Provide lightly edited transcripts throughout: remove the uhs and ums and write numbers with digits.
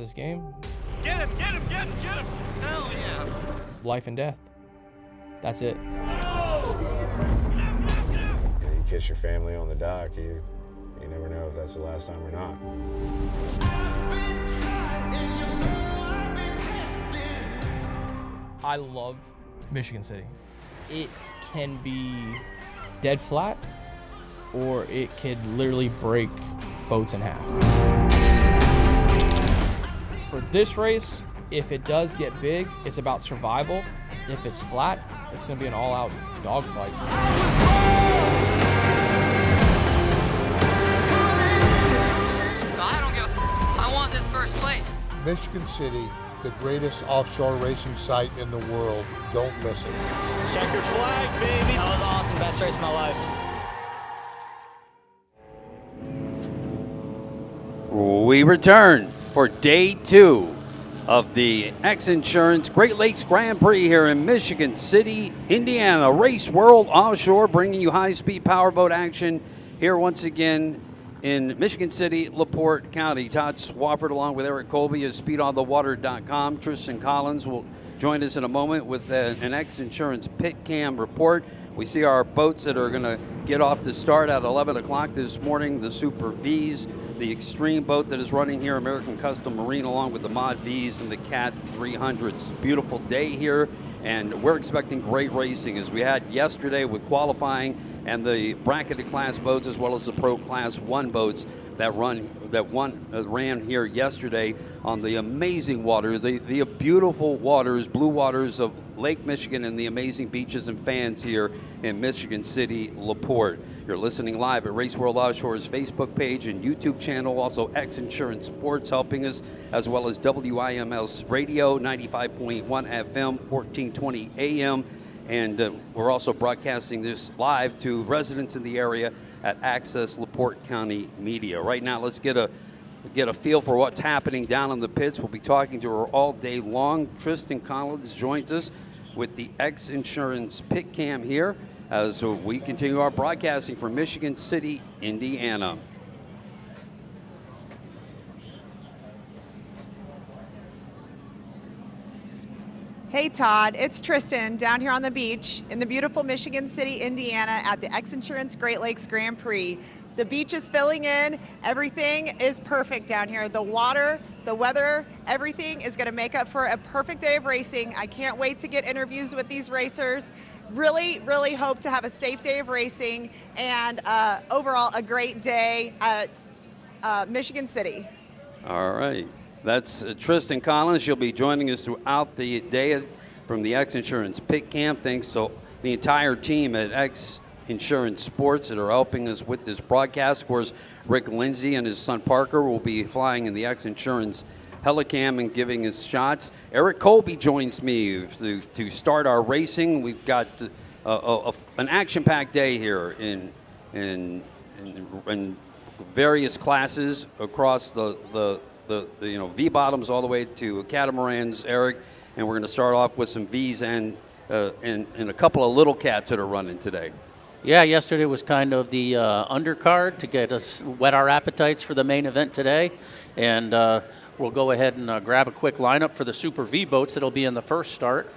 this game. Get him, get him, get him, get him. Hell yeah. Life and death. That's it. You kiss your family on the dock, you never know if that's the last time or not. I love Michigan City. It can be dead flat, or it could literally break boats in half. For this race, if it does get big, it's about survival. If it's flat, it's going to be an all-out dogfight. I want this first place. Michigan City, the greatest offshore racing site in the world. Don't miss it. Checkered flag, baby. That was awesome. Best race of my life. We return for day 2 of the XINSURANCE Great Lakes Grand Prix here in Michigan City, Indiana. Race World Offshore bringing you high-speed powerboat action here once again in Michigan City, LaPorte County. Todd Swafford along with Eric Colby of SpeedOnTheWater.com. Tristan Collins will join us in a moment with an XINSURANCE pit cam report. We see our boats that are going to get off the start at 11 o'clock this morning, the Super Vs, the Extreme boat that is running here, American Custom Marine, along with the Mod Vs and the Cat 300s. Beautiful day here, and we're expecting great racing as we had yesterday with qualifying and the bracketed class boats as well as the Pro Class 1 boats that ran here yesterday on the amazing water, the beautiful waters, blue waters of Lake Michigan, and the amazing beaches and fans here in Michigan City, LaPorte. You're listening live at Race World Offshore's Facebook page and YouTube channel, also XINSURANCE Sports helping us, as well as WIMS Radio, 95.1 FM, 1420 AM. And we're also broadcasting this live to residents in the area at Access LaPorte County Media. Right now, let's get a feel for what's happening down in the pits. We'll be talking to her all day long. Tristan Collins joins us with the XINSURANCE pit cam here as we continue our broadcasting from Michigan City, Indiana. Hey Todd, it's Tristan down here on the beach in the beautiful Michigan City, Indiana at the XINSURANCE Great Lakes Grand Prix. The beach is filling in, everything is perfect down here. The water, the weather, everything is gonna make up for a perfect day of racing. I can't wait to get interviews with these racers. Really, really hope to have a safe day of racing and overall a great day at Michigan City. All right. That's Tristan Collins. She'll be joining us throughout the day from the XINSURANCE pit camp. Thanks to the entire team at XINSURANCE Sports that are helping us with this broadcast. Of course, Rick Lindsay and his son Parker will be flying in the XINSURANCE Helicam and giving us shots. Eric Colby joins me to start our racing. We've got an action-packed day here in various classes across the V-bottoms all the way to catamarans, Eric, and we're going to start off with some Vs and a couple of little cats that are running today. Yeah, yesterday was kind of the undercard to get us whet our appetites for the main event today, and we'll go ahead and grab a quick lineup for the Super V boats that'll be in the first start.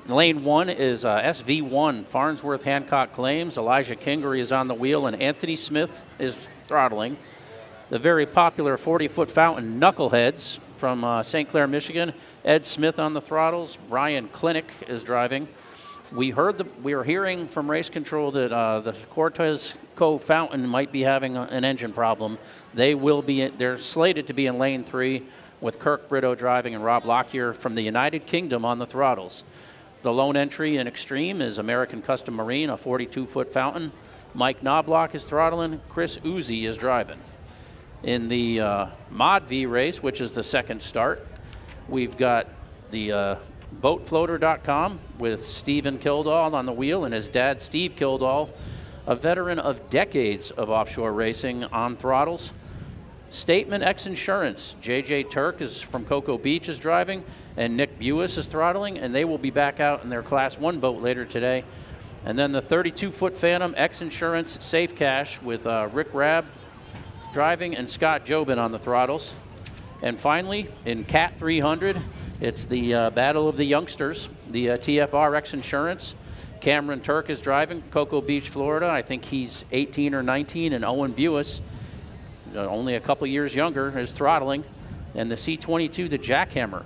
Lane 1 is SV1, Farnsworth Hancock Claims. Elijah Kingery is on the wheel, and Anthony Smith is throttling. The very popular 40-foot fountain Knuckleheads from St. Clair, Michigan. Ed Smith on the throttles. Ryan Klinick is driving. We are hearing from race control that the Cortez Cove fountain might be having an engine problem. They're slated to be in lane 3 with Kirk Brito driving and Rob Lockyer from the United Kingdom on the throttles. The lone entry in Extreme is American Custom Marine, a 42-foot fountain. Mike Knobloch is throttling. Chris Uzi is driving. In the Mod V race, which is the second start, we've got the boatfloater.com with Stephen Kildall on the wheel and his dad, Steve Kildall, a veteran of decades of offshore racing on throttles. Statement XINSURANCE, JJ Turk is from Cocoa Beach is driving, and Nick Buis is throttling, and they will be back out in their Class 1 boat later today. And then the 32-foot Phantom XINSURANCE Safe Cash with Rick Rabb driving and Scott Jobin on the throttles. And finally, in Cat 300, it's the battle of the youngsters, the TFR XINSURANCE. Cameron Turk is driving, Cocoa Beach, Florida. I think he's 18 or 19, and Owen Buis, only a couple years younger, is throttling. And the C22, the Jackhammer,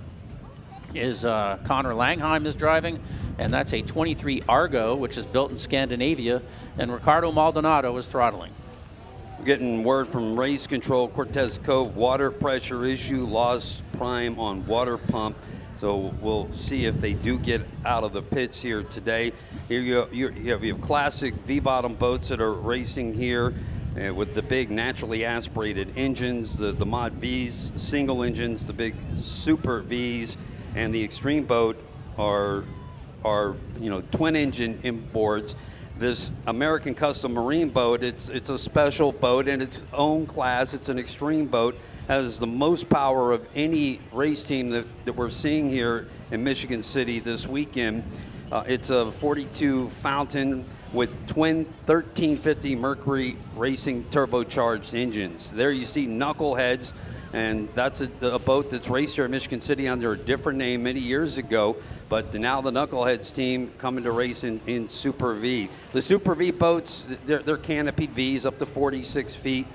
is Connor Langheim is driving, and that's a 23 Argo, which is built in Scandinavia, and Ricardo Maldonado is throttling. Getting word from race control, Cortez Cove, water pressure issue, lost prime on water pump. So we'll see if they do get out of the pits here today. Here you have classic V-bottom boats that are racing here with the big naturally aspirated engines, the Mod Vs, single engines, the big Super Vs, and the Extreme boat are twin engine inboards. This American Custom Marine boat, it's a special boat in its own class. It's an extreme boat, has the most power of any race team that we're seeing here in Michigan City this weekend. It's a 42 Fountain with twin 1350 Mercury Racing turbocharged engines. There you see Knuckleheads, and that's a boat that's raced here in Michigan City under a different name many years ago, but now the Knuckleheads team coming to race in Super V. The Super V boats, they're canopied Vs up to 46 feet,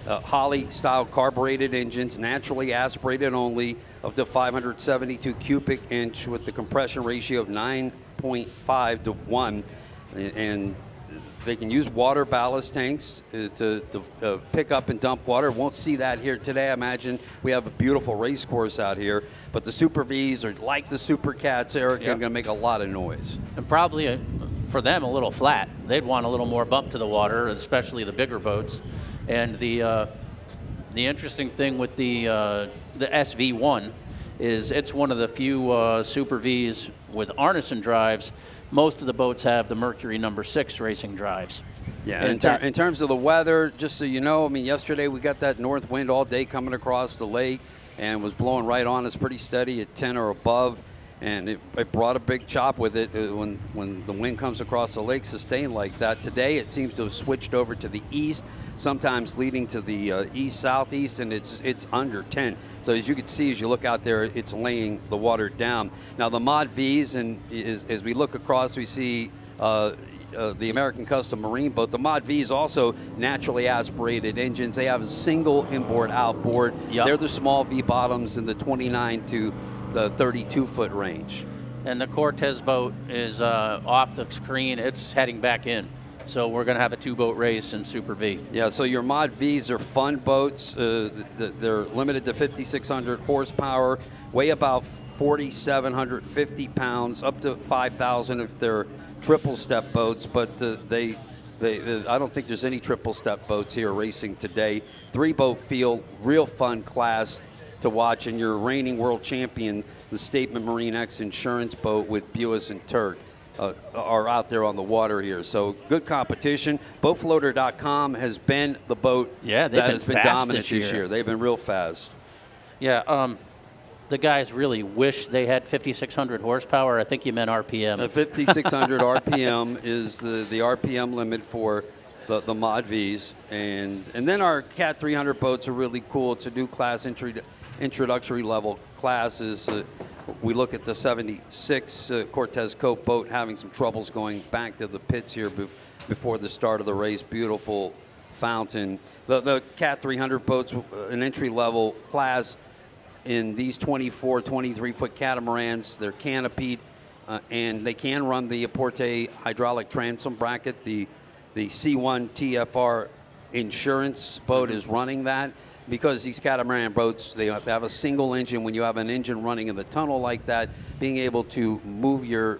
Holley-style carbureted engines, naturally aspirated only, up to 572 cubic inch with the compression ratio of 9.5 to 1, and they can use water ballast tanks to pick up and dump water. Won't see that here today. I imagine we have a beautiful race course out here, but the Super Vs are like the Supercats, Eric, Yep. are going to make a lot of noise. And probably for them a little flat. They'd want a little more bump to the water, especially the bigger boats. And the interesting thing with the SV1 is it's one of the few Super Vs with Arneson drives. Most of the boats have the Mercury number 6 racing drives. Yeah, in terms of the weather, just so you know, I mean, yesterday we got that north wind all day coming across the lake and was blowing right on us pretty steady at 10 or above. And it brought a big chop with it when the wind comes across the lake, sustained like that. Today it seems to have switched over to the east, sometimes leading to the east-southeast, and it's under 10. So as you can see, as you look out there, it's laying the water down. Now the Mod Vs, and as we look across, we see the American Custom Marine boat. The Mod Vs also naturally aspirated engines. They have a single inboard outboard. Yep. They're the small V bottoms in the 29 to the 32-foot range. And the Cortez boat is off the screen. It's heading back in. So we're going to have a 2-boat race in Super V. Yeah, so your Mod Vs are fun boats. They're limited to 5,600 horsepower, weigh about 4,750 pounds, up to 5,000 if they're triple-step boats, but I don't think there's any triple-step boats here racing today. 3-boat field, real fun class to watch, and your reigning world champion, the Statement Marine XINSURANCE boat with Buis and Turk, are out there on the water here. So good competition. Boatfloater.com has been the boat that has been dominant this year. They've been real fast. Yeah, the guys really wish they had 5,600 horsepower. I think you meant RPM. 5,600 RPM is the RPM limit for the Mod Vs. And then our Cat 300 boats are really cool. It's a new class, introductory level classes. We look at the 76 Cortez Cove boat having some troubles going back to the pits here before the start of the race. Beautiful fountain. The Cat 300 boats, an entry level class in these 24, 23-foot catamarans. They're canopied and they can run the Aporte hydraulic transom bracket. The C1 TFR insurance boat is running that. Because these catamaran boats, they have a single engine. When you have an engine running in the tunnel like that, being able to move your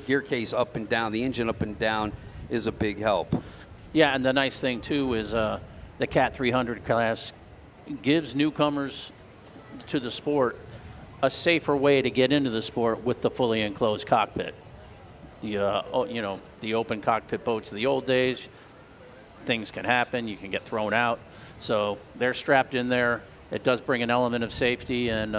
gear case up and down, the engine up and down, is a big help. Yeah, and the nice thing, too, is the Cat 300 class gives newcomers to the sport a safer way to get into the sport with the fully enclosed cockpit. The open cockpit boats of the old days, things can happen. You can get thrown out. So they're strapped in there. It does bring an element of safety, and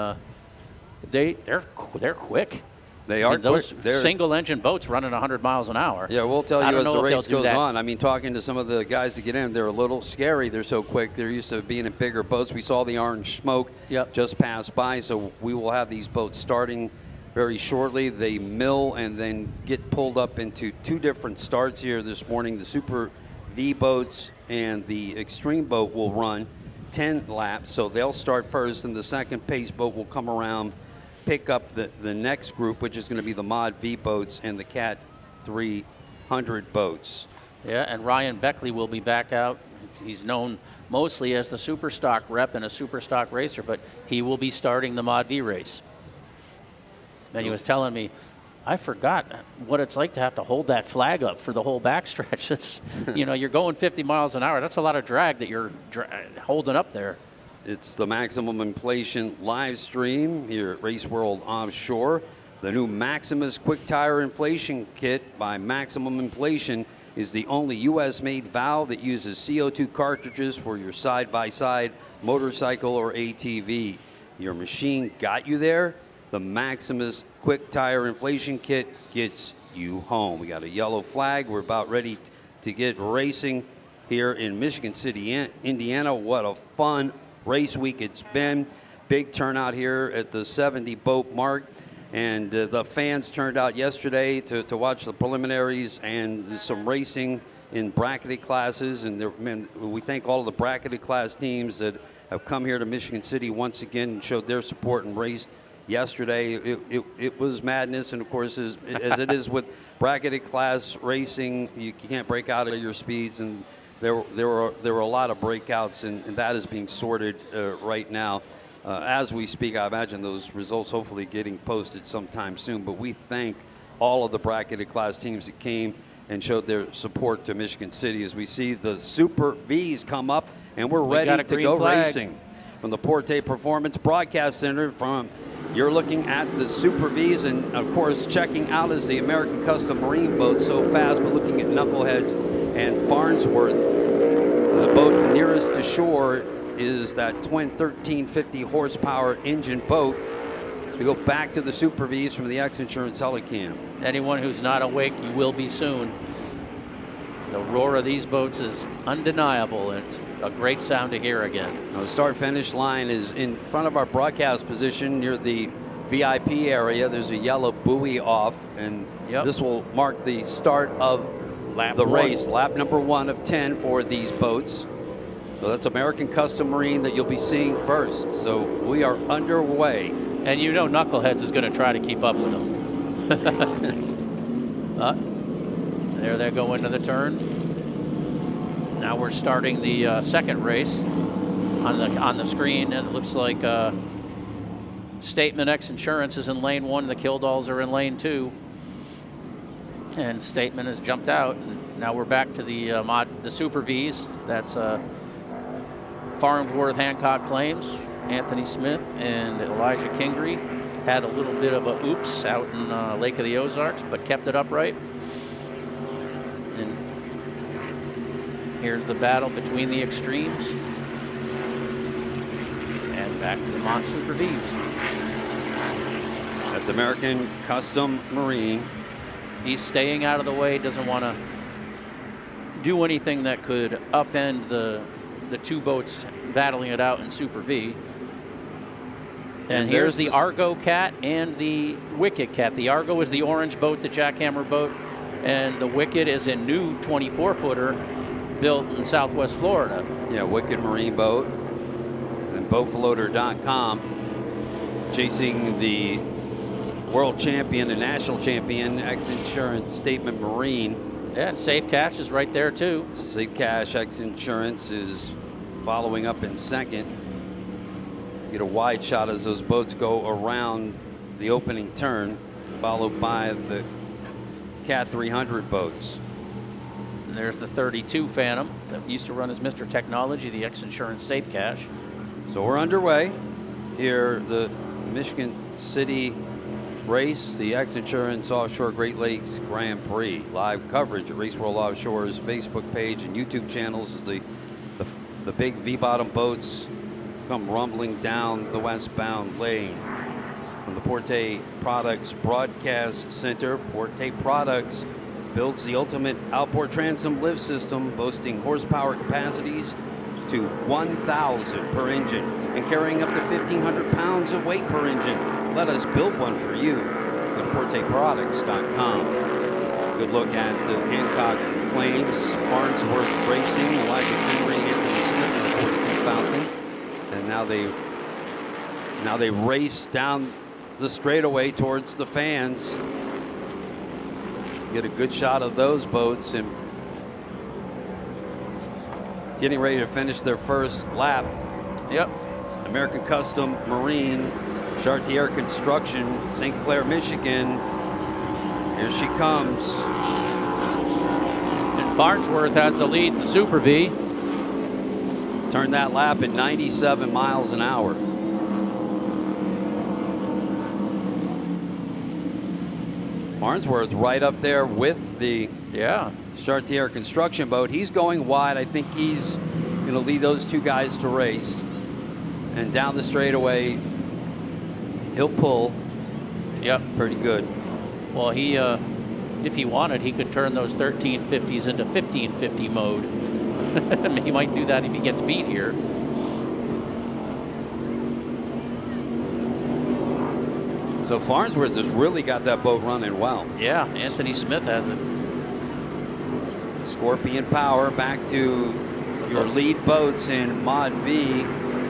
they're quick. They I are mean, those quick. They're- single-engine boats running 100 miles an hour. Yeah, we'll tell I you don't as know the if race they'll do goes that. on. I mean, talking to some of the guys that get in, they're a little scary. They're so quick. They're used to being in bigger boats. We saw the orange smoke just pass by, so we will have these boats starting very shortly. They mill and then get pulled up into 2 different starts here this morning. The Super V boats and the Extreme boat will run 10 laps, so they'll start first, and the second pace boat will come around, pick up the next group, which is going to be the Mod V boats and the Cat 300 boats. Yeah, and Ryan Beckley will be back out. He's known mostly as the Superstock rep and a Superstock racer, but he will be starting the Mod V race. And he was telling me, I forgot what it's like to have to hold that flag up for the whole backstretch. It's, you know, you're going 50 miles an hour. That's a lot of drag that you're holding up there. It's the Maximum Inflation live stream here at Race World Offshore. The new Maximus Quick Tire Inflation Kit by Maximum Inflation is the only U.S.-made valve that uses CO2 cartridges for your side-by-side motorcycle or ATV. Your machine got you there. The Maximus Quick Tire Inflation Kit gets you home. We got a yellow flag. We're about ready to get racing here in Michigan City, Indiana. What a fun race week it's been. Big turnout here at the 70 boat mark. And the fans turned out yesterday to watch the preliminaries and some racing in bracketed classes. And we thank all of the bracketed class teams that have come here to Michigan City once again and showed their support and raced yesterday. It was madness, and of course, as it is with bracketed class racing, you can't break out of your speeds, and there were a lot of breakouts, and that is being sorted right now as we speak. I imagine those results hopefully getting posted sometime soon. But we thank all of the bracketed class teams that came and showed their support to Michigan City as we see the Super Vs come up, and we're ready to go racing from the Porte Performance Broadcast Center. You're looking at the Super Vs, and of course checking out is the American Custom Marine boat, so fast, but looking at Knuckleheads and Farnsworth. The boat nearest to shore is that twin 1350 horsepower engine boat. So we go back to the Super Vs from the XINSURANCE Helicam. Anyone who's not awake, you will be soon. The roar of these boats is undeniable, and it's a great sound to hear again. Now, the start-finish line is in front of our broadcast position near the VIP area. There's a yellow buoy off, and this will mark the start of the race. Lap number 1 of 10 for these boats. So that's American Custom Marine that you'll be seeing first. So we are underway. And you know Knuckleheads is going to try to keep up with them. There they go into the turn. Now we're starting the second race on the screen, and it looks like Statement XINSURANCE is in lane 1. The Killdalls are in lane 2, and Statement has jumped out. And now we're back to the Super Vs. That's Farnsworth, Hancock Claims, Anthony Smith, and Elijah Kingery had a little bit of a oops out in Lake of the Ozarks, but kept it upright. And here's the battle between the Extremes. And back to the Mont Super Vs. That's American Custom Marine. He's staying out of the way, doesn't want to do anything that could upend the two boats battling it out in Super V. And here's the Argo Cat and the Wicked Cat. The Argo is the orange boat, the jackhammer boat, and the Wicked is a new 24-footer built in Southwest Florida. Yeah, Wicked Marine boat. And BoatFloater.com chasing the world champion and national champion, XINSURANCE Statement Marine. Yeah, and Safe Cash is right there too. Safe Cash XINSURANCE is following up in second. Get a wide shot as those boats go around the opening turn, followed by the Cat 300 boats. And there's the 32 Phantom that used to run as Mr. Technology, the XINSURANCE Safe Cash. So we're underway here, the Michigan City race, the XINSURANCE Offshore Great Lakes Grand Prix. Live coverage at Race World Offshore's Facebook page and YouTube channels as the big V-bottom boats come rumbling down the westbound lane. from the Porte Products Broadcast Center. Porte Products builds the ultimate outboard transom lift system, boasting horsepower capacities to 1,000 per engine and carrying up to 1,500 pounds of weight per engine. Let us build one for you. Go to PorteProducts.com. Good look at Hancock Claims, Farnsworth Racing, Elijah Henry, Anthony Smith, and the 42 Fountain. And now they race down the straightaway towards the fans. Get a good shot of those boats and getting ready to finish their first lap. Yep. American Custom Marine, Chartier Construction, St. Clair, Michigan. Here she comes. And Farnsworth has the lead in the Super V. Turned that lap at 97 miles an hour. Farnsworth right up there with the Chartier construction boat. He's going wide. I think he's going to lead those two guys to race. And down the straightaway, he'll pull. Yep. Pretty good. Well, he, if he wanted, he could turn those 1350s into 1550 mode. He might do that if he gets beat here. So Farnsworth has really got that boat running well. Yeah, Anthony Smith has it. Scorpion Power back to your lead boats in Mod V.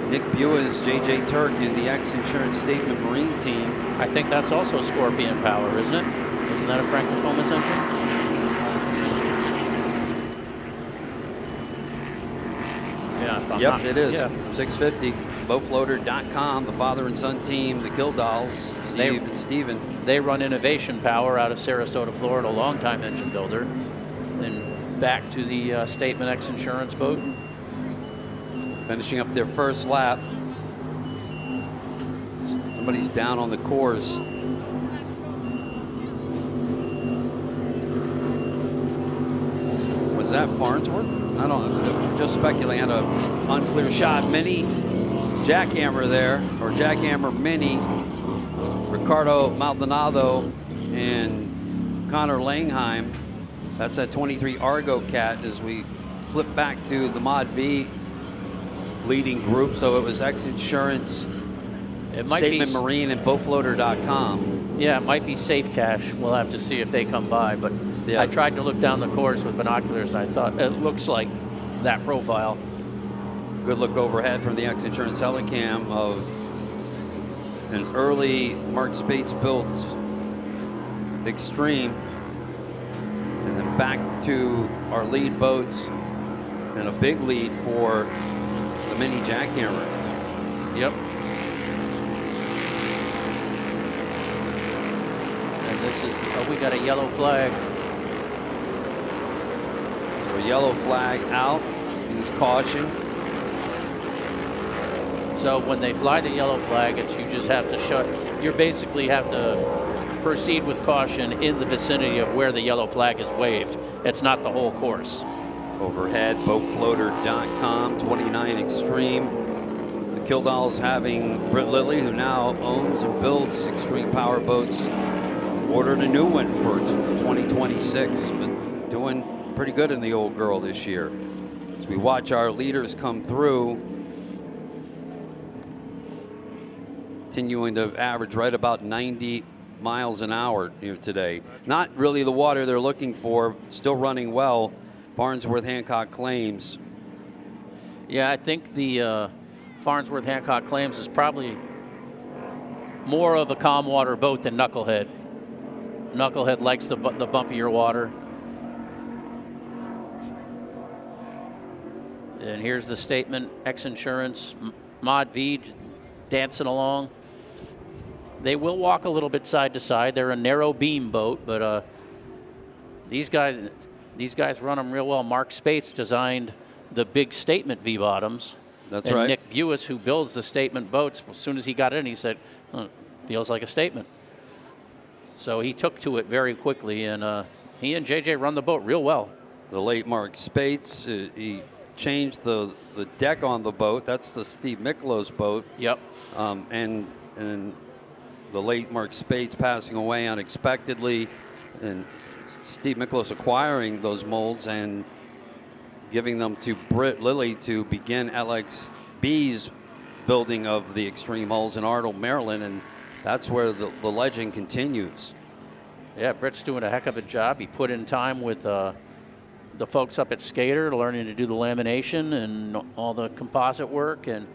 Nick Buis, JJ Turk, and the XINSURANCE Statement Marine team. I think that's also Scorpion Power, isn't it? Isn't that a Frank McComas engine? Yeah. Yep, it is. Yeah. 650. Boatfloater.com, the father and son team, the Killdalls, Steve and Steven. They run Innovation Power out of Sarasota, Florida, a longtime engine builder. Then back to the Statement XINSURANCE boat. Finishing up their first lap. Somebody's down on the course. Was that Farnsworth? I don't know. I'm just speculating on an unclear shot. Mini jackhammer there, or jackhammer mini. Ricardo Maldonado and Connor Langheim. That's that 23 Argo Cat as we flip back to the Mod V leading group. So it was XINSURANCE, Statement Marine, and Boatfloater.com. Yeah, it might be Safe Cash. We'll have to see if they come by. But yeah. I tried to look down the course with binoculars, and I thought it looks like that profile. Good look overhead from the XINSURANCE Helicam of an early Mark Spates built Extreme. And then back to our lead boats and a big lead for the Mini Jackhammer. Yep. And this is, we got a yellow flag. So a yellow flag out means caution. So when they fly the yellow flag, it's you just have to you basically have to proceed with caution in the vicinity of where the yellow flag is waved. It's not the whole course. Overhead, boatfloater.com, 29 Extreme. The Killdalls having Britt Lilly, who now owns and builds Extreme Power Boats, ordered a new one for 2026, but doing pretty good in the old girl this year. As we watch our leaders come through, continuing to average right about 90 miles an hour here today. Not really the water they're looking for, still running well. Farnsworth Hancock Claims. Yeah, I think the Farnsworth Hancock Claims is probably more of a calm water boat than Knucklehead. Knucklehead likes the bumpier water. And here's the Statement XINSURANCE Mod V dancing along. They will walk a little bit side to side. They're a narrow beam boat, but these guys run them real well. Mark Spates designed the big Statement V-bottoms. That's and right. Nick Buis, who builds the Statement boats, as soon as he got in, he said, feels like a Statement. So he took to it very quickly, and he and JJ run the boat real well. The late Mark Spates, he changed the deck on the boat. That's the Steve Miklos boat. Yep. And the late Mark Spates passing away unexpectedly, and Steve Miklos acquiring those molds and giving them to Britt Lilly to begin LXB's building of the Extreme hulls in Arnold, Maryland, and that's where the legend continues. Yeah, Britt's doing a heck of a job. He put in time with the folks up at Skater, learning to do the lamination and all the composite work, and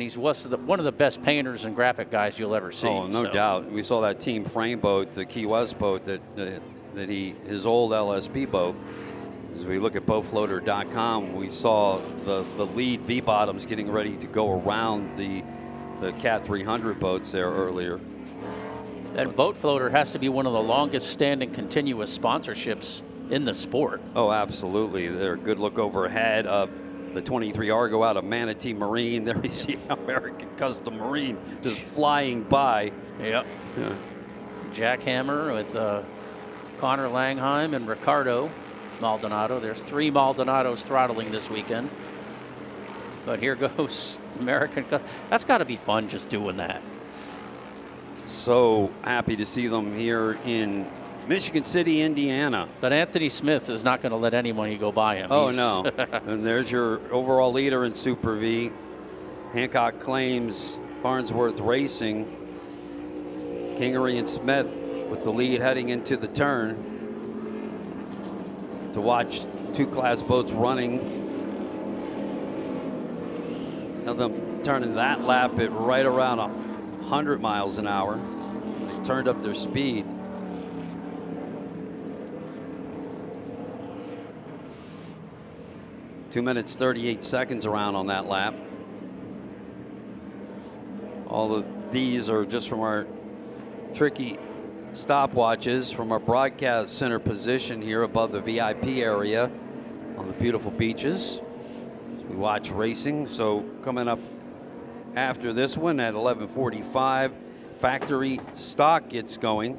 he's one of the best painters and graphic guys you'll ever see. Oh, no doubt. We saw that team frame boat, the Key West boat his old LSB boat. As we look at boatfloater.com, we saw the lead V-bottoms getting ready to go around the Cat 300 boats there earlier. That boat floater has to be one of the longest standing continuous sponsorships in the sport. Oh, absolutely. They're a good look overhead. The 23 Argo out of Manatee Marine. There you see American Custom Marine just flying by. Yep. Yeah. Jackhammer with Connor Langheim and Ricardo Maldonado. There's 3 Maldonados throttling this weekend. But here goes American Custom. That's got to be fun just doing that. So happy to see them here in Michigan City, Indiana. But Anthony Smith is not going to let any money go by him. Oh, no. And there's your overall leader in Super V. Hancock Claims, Farnsworth Racing. Kingery and Smith with the lead heading into the turn. To watch 2 class boats running. Now them turning that lap at right around 100 miles an hour. They turned up their speed. Two minutes, 38 seconds around on that lap. All of these are just from our tricky stopwatches from our broadcast center position here above the VIP area on the beautiful beaches as we watch racing. So coming up after this one at 11:45, factory stock gets going.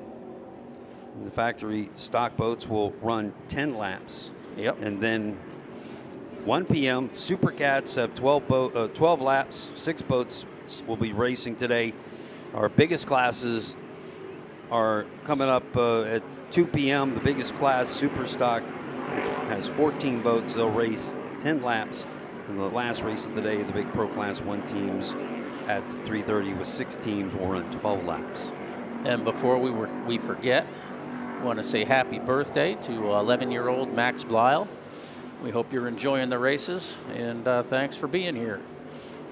And the factory stock boats will run 10 laps. Yep. And then 1 p.m. Supercats have 12 laps. 6 boats will be racing today. Our biggest classes are coming up at 2 p.m. The biggest class, Super Stock, which has 14 boats. They'll race 10 laps. And the last race of the day, the big Pro Class 1 teams at 3:30 with 6 teams will run 12 laps. And before we forget, I want to say happy birthday to 11-year-old Max Blyle. We hope you're enjoying the races, and thanks for being here.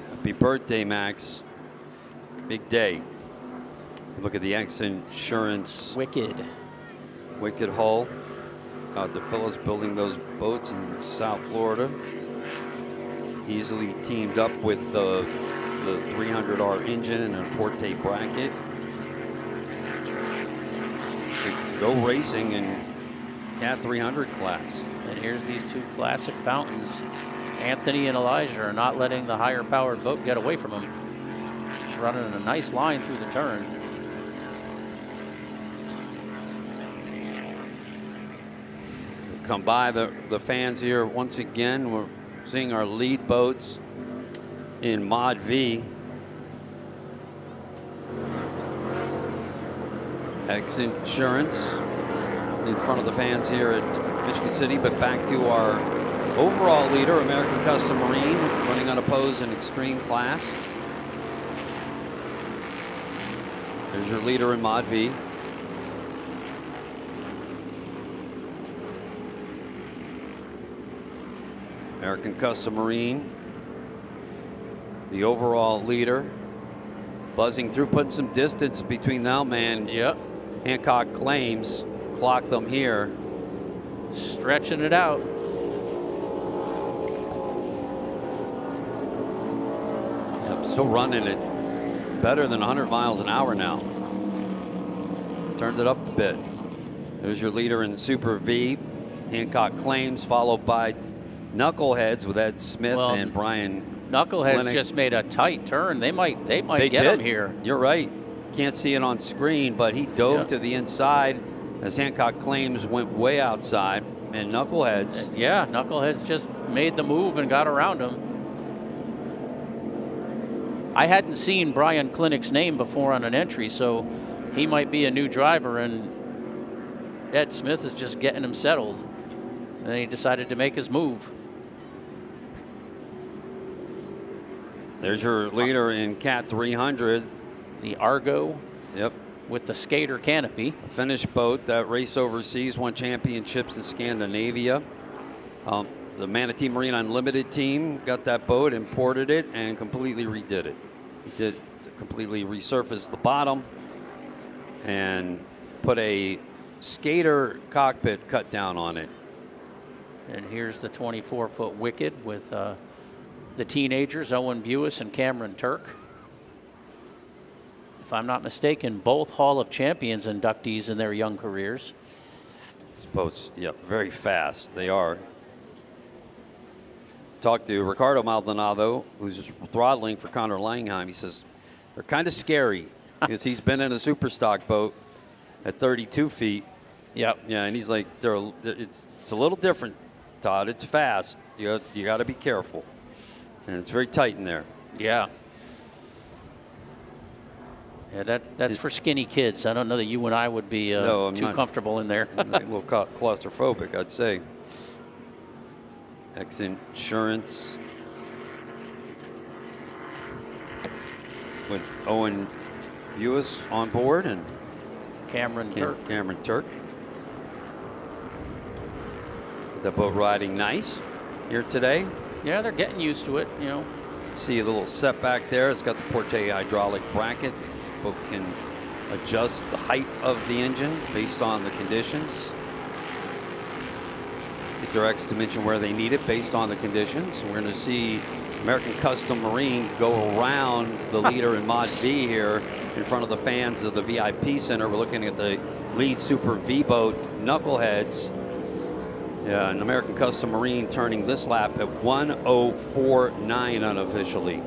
Happy birthday, Max. Big day. Look at the XINSURANCE Wicked hull. Got the fellows building those boats in South Florida. Easily teamed up with the 300R engine and a Porte bracket to go racing in Cat 300 class. And here's these 2 classic fountains. Anthony and Elijah are not letting the higher powered boat get away from them. Running a nice line through the turn. Come by the fans here once again. We're seeing our lead boats in Mod V. XINSURANCE in front of the fans here at Michigan City, but back to our overall leader, American Custom Marine, running unopposed in extreme class. There's your leader in Mod V. American Custom Marine, the overall leader, buzzing through, putting some distance between them and Hancock Claims. Clock them here. Stretching it out. Yep, still running it better than 100 miles an hour now. Turned it up a bit. There's your leader in Super V, Hancock Claims, followed by Knuckleheads with Ed Smith and Brian Knuckleheads Clinic. just made a tight turn. They might get him here. You're right. Can't see it on screen, but he dove to the inside as Hancock Claims went way outside. And Knuckleheads. Yeah, Knuckleheads just made the move and got around him. I hadn't seen Brian Klinick's name before on an entry, so he might be a new driver, and Ed Smith is just getting him settled. And then he decided to make his move. There's your leader in Cat 300. The Argo. Yep. With the skater canopy. A Finnish boat that raced overseas, won championships in Scandinavia. The Manatee Marine Unlimited team got that boat, imported it, and completely redid it. Did completely resurface the bottom and put a skater cockpit cut down on it. And here's the 24-foot Wicked with the teenagers, Owen Buis and Cameron Turk. If I'm not mistaken, both Hall of Champions inductees in their young careers. These boats, yep, very fast. They are. Talked to Ricardo Maldonado, who's throttling for Connor Langheim. He says they're kind of scary because he's been in a super stock boat at 32 feet. Yep. Yeah, and he's like, it's a little different, Todd. It's fast. You got to be careful. And it's very tight in there. Yeah. Yeah, that's for skinny kids. I don't know that you and I would be too comfortable in there. A little claustrophobic, I'd say. XINSURANCE with Owen Buis on board and Cameron Turk. Cameron Turk. The boat riding nice here today. Yeah, they're getting used to it, you know. You can see a little setback there. It's got the Porte hydraulic bracket. The boat can adjust the height of the engine based on the conditions. Get their X dimension where they need it based on the conditions. We're going to see American Custom Marine go around the leader in Mod V here in front of the fans of the VIP Center. We're looking at the lead Super V boat, Knuckleheads. Yeah, an American Custom Marine turning this lap at 1:04.9 unofficially.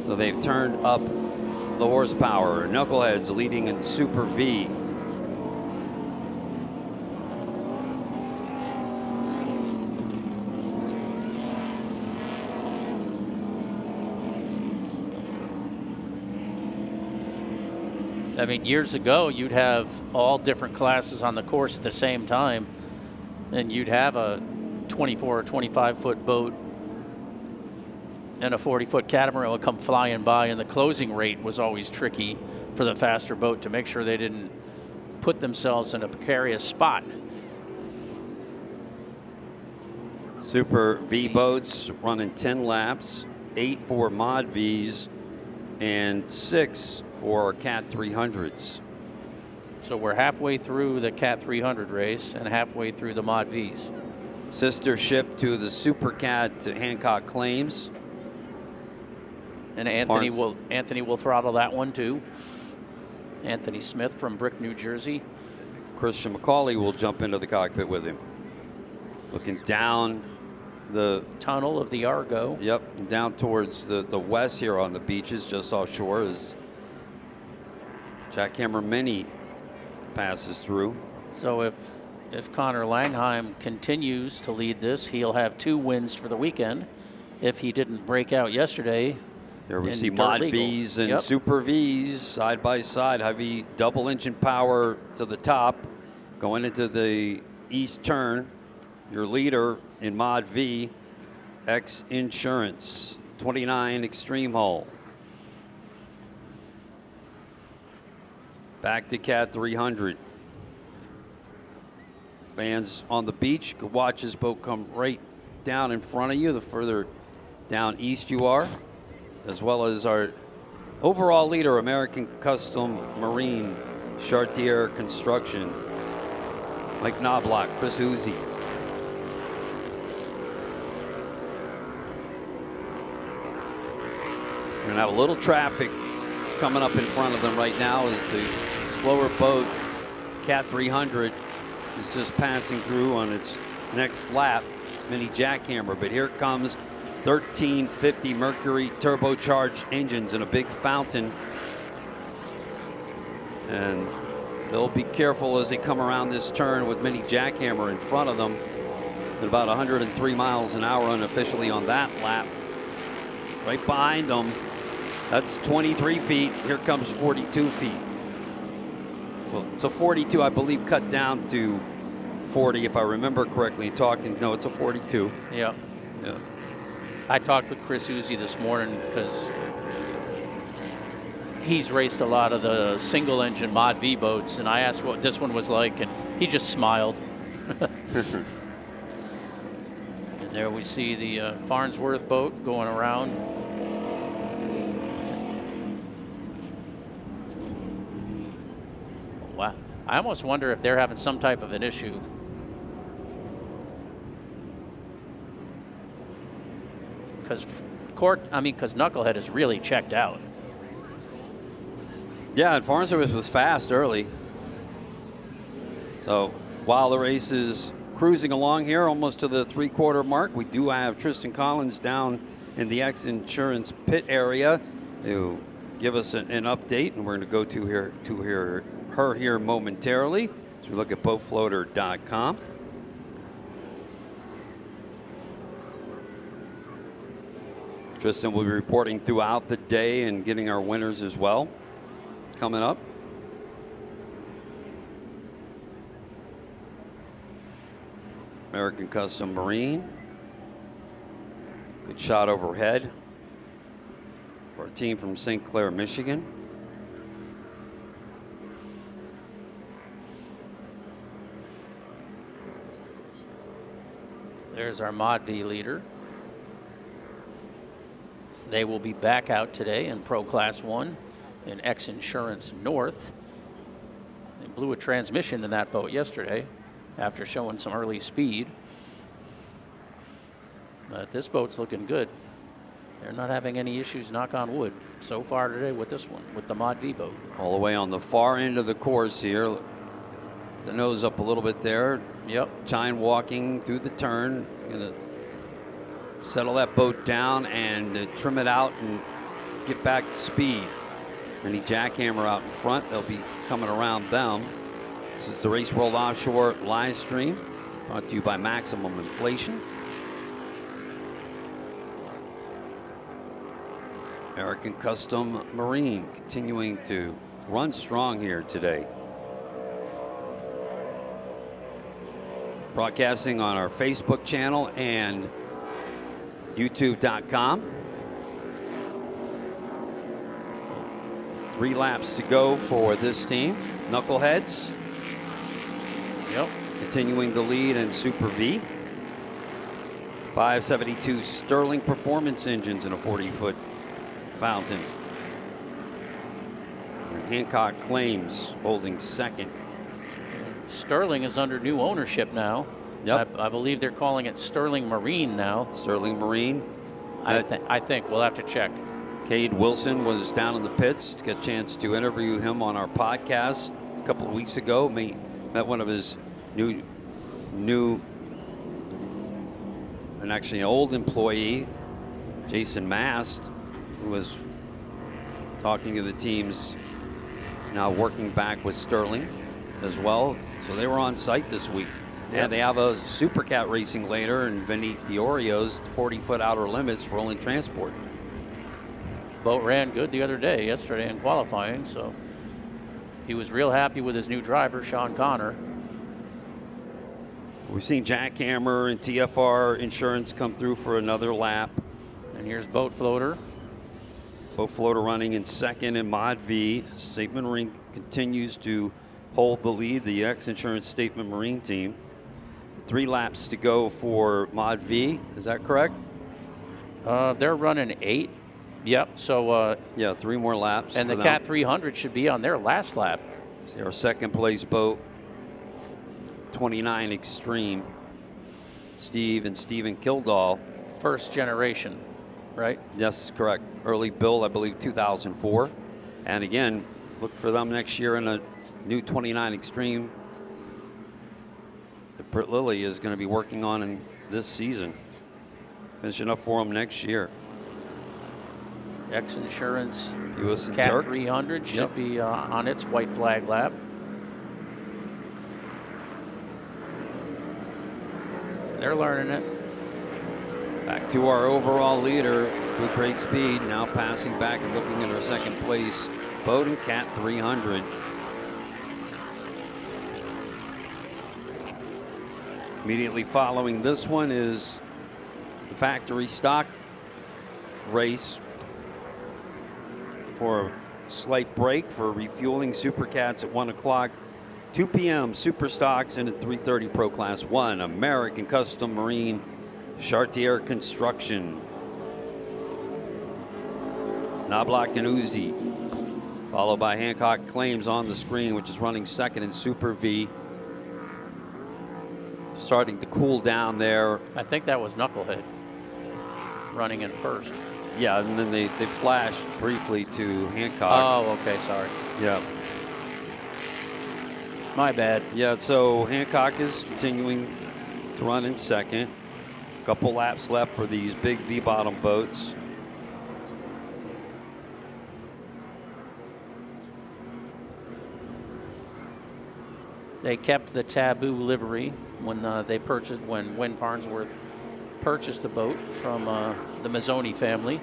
So they've turned up the horsepower. Knuckleheads leading in Super V. I mean, years ago, you'd have all different classes on the course at the same time, and you'd have a 24 or 25-foot boat and a 40-foot catamaran would come flying by, and the closing rate was always tricky for the faster boat to make sure they didn't put themselves in a precarious spot. Super V boats running 10 laps, 8 for Mod Vs, and 6 for Cat 300s. So we're halfway through the Cat 300 race and halfway through the Mod Vs. Sister ship to the Supercat to Hancock Claims. And Anthony will throttle that one too. Anthony Smith from Brick, New Jersey. Christian McCauley will jump into the cockpit with him. Looking down the tunnel of the Argo. Yep, down towards the west here on the beaches just offshore as Jackhammer Mini passes through. So if Connor Langheim continues to lead this, he'll have 2 wins for the weekend. If he didn't break out yesterday. Here we see Mod Vs and Super Vs side by side. Heavy double engine power to the top. Going into the east turn. Your leader in Mod V, XINSURANCE, 29 Extreme Hull. Back to Cat 300. Fans on the beach could watch this boat come right down in front of you the further down east you are, as well as our overall leader, American Custom Marine, Chartier Construction, Mike Knobloch, Chris Uzi. We're gonna have a little traffic coming up in front of them right now as the slower boat, Cat 300, is just passing through on its next lap, mini jackhammer. But here comes 1350 Mercury turbocharged engines and a big fountain. And they'll be careful as they come around this turn with mini jackhammer in front of them. At about 103 miles an hour unofficially on that lap. Right behind them, That's 23 feet. Here comes 42 feet. Well, it's a 42, I believe, cut down to 40, if I remember correctly. No, it's a 42. Yeah. Yeah. I talked with Chris Uzi this morning because he's raced a lot of the single engine Mod V boats, and I asked what this one was like, and he just smiled. And there we see the Farnsworth boat going around. Wow. I almost wonder if they're having some type of an issue. Because Knucklehead is really checked out. Yeah, and Farnsworth was fast early. So while the race is cruising along here, almost to the 3/4 mark, we do have Tristan Collins down in the X-Insurance pit area to give us an update, and we're going to go to her here momentarily as we look at boatfloater.com. Tristan will be reporting throughout the day and getting our winners as well coming up. American Custom Marine. Good shot overhead for a team from St. Clair, Michigan. There's our Mod V leader. They will be back out today in Pro Class 1 in X-Insurance North. They blew a transmission in that boat yesterday after showing some early speed. But this boat's looking good. They're not having any issues, knock on wood, so far today with this one, with the Mod V boat. All the way on the far end of the course here. The nose up a little bit there. Yep. Chine walking through the turn. Gonna settle that boat down and trim it out and get back to speed. Any jackhammer out in front, they'll be coming around them. This is the Race World Offshore live stream, brought to you by Maximum Inflation. American Custom Marine continuing to run strong here today. Broadcasting on our Facebook channel and YouTube.com. 3 laps to go for this team. Knuckleheads. Yep. Continuing to lead in Super V. 572 Sterling Performance engines in a 40-foot fountain. And Hancock Claims holding second. Sterling is under new ownership now. Yep. I believe they're calling it Sterling Marine now. Sterling Marine. I think we'll have to check. Cade Wilson was down in the pits to get a chance to interview him on our podcast a couple of weeks ago. Met one of his new and actually an old employee, Jason Mast, who was talking to the teams now working back with Sterling as well. So they were on site this week. Yep. And they have a Supercat racing later, and Vinny Diorio's 40-foot outer limits rolling transport. Boat ran good the other day, yesterday in qualifying, so he was real happy with his new driver, Sean Connor. We've seen Jackhammer and TFR Insurance come through for another lap. And here's Boat Floater. Boat Floater running in second in Mod V. Statement Marine continues to hold the lead, the X-Insurance Statement Marine team. 3 laps to go for Mod V. Is that correct? They're running 8. Yep. So yeah, 3 more laps. And the Cat 300 should be on their last lap. See our second place boat, 29 Extreme. Steve and Stephen Kildall. First generation, right? Yes, correct. Early build, I believe 2004. And again, look for them next year in a new 29 Extreme that Britt Lilly is going to be working on in this season. Finishing up for them next year. X-Insurance US and Cat Turk. 300 should be on its white flag lap. Back to our overall leader with great speed. Now passing back and looking at our second place boat in Cat 300. Immediately following this one is the factory stock race for a slight break for refueling. Supercats at 1 o'clock. 2 p.m. Super Stocks, and at 3:30 Pro Class 1 American Custom Marine Chartier Construction. Knobloch and Uzi, followed by Hancock Claims on the screen, which is running second in Super V. Starting to cool down there. I think that was Knucklehead running in first. Yeah, and then they flashed briefly to Hancock. Oh, okay, sorry. Yeah. My bad. Yeah, so Hancock is continuing to run in second. Couple laps left for these big V-bottom boats. They kept the Taboo livery when when Farnsworth purchased the boat from the Mazzoni family.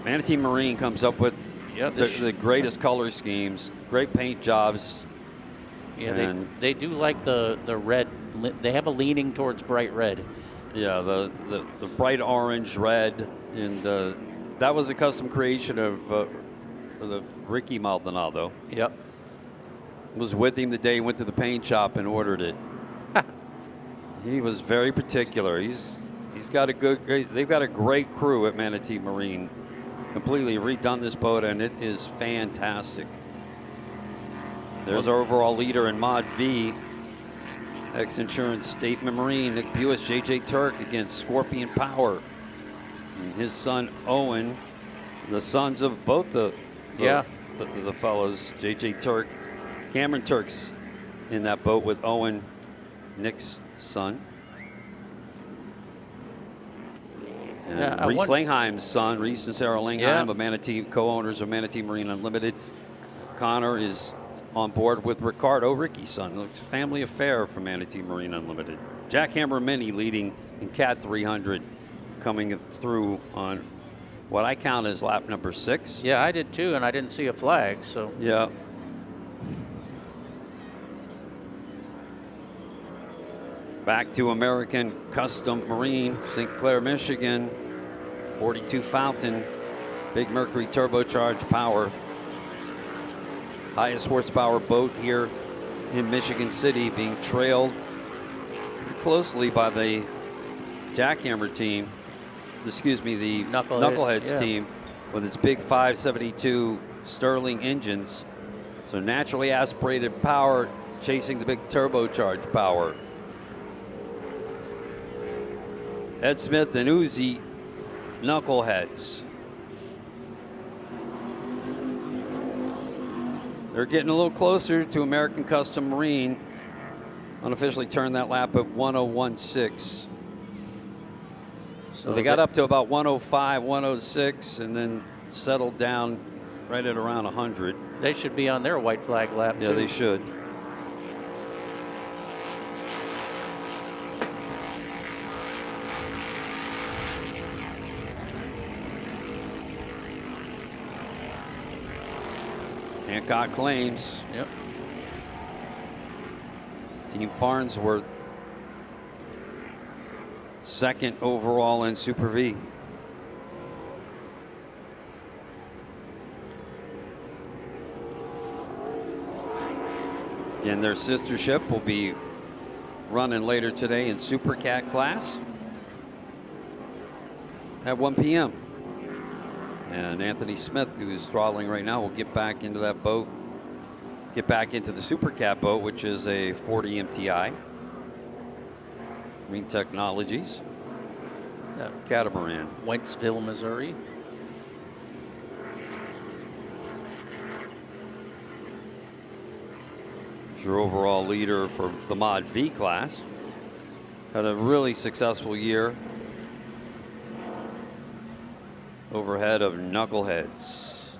Manatee Marine comes up with Yep, the greatest color schemes, great paint jobs. Yeah, they do like the red. They have a leaning towards bright red. Yeah, the bright orange, red, and that was a custom creation of the Ricky Maldonado. Yep. Was with him the day he went to the paint shop and ordered it. He was very particular. He's got they've got a great crew at Manatee Marine. Completely redone this boat, and it is fantastic. There's our overall leader in Mod V. Ex-Insurance Statement Marine, Nick Buis, JJ Turk against Scorpion Power. And his son Owen, the sons of both the fellows, JJ Turk, Cameron Turk's in that boat with Owen, Nick's son. And Reese Langheim's son, Reese and Sarah Langheim, of Manatee, co-owners of Manatee Marine Unlimited. Connor is on board with Ricardo, Ricky's son. It's a family affair for Manatee Marine Unlimited. Jackhammer Mini leading in Cat 300, coming through on what I count as lap number 6. Yeah, I did too, and I didn't see a flag, so. Yeah. Back to American Custom Marine, St. Clair, Michigan. 42 Fountain, big Mercury turbocharged power. Highest horsepower boat here in Michigan City, being trailed pretty closely by the Jackhammer team. Excuse me, the Knuckleheads team with its big 572 Sterling engines. So naturally aspirated power chasing the big turbocharged power. Ed Smith and Uzi, Knuckleheads. They're getting a little closer to American Custom Marine. Unofficially turned that lap at 1:01.6. So they got up to about 1:05, 1:06, and then settled down right at around 100. They should be on their white flag lap, Yeah, too. they should. Hancock Claims. Yep. Team Farnsworth, second overall in Super V. Again, their sister ship will be running later today in Supercat class at 1 p.m. And Anthony Smith, who is throttling right now, will get back into that boat, get back into the Supercat boat, which is a 40 MTI. Marine Technologies. Catamaran. Whitesville, Missouri. Your overall leader for the Mod V class. Had a really successful year. Overhead of Knuckleheads.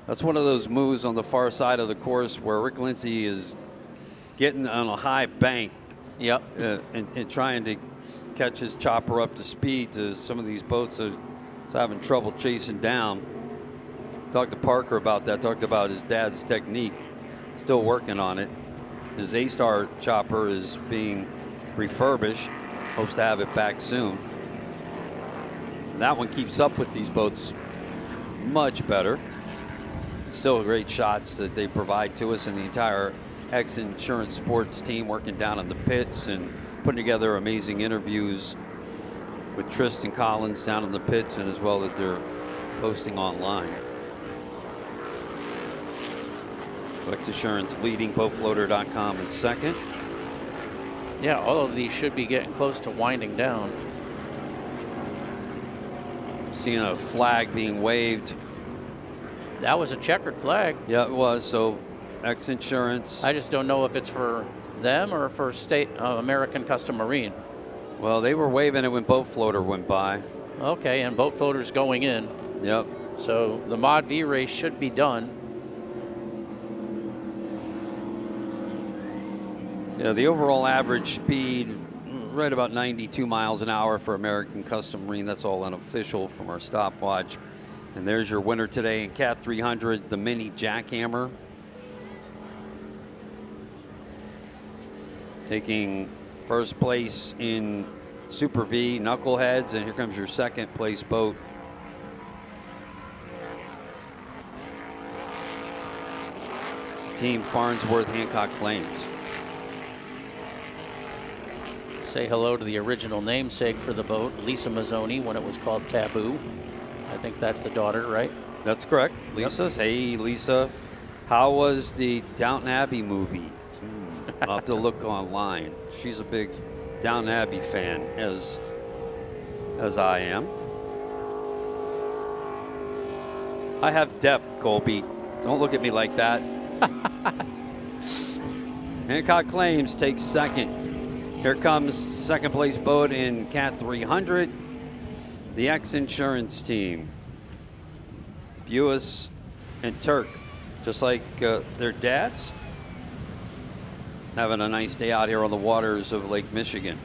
That's one of those moves on the far side of the course where Rick Lindsay is getting on a high bank Yep. And trying to catch his chopper up to speed to some of these boats that he's having trouble chasing down. Talked to Parker about that, talked about his dad's technique, still working on it. His A-Star chopper is being refurbished, hopes to have it back soon. And that one keeps up with these boats much better. Still great shots that they provide to us, and the entire X Insurance Sports team working down in the pits and putting together amazing interviews with Tristan Collins down in the pits, and as well that they're posting online. X Insurance leading, boatfloater.com in second. Yeah, all of these should be getting close to winding down. Seeing a flag being waved. That was a checkered flag. Yeah, it was. So X Insurance. I just don't know if it's for them or for State American Custom Marine. Well, they were waving it when Boat Floater went by. Okay, and Boat Floater's going in. Yep. So the Mod V race should be done. Yeah, the overall average speed, right about 92 miles an hour for American Custom Marine. That's all unofficial from our stopwatch. And there's your winner today in Cat 300, the Mini Jackhammer. Taking first place in Super V, Knuckleheads, and here comes your second place boat. Team Farnsworth Hancock Claims. Say hello to the original namesake for the boat, Lisa Mazzoni, when it was called Taboo. I think that's the daughter, right? That's correct. Lisa's. Yep. Hey, Lisa. How was the Downton Abbey movie? I'll have to look online. She's a big Downton Abbey fan, as I am. I have depth, Colby. Don't look at me like that. Hancock Claims takes second. Here comes second place boat in Cat 300, the X Insurance team. Buis and Turk, just like their dads, having a nice day out here on the waters of Lake Michigan.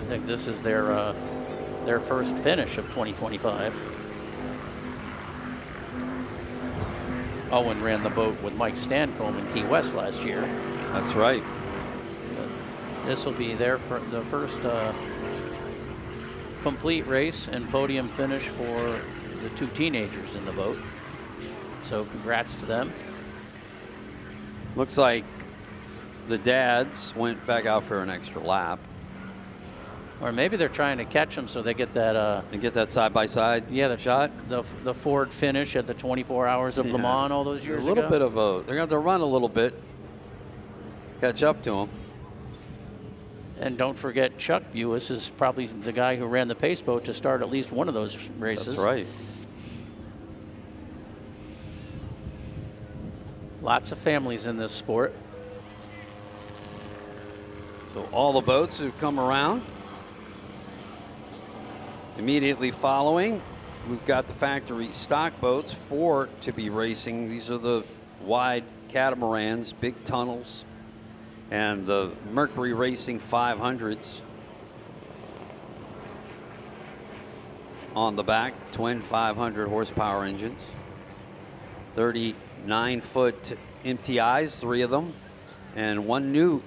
I think this is their first finish of 2025. Owen ran the boat with Mike Stancombe in Key West last year. That's right. This will be their the first complete race and podium finish for the two teenagers in the boat. So congrats to them. Looks like the dads went back out for an extra lap. Or maybe they're trying to catch them so they get that. And get that side-by-side shot? The Ford finish at the 24 Hours of Le Mans all those years ago. A little bit of a, they're going to have to run a little bit. Catch up to them. And don't forget, Chuck Buis is probably the guy who ran the pace boat to start at least one of those races. That's right. Lots of families in this sport. So all the boats have come around. Immediately following, we've got the factory stock boats, 4 to be racing. These are the wide catamarans, big tunnels, and the Mercury Racing 500s on the back, twin 500 horsepower engines. 39-foot MTIs, 3 of them, and 1 new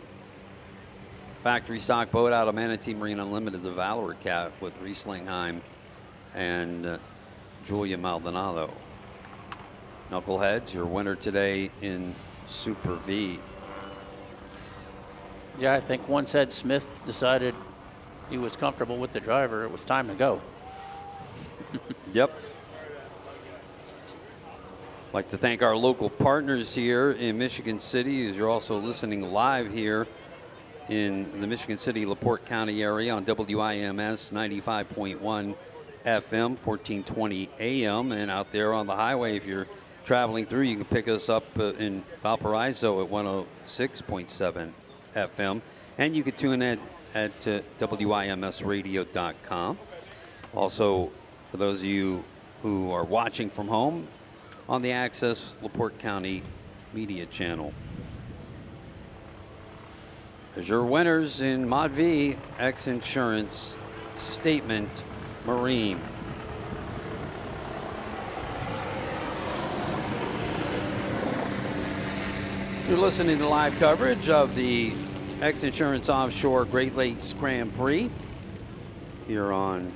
factory stock boat out of Manatee Marine Unlimited, the Valor Cat, with Reese Lingheim and Julia Maldonado. Knuckleheads, your winner today in Super V. Yeah, I think once Ed Smith decided he was comfortable with the driver, it was time to go. Yep. I'd like to thank our local partners here in Michigan City, as you're also listening live here in the Michigan City, LaPorte County area on WIMS 95.1 FM, 1420 AM, and out there on the highway, if you're traveling through, you can pick us up in Valparaiso at 106.7 FM, and you can tune in at WIMSradio.com. Also, for those of you who are watching from home, on the Access LaPorte County Media Channel. As your winners in Mod V, X Insurance, Statement Marine. You're listening to live coverage of the X Insurance Offshore Great Lakes Grand Prix here on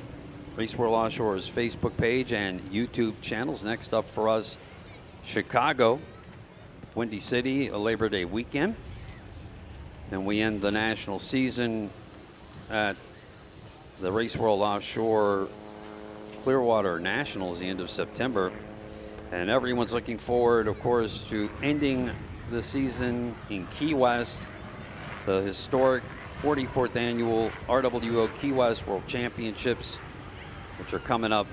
Race World Offshore's Facebook page and YouTube channels. Next up for us, Chicago, Windy City, a Labor Day weekend. Then we end the national season at the Race World Offshore Clearwater Nationals the end of September. And everyone's looking forward, of course, to ending the season in Key West, the historic 44th annual RWO Key West World Championships, which are coming up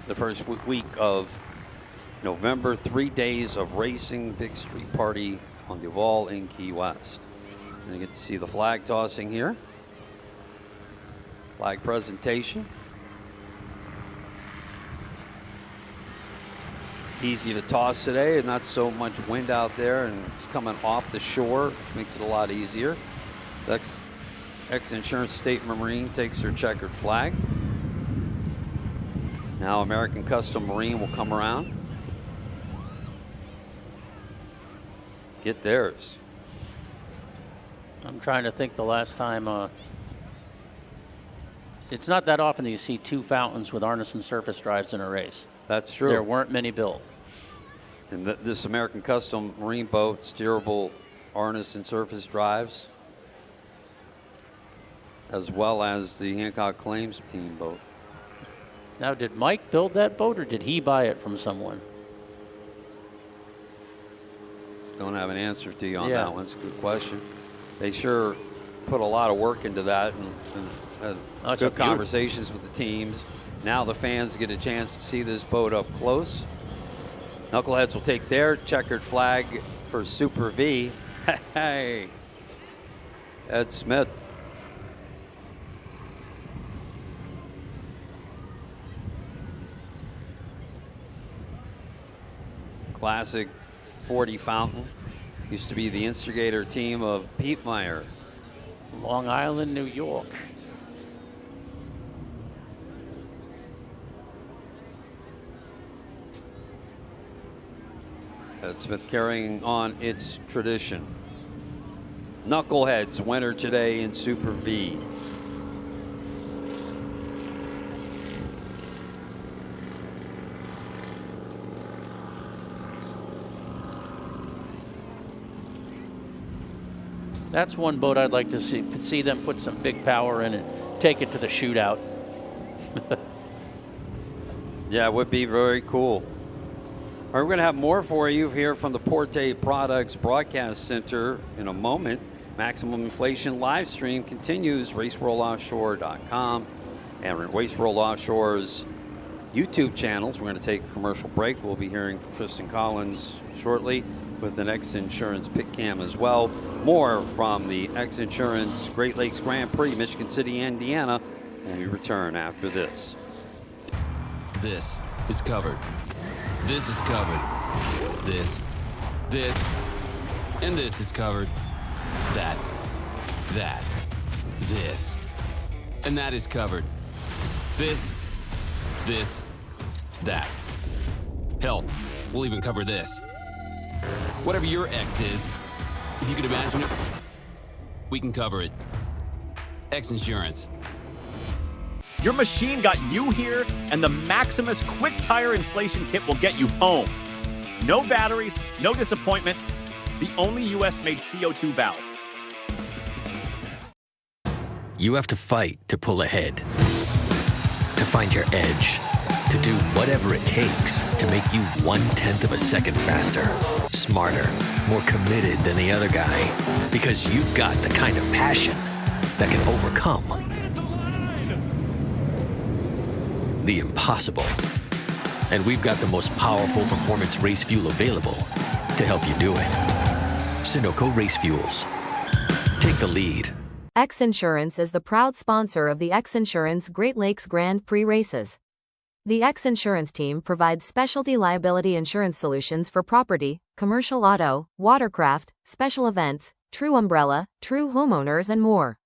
the first week of November. 3 days of racing, big street party on Duval in Key West. And you get to see the flag tossing here. Flag presentation. Easy to toss today, and not so much wind out there, and it's coming off the shore, which makes it a lot easier. So X Insurance State Marine takes their checkered flag. Now American Custom Marine will come around, get theirs. I'm trying to think the last time. It's not that often that you see two fountains with Arneson surface drives in a race. That's true. There weren't many built. And this American Custom Marine boat, steerable Arneson surface drives, as well as the Hancock Claims team boat. Now, did Mike build that boat, or did he buy it from someone? Don't have an answer to you on Yeah. that one. It's a good question. They sure put a lot of work into that, and Oh, it's good a conversations with the teams. Now the fans get a chance to see this boat up close. Knuckleheads will take their checkered flag for Super V. Hey, Ed Smith. Classic 40 fountain. Used to be the instigator team of Pete Meyer. Long Island, New York. Ed Smith carrying on its tradition. Knuckleheads winner today in Super V. That's one boat I'd like to see them put some big power in and take it to the shootout. Yeah, it would be very cool. All right, we're going to have more for you here from the Porte Products Broadcast Center in a moment. Maximum Inflation live stream continues, raceworldoffshore.com and Race World Offshore's YouTube channels. We're going to take a commercial break. We'll be hearing from Tristan Collins shortly with the X Insurance Pit Cam as well. More from the X Insurance Great Lakes Grand Prix, Michigan City, Indiana, when we return after this. This is covered. This is covered. This, and this is covered. That, this, and that is covered. This, that. Hell, we'll even cover this. Whatever your X is, if you can imagine it, we can cover it. X Insurance. Your machine got you here, and the Maximus Quick Tire Inflation Kit will get you home. No batteries, no disappointment. The only US-made CO2 valve. You have to fight to pull ahead, to find your edge, to do whatever it takes to make you 1/10 of a second faster, smarter, more committed than the other guy, because you've got the kind of passion that can overcome the impossible. And we've got the most powerful performance race fuel available to help you do it. Sunoco Race Fuels. Take the lead. X Insurance is the proud sponsor of the X Insurance Great Lakes Grand Prix races. The X Insurance team provides specialty liability insurance solutions for property, commercial auto, watercraft, special events, true umbrella, true homeowners, and more.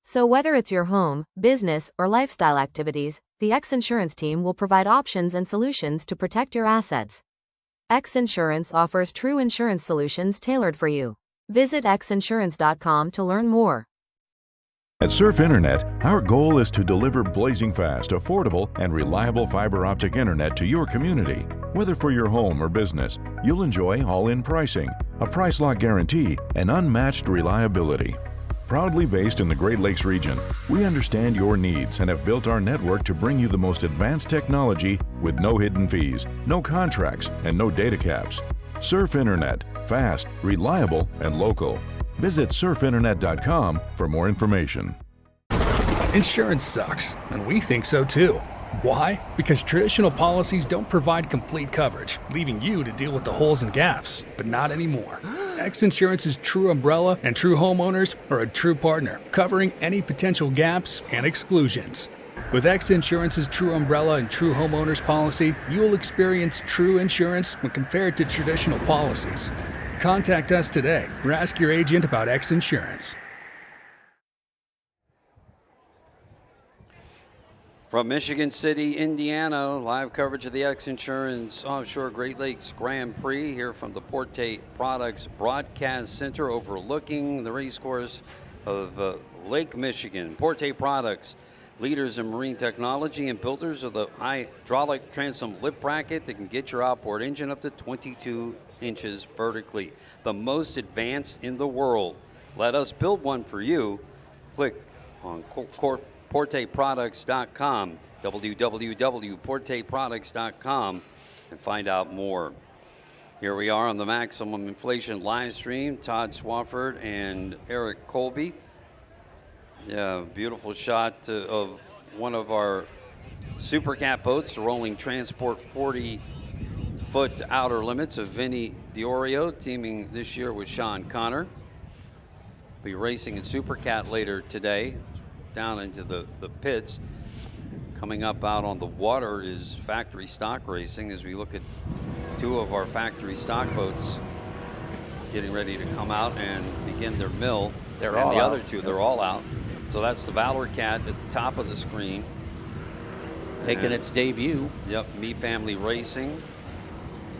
So whether it's your home, business, or lifestyle activities, the X Insurance team will provide options and solutions to protect your assets. X Insurance offers true insurance solutions tailored for you. Visit xinsurance.com to learn more. At Surf Internet, our goal is to deliver blazing fast, affordable, and reliable fiber optic internet to your community. Whether for your home or business, you'll enjoy all-in pricing, a price lock guarantee, and unmatched reliability. Proudly based in the Great Lakes region, we understand your needs and have built our network to bring you the most advanced technology with no hidden fees, no contracts, and no data caps. Surf Internet, fast, reliable, and local. Visit surfinternet.com for more information. Insurance sucks, and we think so too. Why? Because traditional policies don't provide complete coverage, leaving you to deal with the holes and gaps. But not anymore. X Insurance's True Umbrella and True Homeowners are a true partner, covering any potential gaps and exclusions. With X Insurance's True Umbrella and True Homeowners policy, you will experience true insurance when compared to traditional policies. Contact us today or ask your agent about X Insurance. From Michigan City, Indiana, live coverage of the X Insurance Offshore Great Lakes Grand Prix here from the Porte Products Broadcast Center overlooking the race course of Lake Michigan. Porte Products, leaders in marine technology and builders of the hydraulic transom lip bracket that can get your outboard engine up to 22 inches vertically. The most advanced in the world. Let us build one for you. Click on PorteProducts.com, www.PorteProducts.com, and find out more. Here we are on the Maximum Inflation live stream. Todd Swafford and Eric Colby. Yeah, beautiful shot of one of our Supercat boats, the Rolling Transport 40-foot outer limits of Vinny Diorio, teaming this year with Sean Connor. Be racing in Supercat later today. Down into the pits. Coming up out on the water is factory stock racing as we look at two of our factory stock boats getting ready to come out and begin their mill. They're all the out. other two, they're all out. So that's the Valor Cat at the top of the screen. Making its debut. Yep, Me Family Racing.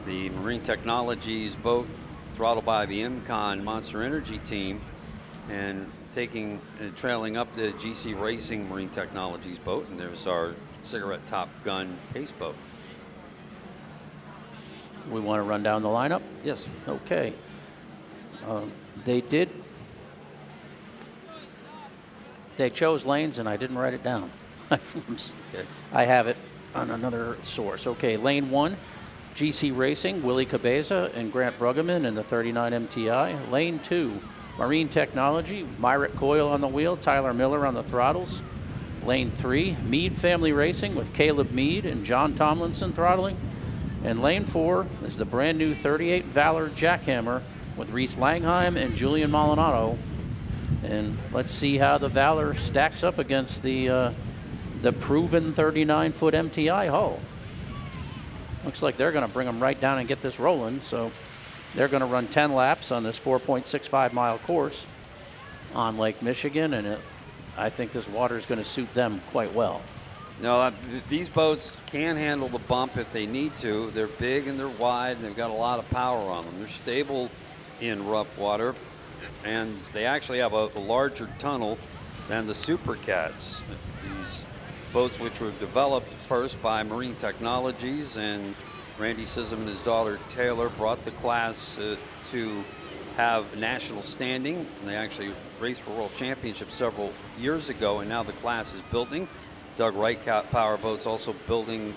The Marine Technologies boat throttled by the MCon Monster Energy team. And trailing up the GC Racing Marine Technologies boat, and there's our Cigarette Top Gun pace boat. We want to run down the lineup? Yes. Okay. They chose lanes, and I didn't write it down. I have it on another source. Okay, lane 1, GC Racing, Willie Cabeza and Grant Bruggeman in the 39 MTI. Lane 2, Marine Technology, Myrick Coyle on the wheel, Tyler Miller on the throttles. Lane 3, Mead Family Racing with Caleb Mead and John Tomlinson throttling. And lane 4 is the brand new 38 Valor Jackhammer with Reese Langheim and Julian Molinaro. And let's see how the Valor stacks up against the proven 39-foot MTI hull. Looks like they're going to bring them right down and get this rolling. So they're going to run 10 laps on this 4.65-mile course on Lake Michigan, and I think this water is going to suit them quite well. No, these boats can handle the bump if they need to. They're big and they're wide, and they've got a lot of power on them. They're stable in rough water, and they actually have a larger tunnel than the Supercats. These boats, which were developed first by Marine Technologies, and Randy Sissom and his daughter Taylor brought the class to have national standing. And they actually raced for world championships several years ago, and now the class is building. Doug Wright Powerboat's also building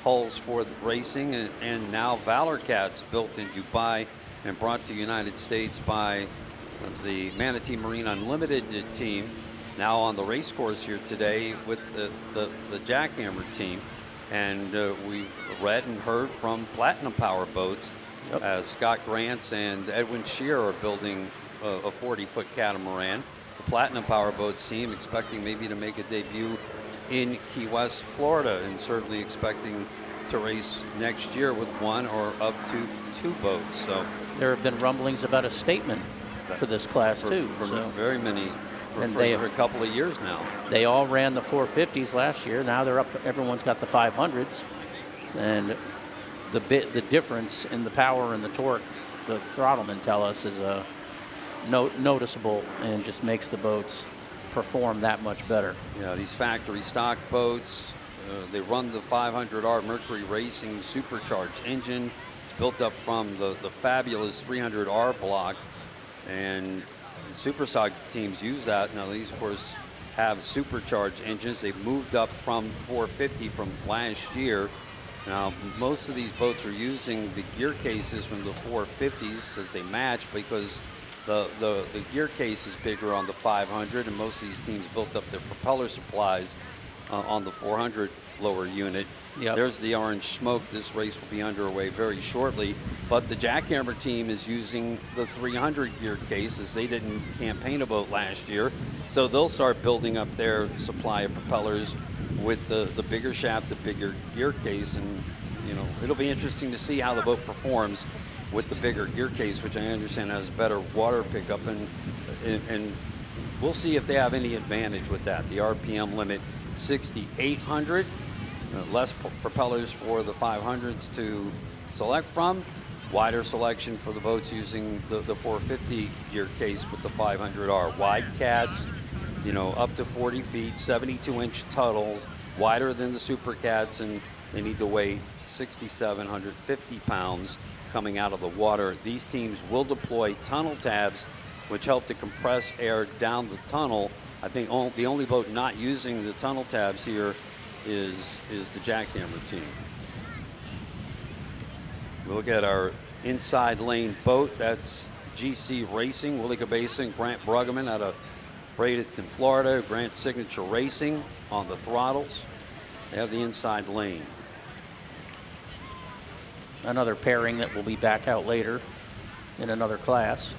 hulls for the racing, and now Valor Cat's built in Dubai and brought to the United States by the Manatee Marine Unlimited team, now on the race course here today with the Jackhammer team. And we've read and heard from Platinum Powerboats. Yep. Scott Grants and Edwin Shear are building a 40-foot catamaran. The Platinum Powerboats team expecting maybe to make a debut in Key West, Florida, and certainly expecting to race next year with 1 or up to 2 boats. So there have been rumblings about a statement for this class too. For so. very many, for a couple of years now. They all ran the 450s last year. Now they're up. Everyone's got the 500s, and the difference in the power and the torque, the throttlemen tell us, is noticeable and just makes the boats perform that much better. Yeah, these factory stock boats, they run the 500R Mercury Racing supercharged engine. It's built up from the fabulous 300R block, and super stock teams use that. Now these, of course, have supercharged engines. They've moved up from 450 from last year. Now, most of these boats are using the gear cases from the 450s as they match, because the gear case is bigger on the 500, and most of these teams built up their propeller supplies on the 400 lower unit. Yep. There's the orange smoke. This race will be underway very shortly, but the Jackhammer team is using the 300 gear case, as they didn't campaign a boat last year, so they'll start building up their supply of propellers with the bigger shaft, the bigger gear case, and it'll be interesting to see how the boat performs with the bigger gear case, which I understand has better water pickup, and we'll see if they have any advantage with that. The RPM limit 6,800, less propellers for the 500s to select from, wider selection for the boats using the 450 gear case with the 500R. Wide cats, up to 40 feet, 72-inch tuttle, wider than the Supercats, and they need to weigh 6,750 pounds coming out of the water. These teams will deploy tunnel tabs, which help to compress air down the tunnel. I think the only boat not using the tunnel tabs here is the Jackhammer team. We look at our inside lane boat. That's GC Racing, Willie Cabeza and Grant Bruggeman out of Bradenton, Florida. Grant Signature Racing on the throttles. They have the inside lane. Another pairing that will be back out later in another class.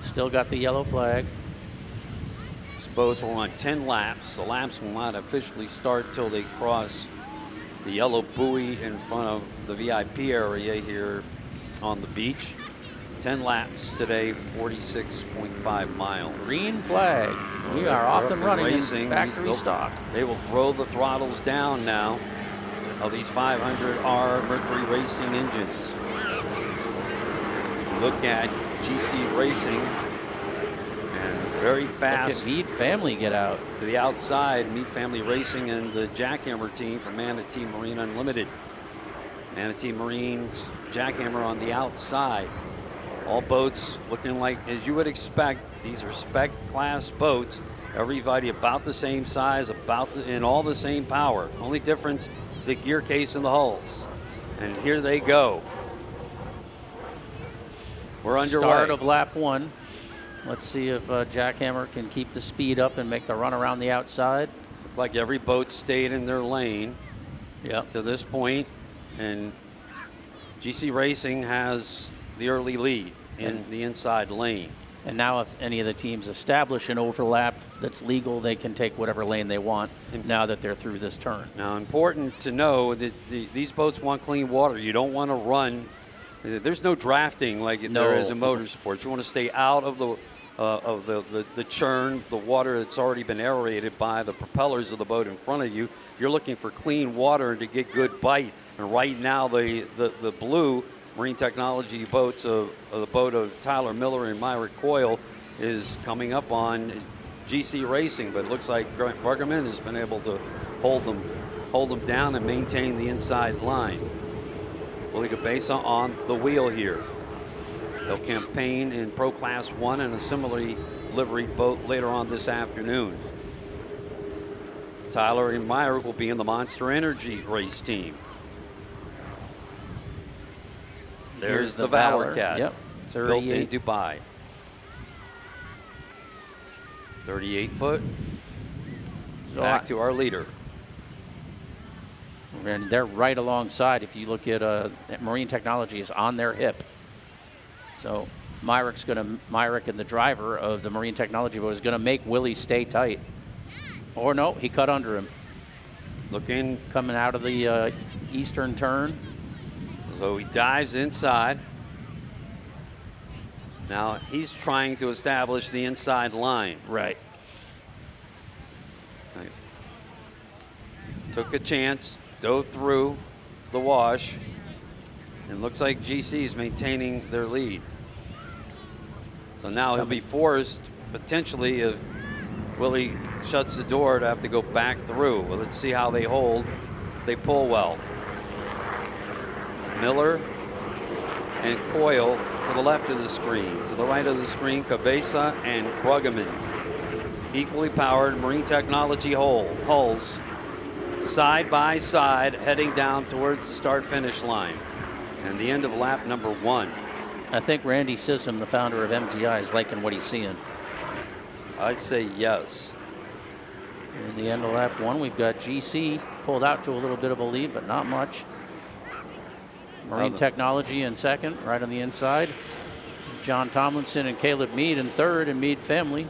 Still got the yellow flag. These boats will run 10 laps. The laps will not officially start till they cross the yellow buoy in front of the VIP area here on the beach. 10 laps today, 46.5 miles. Green flag. We are off and running racing. In factory stock. They will throw the throttles down now of these 500R Mercury Racing engines. So we look at GC Racing, and very fast. Look at Mead Family get out. To the outside, Mead Family Racing and the Jackhammer team from Manatee Marine Unlimited. Manatee Marine's Jackhammer on the outside. All boats looking like, as you would expect, these are spec class boats. Everybody about the same size, and all the same power. Only difference, the gear case and the hulls. And here they go. We're underway. Start of lap 1. Let's see if Jackhammer can keep the speed up and make the run around the outside. Looked like every boat stayed in their lane to this point, and GC Racing has the early lead in the inside lane. And now if any of the teams establish an overlap that's legal, they can take whatever lane they want now that they're through this turn. Now, important to know that these boats want clean water. You don't want to run. There's no drafting like there is in motorsports. You want to stay out of the churn, the water that's already been aerated by the propellers of the boat in front of you. You're looking for clean water to get good bite. And right now, the blue Marine Technology boats of the boat of Tyler Miller and Myrick Coyle is coming up on GC Racing, but it looks like Grant Bruggeman has been able to hold them down and maintain the inside line. Willie Cabeza on the wheel here. They'll campaign in Pro Class 1 and a similarly liveried boat later on this afternoon. Tyler and Myrick will be in the Monster Energy race team. There's the Valor Cat. Yep. It's built in Dubai. 38 foot. So back to our leader. And they're right alongside. If you look at Marine Technology is on their hip. So Myrick and the driver of the Marine Technology boat is going to make Willie stay tight. Or no, he cut under him. Looking. Coming out of the eastern turn. So he dives inside. Now he's trying to establish the inside line. Right. Took a chance, dove through the wash, and looks like GC is maintaining their lead. So now he'll be forced, potentially, if Willie shuts the door, to have to go back through. Well, let's see how they hold. They pull well. Miller and Coyle to the left of the screen. To the right of the screen, Cabeza and Bruggeman. Equally powered marine technology hulls, side by side, heading down towards the start-finish line. And the end of lap number 1. I think Randy Sissom, the founder of MTI, is liking what he's seeing. I'd say yes. In the end of lap 1, we've got GC pulled out to a little bit of a lead, but not much. Marine Technology in second, right on the inside. John Tomlinson and Caleb Mead in third, and Mead family.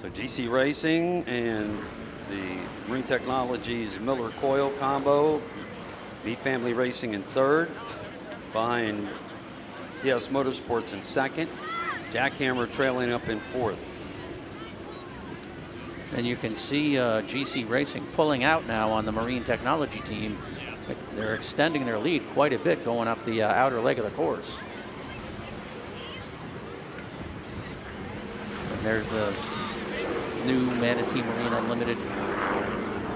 So GC Racing and the Marine Technologies Miller Coyle combo. Mead Family Racing in third. Behind TS Motorsports in second. Jackhammer trailing up in fourth. And you can see GC Racing pulling out now on the Marine Technology team. They're extending their lead quite a bit going up the outer leg of the course. And there's the new Manatee Marine Unlimited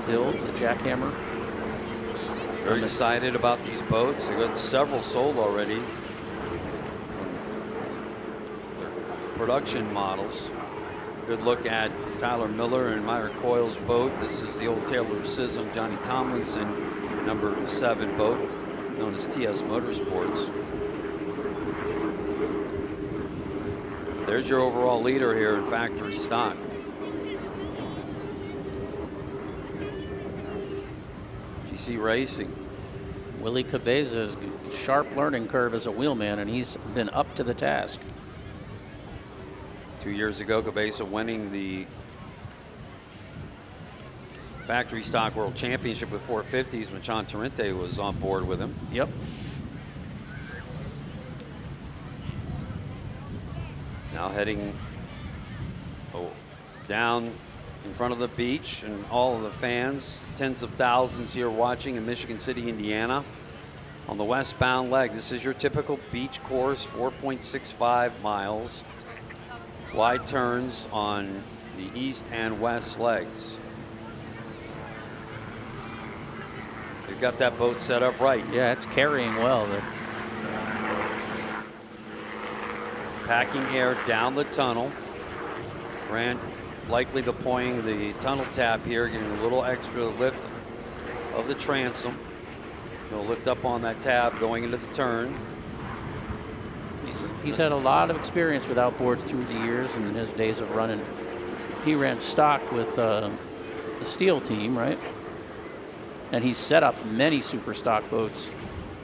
build, the Jackhammer. Very excited about these boats. They've got several sold already. They're production models. Good look at Tyler Miller and Myra Coyle's boat. This is the old Taylor Sissom, Johnny Tomlinson, number 7 boat, known as TS Motorsports. There's your overall leader here in factory stock. GC Racing. Willie Cabeza's sharp learning curve as a wheelman, and he's been up to the task. 2 years ago, Cabeza winning the Factory Stock World Championship with 450s when Sean Torrente was on board with him. Yep. Now heading down in front of the beach, and all of the fans, tens of thousands here watching in Michigan City, Indiana. On the westbound leg, this is your typical beach course, 4.65 miles. Wide turns on the east and west legs. They've got that boat set up right. Yeah, it's carrying well. Packing air down the tunnel. Grant likely deploying the tunnel tap here, getting a little extra lift of the transom. He'll lift up on that tab going into the turn. He's had a lot of experience with outboards through the years and in his days of running. He ran stock with the Steel team, right? And he's set up many super stock boats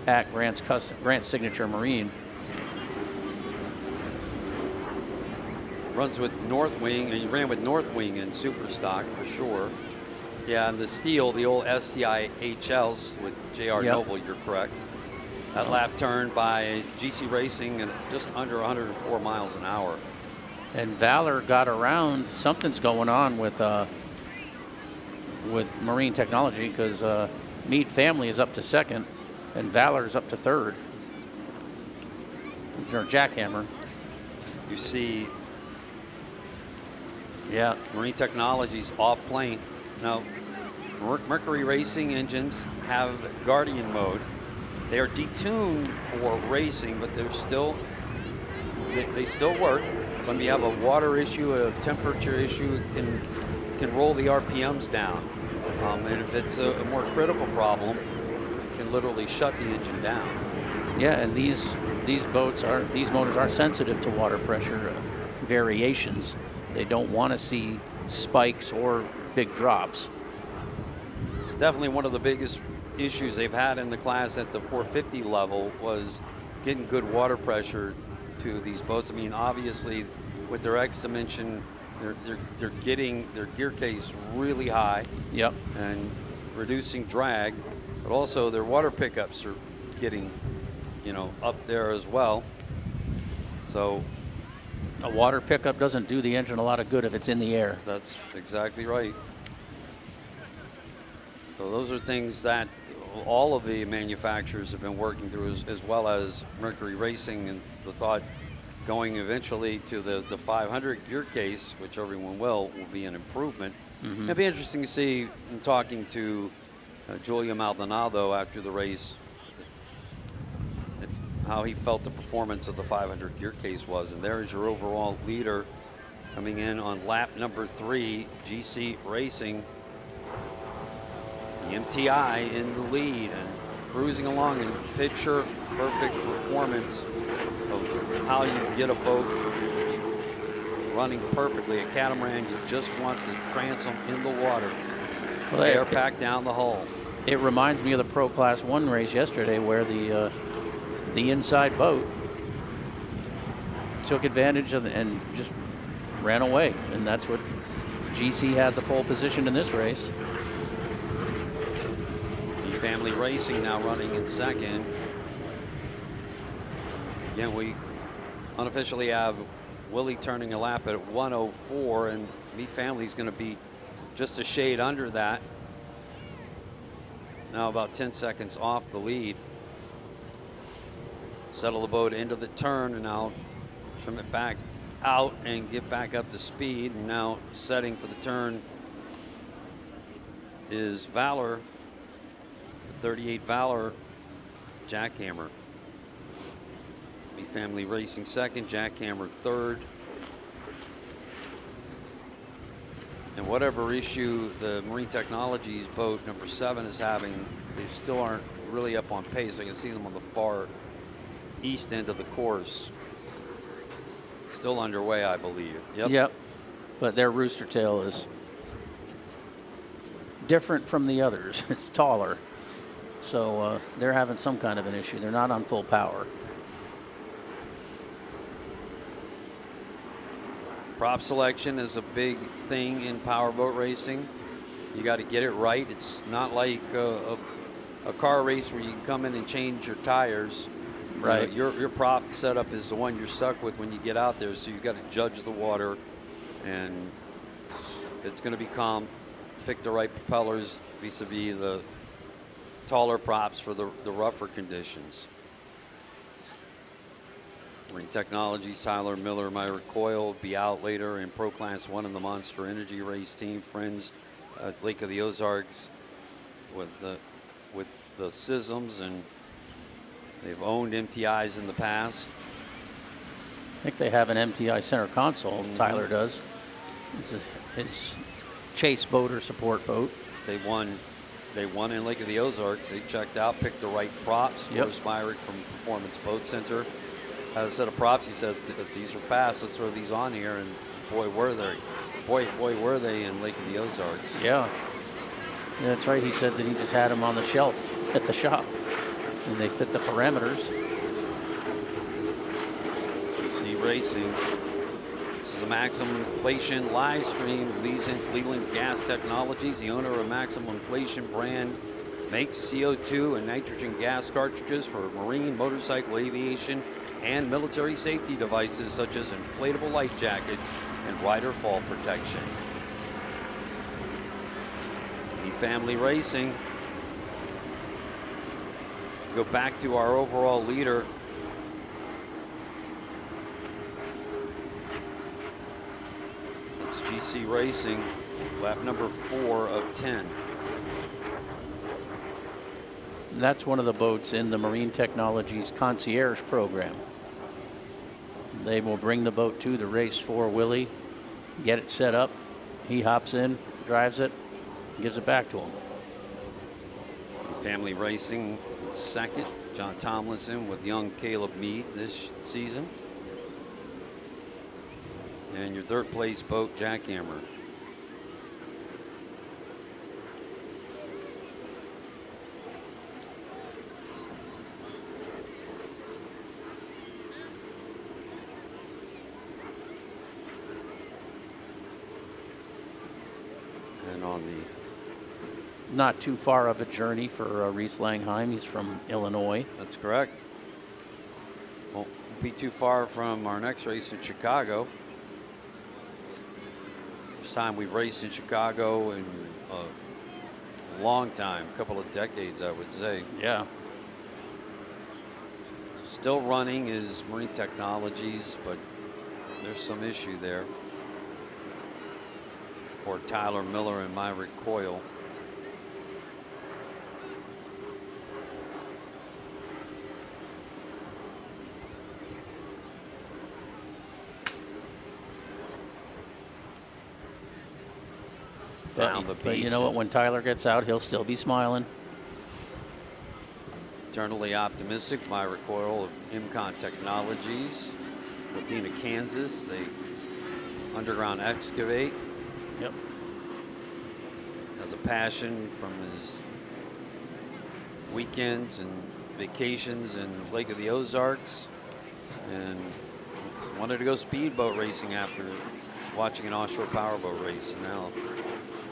at Grant's Signature Marine. Runs with North Wing, and he ran with North Wing in super stock for sure. Yeah, and the Steel, the old STI HLs with JR Noble, you're correct. That lap turn by GC Racing at just under 104 miles an hour. And Valor got around. Something's going on with Marine Technology, because Mead Family is up to second and Valor is up to third. Or Jackhammer. You see, Marine Technologies off plane. Now, Mercury Racing engines have Guardian mode. They are detuned for racing, but they're still, they still work. When you have a water issue, a temperature issue, it can roll the RPMs down. And if it's a more critical problem, it can literally shut the engine down. Yeah, and these motors are sensitive to water pressure variations. They don't want to see spikes or big drops. It's definitely one of the biggest issues they've had in the class at the 450 level was getting good water pressure to these boats. I mean, obviously, with their X Dimension, they're getting their gear case really high. Yep. And reducing drag, but also their water pickups are getting, up there as well. So a water pickup doesn't do the engine a lot of good if it's in the air. That's exactly right. So those are things that all of the manufacturers have been working through, as well as Mercury Racing, and the thought going eventually to the 500 gear case, which everyone will be an improvement. Mm-hmm. It'd be interesting to see, in talking to Julia Maldonado after the race, how he felt the performance of the 500 gear case was. And there is your overall leader coming in on lap number 3, GC Racing. The MTI in the lead and cruising along in picture perfect performance of how you get a boat running perfectly. A catamaran, you just want the transom in the water. Well, air packed down the hull. It reminds me of the Pro Class 1 race yesterday, where the inside boat took advantage of and just ran away, and that's what GC had the pole position in this race. The Family Racing now running in second. Again, we unofficially have Willie turning a lap at 104, and Meat Family's going to be just a shade under that. Now about 10 seconds off the lead. Settle the boat into the turn, and now trim it back out and get back up to speed. And now setting for the turn is Valor, the 38 Valor Jackhammer. Meat Family Racing second, Jackhammer third. And whatever issue the Marine Technologies boat number 7 is having, they still aren't really up on pace. I can see them on the far east end of the course. Still underway, I believe. Yep. But their rooster tail is different from the others. It's taller. So they're having some kind of an issue. They're not on full power. Prop selection is a big thing in powerboat racing. You got to get it right. It's not like a car race where you can come in and change your tires. Right. Your prop setup is the one you're stuck with when you get out there, so you've got to judge the water, and if it's going to be calm, pick the right propellers vis-a-vis the taller props for the rougher conditions. Marine Technologies, Tyler Miller, Myra Coyle will be out later in Pro Class 1 in the Monster Energy race team. Friends at Lake of the Ozarks with the Sisms, and they've owned MTIs in the past. I think they have an MTI center console. Tyler does. It's chase boat or support boat. They won in Lake of the Ozarks. They checked out, picked the right props. Boris Myrick from Performance Boat Center has a set of props. He said that these are fast. Let's throw these on here, and boy were they! Boy were they in Lake of the Ozarks. Yeah, that's right. He said that he just had them on the shelf at the shop, and they fit the parameters. GC Racing. This is a Maximum Inflation live stream. Leland Gas Technologies, the owner of Maximum Inflation brand, makes CO2 and nitrogen gas cartridges for marine, motorcycle, aviation, and military safety devices such as inflatable light jackets and rider fall protection. Meat Family Racing. Go back to our overall leader. It's GC Racing, lap number 4 of 10. That's one of the boats in the Marine Technologies Concierge program. They will bring the boat to the race for Willie, get it set up. He hops in, drives it, gives it back to him. Family Racing in second. John Tomlinson with young Caleb Mead this season. And your third place boat, Jackhammer. not too far of a journey for Reese Langheim. He's from Illinois. That's correct. Won't be too far from our next race in Chicago. First time we've raced in Chicago in a long time, a couple of decades, I would say. Yeah. Still running is Marine Technologies, but there's some issue there. Or Tyler Miller and my recoil. Down the beach. But you know what? When Tyler gets out, he'll still be smiling. Eternally optimistic. My recoil of Imcon Technologies, Latina, Kansas. They underground excavate. Yep. Has a passion from his weekends and vacations in Lake of the Ozarks, and wanted to go speedboat racing after watching an offshore powerboat race, and now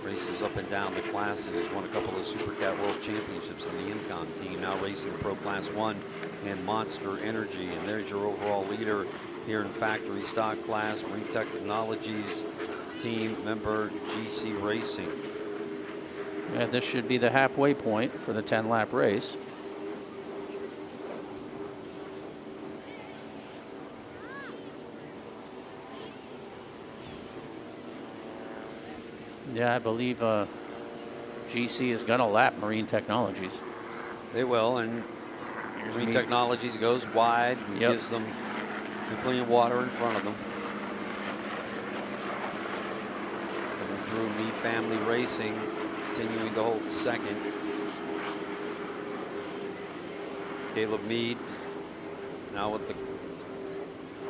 races up and down the classes. Won a couple of Supercat World Championships in the Incon team, now racing in Pro Class 1 and Monster Energy. And there's your overall leader here in factory stock class, Marine Technologies team member GC Racing. Yeah, this should be the halfway point for the 10-lap race. Yeah, I believe GC is going to lap Marine Technologies. They will, and Marine Technologies goes wide and gives them the clean water in front of them. Coming through Mead Family Racing, continuing to hold second. Caleb Mead now with the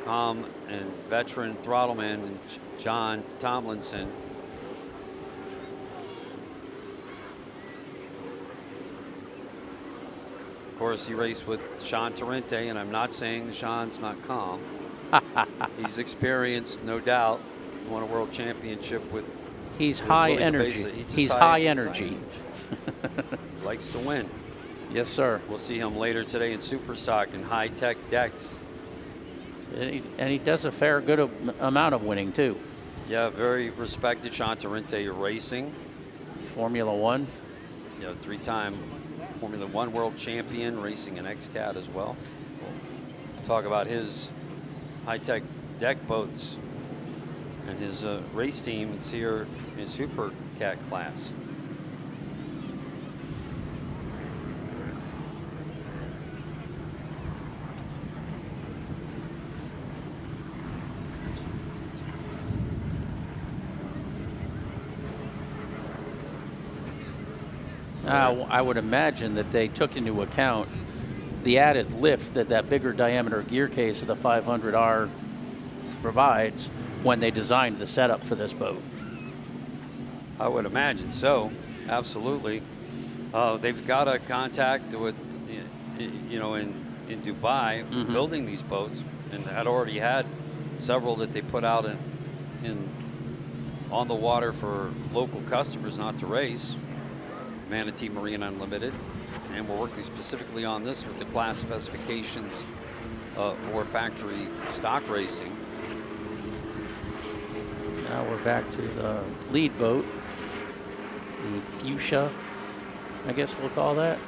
calm and veteran throttleman and John Tomlinson. Of course, he raced with Sean Torrente, and I'm not saying Sean's not calm. He's experienced, no doubt. He won a world championship with. He's high energy. He's high energy. Likes to win. Yes, sir. We'll see him later today in Superstock and high-tech decks. And he does a fair good amount of winning, too. Yeah, very respected. Sean Torrente racing. Formula One. Yeah, three-time Formula One world champion, racing an XCAT as well. We'll talk about his high-tech deck boats and his race team. It's here in Supercat class. I would imagine that they took into account the added lift that bigger diameter gear case of the 500R provides when they designed the setup for this boat. I would imagine so, absolutely. They've got a contact with, you know, in Dubai, building these boats, and had already had several that they put out on the water for local customers not to race. Manatee Marine Unlimited, and we're working specifically on this with the class specifications for factory stock racing. Now we're back to the lead boat, the fuchsia, I guess we'll call that,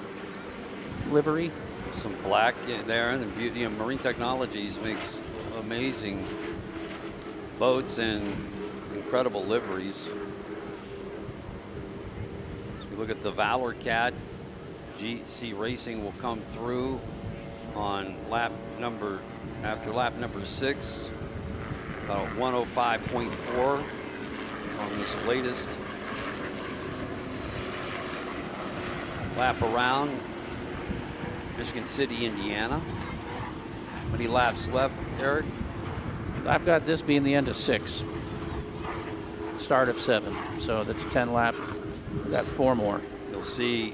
livery. Some black in there, and the beauty of Marine Technologies makes amazing boats and incredible liveries. Look at the Valor Cat. GC Racing will come through on after lap number 6, about 105.4 on this latest lap around Michigan City, Indiana. How many laps left, Eric? I've got this being the end of 6, start of 7, so that's a 10 lap. We've got 4 more. You'll see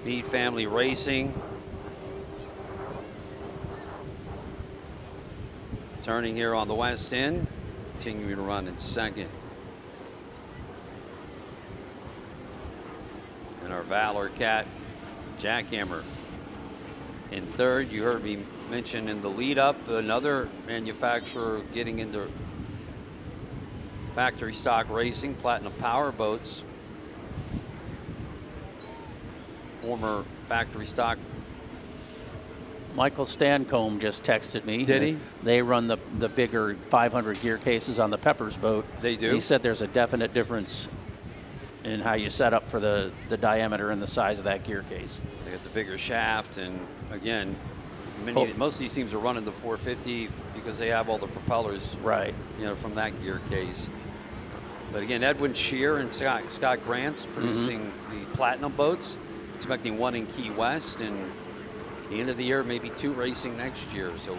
Mead Family Racing turning here on the west end, continuing to run in second. And our Valor Cat, Jackhammer. In third, you heard me mention in the lead up, another manufacturer getting into factory stock racing, Platinum Powerboats. Former factory stock. Michael Stancombe just texted me. Did he? They run the bigger 500 gear cases on the Peppers boat. They do? He said there's a definite difference in how you set up for the diameter and the size of that gear case. They got the bigger shaft, and again, most of these teams are running the 450 because they have all the propellers, right? You know, from that gear case. But again, Edwin Shear and Scott Grant's producing the Platinum boats, expecting one in Key West, and the end of the year, maybe 2 racing next year. So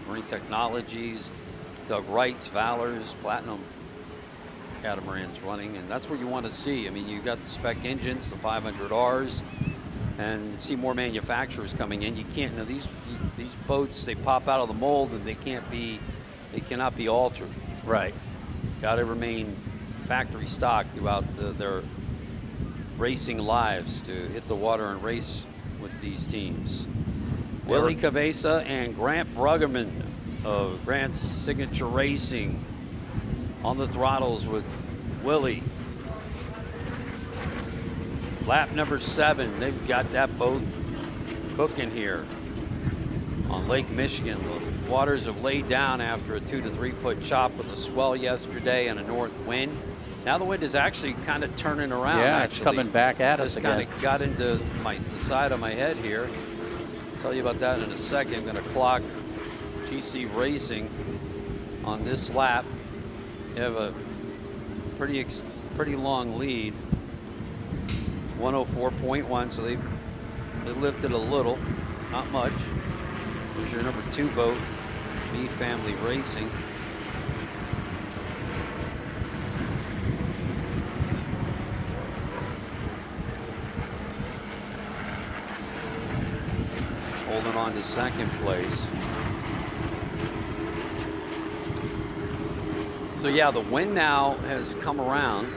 Marine Technologies, Doug Wright's, Valor's, Platinum catamarans running, and that's what you want to see. I mean, you got the spec engines, the 500Rs, and see more manufacturers coming in. You can't, you know, these boats, they pop out of the mold and they cannot be altered. Right. Got to remain factory stock throughout their racing lives to hit the water and race with these teams. Willie Cabeza and Grant Bruggeman of Grant's Signature Racing on the throttles with Willie. Lap number 7, they've got that boat cooking here on Lake Michigan. The waters have laid down after a 2 to 3 foot chop with a swell yesterday and a north wind. Now the wind is actually kind of turning around. Yeah, it's coming back at us again. Just kind of got into the side of my head here. I'll tell you about that in a second. I'm going to clock GC Racing on this lap. You have a pretty long lead, 104.1. So they lifted a little, not much. There's your number 2 boat, Meade Family Racing. Holding on to second place. So yeah, the wind now has come around,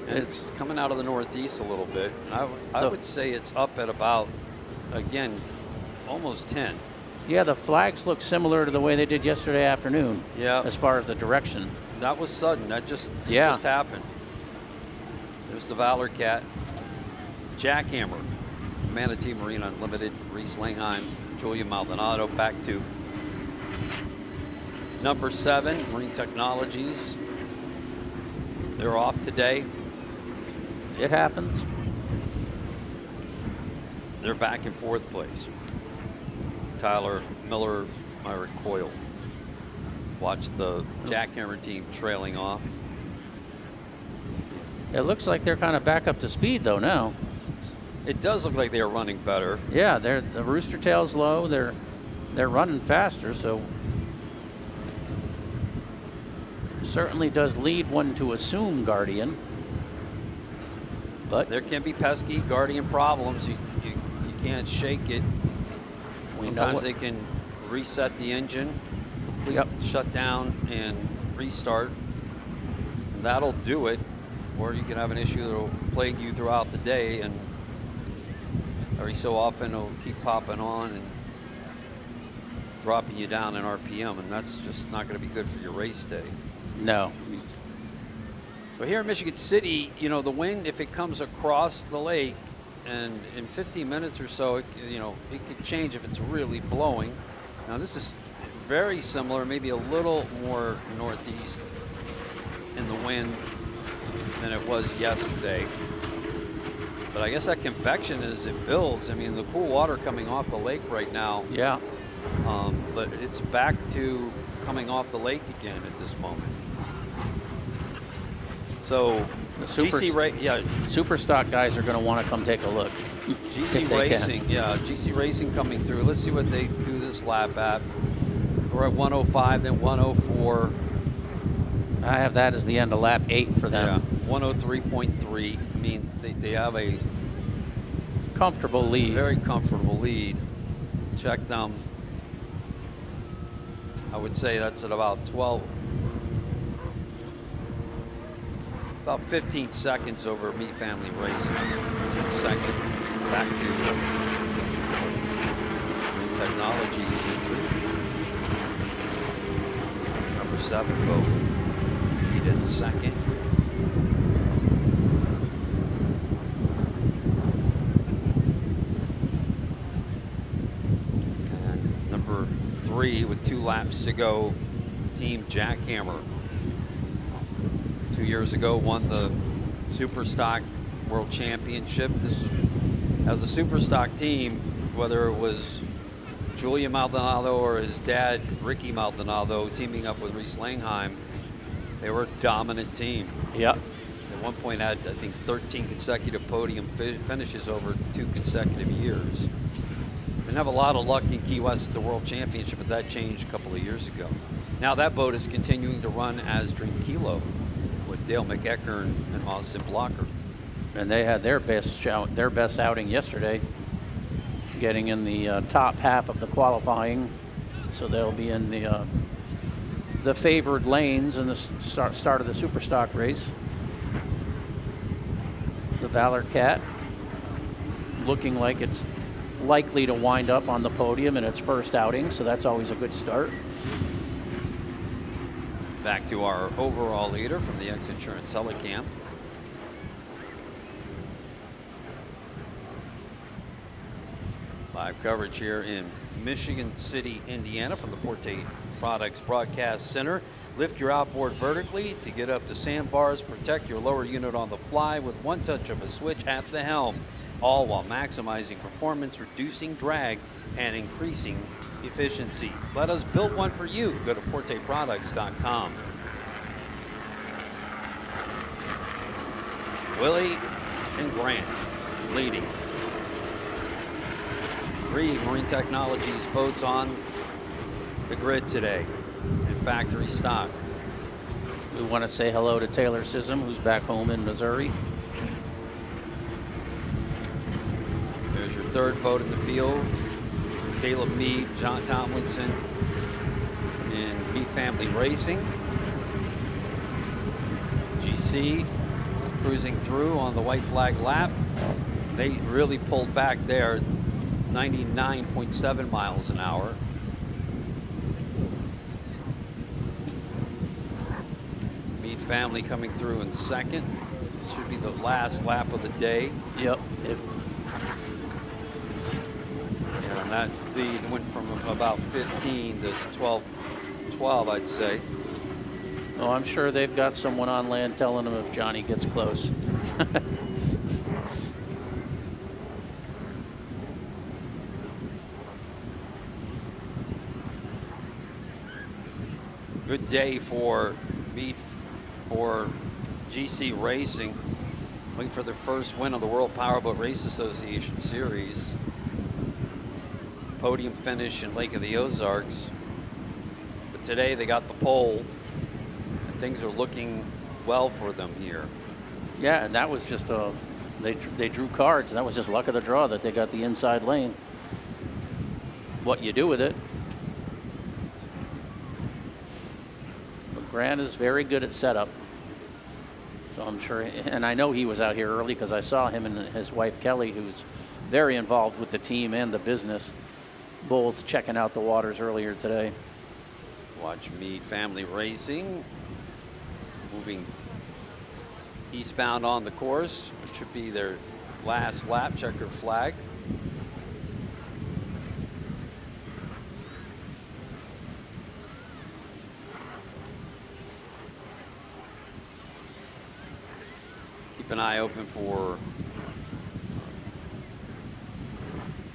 and it's coming out of the northeast a little bit. I would say it's up at about, again, almost 10. Yeah, the flags look similar to the way they did yesterday afternoon. Yeah. As far as the direction. That was sudden. That just happened. There's the Valor Cat, Jackhammer, Manatee Marine Unlimited, Reese Langheim, Julia Maldonado, back to number 7, Marine Technologies. They're off today. It happens. They're back in 4th place. Tyler Miller, Myrick Coyle. Watch the Jackhammer team trailing off. It looks like they're kind of back up to speed though now. It does look like they are running better. Yeah, the rooster tail's low. They're running faster, so certainly does lead one to assume Guardian. But there can be pesky Guardian problems. You can't shake it. Sometimes they can reset the engine, shut down, and restart. And that'll do it. Or you can have an issue that'll plague you throughout the day, and every so often it'll keep popping on and dropping you down in RPM, and that's just not going to be good for your race day. No. So here in Michigan City, you know, the wind, if it comes across the lake, and in 15 minutes or so, it could change if it's really blowing. Now this is very similar, maybe a little more northeast in the wind than it was yesterday. But I guess that convection, as it builds, I mean, the cool water coming off the lake right now. Yeah. But it's back to coming off the lake again at this moment. So the super stock guys are going to want to come take a look. GC Racing, GC Racing coming through. Let's see what they do this lap at. We're at 105, then 104. I have that as the end of lap 8 for them. Yeah, 103.3. I mean, they have a comfortable lead. Very comfortable lead. Check them. I would say that's at about 12 About 15 seconds over Meat Family Racing. He's in second. Back to Marine Technologies entry. Number 7 boat. Meat in second. And number 3 with 2 laps to go, Team Jackhammer. 2 years ago won the Superstock World Championship. This, as a Superstock team, whether it was Julia Maldonado or his dad, Ricky Maldonado, teaming up with Reese Langheim, they were a dominant team. Yep. At one point had, I think, 13 consecutive podium finishes over 2 consecutive years. Didn't have a lot of luck in Key West at the World Championship, but that changed a couple of years ago. Now that boat is continuing to run as Dream Kilo with Dale McEachern and Austin Blocker. And they had their best outing yesterday, getting in the top half of the qualifying. So they'll be in the favored lanes in the start of the Superstock race. The Valor Cat looking like it's likely to wind up on the podium in its first outing, so that's always a good start. Back to our overall leader from the X-Insurance Helicamp. Live coverage here in Michigan City, Indiana from the Porte Products Broadcast Center. Lift your outboard vertically to get up to sandbars. Protect your lower unit on the fly with one touch of a switch at the helm. All while maximizing performance, reducing drag, and increasing efficiency. Let us build one for you. Go to porteproducts.com. Willie and Grant leading. 3 Marine Technologies boats on the grid today in factory stock. We want to say hello to Taylor Sissom, who's back home in Missouri. There's your 3rd boat in the field. Caleb Mead, John Tomlinson, and Meat Family Racing. GC cruising through on the white flag lap. They really pulled back there, 99.7 miles an hour. Meat Family coming through in second. This should be the last lap of the day. Yep. And that lead went from about 15 to 12, I'd say. Oh, I'm sure they've got someone on land telling them if Johnny gets close. Good day for GC Racing, looking for their first win on the World Powerboat Race Association Series. Podium finish in Lake of the Ozarks. But today they got the pole, and things are looking well for them here. Yeah, and that was just they drew cards, and that was just luck of the draw that they got the inside lane. What you do with it. But Grant is very good at setup. So I'm sure, and I know he was out here early because I saw him and his wife Kelly, who's very involved with the team and the business, both checking out the waters earlier today. Watch Mead Family Racing moving eastbound on the course, which should be their last lap. Checker flag. Let's keep an eye open for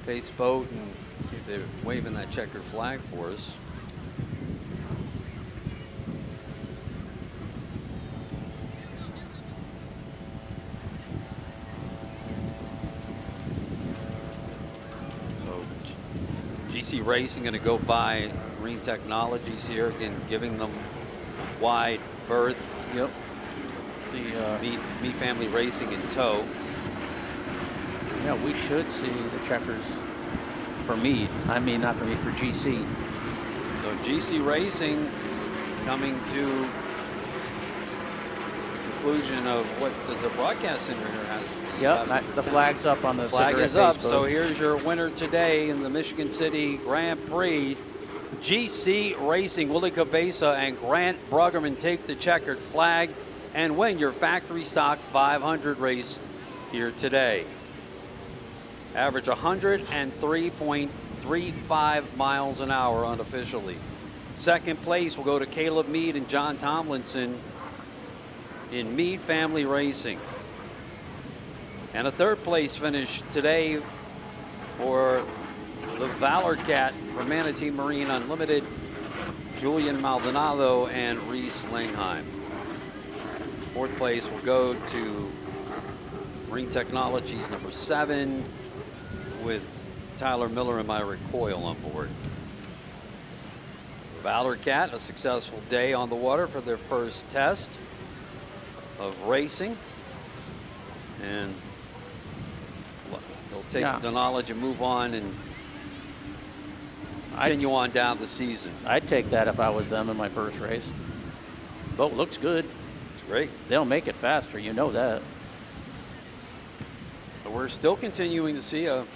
Pace Boat and see if they're waving that checkered flag for us. So GC Racing going to go by Marine Technologies here, again giving them a wide berth. Yep. The Meat Family Racing in tow. Yeah, we should see the checkers for Mead. I mean, not for Mead, for GC. So GC Racing coming to the conclusion of what the broadcast center here has. Yep, the flag's up on the flag cigarette is up. Facebook. So here's your winner today in the Michigan City Grand Prix. GC Racing, Willie Cabeza and Grant Bruggerman take the checkered flag and win your factory stock 500 race here today. Average 103.35 miles an hour unofficially. Second place will go to Caleb Mead and John Tomlinson in Mead Family Racing. And a third place finish today for the Valor Cat for Manatee Marine Unlimited, Julian Maldonado and Reese Langheim. Fourth place will go to Marine Technologies number 7 with Tyler Miller and Myra Coyle on board. Valor Cat, a successful day on the water for their first test of racing. And they'll take the knowledge and move on and continue on down the season. I'd take that if I was them in my first race. Boat looks good. It's great. They'll make it faster, you know that. But we're still continuing to see a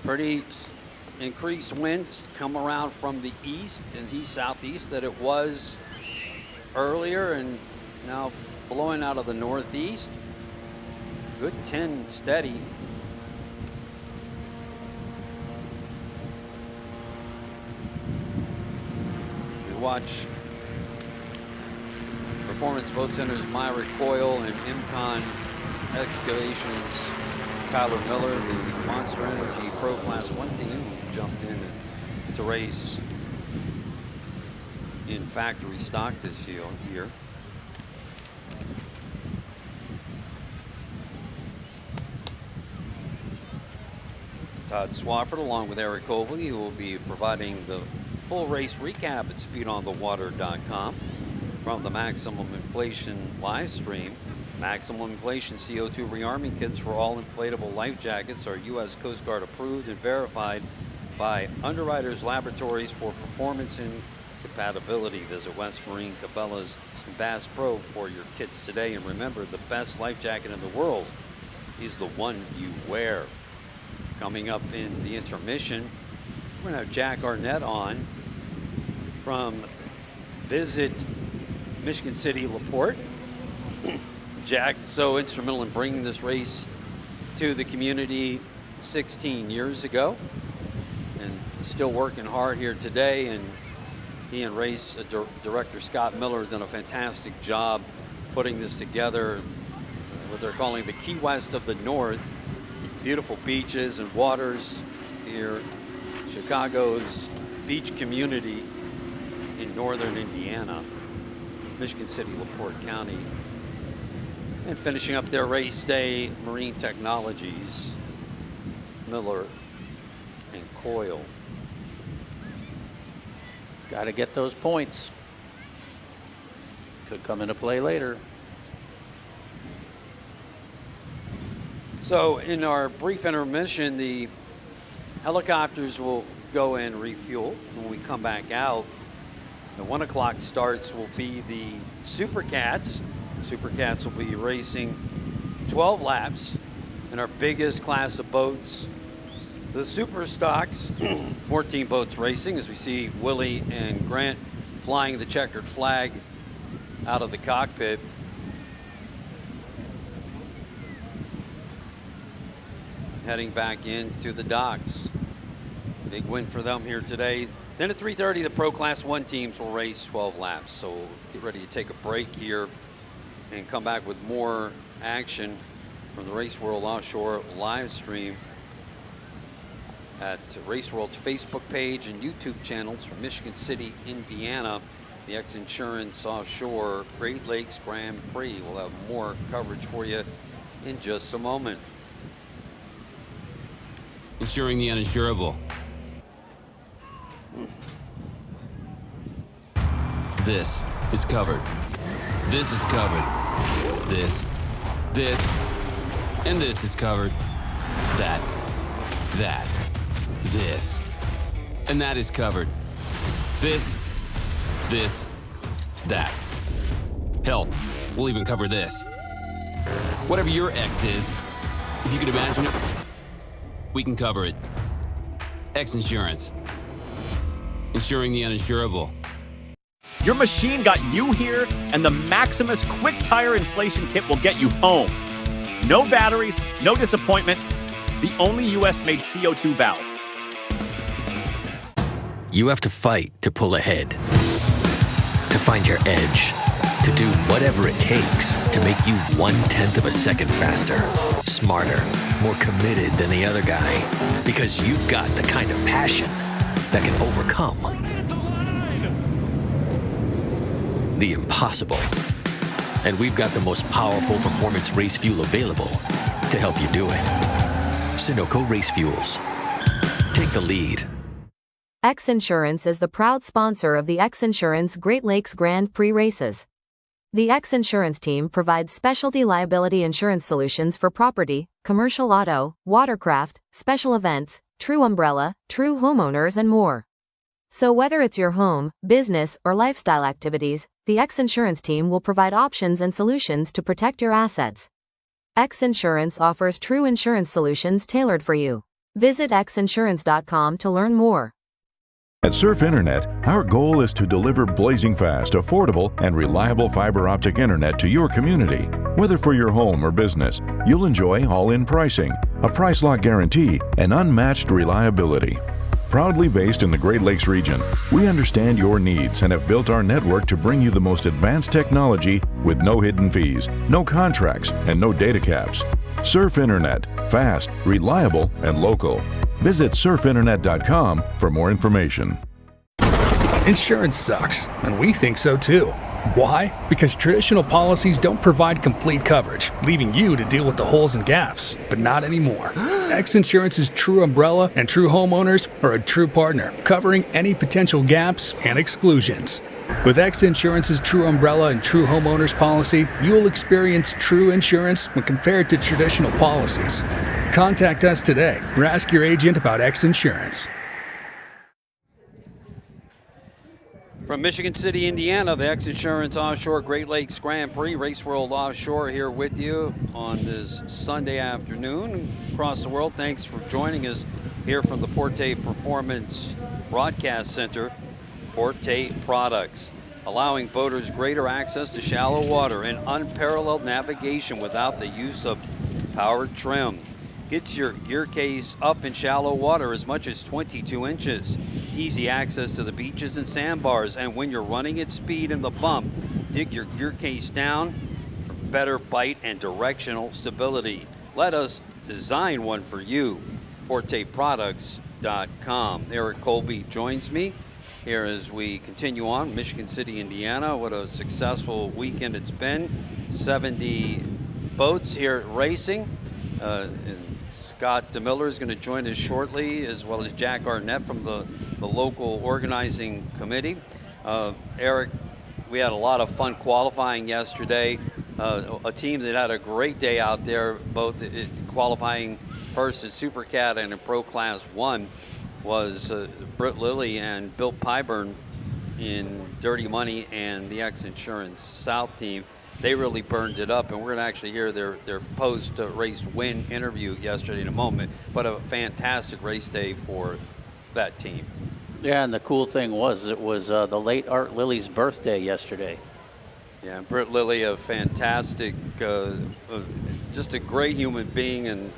pretty increased winds come around from the east and east-southeast that it was earlier, and now blowing out of the northeast. Good 10 steady. We watch Performance Boat Center's Myra Coyle and Imcon Excavations Tyler Miller, the Monster Energy Pro Class 1 team, who jumped in to race in factory stock this year. Todd Swafford, along with Eric Cobley, who will be providing the full race recap at speedonthewater.com from the Maximum Inflation live stream. Maximum Inflation CO2 rearming kits for all inflatable life jackets are U.S. Coast Guard approved and verified by Underwriters Laboratories for performance and compatibility. Visit West Marine, Cabela's, and Bass Pro for your kits today. And remember, the best life jacket in the world is the one you wear. Coming up in the intermission, we're going to have Jack Arnett on from Visit Michigan City LaPorte. Jack is so instrumental in bringing this race to the community 16 years ago, and still working hard here today. And he and race director Scott Miller have done a fantastic job putting this together, what they're calling the Key West of the North. Beautiful beaches and waters here, Chicago's beach community in northern Indiana, Michigan City, LaPorte County. And finishing up their race day, Marine Technologies, Miller and Coyle. Got to get those points. Could come into play later. So in our brief intermission, the helicopters will go and refuel. When we come back out, the 1 o'clock starts will be the Supercats. Supercats will be racing 12 laps in our biggest class of boats, the Super Stocks. 14 boats racing as we see Willie and Grant flying the checkered flag out of the cockpit. Heading back into the docks. Big win for them here today. Then at 3:30, the Pro Class 1 teams will race 12 laps. So we'll get ready to take a break here and come back with more action from the Race World Offshore live stream at Race World's Facebook page and YouTube channels from Michigan City, Indiana. The XINSURANCE Offshore Great Lakes Grand Prix. We'll have more coverage for you in just a moment. Insuring the uninsurable. This is covered. This is covered. This, and this is covered. That, this, and that is covered. This, that. Hell, we'll even cover this. Whatever your X is, if you could imagine it, we can cover it. XINSURANCE. Insuring the uninsurable. Your machine got you here, and the Maximus Quick Tire Inflation Kit will get you home. No batteries, no disappointment. The only US-made CO2 valve. You have to fight to pull ahead, to find your edge, to do whatever it takes to make you 1/10 of a second faster, smarter, more committed than the other guy, because you've got the kind of passion that can overcome the impossible. And we've got the most powerful performance race fuel available to help you do it. Sunoco Race Fuels. Take the lead. XINSURANCE is the proud sponsor of the XINSURANCE Great Lakes Grand Prix races. The XINSURANCE team provides specialty liability insurance solutions for property, commercial auto, watercraft, special events, true umbrella, true homeowners, and more. So whether it's your home, business, or lifestyle activities, the XINSURANCE team will provide options and solutions to protect your assets. XINSURANCE offers true insurance solutions tailored for you. Visit XINSURANCE.com to learn more. At Surf Internet, our goal is to deliver blazing fast, affordable, and reliable fiber optic internet to your community. Whether for your home or business, you'll enjoy all-in pricing, a price lock guarantee, and unmatched reliability. Proudly based in the Great Lakes region, we understand your needs and have built our network to bring you the most advanced technology with no hidden fees, no contracts, and no data caps. Surf Internet, fast, reliable, and local. Visit surfinternet.com for more information. Insurance sucks, and we think so too. Why? Because traditional policies don't provide complete coverage, leaving you to deal with the holes and gaps. But not anymore. XINSURANCE's True Umbrella and True Homeowners are a true partner, covering any potential gaps and exclusions. With XINSURANCE's True Umbrella and True Homeowners policy, you will experience true insurance when compared to traditional policies. Contact us today or ask your agent about XINSURANCE. From Michigan City, Indiana, the XINSURANCE Offshore Great Lakes Grand Prix, Race World Offshore here with you on this Sunday afternoon across the world. Thanks for joining us here from the Porte Performance Broadcast Center. Porte Products, allowing boaters greater access to shallow water and unparalleled navigation without the use of powered trim. Gets your gear case up in shallow water as much as 22 inches. Easy access to the beaches and sandbars, and when you're running at speed in the bump, dig your gear case down for better bite and directional stability. Let us design one for you. PorteProducts.com. Eric Colby joins me here as we continue on. Michigan City, Indiana. What a successful weekend it's been. 70 boats here racing. Scott DeMiller is going to join us shortly, as well as Jack Arnett from the local organizing committee. Eric, we had a lot of fun qualifying yesterday. A team that had a great day out there, both qualifying first at Supercat and in Pro Class 1 was Britt Lilly and Bill Pyburn in Dirty Money and the XINSURANCE South team. They really burned it up, and we're going to actually hear their post-race win interview yesterday in a moment. But a fantastic race day for that team. Yeah, and the cool thing was it was the late Art Lilly's birthday yesterday. Yeah, Britt Lilly, a fantastic, just a great human being, and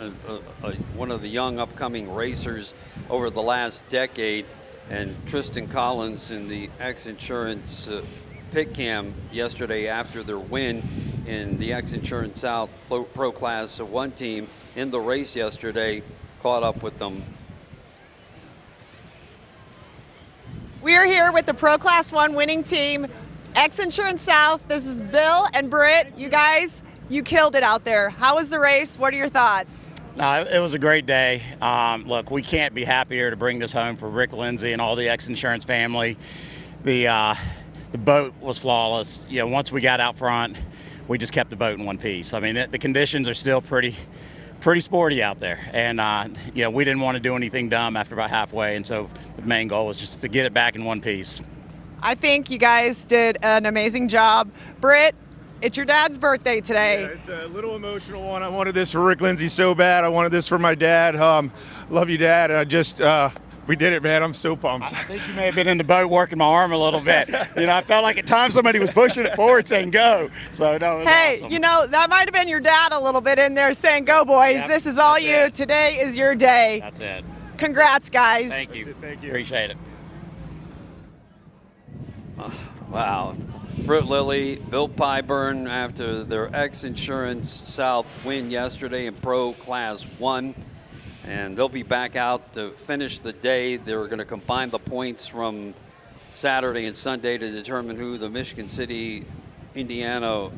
one of the young upcoming racers over the last decade. And Tristan Collins in the XINSURANCE pit cam yesterday after their win in the XINSURANCE South Pro Class 1 team in the race yesterday, caught up with them. We are here with the Pro Class 1 winning team, XINSURANCE South. This is Bill and Britt. You guys, you killed it out there. How was the race? What are your thoughts? No, it was a great day. Look, we can't be happier to bring this home for Rick Lindsay and all the XINSURANCE family. The boat was flawless. You know, once we got out front, we just kept the boat in one piece. I mean, the conditions are still pretty sporty out there. And, you know, we didn't want to do anything dumb after about halfway. And so the main goal was just to get it back in one piece. I think you guys did an amazing job. Britt, it's your dad's birthday today. Yeah, it's a little emotional one. I wanted this for Rick Lindsay so bad. I wanted this for my dad. Love you, Dad. We did it, man. I'm so pumped. I think you may have been in the boat working my arm a little bit. I felt like at times somebody was pushing it forward saying go. So, no, it was awesome. That might have been your dad a little bit in there saying, go, boys. Yep, this is all you. it. Today is your day. That's it. Congrats, guys. Thank you. Thank you. Appreciate it. Wow. Britt Lilly, Bill Pyburn after their XINSURANCE South win yesterday in Pro Class 1. And they'll be back out to finish the day. They're going to combine the points from Saturday and Sunday to determine who the Michigan City, Indiana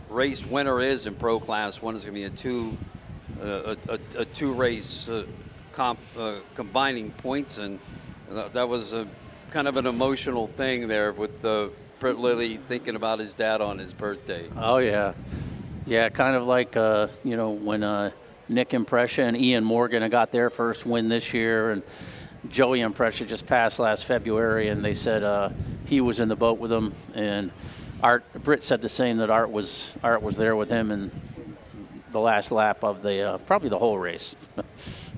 race winner is in Pro Class 1. It's going to be a two-race combining points, and that was a kind of an emotional thing there with Britt Lilly thinking about his dad on his birthday. Oh, yeah. Yeah, kind of like, when Nick Imprescia and Ian Morgan got their first win this year, and Joey Imprescia just passed last February, and they said he was in the boat with them, and Britt said the same, that Art was there with him in the last lap of the probably the whole race.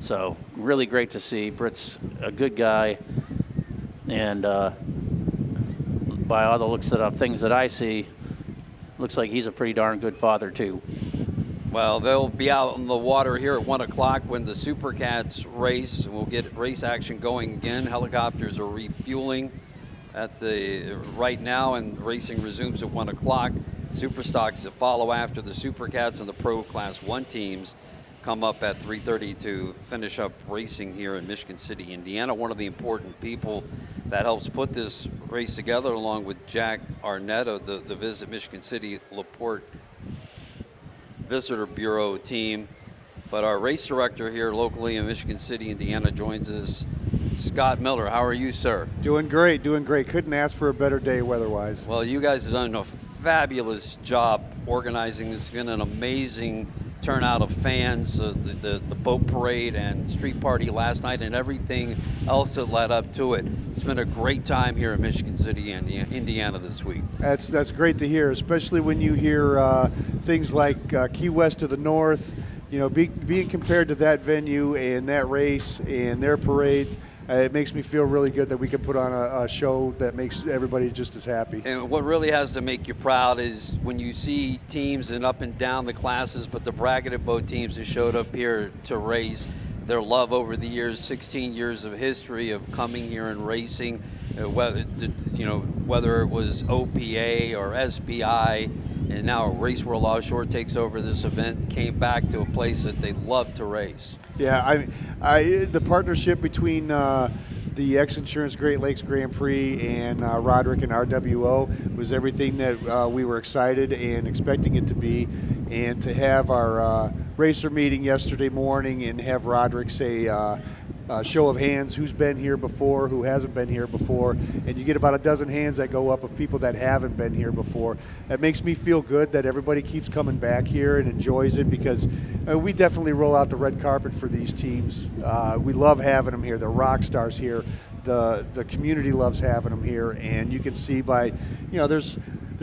So really great to see. Britt's a good guy, and by all the looks of things that I see, looks like he's a pretty darn good father too. Well, they'll be out on the water here at 1 o'clock when the Supercats race. We'll get race action going again. Helicopters are refueling right now, and racing resumes at 1 o'clock. Superstocks that follow after the Supercats and the Pro Class 1 teams come up at 3:30 to finish up racing here in Michigan City, Indiana. One of the important people that helps put this race together, along with Jack Arnett of the Visit Michigan City LaPorte Visitor Bureau team. But our race director here locally in Michigan City, Indiana, joins us. Scott Miller, how are you, sir? Doing great. Couldn't ask for a better day weather-wise. Well, you guys have done a fabulous job organizing this. It's been an amazing turnout of fans, the boat parade and street party last night, and everything else that led up to it. It's been a great time here in Michigan City, Indiana this week. That's great to hear, especially when you hear things like Key West to the north, being compared to that venue and that race and their parades. It makes me feel really good that we can put on a show that makes everybody just as happy. And what really has to make you proud is when you see teams and up and down the classes, but the bracketed boat teams that showed up here to race, their love over the years, 16 years of history of coming here and racing, whether it was OPA or SBI, and now Race World Offshore takes over this event, came back to a place that they love to race. Yeah, the partnership between the XINSURANCE Great Lakes Grand Prix and Roderick and RWO was everything that we were excited and expecting it to be. And to have our racer meeting yesterday morning and have Roderick say, show of hands, who's been here before, who hasn't been here before, and you get about a dozen hands that go up of people that haven't been here before. That makes me feel good that everybody keeps coming back here and enjoys it, because we definitely roll out the red carpet for these teams. We love having them here. They're rock stars here. The community loves having them here, and you can see by, there's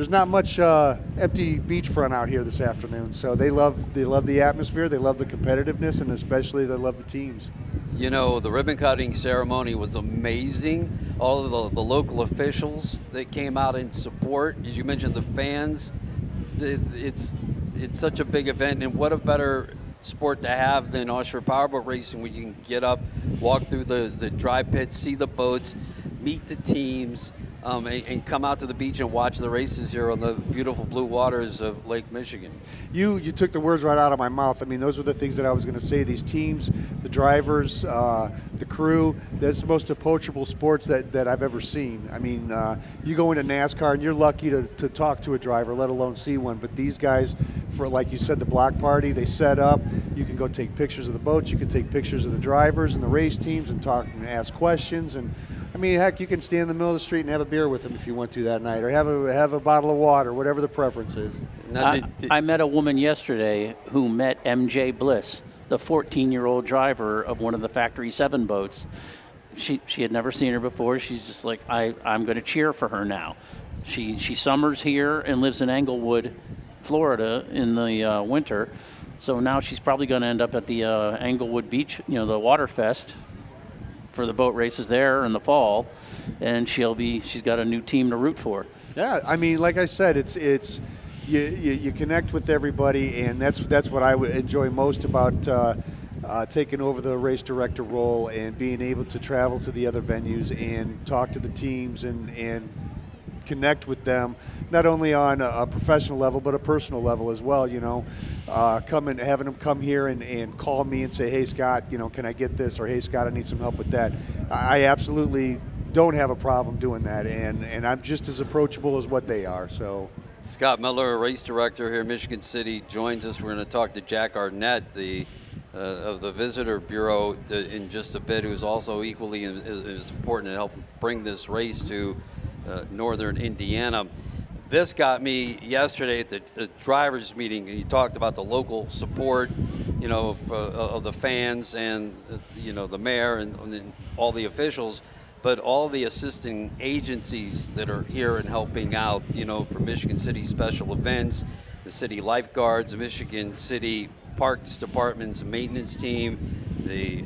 not much empty beachfront out here this afternoon. So they love the atmosphere, they love the competitiveness, and especially they love the teams. The ribbon cutting ceremony was amazing. All of the local officials that came out in support. As you mentioned, the fans. It's such a big event, and what a better sport to have than offshore powerboat racing, where you can get up, walk through the dry pits, see the boats, meet the teams, and come out to the beach and watch the races here on the beautiful blue waters of Lake Michigan. You took the words right out of my mouth. I mean, those were the things that I was going to say. These teams, the drivers, the crew, that's the most approachable sports that I've ever seen. I mean, you go into NASCAR and you're lucky to talk to a driver, let alone see one. But these guys, for like you said, the block party, they set up. You can go take pictures of the boats. You can take pictures of the drivers and the race teams and talk and ask questions. And I mean, heck, you can stand in the middle of the street and have a beer with them if you want to that night, or have a bottle of water, whatever the preference is. I met a woman yesterday who met MJ Bliss, the 14-year-old driver of one of the Factory 7 boats. she had never seen her before. She's just like, I'm going to cheer for her now. She summers here and lives in Englewood, Florida in the winter. So now she's probably going to end up at the Englewood Beach, the Waterfest for the boat races there in the fall, and she's got a new team to root for. Yeah, I mean, like I said, it's you connect with everybody, and that's what I would enjoy most about taking over the race director role and being able to travel to the other venues and talk to the teams and connect with them, not only on a professional level but a personal level as well. Having them come here and call me and say, hey Scott, can I get this, or hey Scott, I need some help with that. I absolutely don't have a problem doing that, and I'm just as approachable as what they are. So Scott Miller, race director here in Michigan City, joins us. We're going to talk to Jack Arnett, of the Visitor Bureau, in just a bit, who's also equally as important to help bring this race to northern Indiana. This got me yesterday at the drivers' meeting. You talked about the local support, of the fans and the mayor and all the officials, but all the assisting agencies that are here and helping out. For Michigan City Special Events, the city lifeguards, the Michigan City Parks Department's maintenance team, the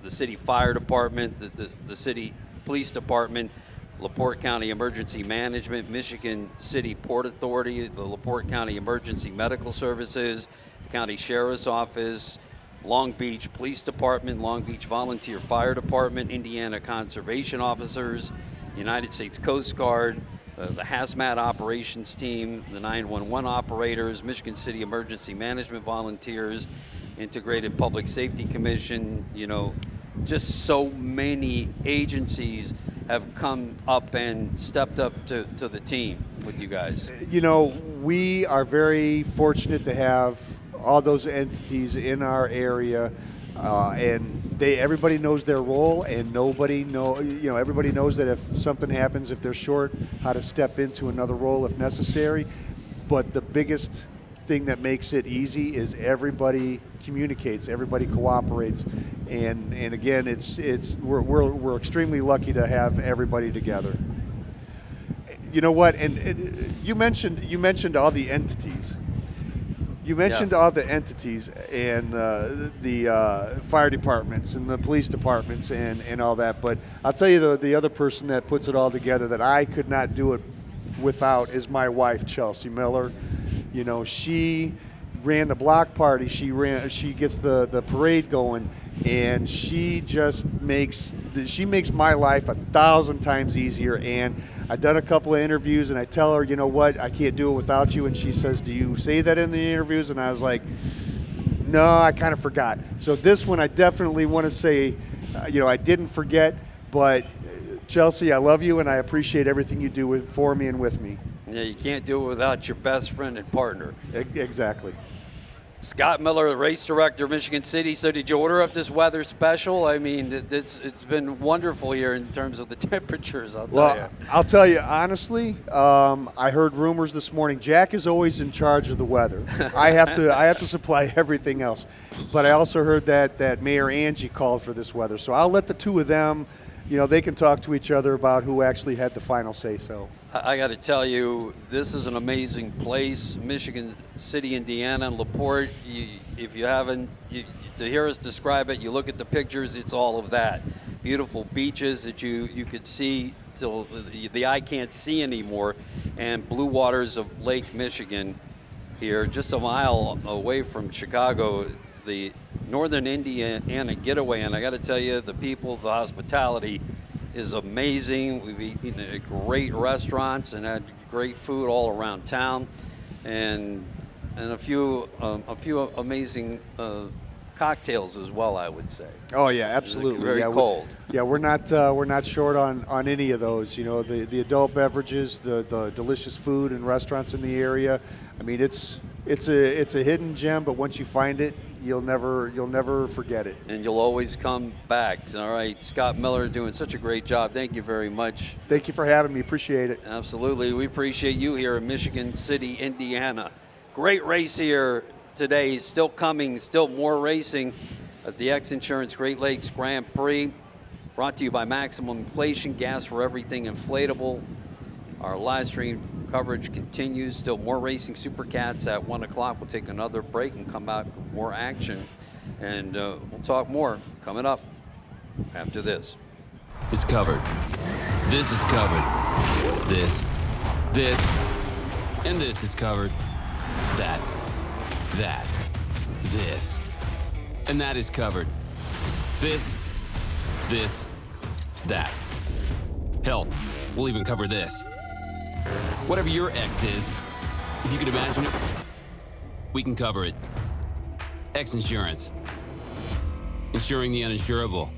city fire department, the city police department, LaPorte County Emergency Management, Michigan City Port Authority, the LaPorte County Emergency Medical Services, the County Sheriff's Office, Long Beach Police Department, Long Beach Volunteer Fire Department, Indiana Conservation Officers, United States Coast Guard, the hazmat operations team, the 911 operators, Michigan City Emergency Management Volunteers, Integrated Public Safety Commission. Just so many agencies have come up and stepped up to the team with you guys. We are very fortunate to have all those entities in our area, and everybody knows their role, and everybody knows that if something happens, if they're short, how to step into another role if necessary. But the biggest thing that makes it easy is everybody communicates, everybody cooperates, and again, we're extremely lucky to have everybody together. You know what? And you mentioned all the entities. You mentioned all the entities and the fire departments and the police departments and all that, but I'll tell you the other person that puts it all together that I could not do it without is my wife, Chelsea Miller. She ran the block party. She gets the parade going, and she just makes my life 1,000 times easier. And I've done a couple of interviews, and I tell her, what, I can't do it without you. And she says, do you say that in the interviews? And I was like, no, I kind of forgot. So this one, I definitely want to say, I didn't forget, but Chelsea, I love you, and I appreciate everything you do for me and with me. Yeah, you can't do it without your best friend and partner. Exactly. Scott Miller, the race director of Michigan City. So did you order up this weather special? I mean, it's been wonderful here in terms of the temperatures, I'll tell you. I'll tell you, honestly, I heard rumors this morning. Jack is always in charge of the weather. I have to supply everything else. But I also heard that Mayor Angie called for this weather. So I'll let the two of them, they can talk to each other about who actually had the final say-so. I got to tell you, this is an amazing place, Michigan City, Indiana, and LaPorte. If you haven't, to hear us describe it, you look at the pictures, it's all of that. Beautiful beaches that you could see till the eye can't see anymore, and blue waters of Lake Michigan here, just a mile away from Chicago, the Northern Indiana getaway. And I got to tell you, the people, the hospitality is amazing. We've eaten at great restaurants and had great food all around town, and a few amazing cocktails as well, I would say. Oh yeah, absolutely. Very cold. We're not short on any of those. The adult beverages, the delicious food and restaurants in the area. I mean, it's a hidden gem, but once you find it, you'll never forget it. And you'll always come back. All right, Scott Miller doing such a great job. Thank you very much. Thank you for having me. Appreciate it. Absolutely. We appreciate you here in Michigan City, Indiana. Great race here today. Still coming, still more racing at the XINSURANCE Great Lakes Grand Prix. Brought to you by Maximum Inflation, gas for everything inflatable. Our live stream coverage continues. Still more racing Supercats at 1 o'clock. We'll take another break and come back with more action. And we'll talk more coming up after this. It's covered. This is covered. This, and this is covered. That, this, and that is covered. This, that. Hell, we'll even cover this. Whatever your X is, if you could imagine it, we can cover it. X Insurance. Insuring the uninsurable.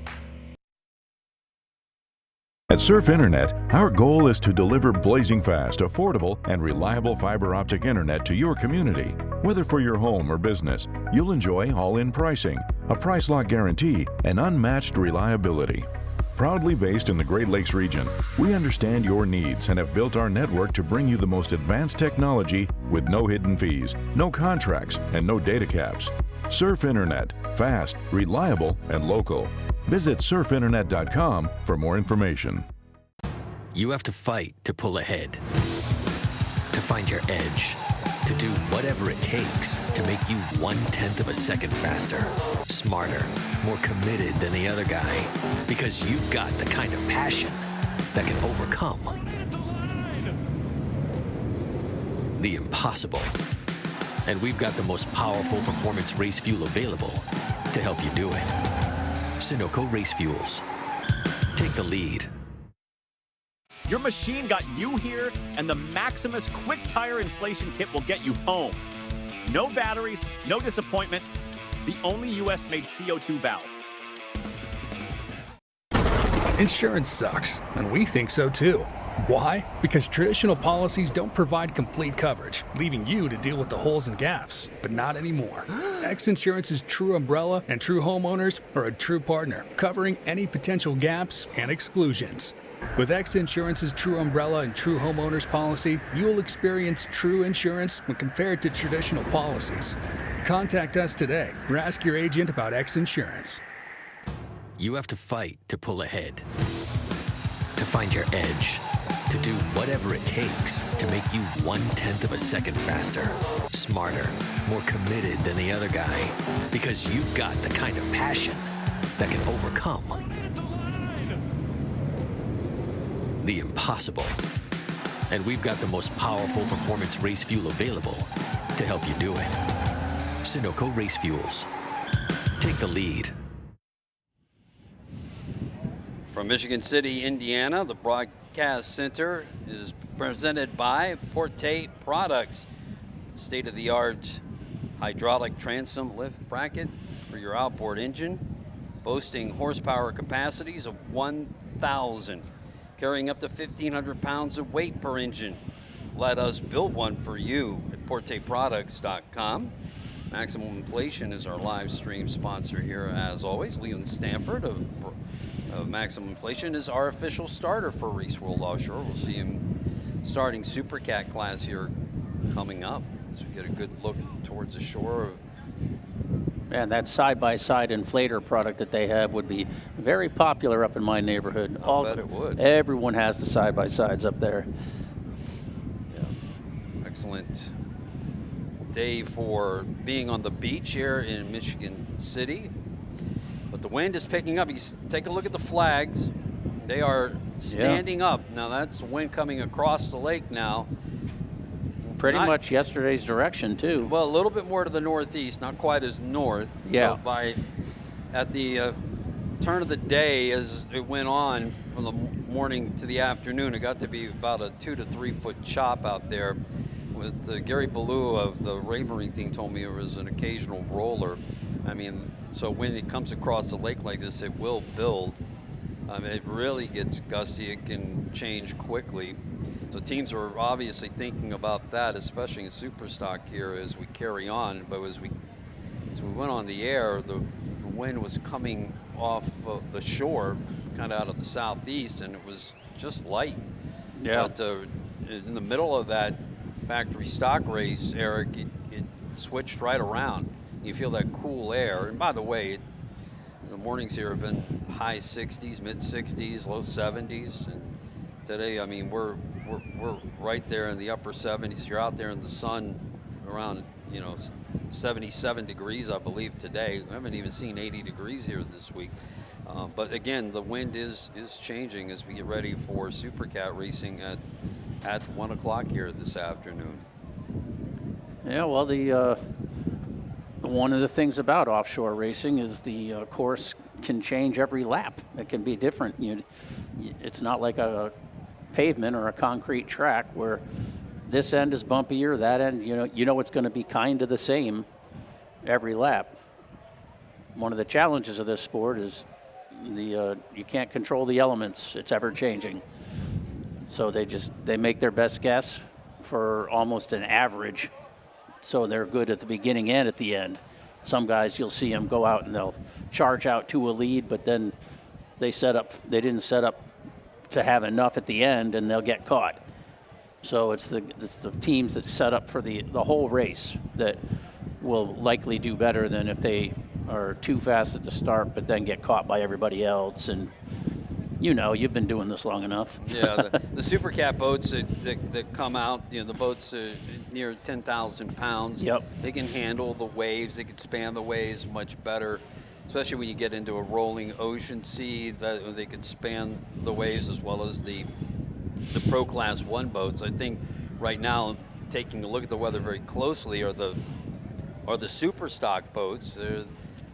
At Surf Internet, our goal is to deliver blazing fast, affordable, and reliable fiber optic internet to your community. Whether for your home or business, you'll enjoy all-in pricing, a price lock guarantee, and unmatched reliability. Proudly based in the Great Lakes region, we understand your needs and have built our network to bring you the most advanced technology with no hidden fees, no contracts, and no data caps. Surf Internet, fast, reliable, and local. Visit surfinternet.com for more information. You have to fight to pull ahead, to find your edge, to do whatever it takes to make you 1/10 of a second faster, smarter, more committed than the other guy, because you've got the kind of passion that can overcome the impossible. And we've got the most powerful performance race fuel available to help you do it. Sunoco Race Fuels. Take the lead. Your machine got you here, and the Maximus Quick Tire Inflation Kit will get you home. No batteries, no disappointment. The only US-made CO2 valve. Insurance sucks, and we think so too. Why? Because traditional policies don't provide complete coverage, leaving you to deal with the holes and gaps. But not anymore. XINSURANCE's true umbrella and true homeowners are a true partner, covering any potential gaps and exclusions. With XINSURANCE's true umbrella and true homeowners policy, you will experience true insurance when compared to traditional policies. Contact us today or ask your agent about XINSURANCE. You have to fight to pull ahead, to find your edge, to do whatever it takes to make you 1/10 of a second faster, smarter, more committed than the other guy, because you've got the kind of passion that can overcome the impossible. And we've got the most powerful performance race fuel available to help you do it. Sunoco Race Fuels. Take the lead. From Michigan City, Indiana, the Broadcast Center is presented by Porte Products. State-of-the-art hydraulic transom lift bracket for your outboard engine, boasting horsepower capacities of 1,000, carrying up to 1,500 pounds of weight per engine. Let us build one for you at PorteProducts.com. Maximum Inflation is our live stream sponsor here, as always. Leland Stanford of Maximum Inflation is our official starter for Race World Offshore. We'll see him starting Supercat class here coming up as we get a good look towards the shore. And that side-by-side inflator product that they have would be very popular up in my neighborhood. I bet it would. Everyone has the side-by-sides up there. Yeah, excellent day for being on the beach here in Michigan City. But the wind is picking up. You take a look at the flags. They are standing up. Now that's the wind coming across the lake now. Pretty much yesterday's direction too. Well, a little bit more to the northeast, not quite as north. Yeah. So at the turn of the day, as it went on from the morning to the afternoon, it got to be about a 2 to 3 foot chop out there. With Gary Ballou of the Raymarine team told me it was an occasional roller. I mean, so when it comes across the lake like this, it will build. It really gets gusty. It can change quickly. So teams are obviously thinking about that, especially in Superstock here as we carry on. But as we went on the air, the wind was coming off of the shore, kind of out of the southeast, and it was just light. Yeah. But in the middle of that factory stock race, Eric, it switched right around. You feel that cool air. And by the way, The mornings here have been high 60s, mid 60s, low 70s, and today, I mean, we're right there in the upper 70s. You're out there in the sun around, 77 degrees, I believe, today. We haven't even seen 80 degrees here this week. But again, the wind is changing as we get ready for Supercat racing at 1 o'clock here this afternoon. Yeah, well, the one of the things about offshore racing is the course can change every lap. It can be different. It's not like a pavement or a concrete track where this end is bumpier, that end, it's going to be kind of the same every lap. One of the challenges of this sport is you can't control the elements. It's ever changing. So they make their best guess for almost an average. So they're good at the beginning and at the end. Some guys, you'll see them go out and they'll charge out to a lead, but then they didn't set up to have enough at the end, and they'll get caught. So it's the teams that set up for the whole race that will likely do better than if they are too fast at the start, but then get caught by everybody else. And you've been doing this long enough. Yeah, the Supercat boats that come out, the boats are near 10,000 pounds. Yep. They can handle the waves. They can span the waves much better, especially when you get into a rolling ocean sea. That they can span the waves as well as the Pro Class 1 boats. I think right now, taking a look at the weather very closely, are the super stock boats.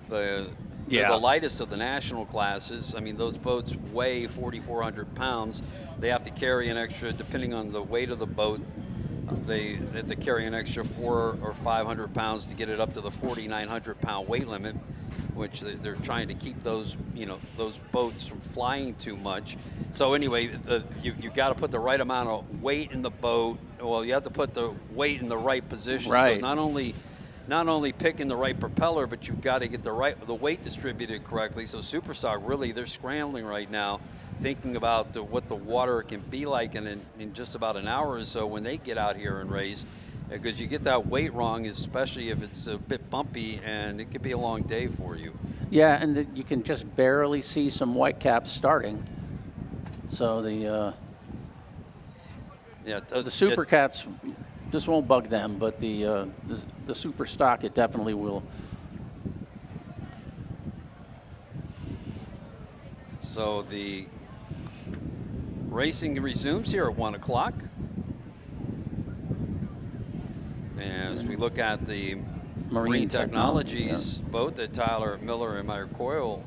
They're the lightest of the national classes. I mean, those boats weigh 4,400 pounds. They have to carry an extra, depending on the weight of the boat, they have to carry an extra 400 or 500 pounds to get it up to the 4,900 pound weight limit, which they're trying to keep those boats from flying too much. So anyway, you got to put the right amount of weight in the boat. Well, you have to put the weight in the right position. Right. So not only picking the right propeller, but you've got to get the weight distributed correctly. So Superstock, really, they're scrambling right now, thinking about what the water can be like in just about an hour or so when they get out here and race. Because you get that weight wrong, especially if it's a bit bumpy, and it could be a long day for you. Yeah, and you can just barely see some white caps starting. So the Supercats, this won't bug them, but the super stock, it definitely will. So the racing resumes here at 1 o'clock. And as we look at the Marine Technologies boat that Tyler Miller and Meyer Coyle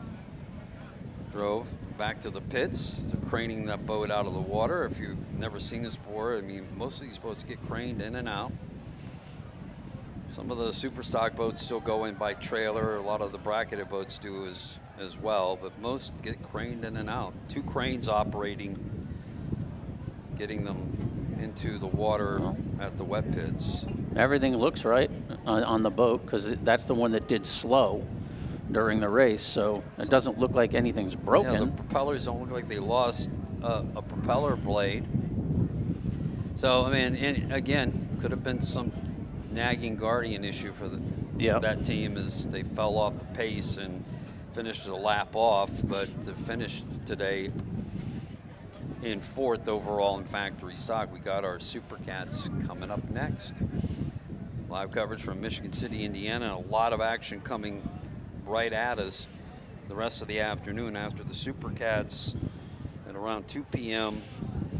drove back to the pits, so craning that boat out of the water. If you've never seen this before, I mean, most of these boats get craned in and out. Some of the super stock boats still go in by trailer. A lot of the bracketed boats do as well, but most get craned in and out. 2 cranes operating, getting them into the water at the wet pits. Everything looks right on the boat because that's the one that did slow during the race, so it doesn't look like anything's broken. Yeah, the propellers don't look like they lost a propeller blade. So, I mean, and again, could have been some nagging guardian issue for that team as they fell off the pace and finished a lap off, but to finish today in 4th overall in factory stock. We got our Supercats coming up next. Live coverage from Michigan City, Indiana. A lot of action coming right at us the rest of the afternoon after the Supercats at around 2 p.m.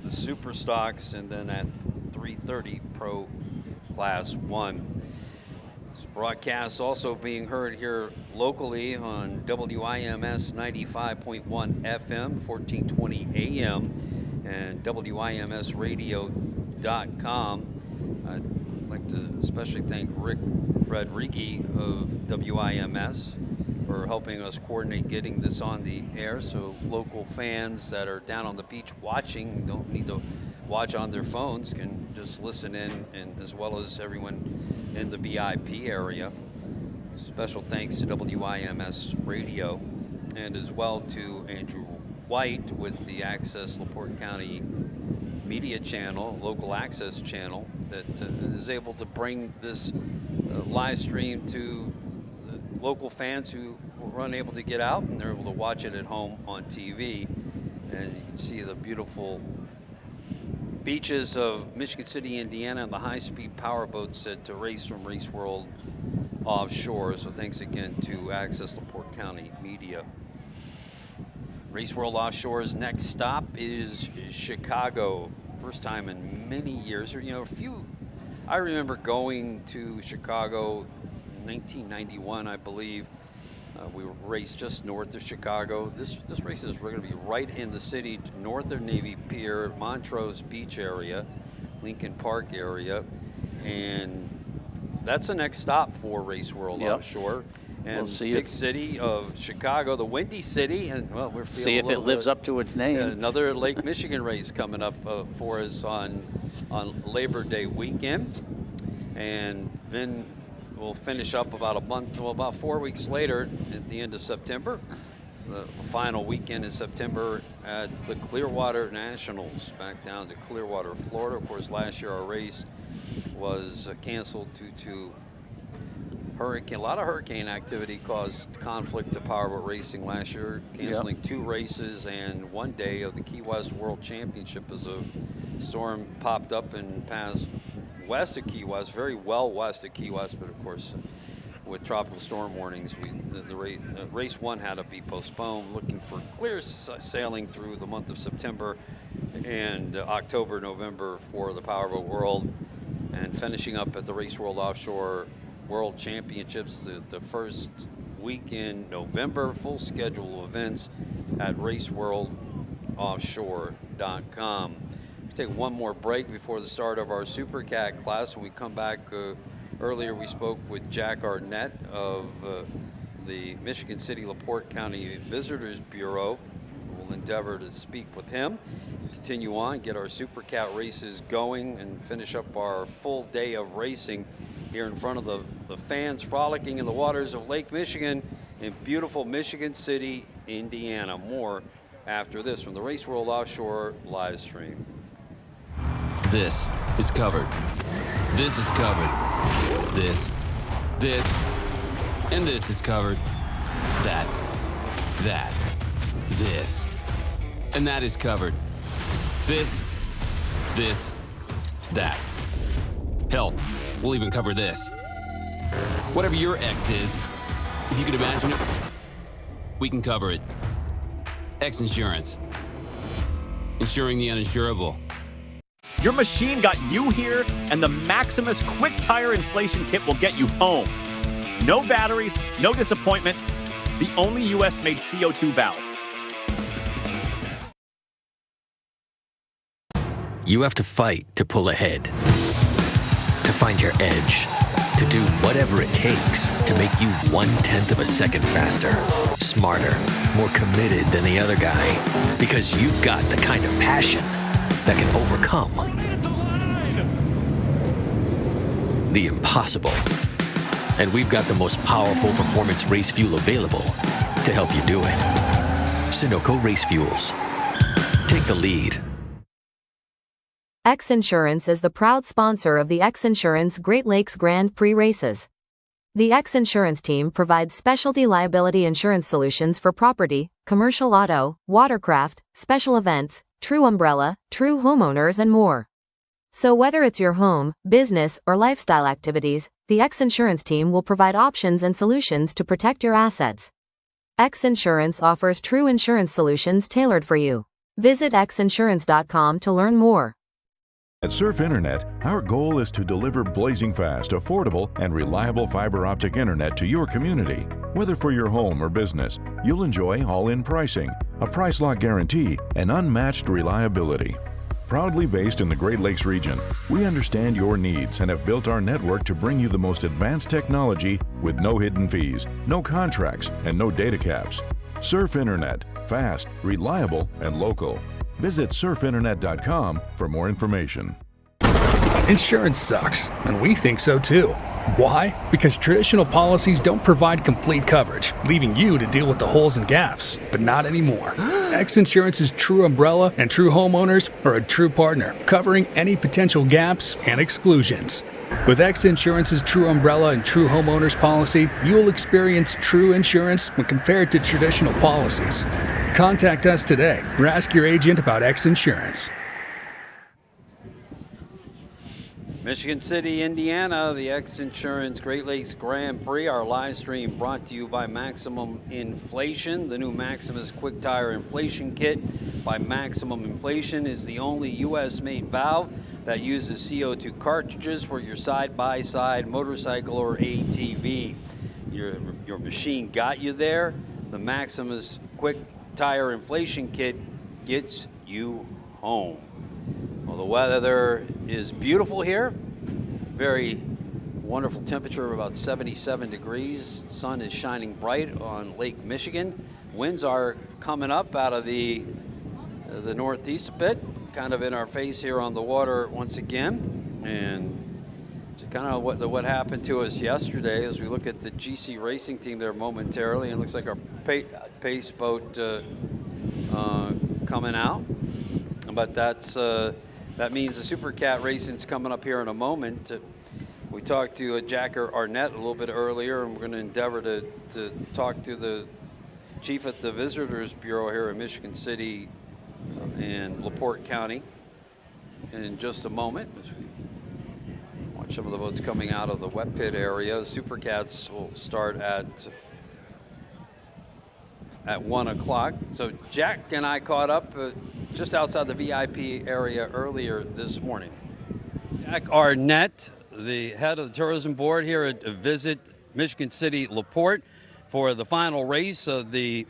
the Super Stocks, and then at 3:30 Pro Class 1. This broadcast also being heard here locally on WIMS 95.1 FM, 1420 AM, and WIMSradio.com. I'd like to especially thank Rick Fredriki of WIMS for helping us coordinate getting this on the air, so local fans that are down on the beach watching, don't need to watch on their phones, can just listen in, and as well as everyone in the VIP area. Special thanks to WIMS Radio, and as well to Andrew White with the Access LaPorte County Media Channel, local access channel, that is able to bring this live stream to local fans who were unable to get out, and they're able to watch it at home on TV. And you can see the beautiful beaches of Michigan City, Indiana, and the high-speed powerboats that race from Race World Offshore. So thanks again to Access LaPorte County Media. Race World Offshore's next stop is Chicago. First time in many years. You know, I remember going to Chicago in 1991, I believe. We raced just north of Chicago. This race is going to be right in the city, north of Navy Pier, Montrose Beach area, Lincoln Park area, and that's the next stop for Race World Offshore. And big city of Chicago, the Windy City, and well, we're see if it lives up to its name. Another Lake Michigan race coming up for us on Labor Day weekend, and then we'll finish up about 4 weeks later at the end of September. The final weekend in September at the Clearwater Nationals, back down to Clearwater, Florida. Of course, last year our race was canceled due to hurricane. A lot of hurricane activity caused conflict to powerboat racing last year, canceling 2 races and 1 day of the Key West World Championship as a storm popped up and passed west of Key West, very well west of Key West, but of course with tropical storm warnings, race 1 had to be postponed, looking for clear sailing through the month of September and October, November for the Powerboat World, and finishing up at the Race World Offshore World Championships the first week in November. Full schedule of events at raceworldoffshore.com. We'll take one more break before the start of our Supercat class. When we come back, earlier we spoke with Jack Arnett of the Michigan City LaPorte County Visitors Bureau. We'll endeavor to speak with him, continue on, get our Supercat races going, and finish up our full day of racing here in front of the fans frolicking in the waters of Lake Michigan in beautiful Michigan City, Indiana. More after this from the Race World Offshore live stream. This is covered. This is covered. This, and this is covered. That, this, and that is covered. This, that. Hell, we'll even cover this. Whatever your X is, if you can imagine it, we can cover it. X Insurance. Insuring the uninsurable. Your machine got you here, and the Maximus Quick Tire Inflation Kit will get you home. No batteries, no disappointment. The only US-made CO2 valve. You have to fight to pull ahead, to find your edge, to do whatever it takes to make you 1/10 of a second faster, smarter, more committed than the other guy, because you've got the kind of passion that can overcome the impossible. And we've got the most powerful performance race fuel available to help you do it. Sunoco Race Fuels. Take the lead. XINSURANCE is the proud sponsor of the XINSURANCE Great Lakes Grand Prix races. The XINSURANCE team provides specialty liability insurance solutions for property, commercial auto, watercraft, special events, true umbrella, true homeowners, and more. So whether it's your home, business, or lifestyle activities, the XINSURANCE team will provide options and solutions to protect your assets. XINSURANCE offers true insurance solutions tailored for you. Visit XINSURANCE.com to learn more. At Surf Internet, our goal is to deliver blazing fast, affordable, and reliable fiber optic internet to your community. Whether for your home or business, you'll enjoy all-in pricing, a price lock guarantee, and unmatched reliability. Proudly based in the Great Lakes region, we understand your needs and have built our network to bring you the most advanced technology with no hidden fees, no contracts, and no data caps. Surf Internet, fast, reliable, and local. Visit surfinternet.com for more information. Insurance sucks, and we think so too. Why? Because traditional policies don't provide complete coverage, leaving you to deal with the holes and gaps. But not anymore. XINSURANCE's true umbrella and true homeowners are a true partner, covering any potential gaps and exclusions. With X Insurance's True Umbrella and True Homeowners policy, you will experience true insurance when compared to traditional policies. Contact us today or ask your agent about X Insurance. Michigan City, Indiana, the XINSURANCE Great Lakes Grand Prix, our live stream brought to you by Maximum Inflation. The new Maximus Quick Tire Inflation Kit by Maximum Inflation is the only U.S.-made valve that uses CO2 cartridges for your side-by-side motorcycle or ATV. Your machine got you there. The Maximus Quick Tire Inflation Kit gets you home. Well, the weather is beautiful here. Very wonderful temperature of about 77 degrees. Sun is shining bright on Lake Michigan. Winds are coming up out of the northeast a bit, kind of in our face here on the water once again. And kind of what happened to us yesterday as we look at the GC racing team there momentarily, and it looks like our pace boat coming out. But that means the Supercat racing's coming up here in a moment. We talked to Jacker Arnett a little bit earlier, and we're going to endeavor to talk to the chief at the Visitors Bureau here in Michigan City and LaPorte County in just a moment. As we watch some of the boats coming out of the wet pit area. Supercats will start at 1 o'clock. So Jack and I caught up just outside the VIP area earlier this morning. Jack Arnett, the head of the tourism board here at Visit Michigan City LaPorte for the final race of the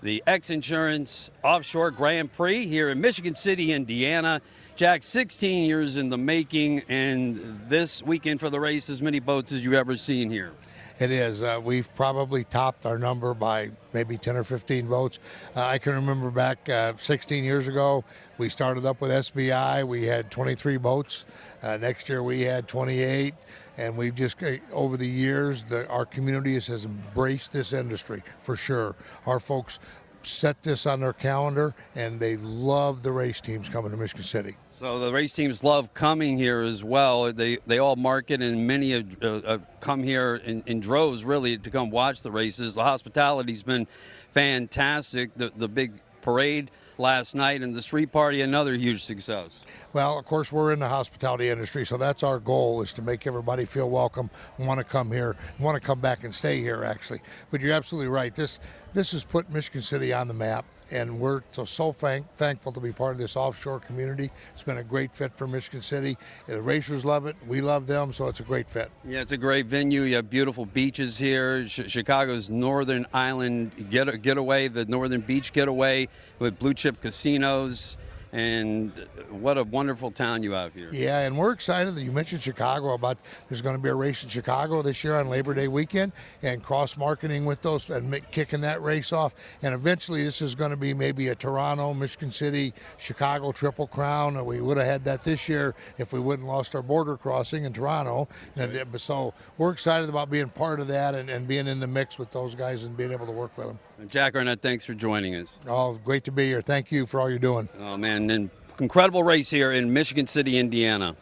XINSURANCE Offshore Grand Prix here in Michigan City, Indiana. Jack, 16 years in the making, and this weekend for the race, as many boats as you've ever seen here. It is. We've probably topped our number by maybe 10 or 15 boats. I can remember back 16 years ago, we started up with SBI. We had 23 boats. Next year we had 28. And we've just, over the years, our community has embraced this industry for sure. Our folks set this on their calendar, and they love the race teams coming to Michigan City. So the race teams love coming here as well. They all market, and many have come here in droves, really, to come watch the races. The hospitality's been fantastic. The big parade last night and the street party, another huge success. Well, of course, we're in the hospitality industry, so that's our goal, is to make everybody feel welcome, want to come here, want to come back and stay here, actually. But you're absolutely right. This has put Michigan City on the map, and we're so thankful to be part of this offshore community. It's been a great fit for Michigan City. The racers love it. We love them, so it's a great fit. Yeah, it's a great venue. You have beautiful beaches here. Chicago's Northern Island getaway, the Northern Beach getaway with blue chip casinos. And what a wonderful town you have here. Yeah, and we're excited that you mentioned Chicago. About there's going to be a race in Chicago this year on Labor Day weekend, and cross-marketing with those and kicking that race off. And eventually this is going to be maybe a Toronto, Michigan City, Chicago Triple Crown. And we would have had that this year if we wouldn't lost our border crossing in Toronto. And so we're excited about being part of that and being in the mix with those guys and being able to work with them. Jack Arnett, thanks for joining us. Oh, great to be here. Thank you for all you're doing. Oh, man, an incredible race here in Michigan City, Indiana.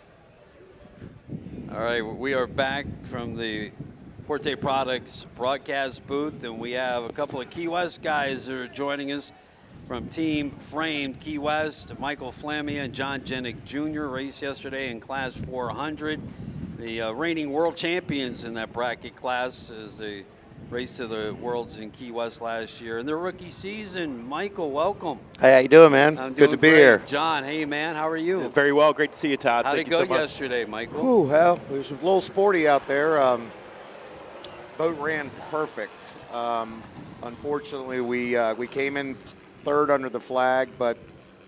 All right, we are back from the Forte Products broadcast booth, and we have a couple of Key West guys that are joining us from Team Framed Key West. Michael Flamia and John Jenick Jr. raced yesterday in Class 400. The reigning world champions in that bracket class as they raced to the Worlds in Key West last year. In their rookie season, Michael, welcome. Hey, how you doing, man? Good to be here. John, hey, man, how are you? Very well. Great to see you, Todd. How'd Thank it you go so much. yesterday, Michael? Ooh, well, it was a little sporty out there. Boat ran perfect. Unfortunately, we came in third under the flag, but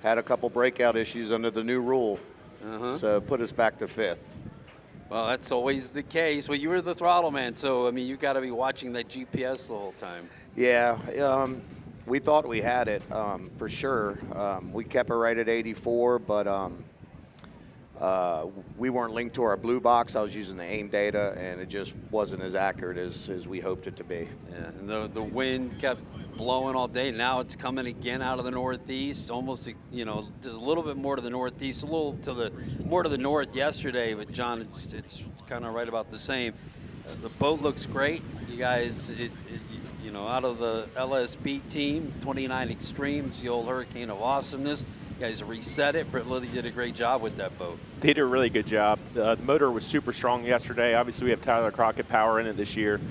had a couple breakout issues under the new rule. So put us back to fifth. Well, that's always the case. Well, you were the throttle man, so, I mean, you got to be watching that GPS the whole time. Yeah, we thought we had it for sure. We kept it right at 84, but we weren't linked to our blue box. I was using the AIM data, and it just wasn't as accurate as we hoped it to be. Yeah, and the wind kept blowing all day. Now it's coming again out of the northeast, almost, you know, just a little bit more to the northeast, a little to the more to the north yesterday. But John, it's kind of right about the same. The boat looks great. You guys, you know, out of the LSB team, 29 Extremes, the old hurricane of awesomeness. You guys reset it. Britt Lilly did a great job with that boat. They did a really good job. The motor was super strong yesterday. Obviously, we have Tyler Crockett power in it this year.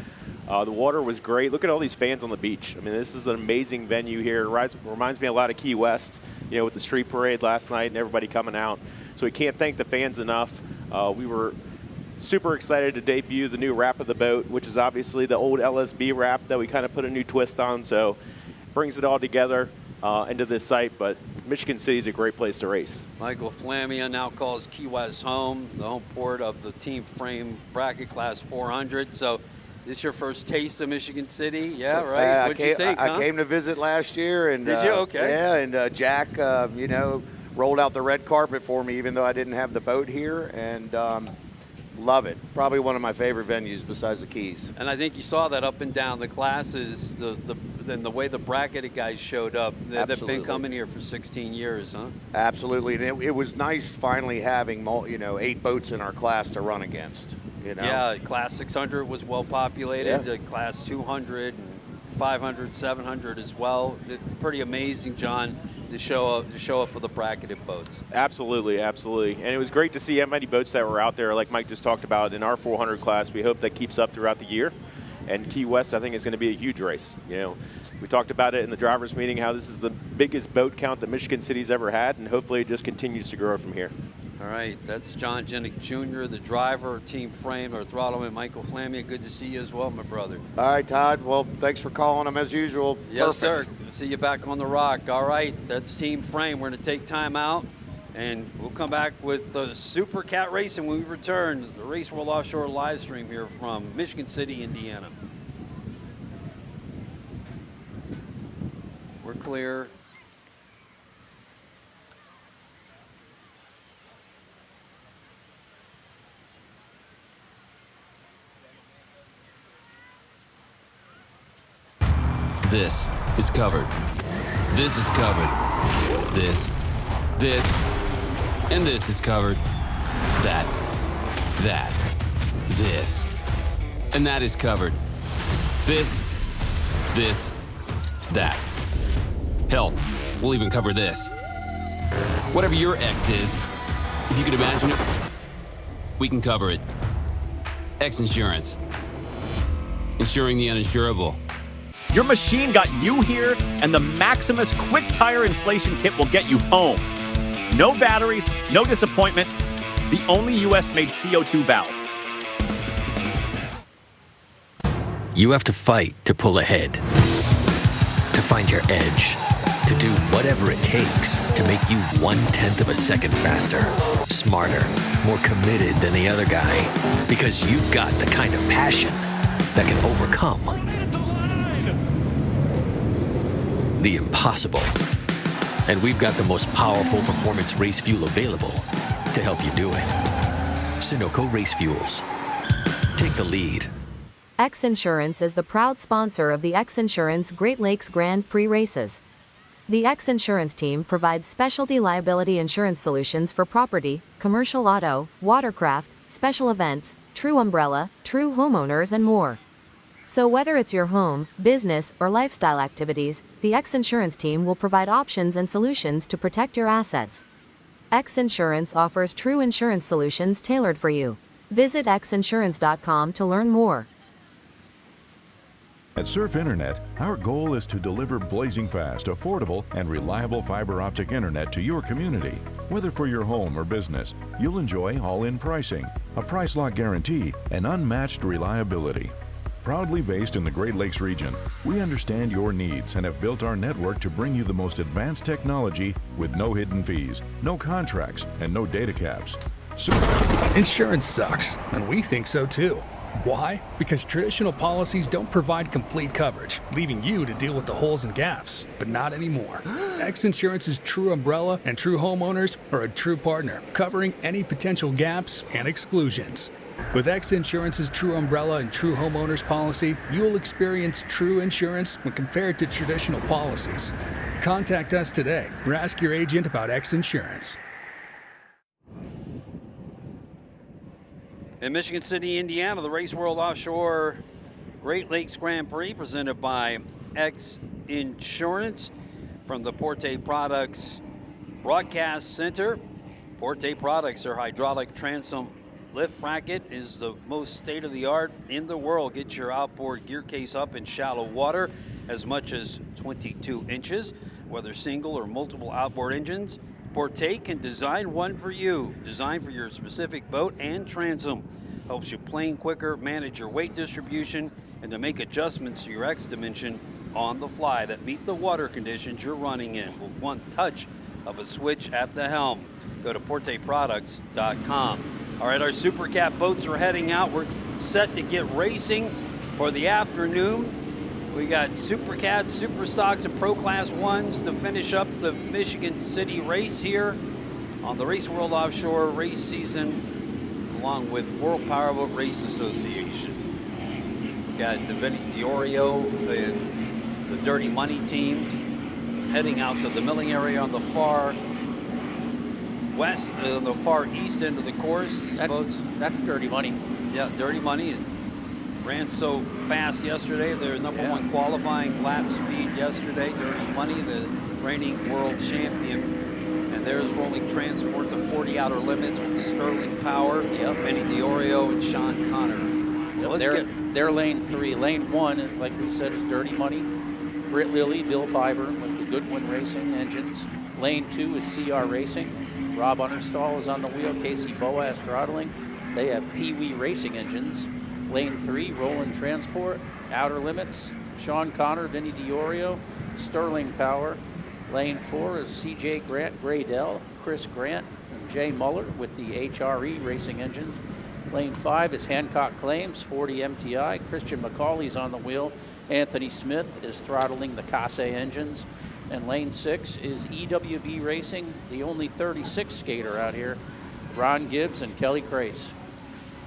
The water was great. Look at all these fans on the beach. I mean, this is an amazing venue here. It reminds me a lot of Key West, you know, with the street parade last night and everybody coming out. So we can't thank the fans enough. We were super excited to debut the new wrap of the boat, which is obviously the old LSB wrap that we kind of put a new twist on. So brings it all together into this site. But Michigan City is a great place to race. Michael Flamia now calls Key West home, the home port of the team frame bracket class 400. So this is your first taste of Michigan City? Yeah, right. What'd you think, I came to visit last year. And, did you? Okay. Yeah, and Jack, you know, rolled out the red carpet for me, even though I didn't have the boat here. And love it. Probably one of my favorite venues besides the Keys. And I think you saw that up and down the classes, and the way the bracketed guys showed up. They've been coming here for 16 years, huh? Absolutely. And it was nice finally having, you know, 8 boats in our class to run against. You know? Yeah, class 600 was well populated. Yeah. Class 200, 500, 700 as well. Pretty amazing, John, to show up with the bracketed boats. Absolutely, absolutely. And it was great to see how many boats that were out there, like Mike just talked about, in our 400 class. We hope that keeps up throughout the year. And Key West, I think, is going to be a huge race. You know, we talked about it in the drivers' meeting, how this is the biggest boat count that Michigan City's ever had, and hopefully it just continues to grow from here. All right, that's John Jennick Jr., the driver, team frame, or throttleman, Michael Flamia. Good to see you as well, my brother. All right, Todd. Well, thanks for calling them as usual. Yes, Perfect. sir. See you back on the rock. All right, that's team frame. We're going to take time out, and we'll come back with the Supercat racing when we return. The Race World Offshore live stream here from Michigan City, Indiana. We're clear. This is covered. This is covered. This, and this is covered. That, this, and that is covered. This, that. Hell, we'll even cover this. Whatever your X is, if you can imagine it, we can cover it. X Insurance. Insuring the uninsurable. Your machine got you here, and the Maximus Quick Tire Inflation Kit will get you home. No batteries, no disappointment. The only US-made CO2 valve. You have to fight to pull ahead, to find your edge, to do whatever it takes to make you 1/10 of a second faster, smarter, more committed than the other guy, because you've got the kind of passion that can overcome the impossible. And we've got the most powerful performance race fuel available to help you do it. Sunoco Race Fuels. Take the lead. X Insurance is the proud sponsor of the X Insurance Great Lakes Grand Prix races. The X Insurance team provides specialty liability insurance solutions for property, commercial auto, watercraft, special events, true umbrella, true homeowners, and more. So whether it's your home, business, or lifestyle activities, the X Insurance team will provide options and solutions to protect your assets. X Insurance offers true insurance solutions tailored for you. Visit xinsurance.com to learn more. At Surf Internet, our goal is to deliver blazing fast, affordable, and reliable fiber optic internet to your community. Whether for your home or business, you'll enjoy all-in pricing, a price lock guarantee, and unmatched reliability. Proudly based in the Great Lakes region, we understand your needs and have built our network to bring you the most advanced technology with no hidden fees, no contracts, and no data caps. Insurance sucks, and we think so too. Why? Because traditional policies don't provide complete coverage, leaving you to deal with the holes and gaps. But not anymore. X Insurance's True Umbrella and True Homeowners are a true partner, covering any potential gaps and exclusions. With X Insurance's True Umbrella and True Homeowners policy, you will experience true insurance when compared to traditional policies. Contact us today or ask your agent about X Insurance. In Michigan City, Indiana, the Race World Offshore Great Lakes Grand Prix presented by XINSURANCE from the Porte Products Broadcast Center. Porte Products, their hydraulic transom lift bracket is the most state-of-the-art in the world. Get your outboard gear case up in shallow water as much as 22 inches. Whether single or multiple outboard engines, Porte can design one for you. Designed for your specific boat and transom. Helps you plane quicker, manage your weight distribution, and to make adjustments to your X dimension on the fly that meet the water conditions you're running in with one touch of a switch at the helm. Go to porteproducts.com. All right, our Supercat boats are heading out. We're set to get racing for the afternoon. We got Supercats, Superstocks, and Pro Class 1s to finish up the Michigan City race here on the Race World Offshore race season, along with World Powerboat Race Association. We got the Vinny Diorio and the Dirty Money team heading out to the milling area on the far west, the far east end of the course. These boats. That's Dirty Money. Yeah, Dirty Money. Ran so fast yesterday. Their number one qualifying lap speed yesterday. Dirty Money, the reigning world champion. And there's Rolling Transport, the 40 outer limits with the Sterling Power. Yep. Benny Diorio and Sean Connor. So they're lane 3. Lane 1, like we said, is Dirty Money. Britt Lilly, Bill Piper with the Goodwin Racing engines. Lane 2 is CR Racing. Rob Understall is on the wheel. Casey Boas throttling. They have Pee Wee Racing engines. Lane 3, Roland Transport, Outer Limits, Sean Connor, Vinny Diorio, Sterling Power. Lane 4 is CJ Grant, Graydell, Chris Grant, and Jay Muller with the HRE Racing engines. Lane 5 is Hancock Claims, 40 MTI. Christian McCauley's on the wheel. Anthony Smith is throttling the Case engines. And lane 6 is EWB Racing, the only 36 skater out here, Ron Gibbs and Kelly Crace.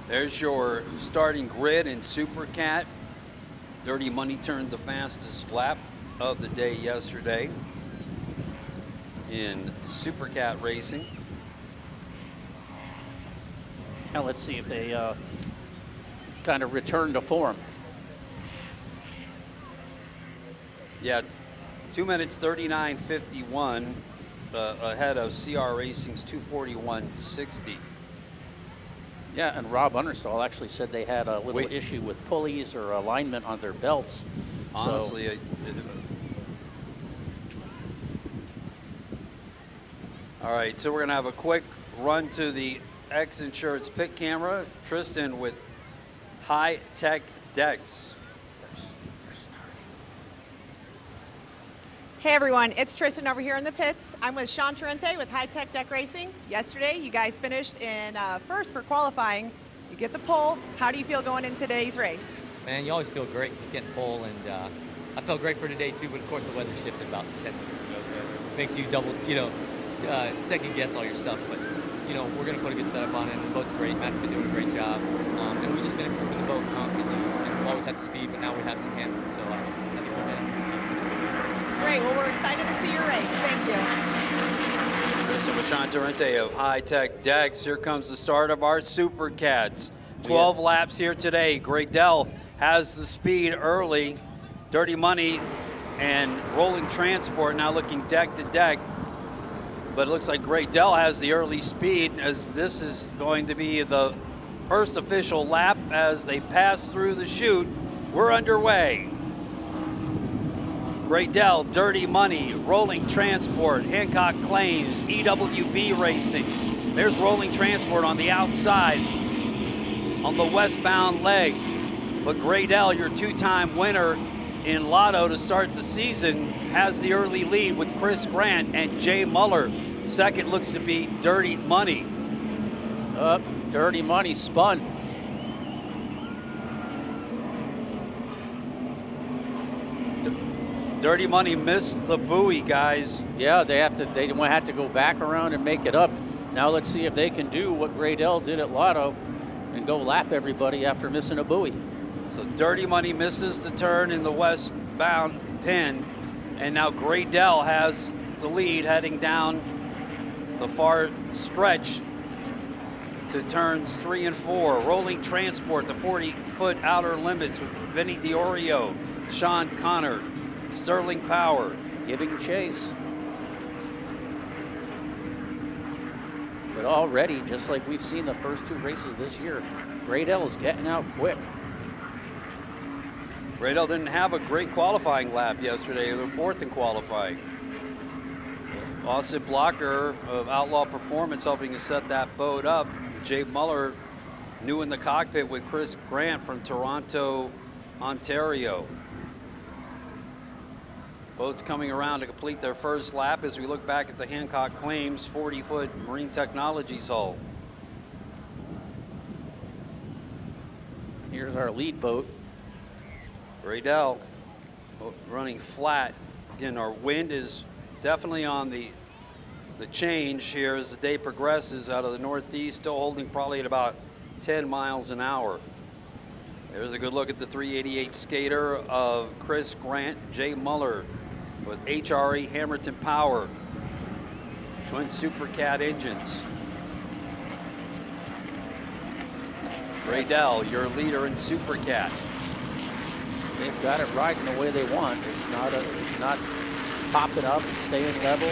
There's your starting grid in Supercat. Dirty Money turned the fastest lap of the day yesterday in Supercat racing. Now let's see if they kind of return to form. Yeah, 2 minutes 39.51 ahead of CR Racing's 241.60. Yeah, and Rob Understall actually said they had a little issue with pulleys or alignment on their belts. Honestly, all right, so we're going to have a quick run to the XINSURANCE pit camera. Tristan with High Tech Decks. Hey everyone, it's Tristan over here in the pits. I'm with Sean Torrente with High Tech Deck Racing. Yesterday, you guys finished in first for qualifying. You get the pole. How do you feel going into today's race? Man, you always feel great just getting pole, and I felt great for today too, but of course the weather shifted about 10 minutes ago, so it makes you double, second guess all your stuff, but we're going to put a good setup on it, and the boat's great. Matt's been doing a great job, and we've just been improving the boat constantly, and we've always had the speed, but now we have some handling, so I think we're going to Great, well, we're excited to see your race. Thank you. Tristan with Sean Torrente of High Tech Decks. Here comes the start of our Supercats. 12 laps here today. Graydell has the speed early. Dirty Money and Rolling Transport now looking deck to deck. But it looks like Graydell has the early speed, as this is going to be the first official lap as they pass through the chute. We're underway. Graydell, Dirty Money, Rolling Transport, Hancock Claims, EWB Racing. There's Rolling Transport on the outside on the westbound leg. But Graydell, your two-time winner in Lotto to start the season, has the early lead with Chris Grant and Jay Muller. Second looks to be Dirty Money. Dirty Money spun. Dirty Money missed the buoy, guys. Yeah, they had to go back around and make it up. Now let's see if they can do what Graydell did at Lotto and go lap everybody after missing a buoy. So Dirty Money misses the turn in the westbound pin, and now Graydell has the lead heading down the far stretch to turns 3 and 4. Rolling Transport, the 40-foot outer limits with Vinny Diorio, Sean Connor, Sterling Power. Giving chase. But already, just like we've seen the first 2 races this year, Great L's getting out quick. Great L didn't have a great qualifying lap yesterday. They were 4th in qualifying. Austin Blocker of Outlaw Performance helping to set that boat up. Jay Muller new in the cockpit with Chris Grant from Toronto, Ontario. Boats coming around to complete their first lap as we look back at the Hancock Claims 40-foot Marine Technologies hull. Here's our lead boat. Radell running flat. Again, our wind is definitely on the change here as the day progresses out of the northeast, still holding probably at about 10 miles an hour. There's a good look at the 388 skater of Chris Grant, Jay Muller with HRE Hamilton Power, twin Supercat engines. Radell, your leader in Supercat. They've got it riding the way they want. It's not popping up and staying level.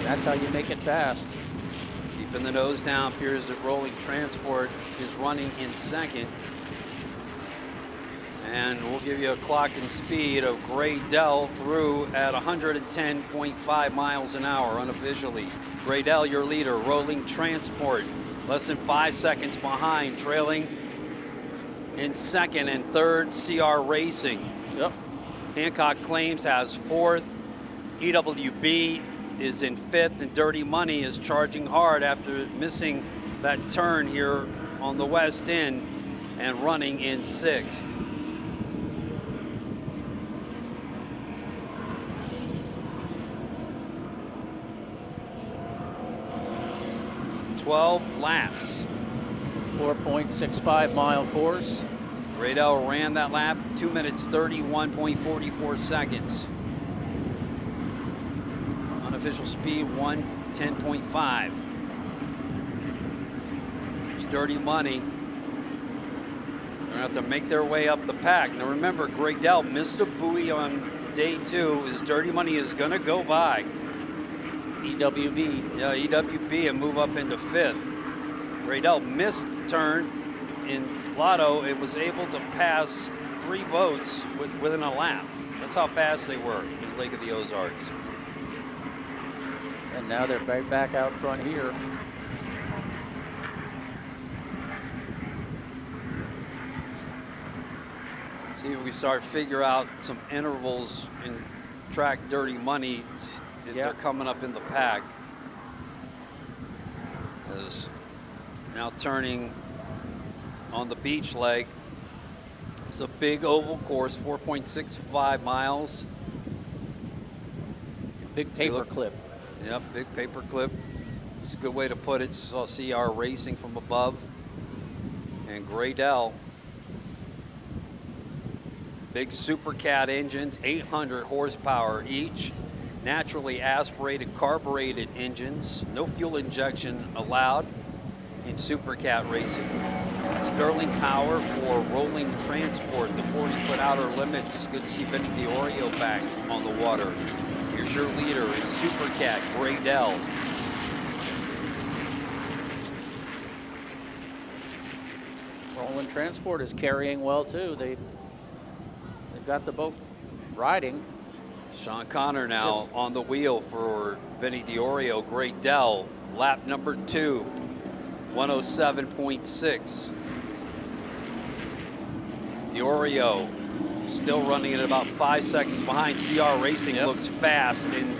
That's how you make it fast. Keeping the nose down, appears that Rolling Transport is running in second. And we'll give you a clock and speed of Graydell through at 110.5 miles an hour unofficially. Graydell, your leader. Rolling Transport, less than 5 seconds behind, trailing in second and third, CR Racing. Yep. Hancock Claims has 4th. EWB is in 5th, and Dirty Money is charging hard after missing that turn here on the west end and running in 6th. $12 laps. 4.65 mile course. Graydell ran that lap 2 minutes 31.44 seconds. Unofficial speed 110.5. There's Dirty Money. They're gonna have to make their way up the pack. Now remember, Graydell missed a buoy on day 2. His Dirty Money is gonna go by EWB. Yeah, EWB and move up into 5th. Graydell missed turn in Lotto and was able to pass 3 boats within a lap. That's how fast they were in Lake of the Ozarks. And now they're right back out front here. See if we start to figure out some intervals and track Dirty Money if they're coming up in the pack. As now turning on the beach leg. It's a big oval course, 4.65 miles. Big paper clip. Yep, big paper clip. It's a good way to put it. So CR Racing from above. And Graydell. Big Supercat engines, 800 horsepower each. Naturally aspirated carbureted engines. No fuel injection allowed in Supercat racing. Sterling Power for Rolling Transport, the 40-foot outer limits. Good to see Vinny Diorio back on the water. Here's your leader in Supercat, Graydell. Rolling Transport is carrying well too. They've got the boat riding. Sean Connor now on the wheel for Vinny Diorio. Graydell, lap number 2, 107.6. Diorio still running at about 5 seconds behind. CR Racing looks fast and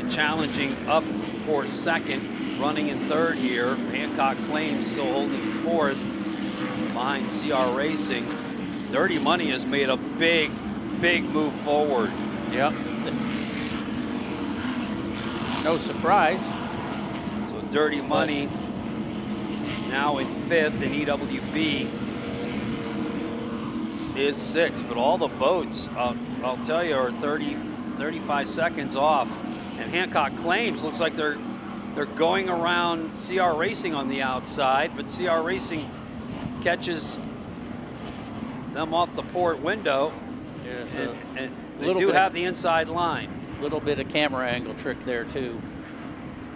challenging up for second, running in third here. Hancock Claims still holding 4th behind CR Racing. Dirty Money has made a big move forward. Yep. No surprise. So Dirty Money now in 5th, and EWB is 6th. But all the boats, I'll tell you, are 35 seconds off. And Hancock Claims looks like they're They're going around CR Racing on the outside, but CR Racing catches them off the port window, and they do have the inside line. A little bit of camera angle trick there too.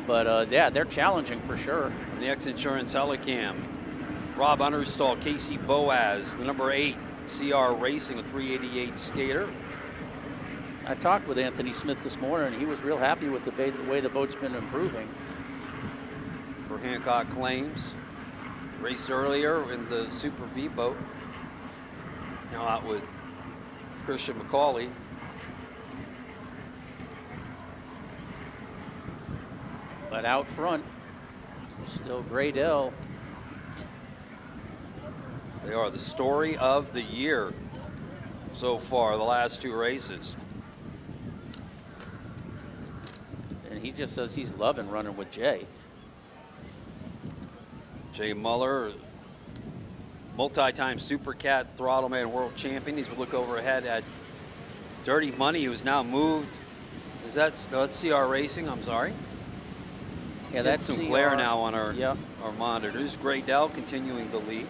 But yeah, they're challenging for sure. The X-Insurance Helicam. Rob Understall, Casey Boaz, the number 8 CR Racing, a 388 skater. I talked with Anthony Smith this morning, and he was real happy with the way the boat's been improving. For Hancock Claims, raced earlier in the Super V boat. Now out with Christian McCauley. But out front, still Great L. They are the story of the year so far, the last 2 races. And he just says he's loving running with Jay. Jay Muller, multi-time Supercat Throttleman World Champion. He's look over ahead at Dirty Money, who's now moved. Is that, no, that's CR Racing, I'm sorry. Yeah, that's some CR. glare now on our monitors. Great Dell continuing the lead.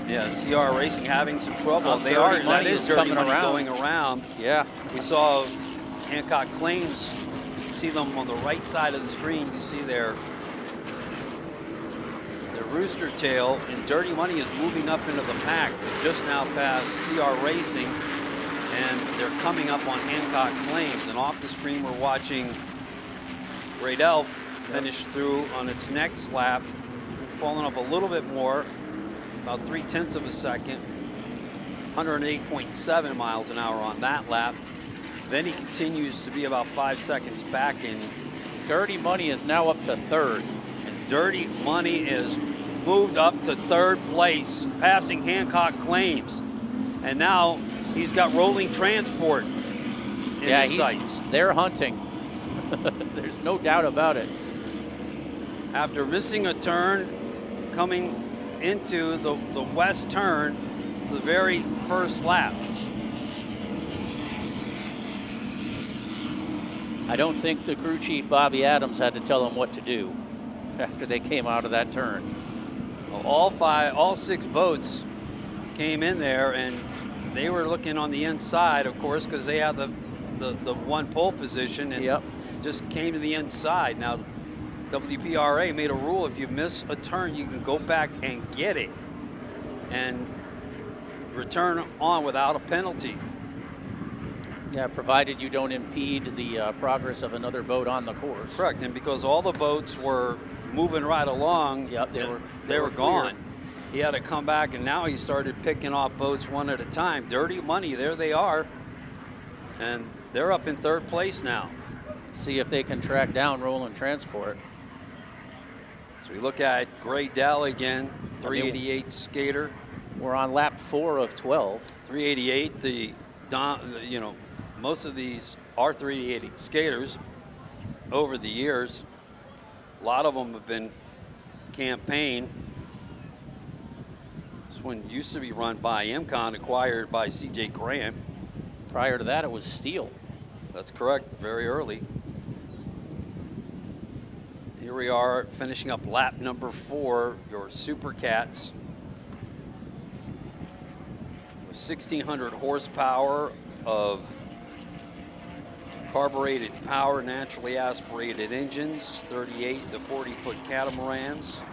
Yeah, CR Racing having some trouble. They are. That is Dirty Money going around. Yeah. We saw Hancock Claims. You can see them on the right side of the screen. You can see their rooster tail, and Dirty Money is moving up into the pack. They just now passed CR Racing, and they're coming up on Hancock Claims. And off the screen, we're watching Great Elf finish through on its next lap, falling off a little bit more, about 0.3 of a second, 108.7 miles an hour on that lap. Then he continues to be about 5 seconds back in. Dirty Money is now up to 3rd. And Dirty Money is moved up to 3rd place, passing Hancock Claims. And now he's got Rolling Transport in his sights. They're hunting. There's no doubt about it. After missing a turn, coming into the west turn, the very first lap. I don't think the crew chief, Bobby Adams, had to tell them what to do after they came out of that turn. Well, all 6 boats came in there, and they were looking on the inside, of course, because they had the one pole position, and just came to the inside. Now, WPRA made a rule: if you miss a turn, you can go back and get it and return on without a penalty. Yeah, provided you don't impede the progress of another boat on the course. Correct, and because all the boats were moving right along, they were gone. He had to come back, and now he started picking off boats one at a time. Dirty Money, there they are, and they're up in 3rd place now. See if they can track down Rolling Transport. So we look at Great Dell again, 388 skater. We're on lap 4 of 12. 388, most of these are 388 skaters over the years. A lot of them have been campaign. This one used to be run by MCON, acquired by CJ Grant. Prior to that, it was Steel. That's correct, very early. Here we are finishing up lap number 4, your Supercats. 1,600 horsepower of carbureted power, naturally aspirated engines, 38 to 40-foot catamarans.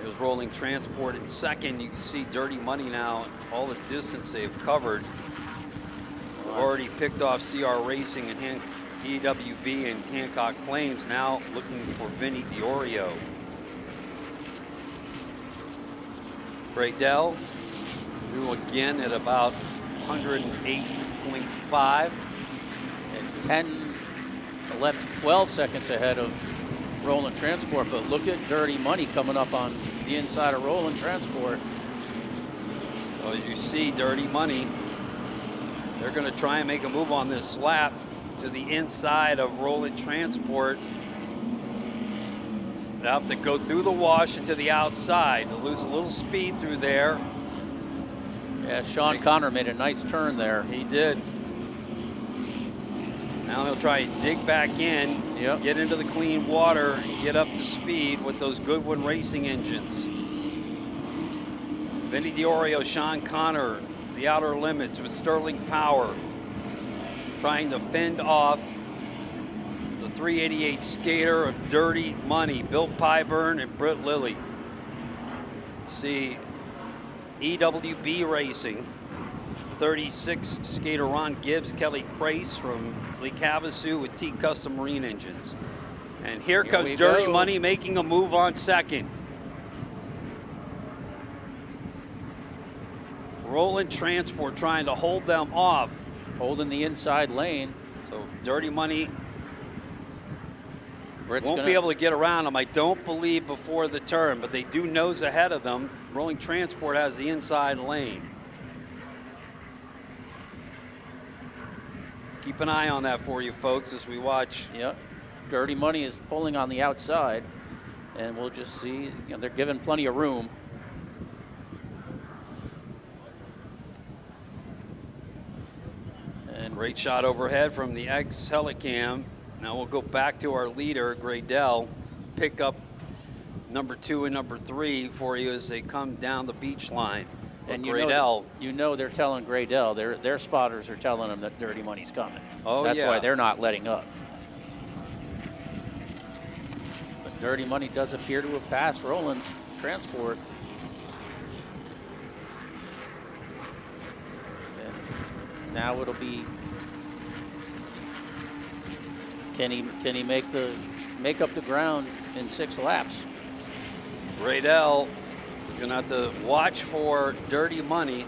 There's Rolling Transport in 2nd. You can see Dirty Money now, all the distance they've covered. They've already picked off CR Racing and EWB and Hancock Claims, now looking for Vinny Diorio. Great Dell through again at about 108.5. And 10, 11, 12 seconds ahead of Rolling Transport, but look at Dirty Money coming up on the inside of Rolling Transport. Well, as you see, Dirty Money, they're going to try and make a move on this lap to the inside of Rolling Transport. They'll have to go through the wash and to the outside to lose a little speed through there. Yeah, Sean Connor made a nice turn there. He did. Now he'll try and dig back in, get into the clean water, and get up to speed with those Goodwin Racing engines. Vinny Diorio, Sean Connor, the outer limits with Sterling Power, trying to fend off the 388 skater of Dirty Money, Bill Pyburn and Britt Lilly. See EWB Racing, 36 skater Ron Gibbs, Kelly Crace from Lake Havasu with T Custom Marine engines. And here comes Dirty Money making a move on second. Roland Transport trying to hold them off. Holding the inside lane. So Dirty Money won't be able to get around them, I don't believe, before the turn, but they do nose ahead of them. Rolling Transport has the inside lane. Keep an eye on that for you folks as we watch. Yep. Dirty Money is pulling on the outside, and we'll just see. You know, they're given plenty of room. And great shot overhead from the ex-Helicam. Now we'll go back to our leader, Graydell, pick up number 2 and number 3 for you as they come down the beach line. And Graydell, you know they're telling Graydell, their spotters are telling them that Dirty Money's coming. Oh, that's yeah. why they're not letting up. But Dirty Money does appear to have passed Roland Transport. And now it'll be, can he make up the ground in 6 laps? Graydell is going to have to watch for Dirty Money.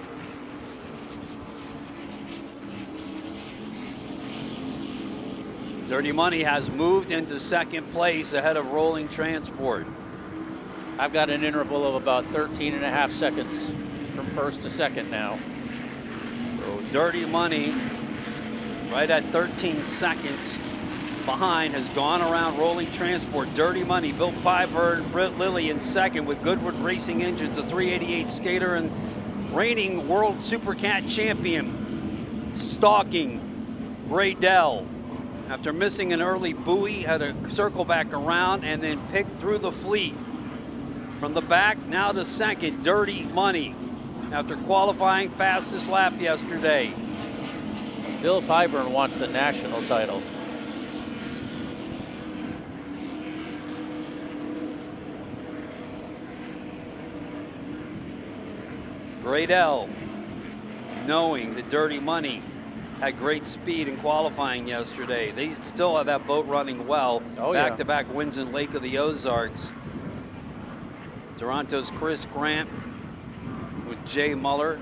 Dirty Money has moved into second place ahead of Rolling Transport. I've got an interval of about 13.5 seconds from first to second now. So Dirty Money, right at 13 seconds behind, has gone around Rolling Transport. Dirty Money, Bill Pyburn, Britt Lilly in second with Goodwood Racing Engines, a 388 skater and reigning World Supercat champion, stalking Graydell. After missing an early buoy, had to circle back around and then pick through the fleet. From the back, now to second, Dirty Money, after qualifying fastest lap yesterday. Bill Pyburn wants the national title. Graydell, knowing that Dirty Money had great speed in qualifying yesterday. They still have that boat running well. Back-to-back wins in Lake of the Ozarks. Toronto's Chris Grant with Jay Muller,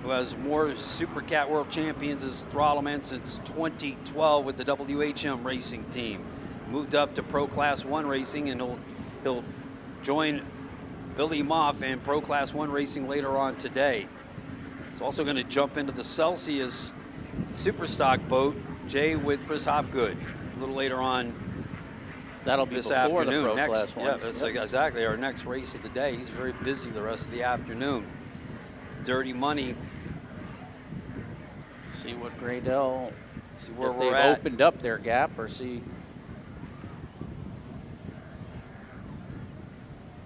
who has more Supercat World Champions as throttleman since 2012 with the WHM racing team. Moved up to Pro Class 1 racing, and he'll join Billy Moff in Pro Class 1 racing later on today. He's also going to jump into the Celsius Superstock boat, Jay with Chris Hopgood, a little later on. That'll be this before afternoon. The Pro next, Class 1. Yeah, that's exactly our next race of the day. He's very busy the rest of the afternoon. Dirty Money. See what Graydell, see where if we're they've at. opened up their gap, or see.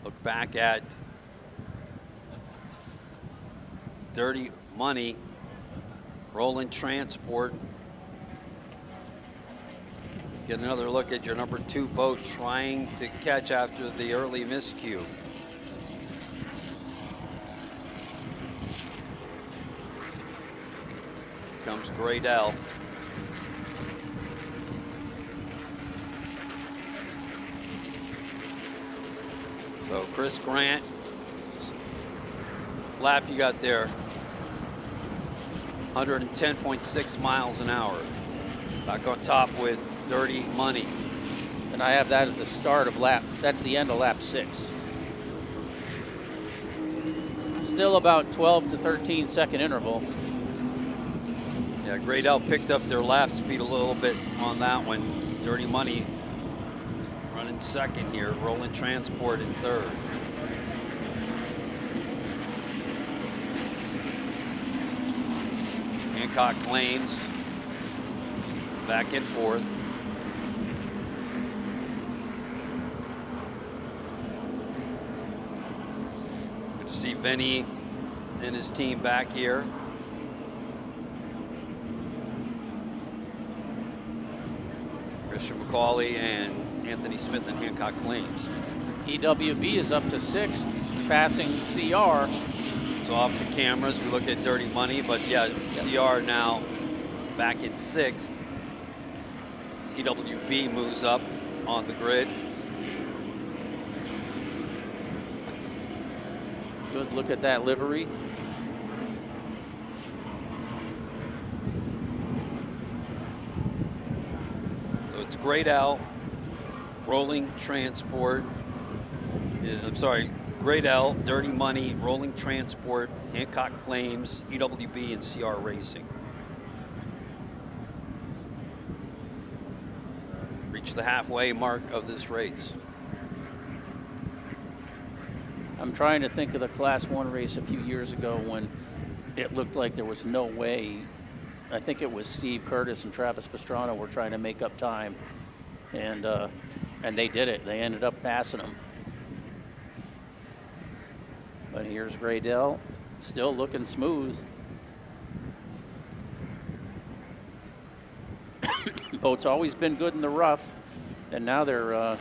Look back at Dirty Money, Rolling Transport. Get another look at your number 2 boat trying to catch after the early miscue. Comes Graydell. So Chris Grant, lap you got there, 110.6 miles an hour. Back on top with Dirty Money. And I have that as the start of lap, that's the end of lap 6. Still about 12 to 13 second interval. Yeah, Graydell picked up their lap speed a little bit on that one. Dirty Money running second here, Rolling Transport in third. Hancock claims. Back and forth. Good to see Vinny and his team back here. Christian McCauley and Anthony Smith and Hancock claims. EWB is up to 6th, passing CR. It's off the cameras. We look at Dirty Money, but yeah, CR now back in 6th. EWB moves up on the grid. Good look at that livery. So it's Great L, Rolling Transport. I'm sorry, Great L, Dirty Money, Rolling Transport, Hancock Claims, EWB, and CR Racing. Reach the halfway mark of this race. I'm trying to think of the Class 1 race a few years ago when it looked like there was no way. I think it was Steve Curtis and Travis Pastrana were trying to make up time, and they did it. They ended up passing them. But here's Graydell, still looking smooth. Boat's always been good in the rough, and now they're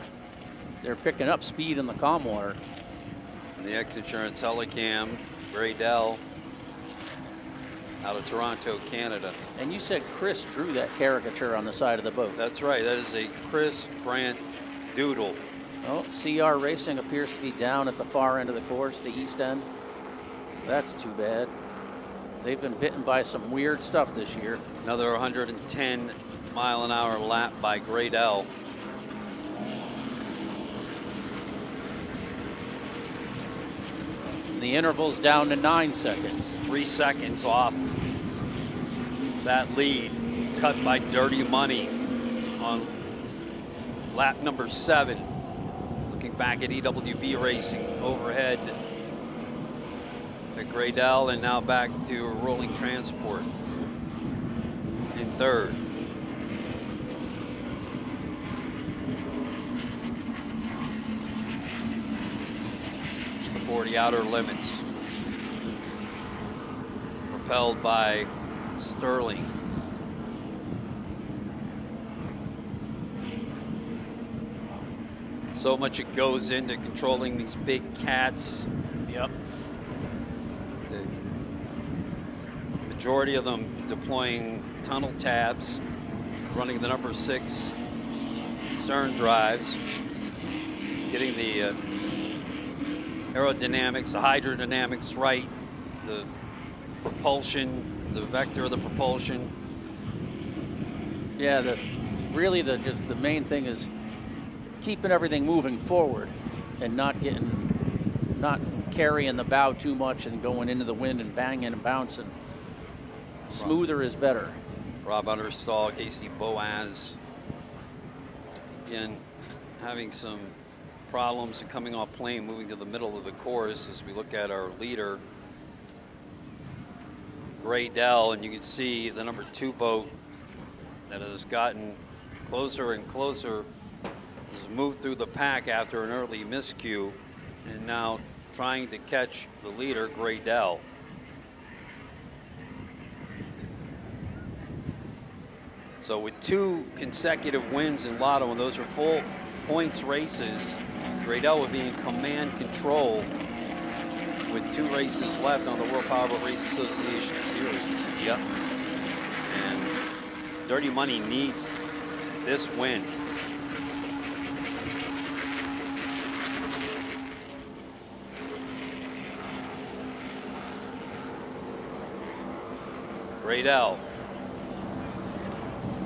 picking up speed in the calm water. And the X-Insurance Helicam, Graydell, out of Toronto, Canada. And you said Chris drew that caricature on the side of the boat. That's right. That is a Chris Grant doodle. Oh, CR Racing appears to be down at the far end of the course, the east end. That's too bad. They've been bitten by some weird stuff this year. Another 110-mile-an-hour lap by Graydell. The interval's down to 9 seconds. 3 seconds off that lead, cut by Dirty Money on lap number 7. Looking back at EWB Racing overhead at Graydell, and now back to Rolling Transport in 3rd. It's the 40 outer limits. Propelled by Sterling. So much it goes into controlling these big cats. Yep. The majority of them deploying tunnel tabs, running the number 6 stern drives, getting the aerodynamics, the hydrodynamics right, the propulsion, the vector of the propulsion. Yeah, the main thing is keeping everything moving forward and not carrying the bow too much and going into the wind and banging and bouncing. Smoother is better. Rob Understall, Casey Boaz, again, having some problems and coming off plane, moving to the middle of the course as we look at our leader, Graydell, and you can see the number 2 boat that has gotten closer and closer, has moved through the pack after an early miscue, and now trying to catch the leader, Graydell. So with 2 consecutive wins in Lotto, and those are full points races, Graydell would be in command control with 2 races left on the World Powerboat Race Association Series. Yep. And Dirty Money needs this win. Graydell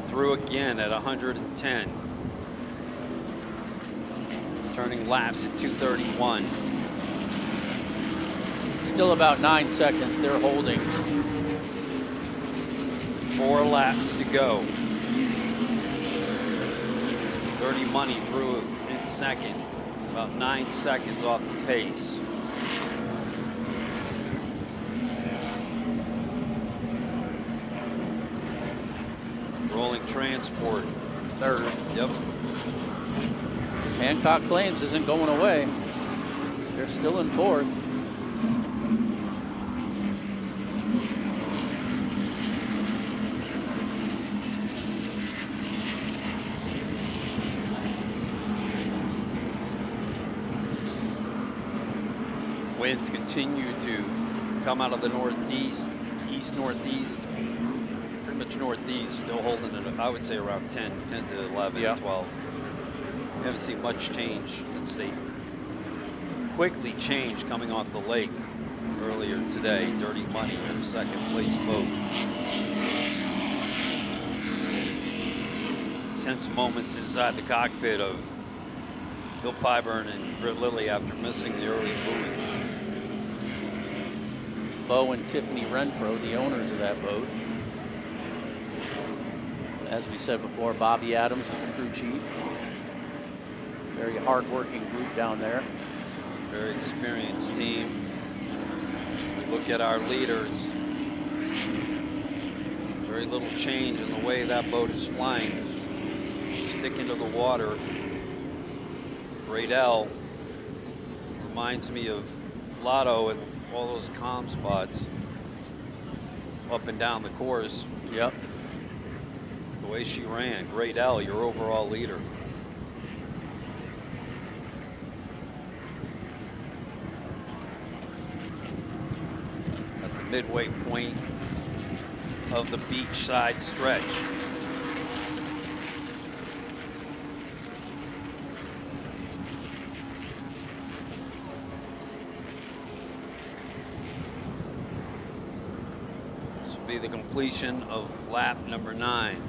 through again at 110. Turning laps at 2:31. Still about 9 seconds. They're holding. 4 laps to go. Dirty Money through in 2nd. About 9 seconds off the pace. transport. Third. Yep. Hancock Claims isn't going away. They're still in fourth. Winds continue to come out of the northeast, east-northeast, pretty much northeast, still holding it, I would say around 10 to 11, Yeah. 12. We haven't seen much change since they quickly changed coming off the lake earlier today. Dirty Money, our second place boat. Tense moments inside the cockpit of Bill Pyburn and Britt Lilly after missing the early buoy. Bo and Tiffany Renfro, the owners of that boat. As we said before, Bobby Adams is the crew chief. Very hard-working group down there. Very experienced team. We look at our leaders. Very little change in the way that boat is flying. Sticking to the water. Great L reminds me of Lotto and all those calm spots up and down the course. Yep. The way she ran. Great L, your overall leader. At the midway point of the beachside stretch. Be the completion of lap number 9.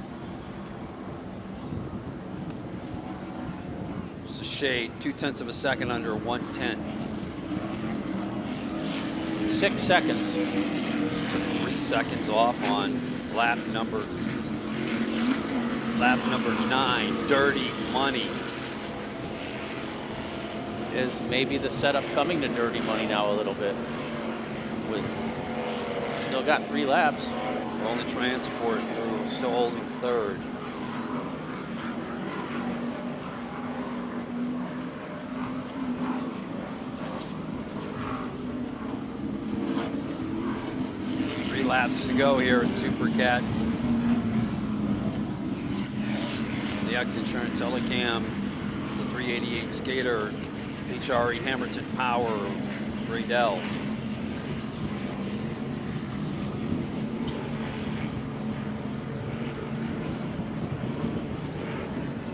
Just a shade, 0.2 of a second under 110. 6 seconds. Took 3 seconds off on lap number 9. Dirty Money. Is maybe the setup coming to Dirty Money now a little bit? With still got 3 laps. Only transport through, still holding third. Three laps to go here in Supercat. The X Insurance Helicam, the 388 Skater, HRE Hamilton Power, Gradell.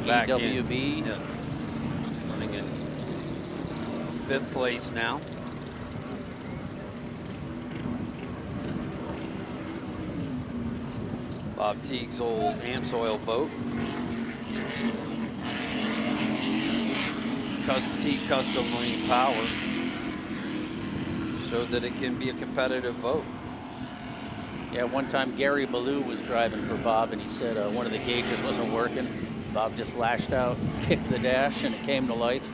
Back EWB. in, yeah, running in 5th place now. Bob Teague's old Amsoil boat. Teague Custom Marine Power showed that it can be a competitive boat. Yeah, one time Gary Ballou was driving for Bob and he said one of the gauges wasn't working. Bob just lashed out, kicked the dash, and it came to life.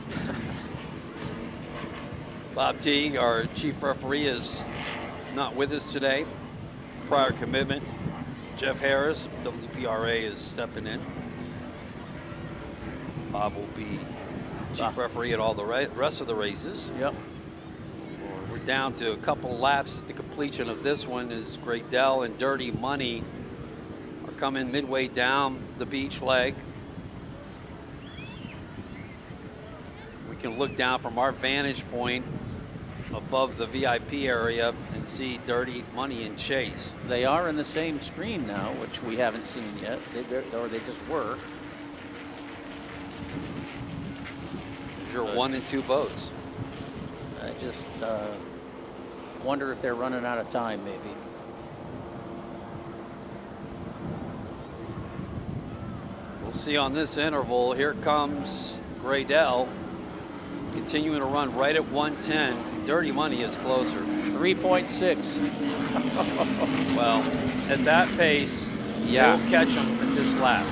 Bob Teague, our chief referee, is not with us today. Prior commitment. Jeff Harris, WPRA, is stepping in. Bob will be chief referee at all the rest of the races. Yep. We're down to a couple laps at the completion of this one as Great Dell and Dirty Money are coming midway down the beach leg. We can look down from our vantage point above the VIP area and see Dirty Money and Chase. They are in the same screen now, which we haven't seen yet, or they just were. There's your 1 and 2 boats. I just wonder if they're running out of time, maybe. We'll see on this interval. Here comes Gradell, continuing to run right at 110. Dirty Money is closer. 3.6. Well, at that pace, yeah, we'll catch them at this lap.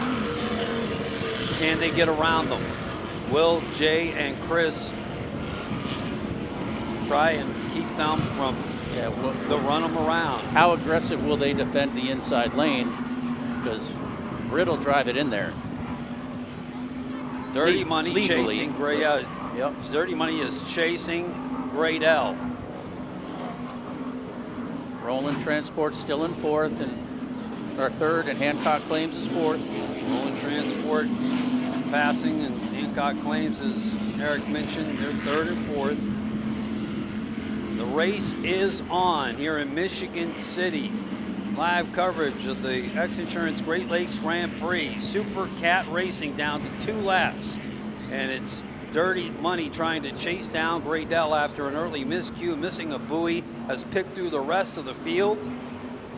Can they get around them? Will Jay and Chris try and keep them from the run them around? How aggressive will they defend the inside lane? Because Britt will drive it in there. Dirty Money legally. chasing Gray. Yep. Dirty Money is chasing Great L. Roland Transport still in fourth, and or third, and Hancock Claims is fourth. Roland Transport passing, and Hancock Claims, as Eric mentioned, they're third and fourth. The race is on here in Michigan City. Live coverage of the XINSURANCE Great Lakes Grand Prix. Supercat racing down to 2 laps. And it's Dirty Money trying to chase down Great L after an early miscue, missing a buoy, has picked through the rest of the field.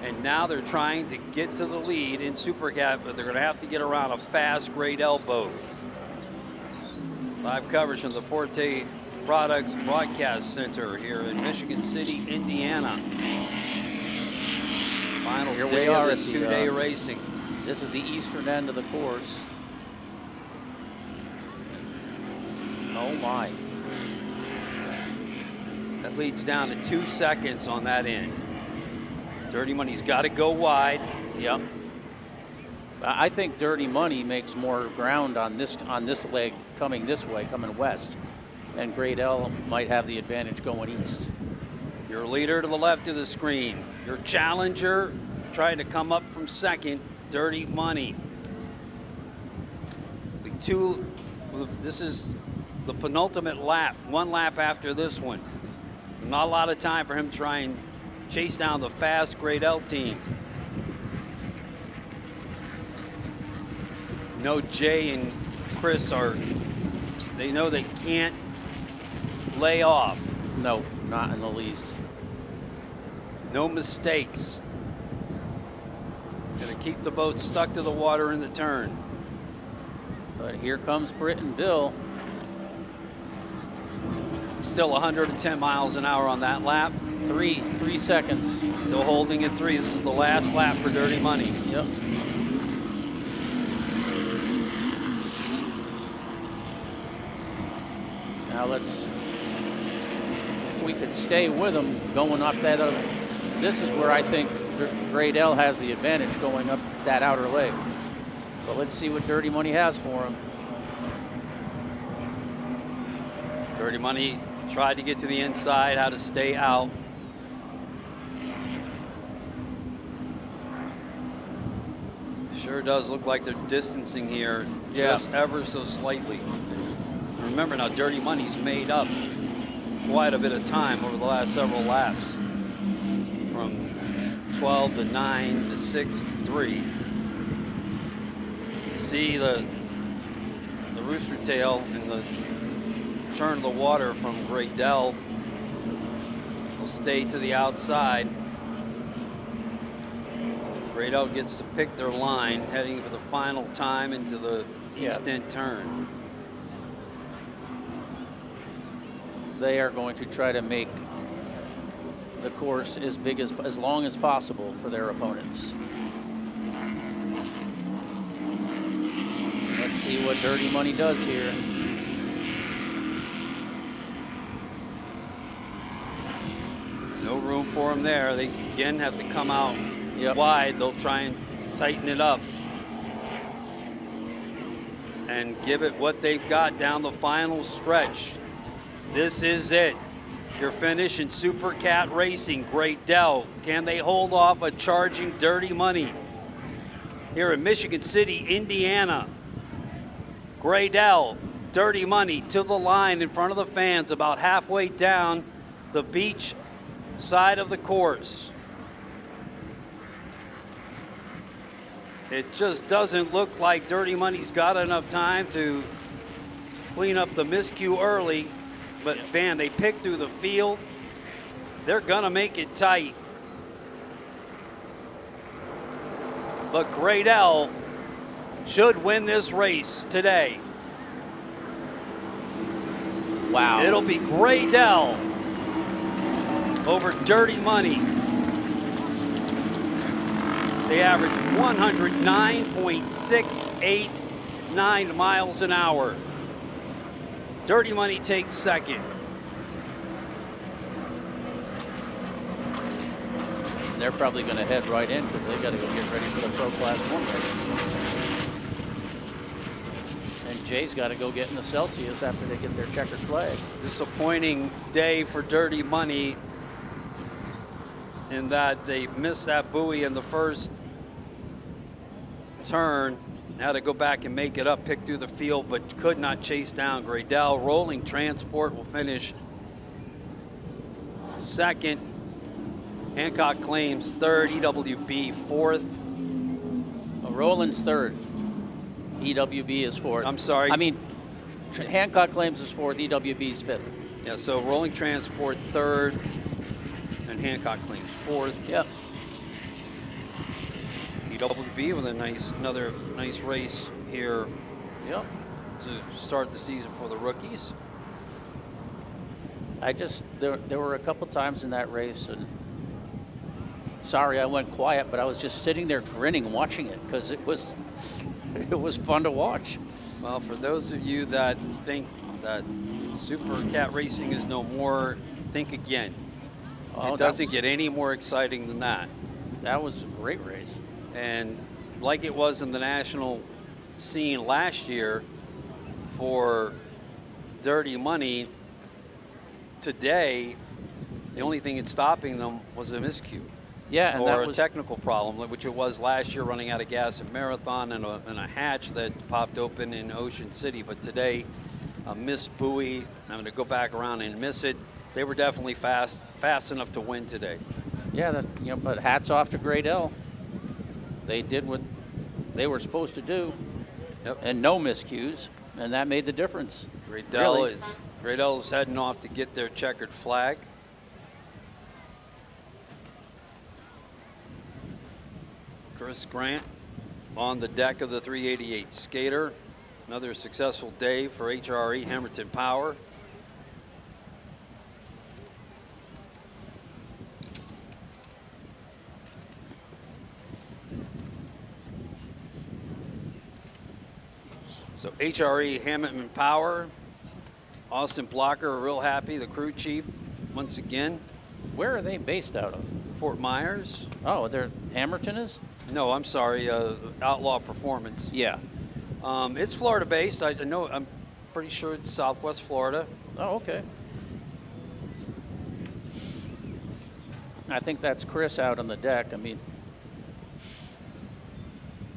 And now they're trying to get to the lead in Supercat, but they're going to have to get around a fast Great L boat. Live coverage from the Porte Products Broadcast Center here in Michigan City, Indiana. Final Here day we are of this at the, 2-day racing. This is the eastern end of the course. Oh my. That leads down to 2 seconds on that end. Dirty Money's got to go wide. Yep. I think Dirty Money makes more ground on this leg coming this way, coming west. And Great L might have the advantage going east. Your leader to the left of the screen. Your challenger trying to come up from second, Dirty Money. This is the penultimate lap, 1 lap after this one. Not a lot of time for him to try and chase down the fast Great L team. No, Jay and Chris they know they can't lay off. No, not in the least. No mistakes. Gonna keep the boat stuck to the water in the turn. But here comes Britt and Bill. Still 110 miles an hour on that lap. 3 seconds. Still holding at 3. This is the last lap for Dirty Money. Yep. Now if we could stay with them going up that other, this is where I think Great L has the advantage going up that outer leg. But let's see what Dirty Money has for him. Dirty Money tried to get to the inside, how to stay out. Sure does look like they're distancing here just ever so slightly. Remember now, Dirty Money's made up quite a bit of time over the last several laps. From 12 to 9 to 6 to 3. You see the rooster tail and the churn of the water from Great L will stay to the outside. Great L gets to pick their line heading for the final time into the east end turn. They are going to try to make the course as long as possible for their opponents. Let's see what Dirty Money does here. No room for them there. They again have to come out wide. They'll try and tighten it up and give it what they've got down the final stretch. This is it. Your finish in Supercat Racing. Great L. Can they hold off a charging Dirty Money? Here in Michigan City, Indiana. Great L, Dirty Money to the line in front of the fans, about halfway down the beach side of the course. It just doesn't look like Dirty Money's got enough time to clean up the miscue early. But man, they pick through the field. They're gonna make it tight. But Great L should win this race today. Wow. It'll be Great L over Dirty Money. They average 109.689 miles an hour. Dirty Money takes second. They're probably going to head right in because they got to go get ready for the Pro Class 1 race. Jay's got to go get in the Celsius after they get their checkered flag. Disappointing day for Dirty Money in that they missed that buoy in the first turn. Had to go back and make it up, pick through the field, but could not chase down Graydell. Rolling Transport will finish second. Hancock Claims third. EWB fourth. Roland's third. EWB is fourth. I'm sorry. I mean, Hancock Claims is fourth. EWB is fifth. Yeah, so Rolling Transport third and Hancock Claims fourth. Yep. EWB with another nice race here. Yep. To start the season for the rookies. There were a couple times in that race, and sorry I went quiet, but I was just sitting there grinning watching it because it was fun to watch. Well, for those of you that think that Supercat racing is no more, think again. It doesn't get any more exciting than that. That was a great race. And like it was in the national scene last year for Dirty Money, today the only thing that's stopping them was a miscue. Yeah, and or that a was technical problem, which it was last year, running out of gas at Marathon and a hatch that popped open in Ocean City. But today, a missed buoy, having to go back around and miss it. They were definitely fast enough to win today. Yeah, but hats off to Graydell. They did what they were supposed to do, and no miscues, and that made the difference. Graydell is heading off to get their checkered flag. Chris Grant on the deck of the 388 Skater. Another successful day for HRE Hamilton Power. So HRE Hamilton Power, Austin Blocker, real happy, the crew chief once again. Where are they based out of? Fort Myers. Oh, they're Hamilton is? No, I'm sorry, Outlaw Performance. Yeah. It's Florida based. I know, I'm pretty sure it's Southwest Florida. Oh, okay. I think that's Chris out on the deck. I mean,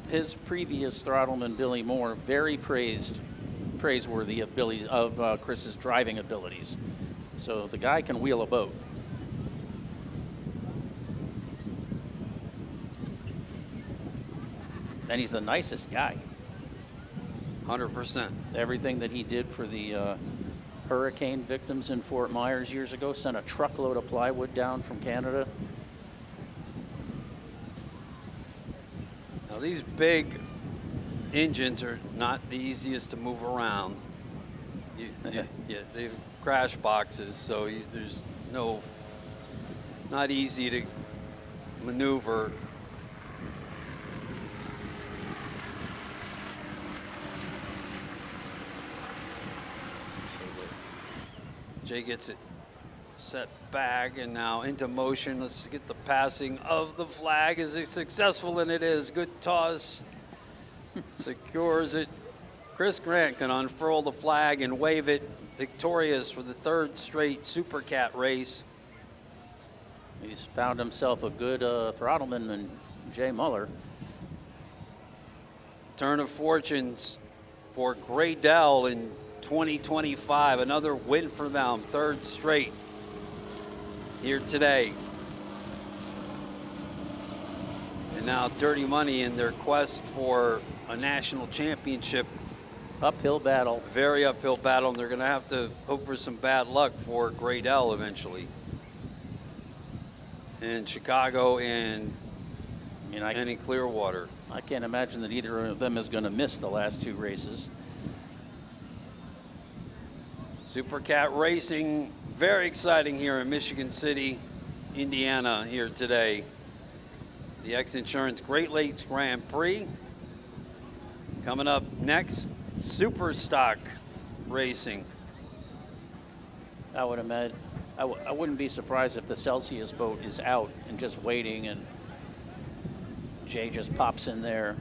his previous throttleman, Billy Moore, very praiseworthy abilities of Chris's driving abilities. So the guy can wheel a boat. And he's the nicest guy. 100%. Everything that he did for the hurricane victims in Fort Myers years ago, sent a truckload of plywood down from Canada. Now these big engines are not the easiest to move around. They've crash boxes, so there's not easy to maneuver. Jay gets it set back and now into motion. Let's get the passing of the flag. Is it successful? And it is. Good toss. Secures it. Chris Grant can unfurl the flag and wave it. Victorious for the third straight Supercat race. He's found himself a good throttleman in Jay Muller. Turn of fortunes for Graydell in 2025, another win for them, third straight here today. And now Dirty Money in their quest for a national championship. Uphill battle. Very uphill battle, and they're going to have to hope for some bad luck for Graydell eventually. In Chicago and in Clearwater. I can't imagine that either of them is going to miss the last two races. Supercat racing, very exciting here in Michigan City, Indiana here today. The XINSURANCE Great Lakes Grand Prix. Coming up next, Super Stock Racing. I would imagine, I wouldn't be surprised if the Celsius boat is out and just waiting and Jay just pops in there.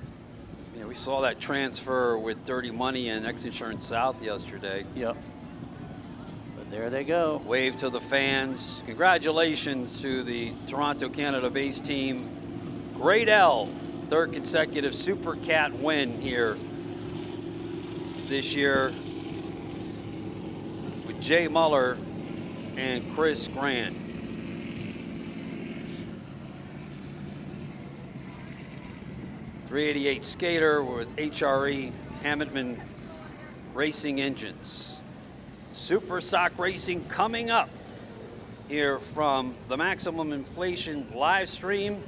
Yeah, we saw that transfer with Dirty Money and X Insurance South yesterday. Yep. But there they go. Wave to the fans. Congratulations to the Toronto, Canada-based team. Great L, third consecutive Supercat win here this year with Jay Muller and Chris Grant. .388 Skater with HRE Hamilton Racing engines. Super Stock Racing coming up here from the Maximum Inflation live stream.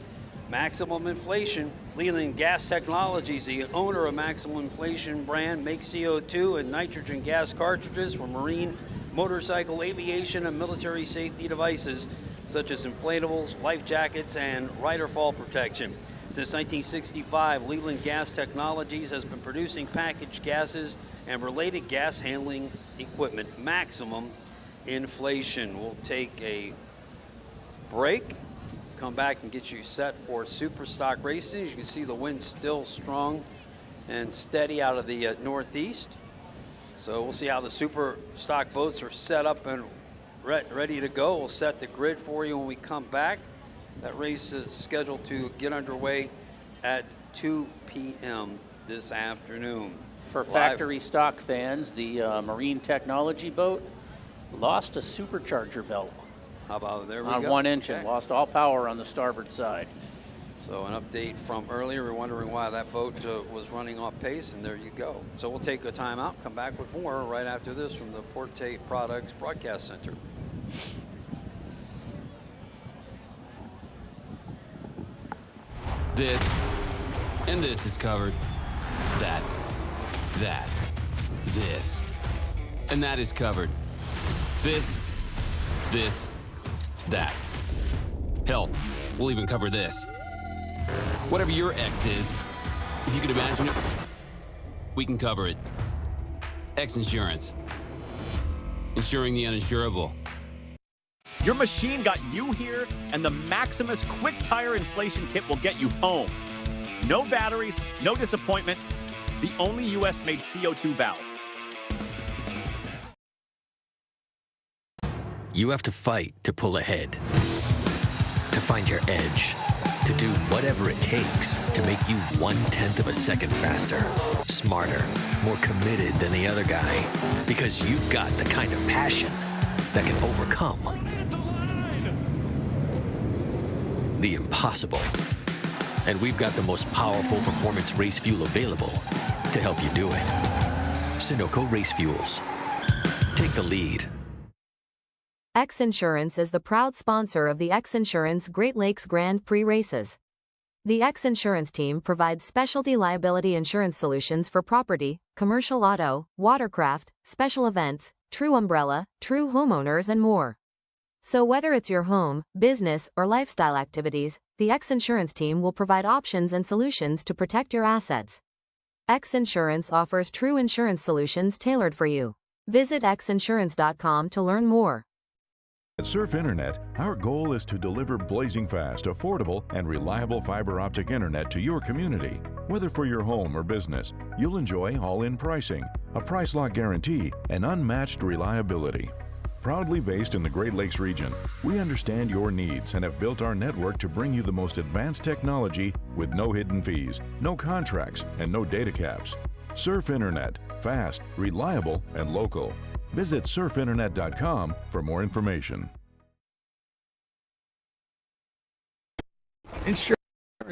Maximum Inflation, Leland Gas Technologies, the owner of Maximum Inflation brand, makes CO2 and nitrogen gas cartridges for marine, motorcycle, aviation, and military safety devices, such as inflatables, life jackets, and rider fall protection. Since 1965, Leland Gas Technologies has been producing packaged gases and related gas handling equipment. Maximum Inflation. We'll take a break, come back and get you set for Super Stock Racing. As you can see, the wind's still strong and steady out of the northeast. So we'll see how the Super Stock boats are set up and ready to go. We'll set the grid for you when we come back. That race is scheduled to get underway at 2 p.m. this afternoon. For factory stock fans, the Marine Technology boat lost a supercharger belt. How about there we on go. One engine, Okay. lost all power on the starboard side. So an update from earlier. We're wondering why that boat was running off pace, and there you go. So we'll take a time out, come back with more right after this from the Porte Products Broadcast Center. This and this is covered. That, this. And that is covered. This, that. Hell, we'll even cover this. Whatever your X is, if you can imagine it, we can cover it. X Insurance. Insuring the uninsurable. Your machine got you here, and the Maximus Quick Tire Inflation Kit will get you home. No batteries, no disappointment. The only US-made CO2 valve. You have to fight to pull ahead, to find your edge, to do whatever it takes to make you 1/10 of a second faster, smarter, more committed than the other guy, because you've got the kind of passion that can overcome the impossible. And we've got the most powerful performance race fuel available to help you do it. Sunoco Race Fuels. Take the lead. X Insurance is the proud sponsor of the X Insurance Great Lakes Grand Prix races. The X Insurance team provides specialty liability insurance solutions for property, commercial auto, watercraft, special events, true umbrella, true homeowners, and more. So whether it's your home, business, or lifestyle activities, the X Insurance team will provide options and solutions to protect your assets. X Insurance offers true insurance solutions tailored for you. Visit xinsurance.com to learn more. At Surf Internet, our goal is to deliver blazing fast, affordable, and reliable fiber optic internet to your community. Whether for your home or business, you'll enjoy all-in pricing, a price lock guarantee, and unmatched reliability. Proudly based in the Great Lakes region, we understand your needs and have built our network to bring you the most advanced technology with no hidden fees, no contracts, and no data caps. Surf Internet, fast, reliable, and local. Visit surfinternet.com for more information. Insurance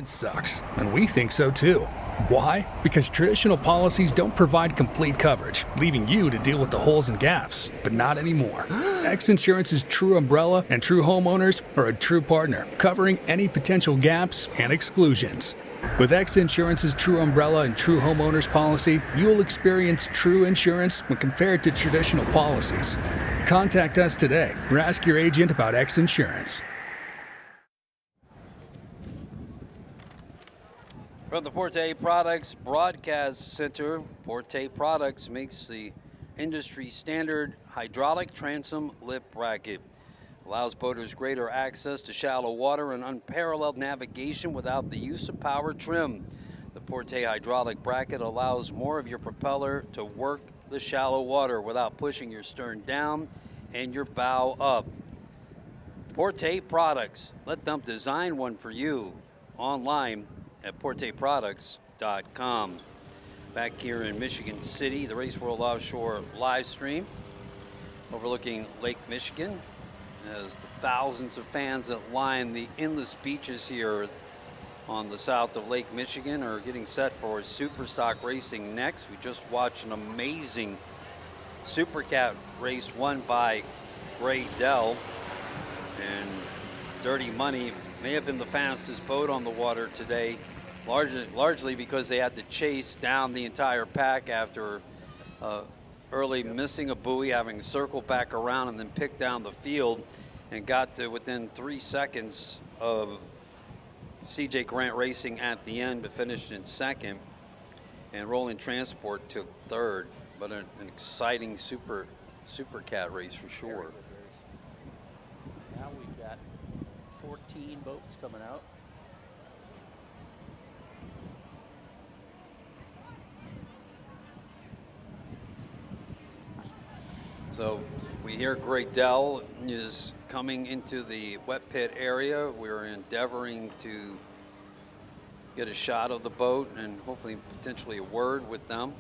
sucks, and we think so too. Why? Because traditional policies don't provide complete coverage, leaving you to deal with the holes and gaps. But not anymore. X Insurance's True Umbrella and True Homeowners are a true partner, covering any potential gaps and exclusions. With X Insurance's True Umbrella and True Homeowners policy, you will experience true insurance when compared to traditional policies. Contact us today or ask your agent about X Insurance. From the Porte Products Broadcast Center, Porte Products makes the industry standard hydraulic transom lip bracket. Allows boaters greater access to shallow water and unparalleled navigation without the use of power trim. The Porte hydraulic bracket allows more of your propeller to work the shallow water without pushing your stern down and your bow up. Porte Products, let them design one for you online at porteproducts.com. Back here in Michigan City, the Race World Offshore live stream overlooking Lake Michigan as the thousands of fans that line the endless beaches here on the south of Lake Michigan are getting set for Superstock racing next. We just watched an amazing Supercat race won by Gray Dell, and Dirty Money may have been the fastest boat on the water today, largely because they had to chase down the entire pack after early missing a buoy, having to circle back around and then pick down the field, and got to within 3 seconds of CJ Grant Racing at the end, but finished in second. And Rolling Transport took third, but an exciting Supercat race for sure. Now we've got 14 boats coming out. So we hear Great Dell is coming into the wet pit area. We're endeavoring to get a shot of the boat and hopefully potentially a word with them.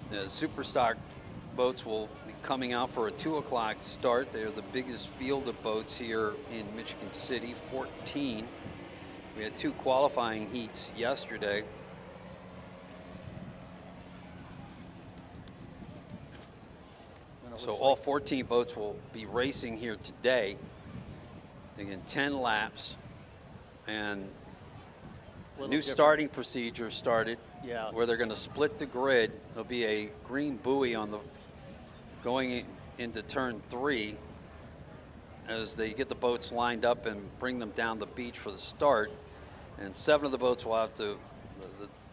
The Superstock boats will be coming out for a 2 o'clock start. They're the biggest field of boats here in Michigan City, 14. We had 2 qualifying heats yesterday. So all 14 boats will be racing here today. Again, 10 laps. And a new starting procedure started where they're going to split the grid. There'll be a green buoy on the going into turn 3 as they get the boats lined up and bring them down the beach for the start. And 7 of the boats will have to,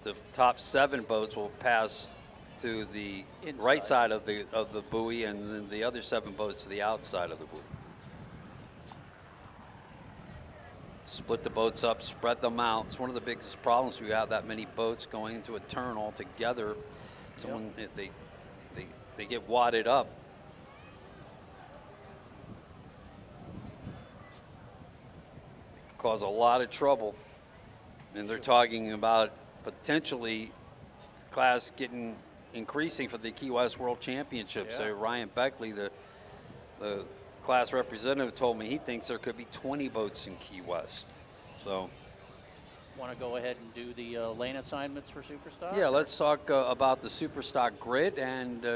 the top 7 boats will pass to the right side of the buoy, and then the other 7 boats to the outside of the buoy. Split the boats up, spread them out. It's one of the biggest problems. We have that many boats going into a turn all together. Someone, if they get wadded up. It could cause a lot of trouble. And they're talking about potentially the class increasing for the Key West World Championship. So Ryan Beckley, the class representative, told me he thinks there could be 20 boats in Key West. So, want to go ahead and do the lane assignments for Superstock? Yeah, let's talk about the Superstock grid and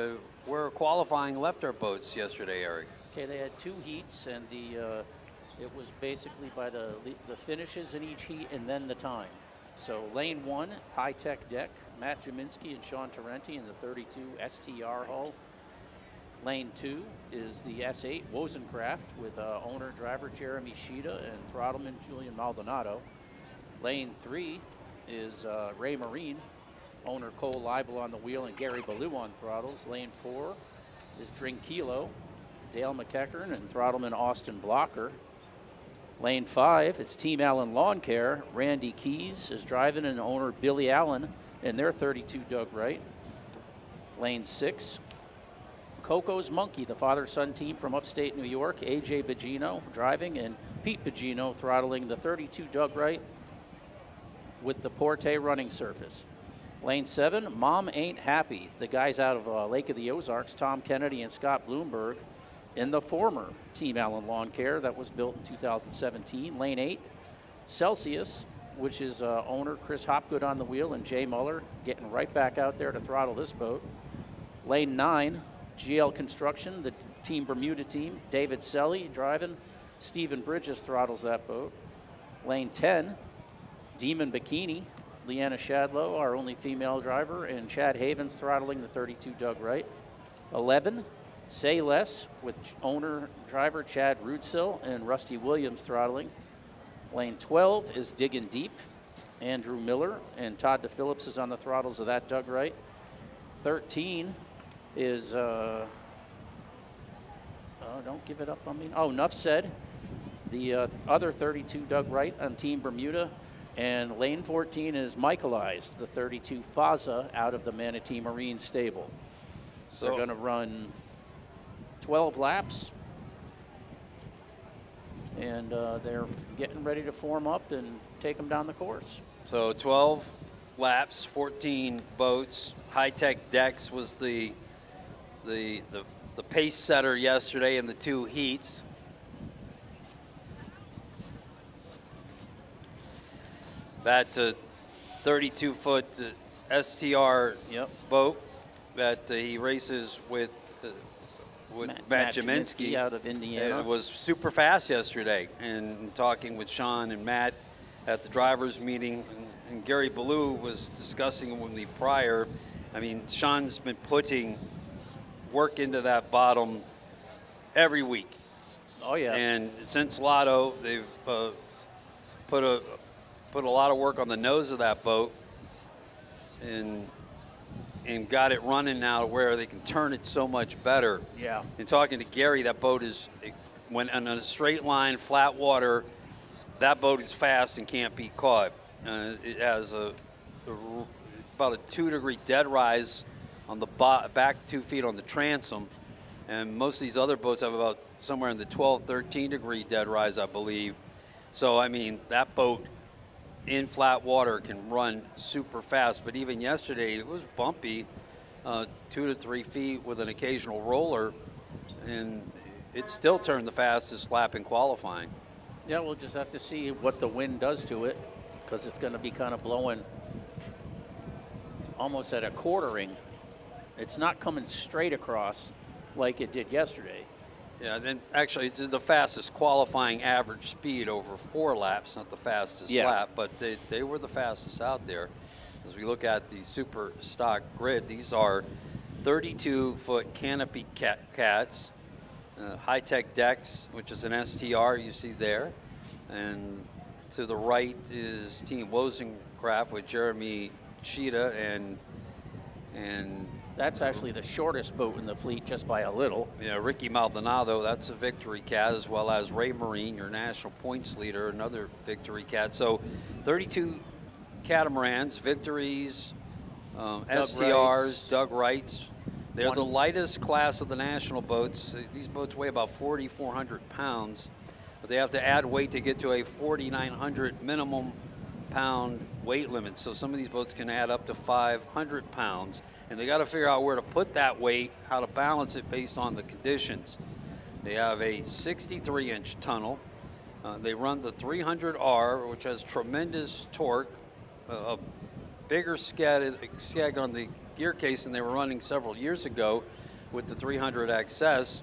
where qualifying left our boats yesterday, Eric. Okay, they had 2 heats, and it was basically by the finishes in each heat and then the time. So lane 1, high-tech deck, Matt Jaminski and Sean Tarenti in the 32 STR hull. Lane 2 is the S8 Wozencraft with owner-driver Jeremy Sheeta and throttleman Julian Maldonado. Lane 3 is Ray Marine, owner Cole Leibel on the wheel and Gary Ballou on throttles. Lane 4 is Drinkilo, Dale McEachern and throttleman Austin Blocker. Lane 5, it's Team Allen Lawn Care. Randy Keys is driving and owner Billy Allen in their 32 Doug Wright. Lane 6, Coco's Monkey, the father-son team from upstate New York. AJ Bogino driving and Pete Bogino throttling the 32 Doug Wright with the Porte running surface. Lane 7, Mom Ain't Happy. The guys out of Lake of the Ozarks, Tom Kennedy and Scott Bloomberg, in the former Team Allen Lawn Care that was built in 2017. Lane 8, Celsius, which is owner Chris Hopgood on the wheel and Jay Muller getting right back out there to throttle this boat. Lane 9, GL Construction, the Team Bermuda team. David Selly driving. Stephen Bridges throttles that boat. Lane 10, Demon Bikini. Leanna Shadlow, our only female driver, and Chad Havens throttling the 32 Doug Wright. 11, Say Less, with owner-driver Chad Rudsill and Rusty Williams throttling. Lane 12 is Diggin' Deep. Andrew Miller and Todd DePhillips is on the throttles of that Doug Wright. 13 is, don't give it up on me. Oh, Nuff Said. The other 32 Doug Wright on Team Bermuda. And lane 14 is Michaelized, the 32 Faza out of the Manatee Marine Stable. So they're going to run 12 laps. And they're getting ready to form up and take them down the course. So 12 laps, 14 boats. High-tech decks was the pace setter yesterday in the 2 heats. That 32-foot STR boat that he races with Matt Jaminski out of Indiana. It was super fast yesterday. And talking with Sean and Matt at the drivers' meeting, and Gary Ballou was discussing with me prior. I mean, Sean's been putting work into that bottom every week. Oh yeah. And since Lotto, they've put a lot of work on the nose of that boat, and got it running now to where they can turn it so much better. Yeah. And talking to Gary, that boat is, when on a straight line, flat water, that boat is fast and can't be caught. It has about a 2-degree dead rise on the back 2 feet on the transom, and most of these other boats have about somewhere in the 12, 13-degree dead rise, I believe. So, I mean, that boat in flat water can run super fast, but even yesterday it was bumpy, 2 to 3 feet with an occasional roller, and it still turned the fastest lap in qualifying. Yeah, we'll just have to see what the wind does to it, because it's going to be kind of blowing almost at a quartering. It's not coming straight across like it did yesterday. Yeah, and actually it's the fastest qualifying average speed over 4 laps, not the fastest lap, but they were the fastest out there. As we look at the super stock grid, these are 32-foot canopy cats, high-tech decks, which is an STR you see there. And to the right is Team Wozencraft with Jeremy Cheetah and that's actually the shortest boat in the fleet, just by a little. Yeah, Ricky Maldonado, that's a Victory Cat, as well as Ray Marine, your national points leader, another Victory Cat. So 32 catamarans, Victories, STRs, Doug Wrights. They're the lightest class of the national boats. These boats weigh about 4,400 pounds, but they have to add weight to get to a 4,900 minimum pound weight limit. So some of these boats can add up to 500 pounds. And they got to figure out where to put that weight, how to balance it based on the conditions. They have a 63-inch tunnel. They run the 300R, which has tremendous torque, a bigger skeg on the gear case than they were running several years ago with the 300XS.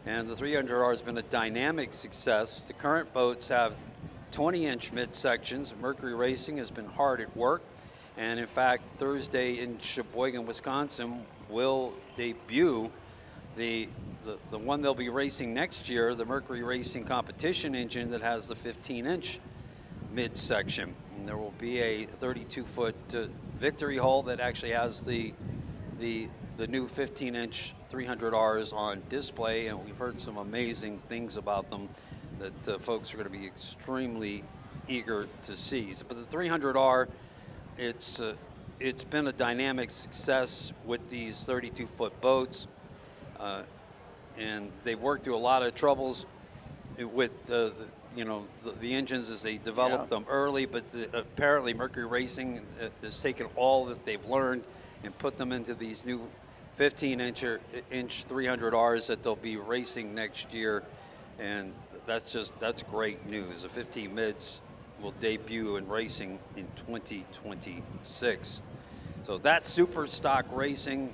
And the 300R has been a dynamic success. The current boats have 20-inch midsections. Mercury Racing has been hard at work. And in fact, Thursday in Sheboygan, Wisconsin, will debut the one they'll be racing next year, the Mercury Racing competition engine that has the 15-inch midsection. And there will be a 32-foot Victory hull that actually has the new 15-inch 300Rs on display, and we've heard some amazing things about them that folks are going to be extremely eager to see. But the 300R, it's been a dynamic success with these 32-foot boats, and they've worked through a lot of troubles with the engines as they developed them early. But apparently, Mercury Racing has taken all that they've learned and put them into these new 15-inch 300Rs that they'll be racing next year, and that's great news. The 15 mids will debut in racing in 2026. So that's super stock racing.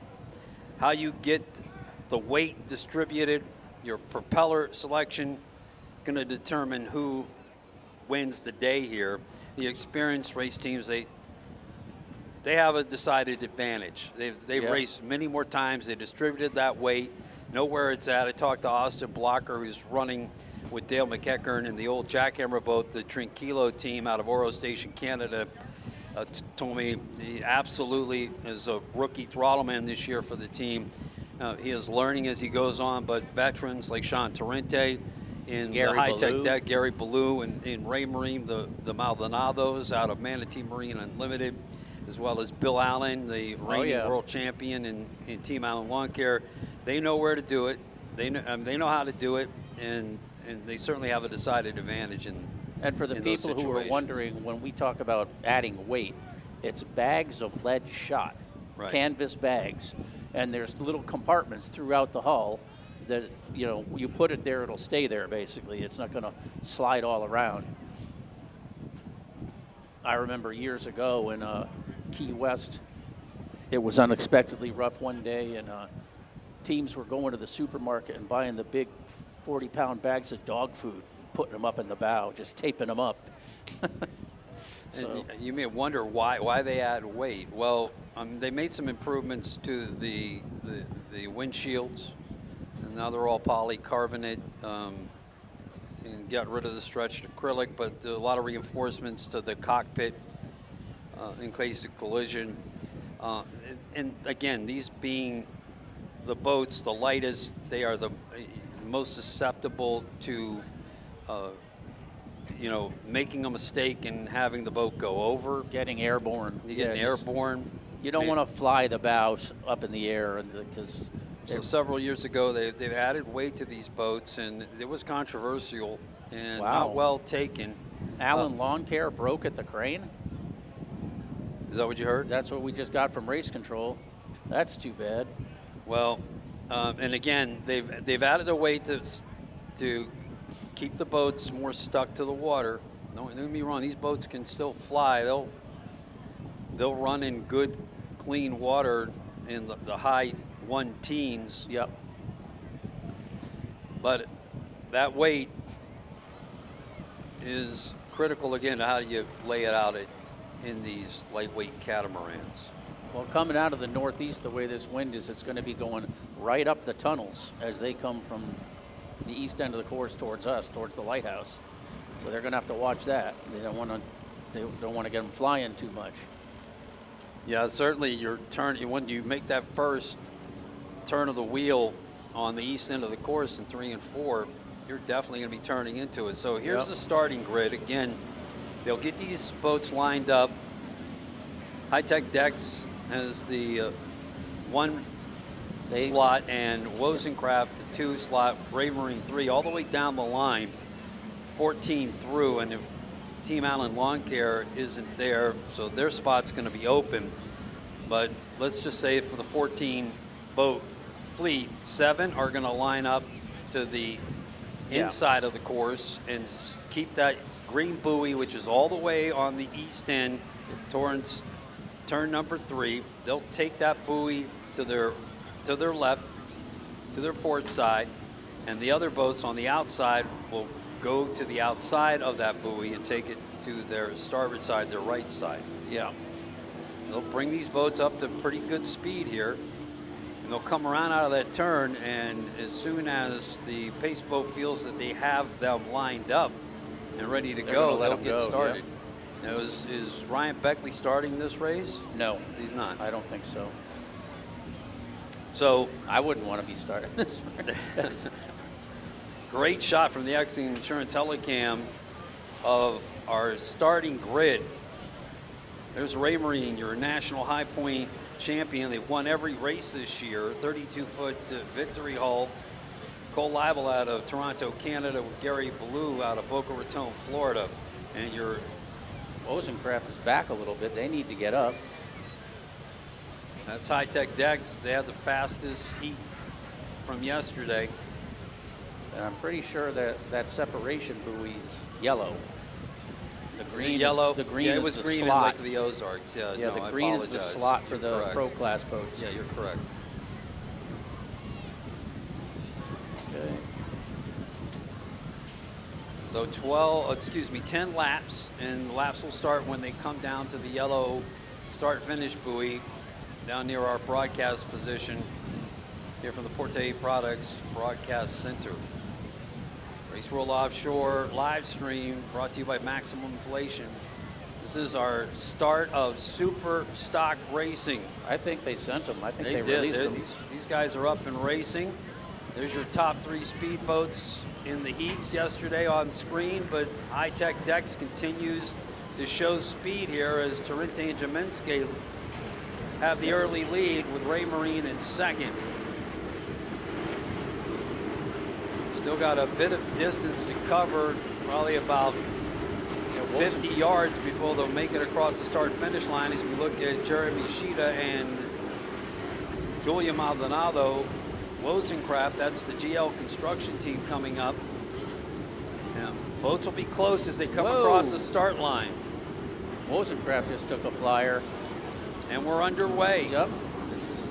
How you get the weight distributed, your propeller selection, going to determine who wins the day here. The experienced race teams, they have a decided advantage. They've raced many more times. They distributed that weight, know where it's at. I talked to Austin Blocker, who's running with Dale McEachern in the old jackhammer boat, the Tranquilo team out of Oro Station, Canada. Told me he absolutely is a rookie throttleman this year for the team. He is learning as he goes on, but veterans like Sean Torrente in Gary the high-tech Ballou. deck, Gary Ballou, and in Ray Marine, the Maldonados out of Manatee Marine Unlimited, as well as Bill Allen, the reigning world champion in Team Allen Lawn Care. They know where to do it. They know how to do it, and they certainly have a decided advantage in. And for the in those people who are situations. wondering, when we talk about adding weight, it's bags of lead shot, canvas bags, and there's little compartments throughout the hull that, you know, you put it there, it'll stay there basically. It's not going to slide all around. I remember years ago in Key West, it was unexpectedly rough one day, and teams were going to the supermarket and buying the big 40-pound bags of dog food, putting them up in the bow, just taping them up. And you may wonder why they add weight. Well, they made some improvements to the windshields, and now they're all polycarbonate, and got rid of the stretched acrylic, but a lot of reinforcements to the cockpit in case of collision. And again, these being the boats, the lightest, they are the most susceptible to you know, making a mistake and having the boat go over. Getting airborne. You get airborne. You don't want to fly the bows up in the air, because. So several years ago, they've added weight to these boats, and it was controversial and not well taken. Allen Lawn Care broke at the crane? Is that what you heard? That's what we just got from race control. That's too bad. Well, and again, they've added a weight to keep the boats more stuck to the water. Don't get me wrong; these boats can still fly. They'll run in good, clean water in the high 1-teens. Yep. But that weight is critical again to how you lay it out in these lightweight catamarans. Well, coming out of the northeast, the way this wind is, it's going to be going right up the tunnels as they come from the east end of the course towards us, towards the lighthouse. So they're going to have to watch that. They don't want to get them flying too much. Yeah, certainly when you make that first turn of the wheel on the east end of the course in 3 and 4, you're definitely going to be turning into it. So here's the starting grid. Again, they'll get these boats lined up. High-Tech Decks has the 1 slot, and Wozencraft the 2 slot, Ray Marine 3, all the way down the line, 14 through. And if Team Allen Lawn Care isn't there, so their spot's going to be open. But let's just say for the 14 boat fleet, 7 are going to line up to the inside of the course and keep that green buoy, which is all the way on the east end towards turn number 3. They'll take that buoy to their left, to their port side, and the other boats on the outside will go to the outside of that buoy and take it to their starboard side, their right side. Yeah. They'll bring these boats up to pretty good speed here, and they'll come around out of that turn, and as soon as the pace boat feels that they have them lined up and ready to go, they'll get started. Now, is Ryan Beckley starting this race? No. He's not. I don't think so. So I wouldn't want to be starting this race. Great shot from the XINSURANCE Helicam of our starting grid. There's Ray Marine, your national high point champion. They've won every race this year. 32-foot victory hull. Cole Leibel out of Toronto, Canada, with Gary Ballou out of Boca Raton, Florida. And your Wozencraft is back a little bit. They need to get up. That's High-Tech Decks. They had the fastest heat from yesterday. And I'm pretty sure that separation buoy is yellow. The green is yellow. The green it was is green the slot. in Lake of the Ozarks. Yeah, yeah, no, the I green apologize. is the slot for You're the correct. pro class boats. Yeah, you're correct. Okay. So 10 laps, and the laps will start when they come down to the yellow start-finish buoy down near our broadcast position here from the Porte Products Broadcast Center. Race World Offshore live stream brought to you by Maximum Inflation. This is our start of Super Stock Racing. I think they sent them. I think they did. released them. These guys are up and racing. There's your top 3 speedboats in the heats yesterday on screen, but High Tech Decks continues to show speed here as Torrente and Jaminski have the early lead with Ray Marine in second. Still got a bit of distance to cover, probably about 50 yards before they'll make it across the start-finish line as we look at Jeremy Sheeta and Julia Maldonado. Wozencraft, that's the GL construction team coming up. Yeah, boats will be close as they come across the start line. Wozencraft just took a flyer. And we're underway. Yep, this is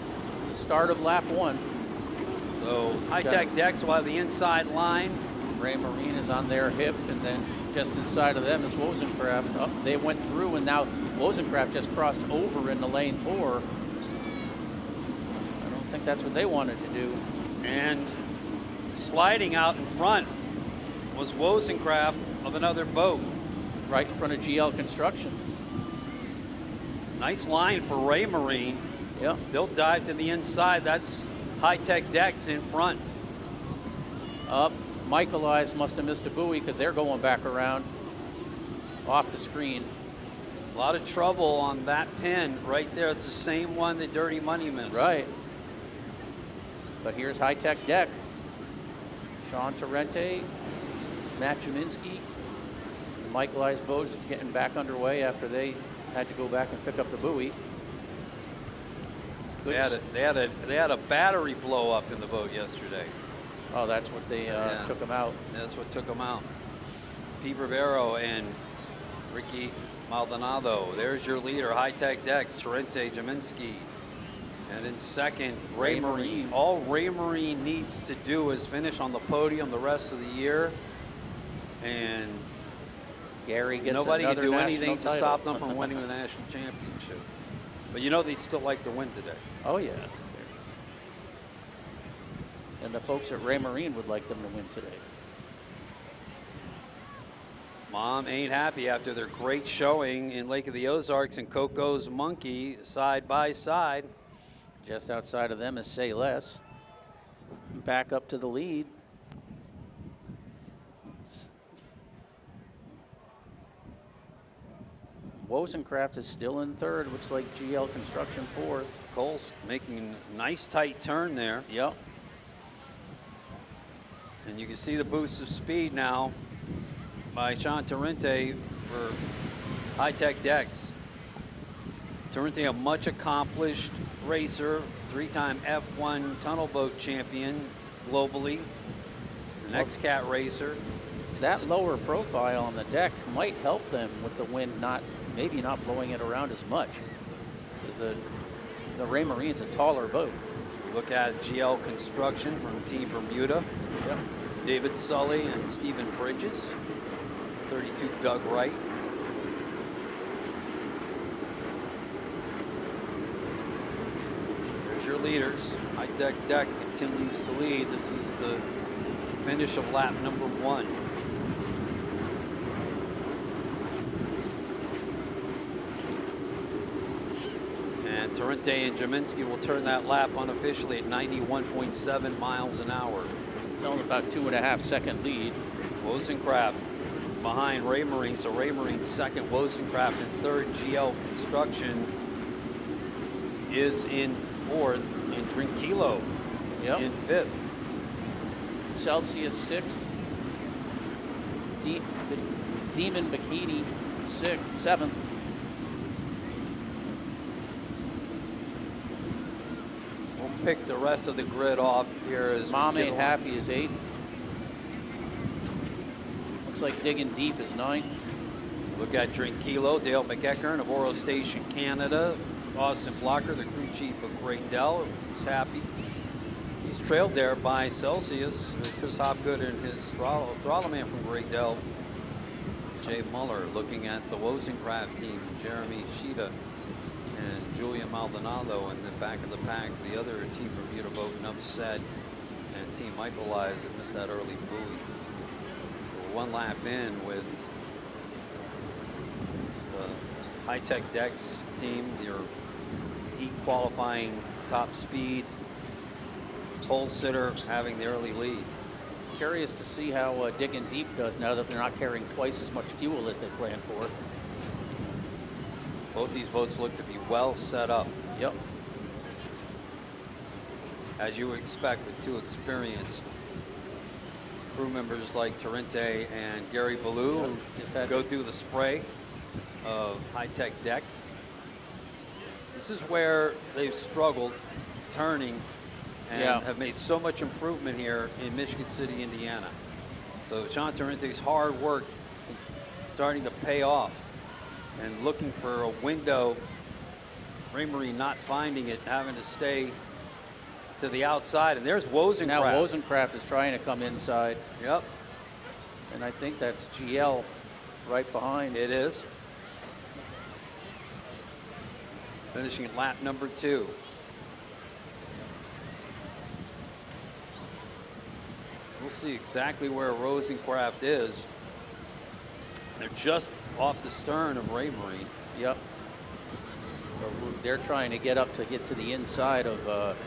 the start of lap 1. So High Tech Decks will have the inside line. Ray Marine is on their hip, and then just inside of them is Wozencraft. Oh, they went through, and now Wozencraft just crossed over into lane 4. I don't think that's what they wanted to do. And sliding out in front was Wozencraft of another boat. Right in front of GL Construction. Nice line for Ray Marine. Yep. They'll dive to the inside. That's High Tech Decks in front. Up. Michael Eyes must have missed a buoy because they're going back around off the screen. A lot of trouble on that pin right there. It's the same one that Dirty Money missed. Right. But here's High Tech Deck. Sean Torrente, Matt Jaminski, Michael Eyes boats getting back underway after they had to go back and pick up the buoy. They had a battery blow up in the boat yesterday. Oh, that's what they took them out. That's what took them out. Pete Rivero and Ricky Maldonado. There's your leader, High Tech Decks, Torrente Jaminski. And in second, Ray Marine. All Ray Marine needs to do is finish on the podium the rest of the year. And Gary gets nobody can do anything title. to stop them from winning the national championship. But you know they'd still like to win today. Oh, yeah. And the folks at Ray Marine would like them to win today. Mom ain't happy after their great showing in Lake of the Ozarks and Coco's Monkey side by side. Just outside of them is Say Less. Back up to the lead. Wozencraft is still in third. Looks like GL Construction fourth. Cole's making a nice tight turn there. Yep. And you can see the boost of speed now by Sean Torrente for High Tech Decks. Torrente, a much accomplished racer, 3-time F1 tunnel boat champion globally, an ex-cat racer. That lower profile on the deck might help them with the wind maybe not blowing it around as much, because the Ray Marine's a taller boat. We look at GL Construction from Team Bermuda. Yep. David Sully and Stephen Bridges. 32 Doug Wright. There's your leaders. High Tech Deck continues to lead. This is the finish of lap number 1. And Torrente and Jaminski will turn that lap unofficially at 91.7 miles an hour. It's only about 2.5 second lead. Wozencraft behind Ray Marine, so Ray Marine second, Wozencraft in third. GL Construction is in fourth, and Drinkilo in fifth. Celsius sixth. The Demon Bikini seventh. Pick the rest of the grid off here as Mom Ain't Happy is 8th. Looks like Digging Deep is 9th. Look at Drinkilo, Dale McEachern of Oro Station, Canada. Austin Blocker, the crew chief of Great Dell, is happy. He's trailed there by Celsius, Chris Hopgood and his throttle man from Great Dell. Jay Muller looking at the Wozencraft team, Jeremy Sheeta and Julia Maldonado in the back of the pack. The other Team Bermuda boat, Enough Said, and Team Michael Eyes that missed that early buoy. We're 1 lap in with the High Tech Decks team, your heat qualifying top speed pole sitter having the early lead. Curious to see how Digging Deep does now that they're not carrying twice as much fuel as they planned for. Both these boats look to be well set up. Yep. As you would expect with two experienced crew members like Torrente and Gary Ballou, who just had go through the spray of high-tech decks. This is where they've struggled turning and have made so much improvement here in Michigan City, Indiana. So Sean Torrente's hard work starting to pay off, and looking for a window. Raymarine not finding it, having to stay to the outside, and there's Wozencraft. Now Wozencraft is trying to come inside. Yep. And I think that's GL right behind. It is. Finishing at lap number 2. We'll see exactly where Wozencraft is. They're just off the stern of Raymarine. Yep. They're trying to get to the inside of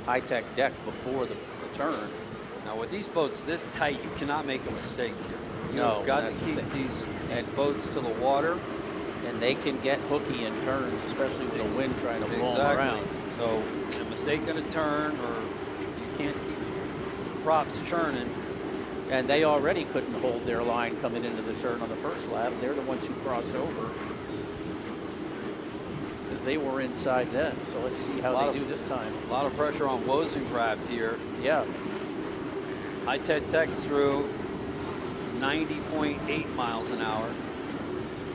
high-tech deck before the turn. Now with these boats this tight, you cannot make a mistake here. You've got to keep these boats to the water. And they can get hooky in turns, especially with the wind trying to blow them around. So a mistake in a turn, or you can't keep the props churning. And they already couldn't hold their line coming into the turn on the first lap. They're the ones who crossed over, because they were inside then. So let's see how they do this time. A lot of pressure on Wozencraft here. Yeah. High-tech techs through 90.8 miles an hour.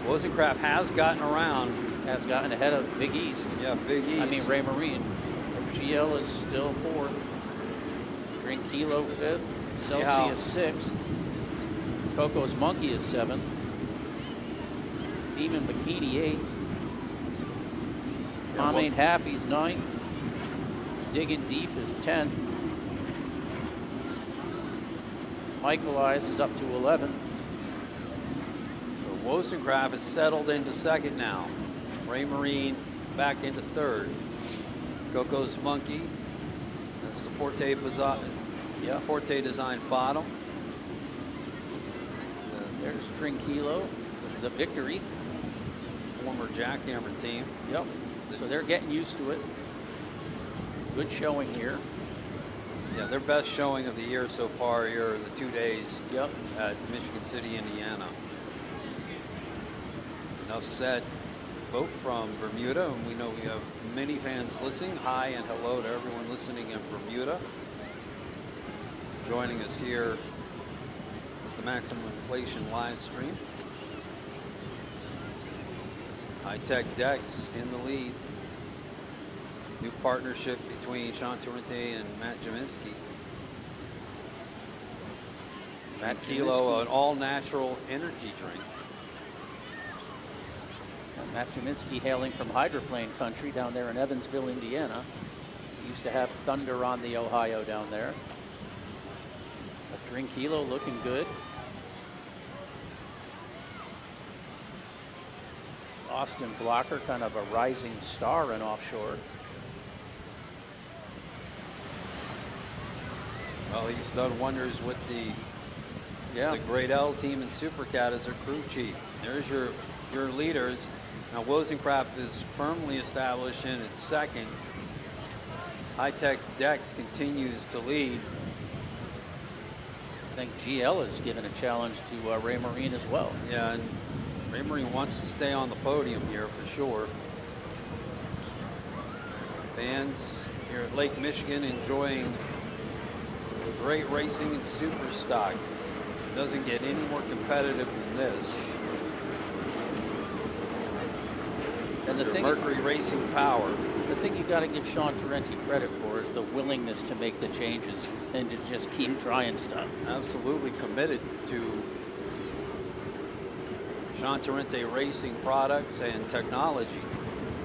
Wozencraft has gotten around. Has gotten ahead of Big East. Yeah, Big East. I mean, Raymarine. GL is still 4th. Drink Kilo 5th. Celsius 6th. Coco's Monkey is 7th. Demon Bikini 8th. Mom Ain't Happy's 9th. Digging Deep is 10th. Michael Eyes is up to 11th. So Wozencraft has settled into 2nd now. Raymarine back into 3rd. Coco's Monkey. That's the Porte designed bottom. There's Trinquilo with the victory. Former Jackhammer team. Yep. So they're getting used to it. Good showing here. Yeah, their best showing of the year so far here in the 2 days at Michigan City, Indiana. Enough said. Boat from Bermuda, and we know we have many fans listening. Hi and hello to everyone listening in Bermuda. Joining us here at the Maximum Inflation live stream. High-tech decks in the lead. New partnership between Sean Torrente and Matt Jaminski. Matt Kilo, an all-natural energy drink. Matt Jaminski hailing from hydroplane country down there in Evansville, Indiana. He used to have Thunder on the Ohio down there. Drink Kilo looking good. Austin Blocker, kind of a rising star in Offshore. Well, he's done wonders with the Great L team and Supercat as their crew chief. There's your leaders. Now Wozencraft is firmly established in its 2nd. High-tech Decks continues to lead. I think GL has given a challenge to Raymarine as well. Yeah, and Raymarine wants to stay on the podium here for sure. Fans here at Lake Michigan enjoying great racing and super stock. Doesn't get any more competitive than this. And the thing, Mercury Racing Power. The thing you got to give Sean Torrente credit for is the willingness to make the changes and to just keep trying stuff. Absolutely committed to Sean Torrente racing products and technology.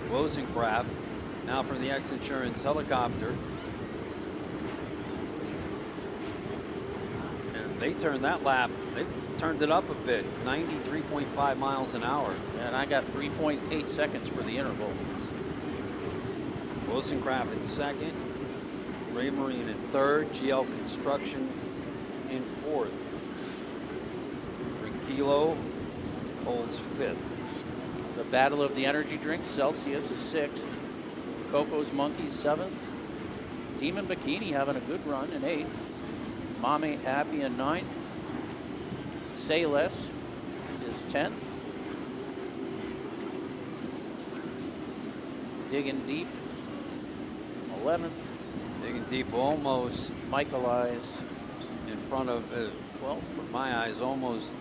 Wozencraft now from the XINSURANCE helicopter. And they turned that lap, they turned it up a bit, 93.5 miles an hour. And I got 3.8 seconds for the interval. Wozencraft in 2nd. Ray Marine in third, GL Construction in fourth. Kilo holds fifth. The Battle of the Energy Drinks, Celsius is sixth. Coco's Monkeys, seventh. Demon Bikini having a good run in eighth. Mom Ain't Happy in ninth. Say Less is 10th. Digging Deep, 11th. Digging Deep almost Michaelized in front of, 12th from my eyes, almost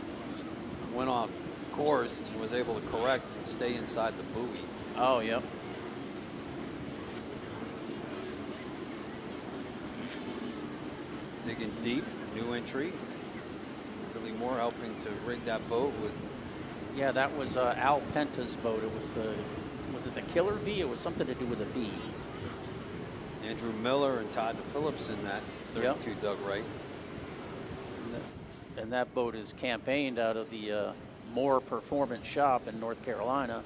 went off course and was able to correct and stay inside the buoy. Oh, yep. Digging Deep, new entry. Really more helping to rig that boat with. Yeah, that was Al Penta's boat. It was it the Killer Bee? It was something to do with a bee. Andrew Miller and Todd Phillips in that 32 dug right. And that boat is campaigned out of the Moore Performance Shop in North Carolina.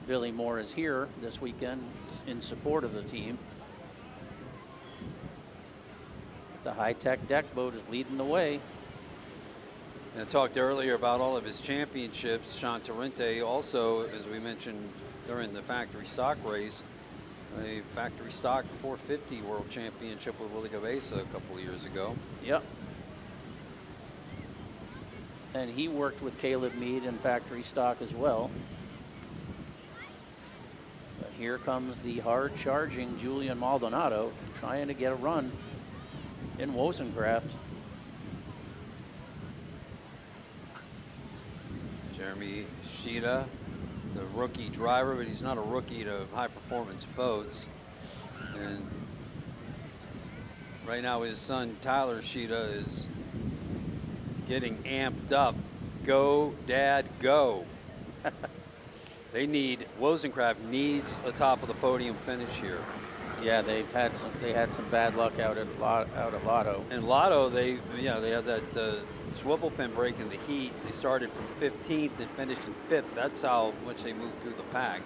Billy Moore is here this weekend in support of the team. The high-tech deck boat is leading the way. And I talked earlier about all of his championships. Sean Torrente also, as we mentioned during the factory stock race, a factory stock 450 world championship with Willie Gavesa a couple of years ago. Yep. And he worked with Caleb Mead in factory stock as well. But here comes the hard-charging Julian Maldonado trying to get a run in Wozencraft. Jeremy Sheeta, the rookie driver, but he's not a rookie to high-performance boats. And right now his son Tyler Sheeta is getting amped up. Go, Dad, go. Wozencraft needs a top of the podium finish here. Yeah, they had some bad luck out at Lotto. And Lotto, they had that swivel pin break in the heat. They started from 15th and finished in 5th. That's how much they moved through the pack.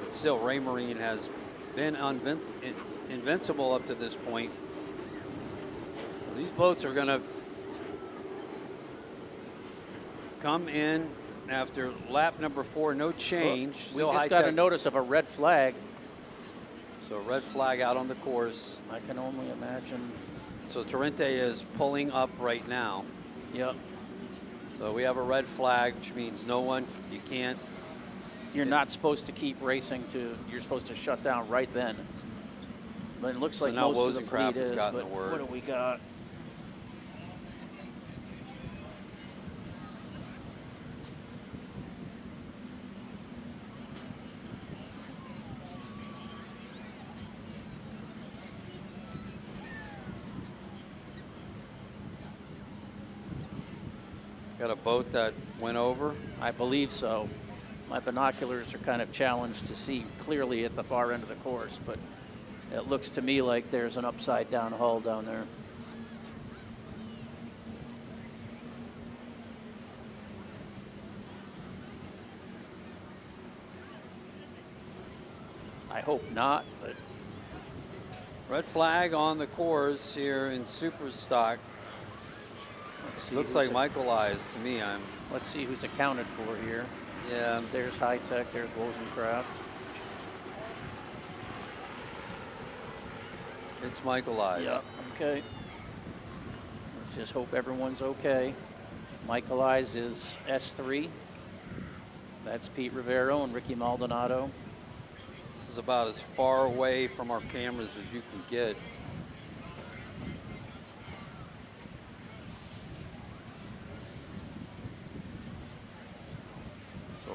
But still, Ray Marine has been invincible up to this point. Well, these boats are going to come in after lap number 4, no change. We just got a notice of a red flag. So red flag out on the course. I can only imagine. So Torrente is pulling up right now. Yep. So we have a red flag, which means no one, you can't. You're not supposed to keep racing you're supposed to shut down right then. But it looks like now most of the fleet has is, gotten but the word. what do we got? Got a boat that went over? I believe so. My binoculars are kind of challenged to see clearly at the far end of the course, but it looks to me like there's an upside down hull down there. I hope not, but. Red flag on the course here in Super Stock. Looks like Michaelized to me. Let's see who's accounted for here. Yeah. There's High Tech, there's Wozencraft. It's Michaelized. Yeah, okay. Let's just hope everyone's okay. Michaelized is S3. That's Pete Rivero and Ricky Maldonado. This is about as far away from our cameras as you can get.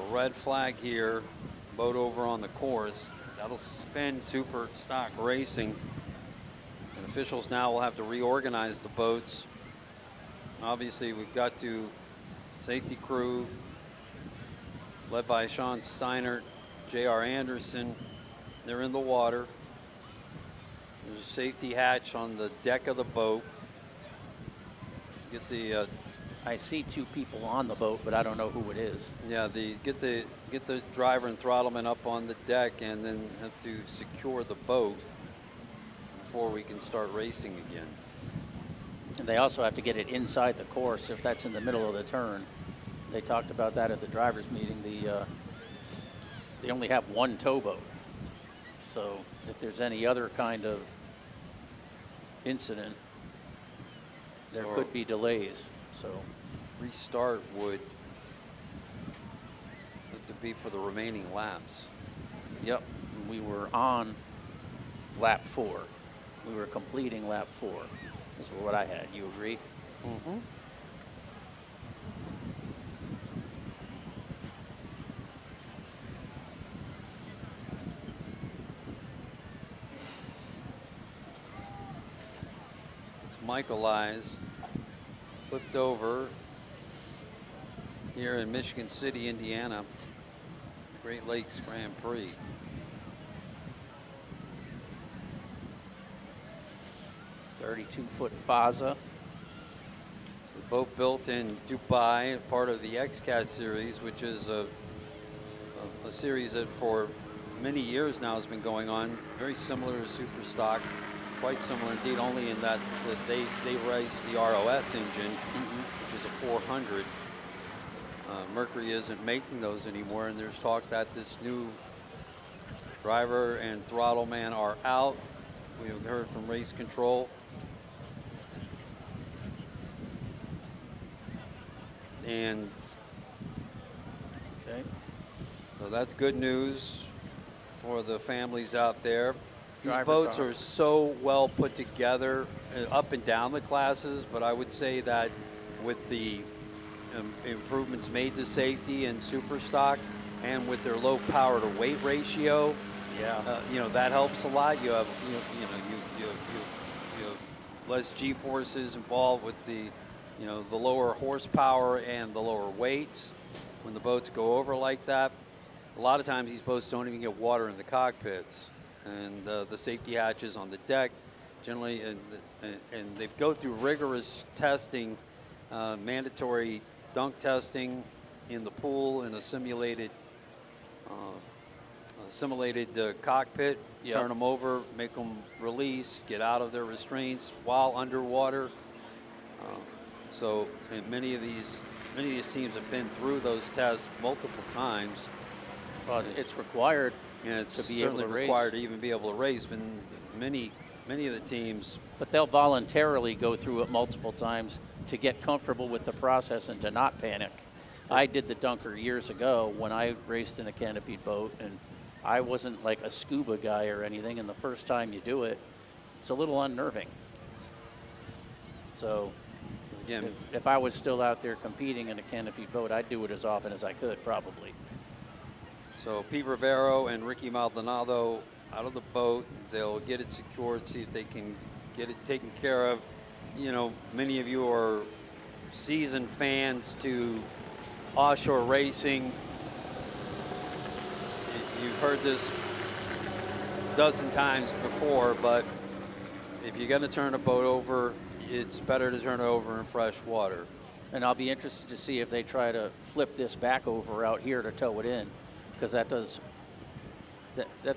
Red flag here, boat over on the course. That'll suspend Super Stock racing. And officials now will have to reorganize the boats. Obviously, we've got to safety crew led by Sean Steiner, J.R. Anderson. They're in the water. There's a safety hatch on the deck of the boat. Get the I see two people on the boat, but I don't know who it is. Yeah, get the driver and throttleman up on the deck, and then have to secure the boat. before we can start racing again. And they also have to get it inside the course if that's in the middle of the turn. They talked about that at the drivers' meeting. They only have one towboat. So if there's any other kind of incident, there could be delays. So restart would have to be for the remaining laps. Yep, we were on lap 4. We were completing lap 4. Is what I had. You agree? Mm-hmm. It's Michael Eyes flipped over here in Michigan City, Indiana, Great Lakes Grand Prix. .32-foot Faza. The boat built in Dubai, part of the XCAT series, which is a series that for many years now has been going on, very similar to Super Stock, quite similar indeed, only in that they race the ROS engine, which is a 400. Mercury isn't making those anymore, and there's talk that this new driver and throttle man are out. We have heard from race control. And so that's good news for the families out there. These boats are so well put together up and down the classes, but I would say that with the improvements made to safety in Super Stock and with their low power to weight ratio, that helps a lot. You have you have less G-forces involved with the the lower horsepower and the lower weights when the boats go over like that. A lot of times these boats don't even get water in the cockpits, and the safety hatches on the deck generally, and they go through rigorous testing, mandatory dunk testing in the pool in a simulated cockpit. Turn them over, make them release, get out of their restraints while underwater. So and many of these teams have been through those tests multiple times. Well, it's required and it's to be certainly able to race. required to even be able to race. But many of the teams, but they'll voluntarily go through it multiple times to get comfortable with the process and to not panic. I did the dunker years ago when I raced in a canopied boat, and I wasn't like a scuba guy or anything, and the first time you do it, it's a little unnerving. So again, if I was still out there competing in a canopied boat, I'd do it as often as I could, probably. So Pete Rivero and Ricky Maldonado out of the boat. They'll get it secured, see if they can get it taken care of. Many of you are seasoned fans to offshore racing. You've heard this a dozen times before, but if you're going to turn a boat over, it's better to turn it over in fresh water. And I'll be interested to see if they try to flip this back over out here to tow it in, because that's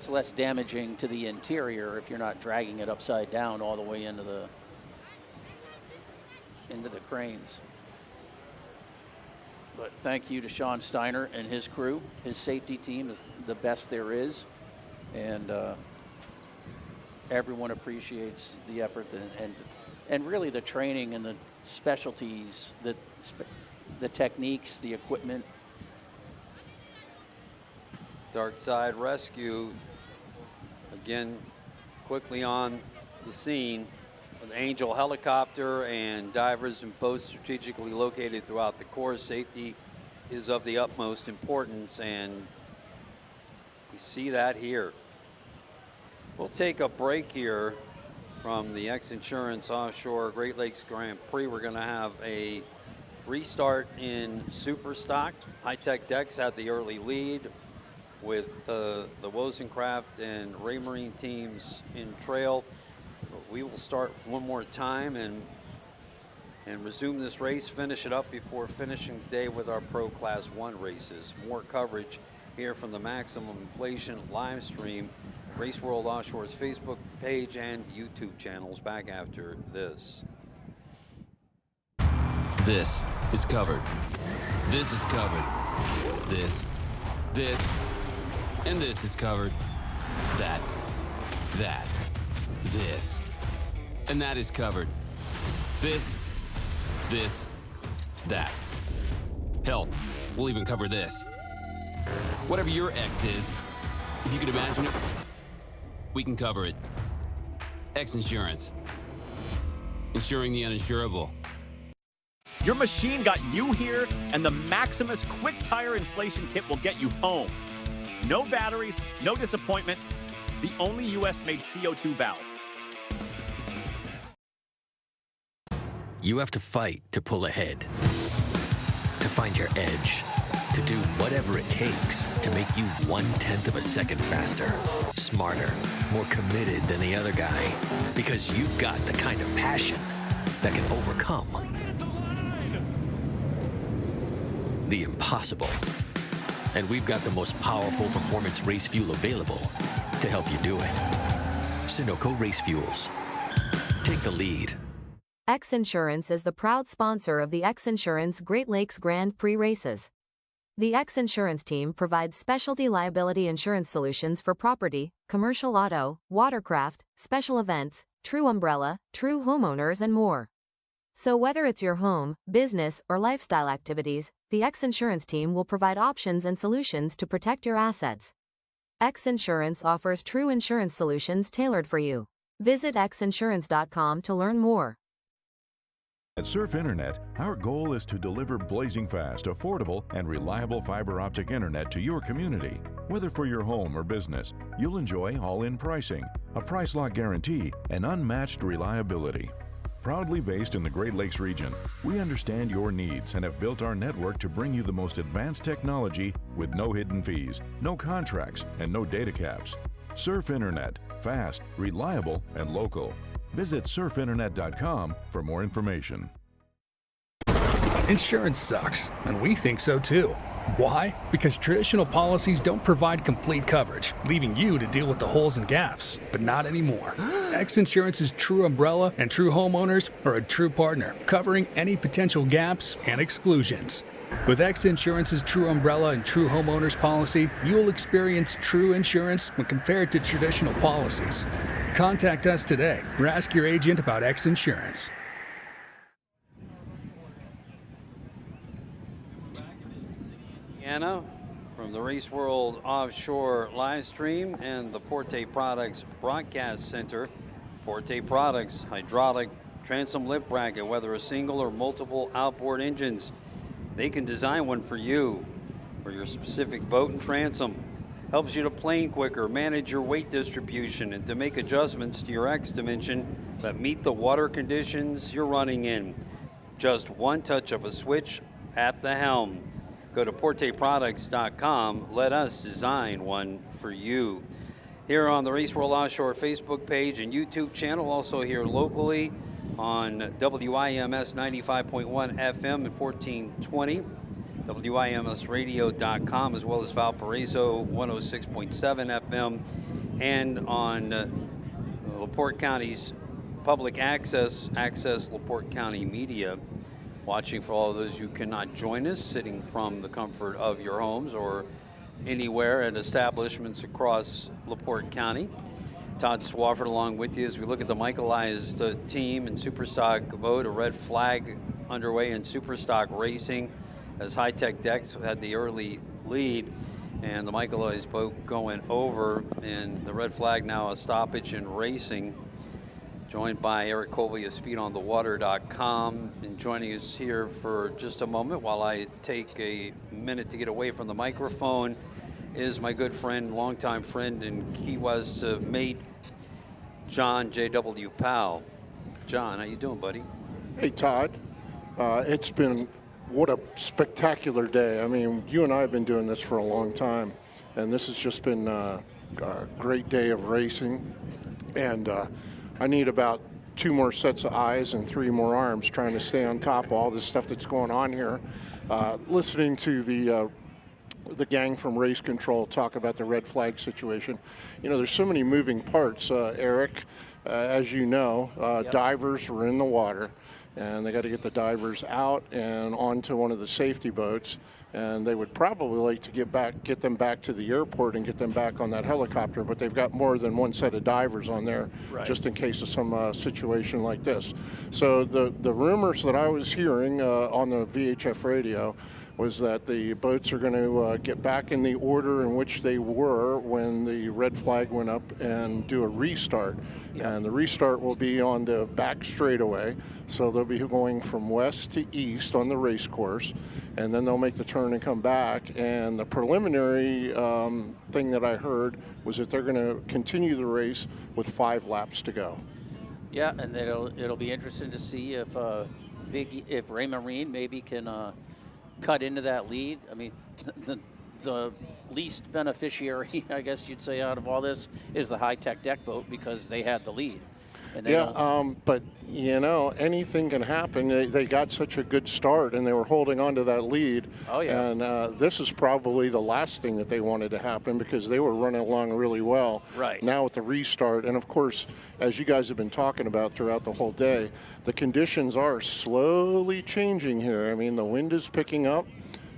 less damaging to the interior if you're not dragging it upside down all the way into the cranes. But thank you to Sean Steiner and his crew. His safety team is the best there is, and everyone appreciates the effort and really the training and the specialties, the techniques, the equipment. Dark Side Rescue, again, quickly on the scene with Angel helicopter and divers and boats strategically located throughout the course. Safety is of the utmost importance, and we see that here. We'll take a break here from the XINSURANCE Offshore Great Lakes Grand Prix. We're going to have a restart in Super Stock. High Tech Decks had the early lead with the Wozencraft and Raymarine teams in trail. We will start one more time and resume this race, finish it up before finishing the day with our Pro Class 1 races. More coverage here from the Maximum Inflation live stream Race World Offshore's Facebook page and YouTube channels back after this. This is covered. This is covered. This, and this is covered. That, this, and that is covered. This, that. Hell, we'll even cover this. Whatever your X is, if you could imagine it, we can cover it. X Insurance. Insuring the uninsurable. Your machine got you here, and the Maximus Quick Tire Inflation Kit will get you home. No batteries, no disappointment. The only US-made CO2 valve. You have to fight to pull ahead, to find your edge, to do whatever it takes to make you 1/10 of a second faster, smarter, more committed than the other guy, because you've got the kind of passion that can overcome the impossible. And we've got the most powerful performance race fuel available to help you do it. Sunoco Race Fuels. Take the lead. X Insurance is the proud sponsor of the X Insurance Great Lakes Grand Prix races. The X Insurance team provides specialty liability insurance solutions for property, commercial auto, watercraft, special events, true umbrella, true homeowners, and more. So whether it's your home, business, or lifestyle activities, the X Insurance team will provide options and solutions to protect your assets. X Insurance offers true insurance solutions tailored for you. Visit xinsurance.com to learn more. At Surf Internet, our goal is to deliver blazing fast, affordable, and reliable fiber optic internet to your community. Whether for your home or business, you'll enjoy all-in pricing, a price lock guarantee, and unmatched reliability. Proudly based in the Great Lakes region, we understand your needs and have built our network to bring you the most advanced technology with no hidden fees, no contracts, and no data caps. Surf Internet, fast, reliable, and local. Visit surfinternet.com for more information. Insurance sucks, and we think so too. Why? Because traditional policies don't provide complete coverage, leaving you to deal with the holes and gaps. But not anymore. X Insurance's true umbrella and true homeowners are a true partner, covering any potential gaps and exclusions. With X Insurance's true umbrella and true homeowners policy, you will experience true insurance when compared to traditional policies. Contact us today or ask your agent about X Insurance. Indiana, from the Race World Offshore live stream and the Porte Products Broadcast Center. Porte Products, hydraulic transom lift bracket, whether a single or multiple outboard engines. They can design one for you, for your specific boat and transom. Helps you to plane quicker, manage your weight distribution, and to make adjustments to your X dimension that meet the water conditions you're running in. Just one touch of a switch at the helm. Go to porteproducts.com. Let us design one for you. Here on the Race World Offshore Facebook page and YouTube channel, also here locally on WIMS 95.1 FM and 1420. WIMSradio.com, as well as Valparaiso 106.7 FM, and on LaPorte County's public access LaPorte County Media. Watching for all of those who cannot join us, sitting from the comfort of your homes or anywhere at establishments across LaPorte County. Todd Swafford along with you as we look at the Michaelized team in Superstock boat, a red flag underway in Superstock racing, as High Tech Decks had the early lead, and the Michaelized boat going over, and the red flag now a stoppage in racing. Joined by Eric Colby of SpeedOnTheWater.com, and joining us here for just a moment while I take a minute to get away from the microphone is my good friend, longtime friend, and Key West mate, John J.W. Powell. John, how you doing, buddy? Hey, Todd. It's been what a spectacular day. I mean, you and I have been doing this for a long time, and this has just been a great day of racing. And I need about 2 more sets of eyes and 3 more arms trying to stay on top of all this stuff that's going on here. Listening to the the gang from Race Control talk about the red flag situation. You know, there's so many moving parts, Eric. As you know, divers were in the water, and they got to get the divers out and onto one of the safety boats. And they would probably like to get them back to the airport and get them back on that helicopter, but they've got more than one set of divers on there, just in case of some situation like this. So the rumors that I was hearing on the VHF radio was that the boats are going to get back in the order in which they were when the red flag went up and do a restart. And the restart will be on the back straightaway, so they'll be going from west to east on the race course, and then they'll make the turn and come back. And the preliminary thing that I heard was that they're going to continue the race with 5 laps to go. Yeah, and it'll be interesting to see if Ray Marine maybe can cut into that lead. I mean, the least beneficiary, I guess you'd say, out of all this is the high-tech deck boat, because they had the lead. And but you know, anything can happen. They got such a good start, and they were holding on to that lead. Oh yeah. And this is probably the last thing that they wanted to happen, because they were running along really well. Right. Now with the restart, and of course, as you guys have been talking about throughout the whole day, the conditions are slowly changing here. I mean, the wind is picking up.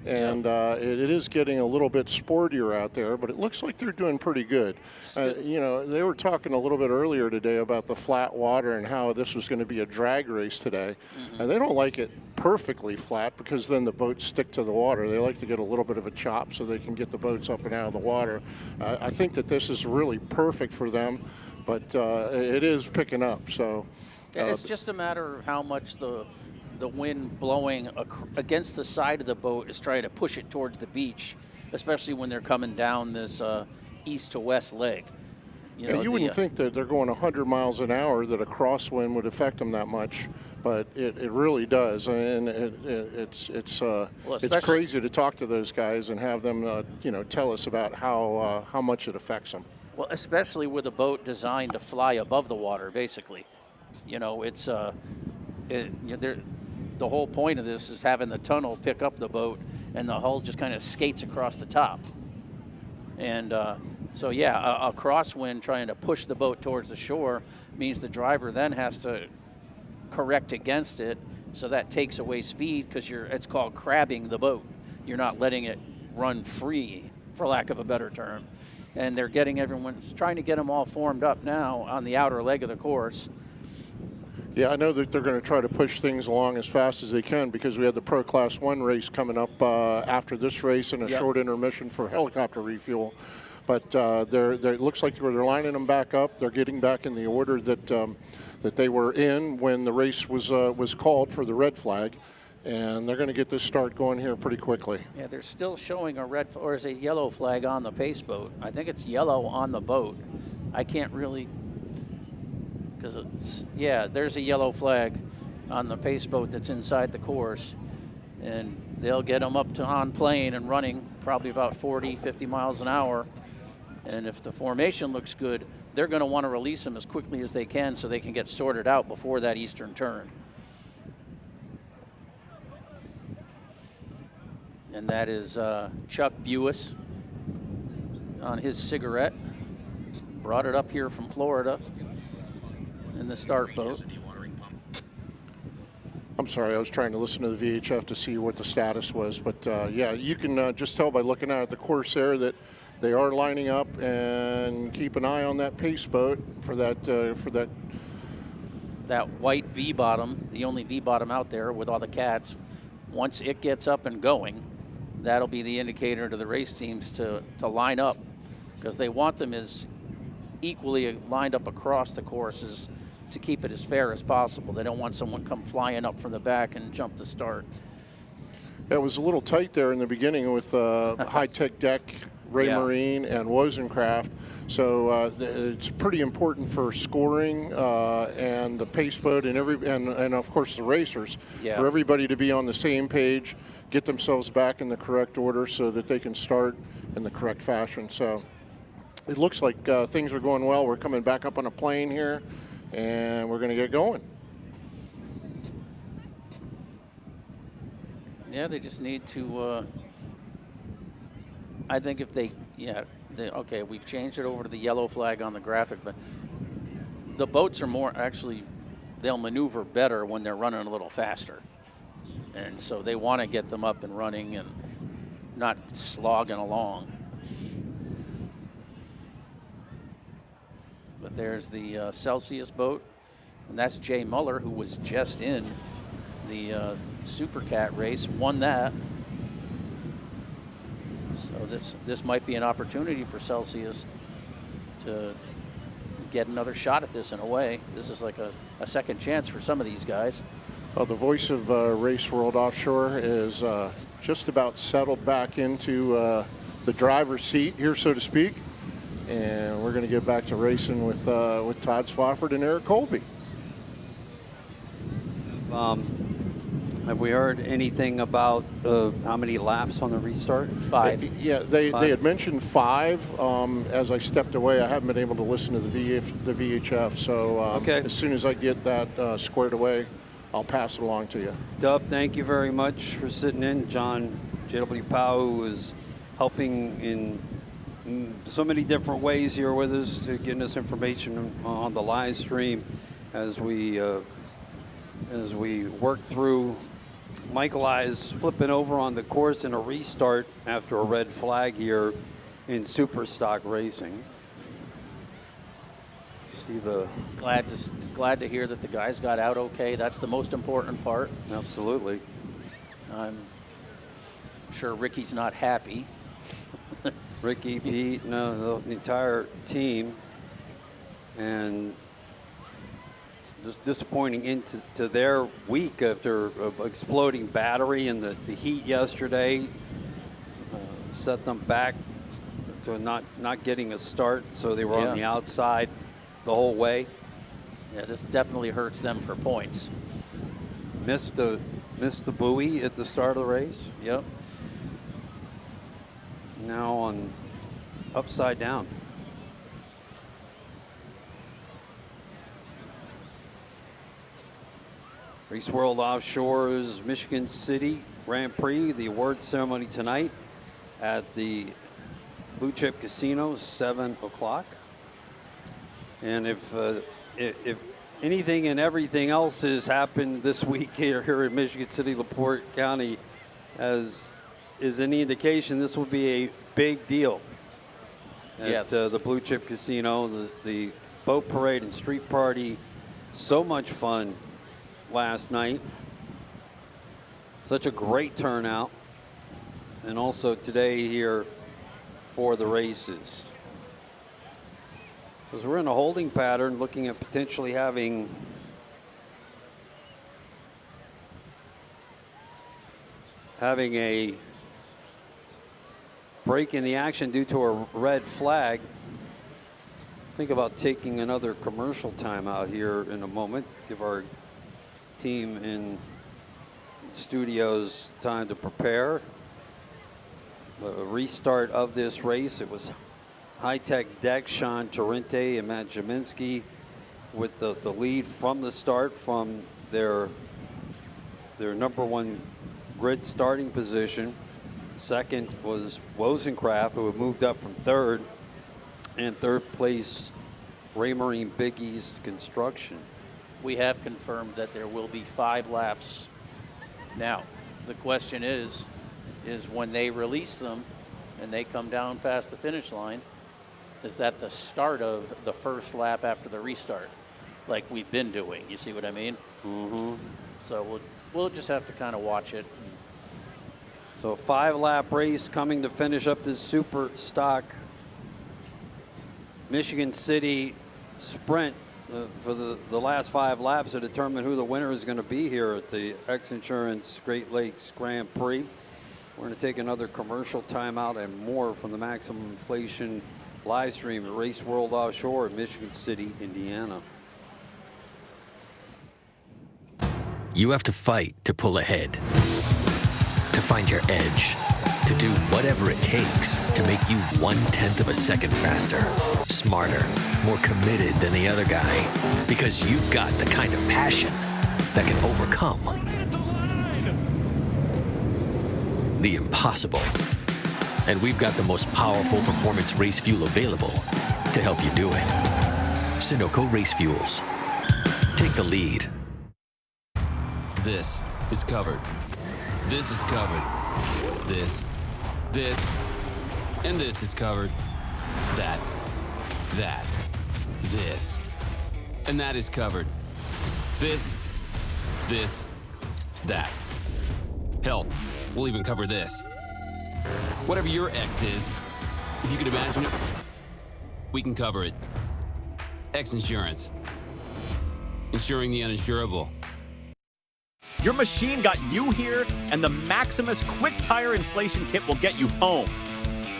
And it is getting a little bit sportier out there, but it looks like they're doing pretty good. You know, they were talking a little bit earlier today about the flat water and how this was going to be a drag race today. And they don't like it perfectly flat, because then the boats stick to the water. They like to get a little bit of a chop so they can get the boats up and out of the water. I think that this is really perfect for them, but it is picking up. So it's just a matter of how much the wind blowing against the side of the boat is trying to push it towards the beach, especially when they're coming down this east to west leg. You wouldn't think that they're going 100 miles an hour that a crosswind would affect them that much, but it really does. And it's crazy to talk to those guys and have them tell us about how much it affects them. Well, especially with a boat designed to fly above the water, basically. You know, the whole point of this is having the tunnel pick up the boat, and the hull just kind of skates across the top. And so, yeah, a crosswind trying to push the boat towards the shore means the driver then has to correct against it, so that takes away speed, because it's called crabbing the boat. You're not letting it run free, for lack of a better term. And everyone's trying to get them all formed up now on the outer leg of the course. Yeah, I know that they're going to try to push things along as fast as they can, because we had the Pro Class 1 race coming up after this race, and a short intermission for helicopter refuel. But it looks like they're lining them back up. They're getting back in the order that they were in when the race was called for the red flag. And they're going to get this start going here pretty quickly. Yeah, they're still showing a red or is a yellow flag on the pace boat. I think it's yellow on the boat. I can't really, because there's a yellow flag on the pace boat that's inside the course, and they'll get them up to on plane and running probably about 40, 50 miles an hour. And if the formation looks good, they're going to want to release them as quickly as they can so they can get sorted out before that eastern turn. And that is Chuck Buis on his cigarette. Brought it up here from Florida in the start boat. I'm sorry, I was trying to listen to the VHF to see what the status was. But you can just tell by looking out at the course there that they are lining up, and keep an eye on that pace boat for that white V-bottom, the only V-bottom out there with all the cats. Once it gets up and going, that'll be the indicator to the race teams to line up, because they want them as equally lined up across the courses to keep it as fair as possible. They don't want someone come flying up from the back and jump the start. It was a little tight there in the beginning with high-tech deck, Ray Marine, and Wozencraft. So it's pretty important for scoring and the pace boat and of course the racers, for everybody to be on the same page, get themselves back in the correct order so that they can start in the correct fashion. So it looks like things are going well. We're coming back up on a plane here, and we're going to get going. Yeah, they just need to I think if they, okay, we've changed it over to the yellow flag on the graphic, but the boats are more actually, they'll maneuver better when they're running a little faster. And so they want to get them up and running and not slogging along. But there's the Celsius boat, and that's Jay Muller, who was just in the Supercat race, won that. So this might be an opportunity for Celsius to get another shot at this in a way. This is like a second chance for some of these guys. The voice of Race World Offshore is just about settled back into the driver's seat here, so to speak. And we're going to get back to racing with Todd Swafford and Eric Colby. Have we heard anything about how many laps on the restart? 5. Yeah, they had mentioned 5. As I stepped away, I haven't been able to listen to the VHF. So okay. As soon as I get that squared away, I'll pass it along to you. Dub, thank you very much for sitting in. John J.W. Powell, who is helping in so many different ways here with us to getting us information on the live stream as we work through Michael Eyes flipping over on the course in a restart after a red flag here in super stock racing. See the glad to hear that the guys got out okay. That's the most important part. Absolutely. I'm sure Ricky's not happy. Ricky, Pete, no, the entire team, and just disappointing into their week after exploding battery and the heat yesterday set them back to not getting a start, so they were on the outside the whole way. Yeah, this definitely hurts them for points. Missed the buoy at the start of the race. Yep. Now on upside down. Race World Offshore's Michigan City Grand Prix, the award ceremony tonight at the Blue Chip Casino, 7 o'clock. And if anything and everything else has happened this week here in Michigan City, LaPorte County, as is any indication, this will be a big deal at the Blue Chip Casino. The boat parade and street party, so much fun last night. Such a great turnout. And also today here for the races. Because we're in a holding pattern looking at potentially having a break in the action due to a red flag. Think about taking another commercial timeout here in a moment. Give our team in studios time to prepare. A restart of this race. It was high-tech deck, Sean Torrente and Matt Jaminski with the lead from the start from their number 1 grid starting position. Second was Wozencraft, who had moved up from third. And third place, Raymarine Big East Construction. We have confirmed that there will be 5 laps. Now, the question is when they release them and they come down past the finish line, is that the start of the first lap after the restart, like we've been doing? You see what I mean? Mm-hmm. So we'll just have to kind of watch it. So a 5-lap race coming to finish up this super stock Michigan City sprint for the last 5 laps to determine who the winner is going to be here at the XINSURANCE Great Lakes Grand Prix. We're going to take another commercial timeout and more from the Maximum Inflation live stream at Race World Offshore in Michigan City, Indiana. You have to fight to pull ahead, to find your edge, to do whatever it takes to make you 1/10 of a second faster, smarter, more committed than the other guy, because you've got the kind of passion that can overcome the impossible. And we've got the most powerful performance race fuel available to help you do it. Sunoco Race Fuels. Take the lead. This is covered. This is covered. This, and this is covered. That, this, and that is covered. This, that. Hell, we'll even cover this. Whatever your X is, if you can imagine it, we can cover it. X Insurance. Insuring the uninsurable. Your machine got you here, and the Maximus Quick Tire Inflation Kit will get you home.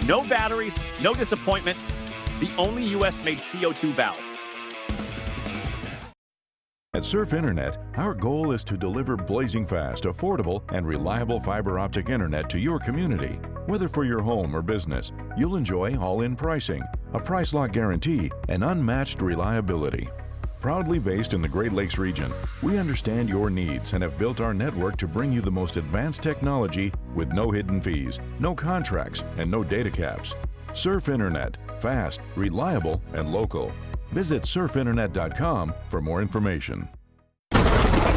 No batteries, no disappointment. The only US-made CO2 valve. At Surf Internet, our goal is to deliver blazing fast, affordable, and reliable fiber optic internet to your community. Whether for your home or business, you'll enjoy all-in pricing, a price lock guarantee, and unmatched reliability. Proudly based in the Great Lakes region, we understand your needs and have built our network to bring you the most advanced technology with no hidden fees, no contracts, and no data caps. Surf Internet, fast, reliable, and local. Visit surfinternet.com for more information.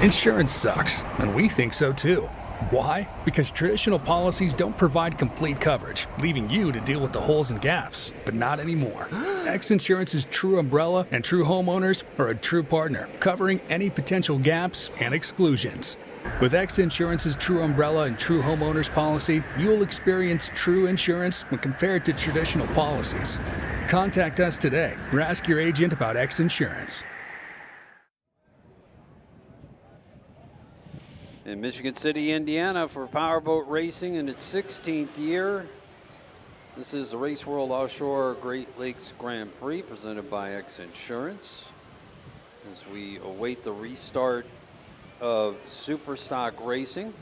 Insurance sucks, and we think so too. Why? Because traditional policies don't provide complete coverage, leaving you to deal with the holes and gaps. But not anymore. XINSURANCE's true umbrella and true homeowners are a true partner, covering any potential gaps and exclusions. With XINSURANCE's true umbrella and true homeowners policy, you will experience true insurance when compared to traditional policies. Contact us today or ask your agent about XINSURANCE. In Michigan City, Indiana for Powerboat Racing in its 16th year. This is the Race World Offshore Great Lakes Grand Prix presented by XINSURANCE. As we await the restart of Superstock Racing.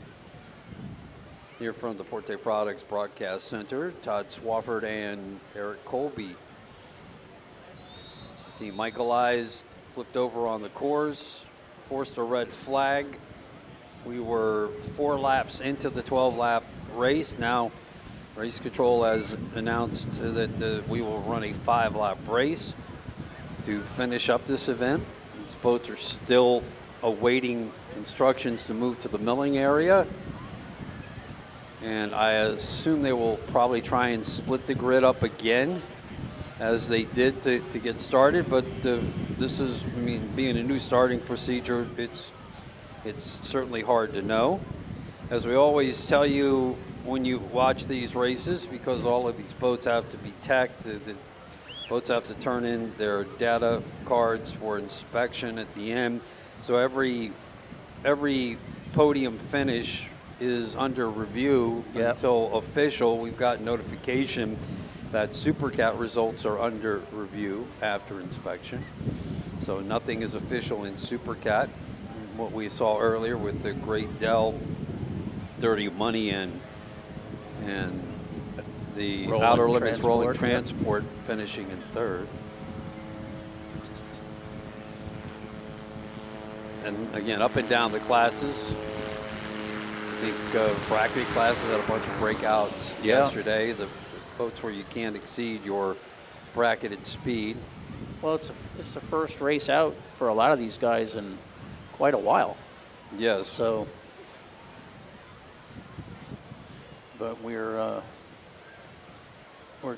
Here from the Porte Products Broadcast Center, Todd Swafford and Eric Colby. Team Michael Eyes flipped over on the course, forced a red flag. We were 4 laps into the 12-lap race. Now, race control has announced that we will run a 5-lap race to finish up this event. These boats are still awaiting instructions to move to the milling area. And I assume they will probably try and split the grid up again as they did to get started. But this is, I mean, being a new starting procedure, it's certainly hard to know. As we always tell you when you watch these races, because all of these boats have to be teched, the boats have to turn in their data cards for inspection at the end. So every podium finish is under review until official. We've got notification that Supercat results are under review after inspection. So nothing is official in Supercat. What we saw earlier with the Great Dell, Dirty Money, and the Outer Limits Rolling Transport finishing in 3rd. And again, up and down the classes. I think bracket classes had a bunch of breakouts yesterday. The boats where you can't exceed your bracketed speed. Well, it's the first race out for a lot of these guys in quite a while. Yes. So, but we're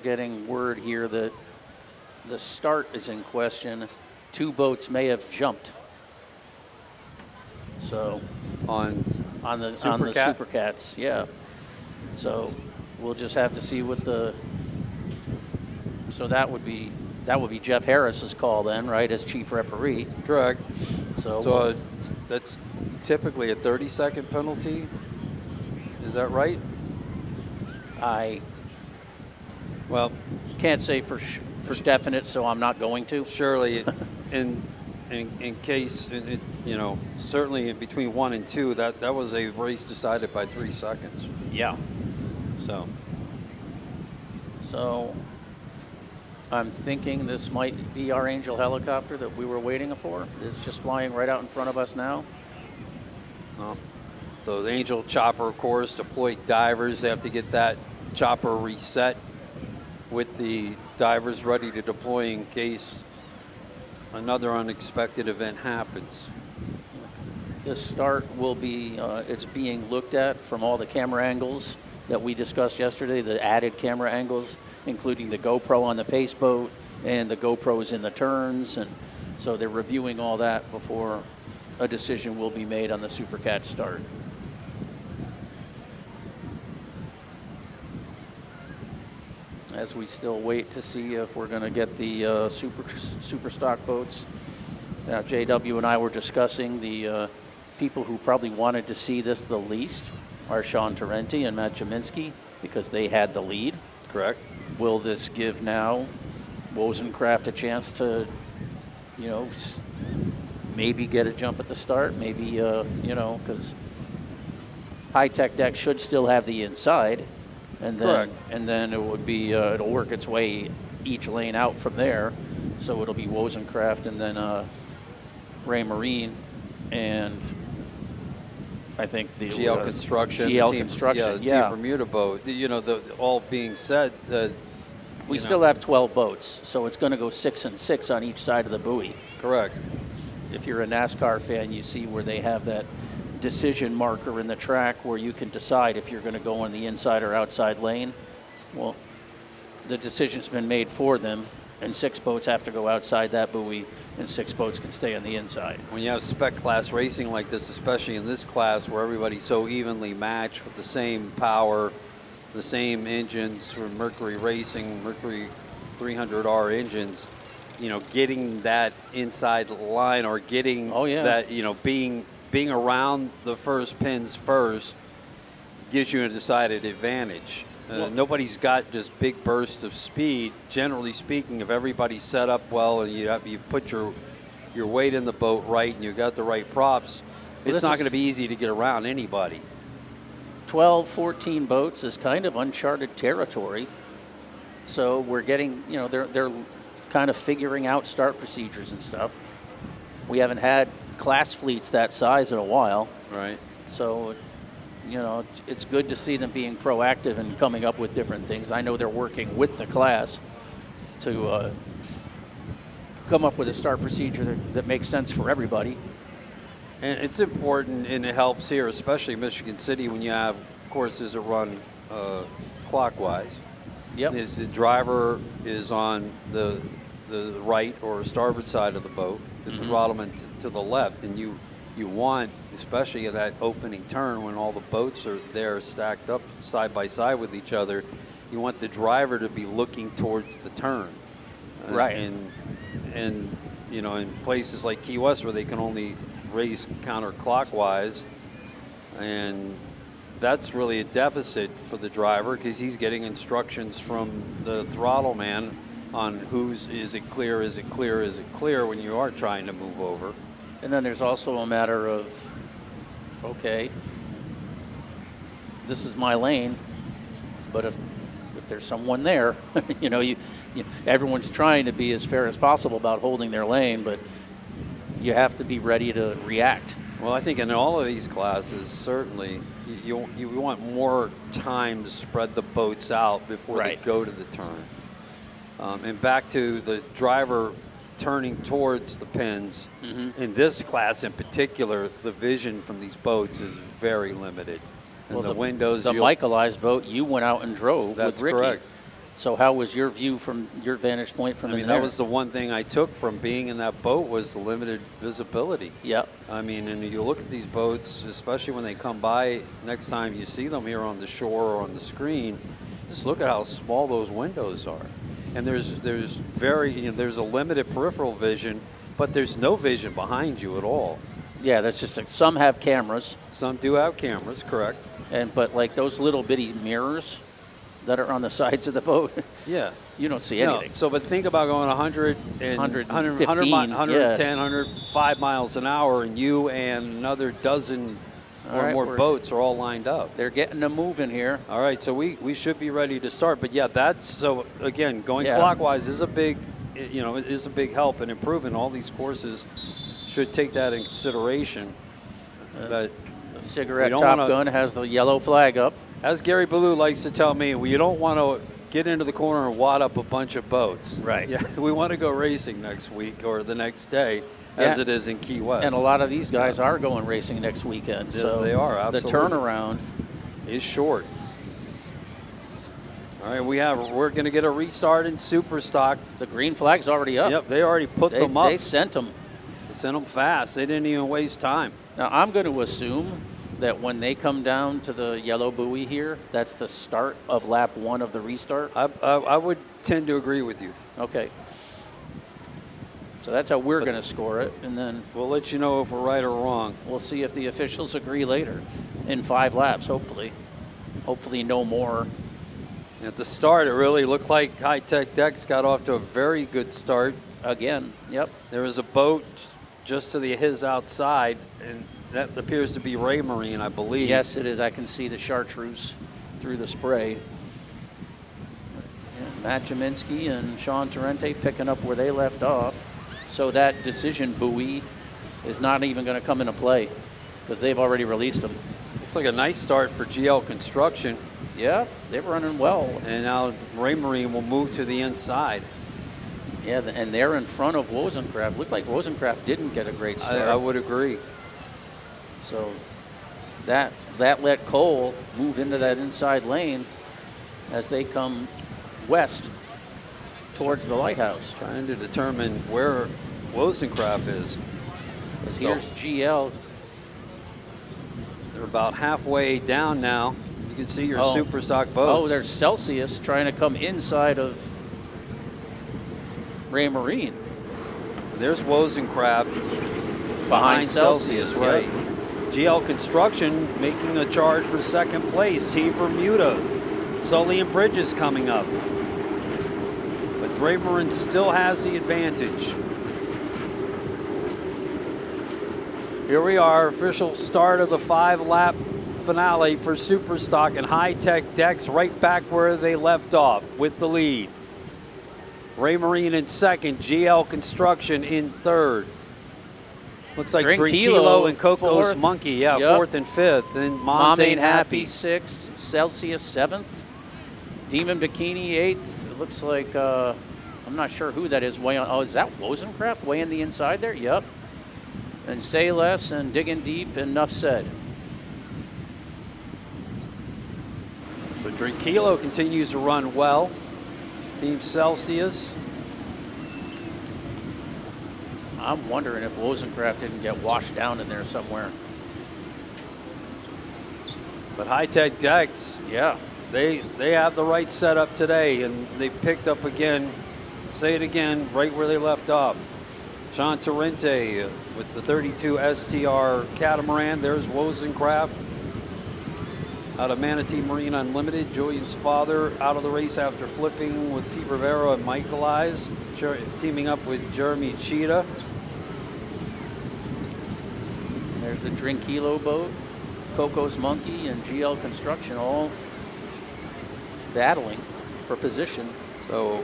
getting word here that the start is in question. 2 boats may have jumped. So on the Supercats, yeah. So we'll just have to see what the. So that would be Jeff Harris's call then, right, as chief referee. Correct. So that's typically a 30-second penalty. Is that right? Well, can't say for definite, so I'm not going to. Surely, in case, certainly between 1 and 2, that was a race decided by 3 seconds. Yeah. So I'm thinking this might be our Angel helicopter that we were waiting for. It's just flying right out in front of us now. So the Angel chopper, of course, deployed divers. They have to get that chopper reset with the divers ready to deploy in case another unexpected event happens. This start will be, it's being looked at from all the camera angles that we discussed yesterday, the added camera angles, including the GoPro on the pace boat and the GoPros in the turns. And so they're reviewing all that before a decision will be made on the Supercat start. As we still wait to see if we're going to get the super stock boats. Now, JW and I were discussing the people who probably wanted to see this the least are Sean Tarenti and Matt Jaminski, because they had the lead. Correct. Will this give now Wozencraft a chance to, you know, maybe get a jump at the start? Maybe, you know, because high-tech deck should still have the inside, and then it would be it'll work its way each lane out from there. So it'll be Wozencraft and then Ray Marine and I think the GL Construction. GL Team, Construction, yeah. Team Bermuda boat. You know, all being said, we still have 12 boats, so it's going to go 6 and 6 on each side of the buoy. Correct. If you're a NASCAR fan, you see where they have that decision marker in the track where you can decide if you're going to go on the inside or outside lane. Well, the decision's been made for them, and 6 boats have to go outside that buoy, and 6 boats can stay on the inside. When you have spec class racing like this, especially in this class where everybody's so evenly matched with the same power, the same engines from Mercury Racing, Mercury 300R engines, you know, getting that inside line or getting that, you know, being around the first pins first gives you a decided advantage. Nobody's got just big bursts of speed. Generally speaking, if everybody's set up well and you put your weight in the boat right and you got the right props, it's not going to be easy to get around anybody. 12, 14 boats is kind of uncharted territory. So we're getting, you know, they're kind of figuring out start procedures and stuff. We haven't had class fleets that size in a while. Right. So, you know, it's good to see them being proactive and coming up with different things. I know they're working with the class to come up with a start procedure that makes sense for everybody. And it's important, and it helps here, especially Michigan City, when you have courses that run clockwise. Yep. Is the driver is on the right or starboard side of the boat, the throttleman to the left, and you want, especially in that opening turn when all the boats are there stacked up side by side with each other, you want the driver to be looking towards the turn. Right. And you know, in places like Key West where they can only race counterclockwise, and that's really a deficit for the driver because he's getting instructions from the throttle man on is it clear when you are trying to move over. And then there's also a matter of, okay, this is my lane, but if there's someone there, you know, everyone's trying to be as fair as possible about holding their lane, but you have to be ready to react. Well, I think in all of these classes, certainly, you want more time to spread the boats out before they go to the turn. And back to the driver turning towards the pins. In this class in particular, the vision from these boats is very limited. And Well, the windows... The Michaelized boat, you went out and drove with Ricky. Correct. So how was your view from your vantage point from in there? That was the one thing I took from being in that boat was the limited visibility. Yep. I mean, and you look at these boats, especially when they come by, next time you see them here on the shore or on the screen, just look at how small those windows are. And there's a limited peripheral vision, but there's no vision behind you at all. Yeah, that's just some have cameras. Some do have cameras, correct. But like those little bitty mirrors that are on the sides of the boat, yeah, you don't see anything. So, but think about going 110, 105 miles an hour, and you and another dozen or more boats are all lined up. They're getting a move in here. All right, so we should be ready to start. But yeah, so again, going clockwise is a big, is a big help and improvement. All these courses should take that in consideration. The cigarette Top Gun has the yellow flag up. As Gary Ballou likes to tell me, well, you don't want to get into the corner and wad up a bunch of boats. Right. Yeah, we want to go racing next week or the next day, as it is in Key West. And a lot of these guys are going racing next weekend. Yes, so they are, absolutely. The turnaround is short. All right, we're going to get a restart in Superstock. The green flag's already up. Yep, they already put them up. They sent them. They sent them fast. They didn't even waste time. Now, I'm going to assume that when they come down to the yellow buoy here, that's the start of lap 1 of the restart? I would tend to agree with you. Okay. So that's how we're going to score it, and then we'll let you know if we're right or wrong. We'll see if the officials agree later in 5 laps, hopefully. Hopefully no more. At the start, it really looked like High Tech Decks got off to a very good start. Again, yep. There was a boat just to his outside, and that appears to be Ray Marine, I believe. Yes, it is. I can see the chartreuse through the spray. And Matt Jaminski and Sean Torrente picking up where they left off. So that decision buoy is not even going to come into play because they've already released them. Looks like a nice start for GL Construction. Yeah, they're running well. And now Ray Marine will move to the inside. Yeah, and they're in front of Wozencraft. Looked like Wozencraft didn't get a great start. I would agree. So that let Cole move into that inside lane as they come west towards the lighthouse. Trying to determine where Wozencraft is. Because here's GL. They're about halfway down now. You can see your Superstock boats. Oh, there's Celsius trying to come inside of Ray Marine. There's Wozencraft behind Celsius, right? Yep. GL Construction making a charge for second place. Team Bermuda. Sully and Bridges coming up. But Ray Marine still has the advantage. Here we are, official start of the 5-lap finale for Superstock, and High Tech Decks right back where they left off with the lead. Ray Marine in second, GL Construction in third. Looks like Drinkilo and Coco's Monkey, fourth and fifth. Then Mom's Ain't Happy, sixth. Celsius, seventh. Demon Bikini, eighth. It looks like, I'm not sure who that is. Is that Wozencraft way in the inside there? Yep. And Say Less and Digging Deep, and Enough Said. So Drinkilo continues to run well. Team Celsius. I'm wondering if Wozencraft didn't get washed down in there somewhere. But High Tech Decks, yeah, they have the right setup today, and they picked up again, say it again, right where they left off. Sean Torrente with the 32 STR Catamaran. There's Wozencraft out of Manatee Marine Unlimited. Julian's father out of the race after flipping with Pete Rivera and Michael Eyes, teaming up with Jeremy Cheetah. There's the Drinkilo boat, Coco's Monkey, and GL Construction all battling for position. So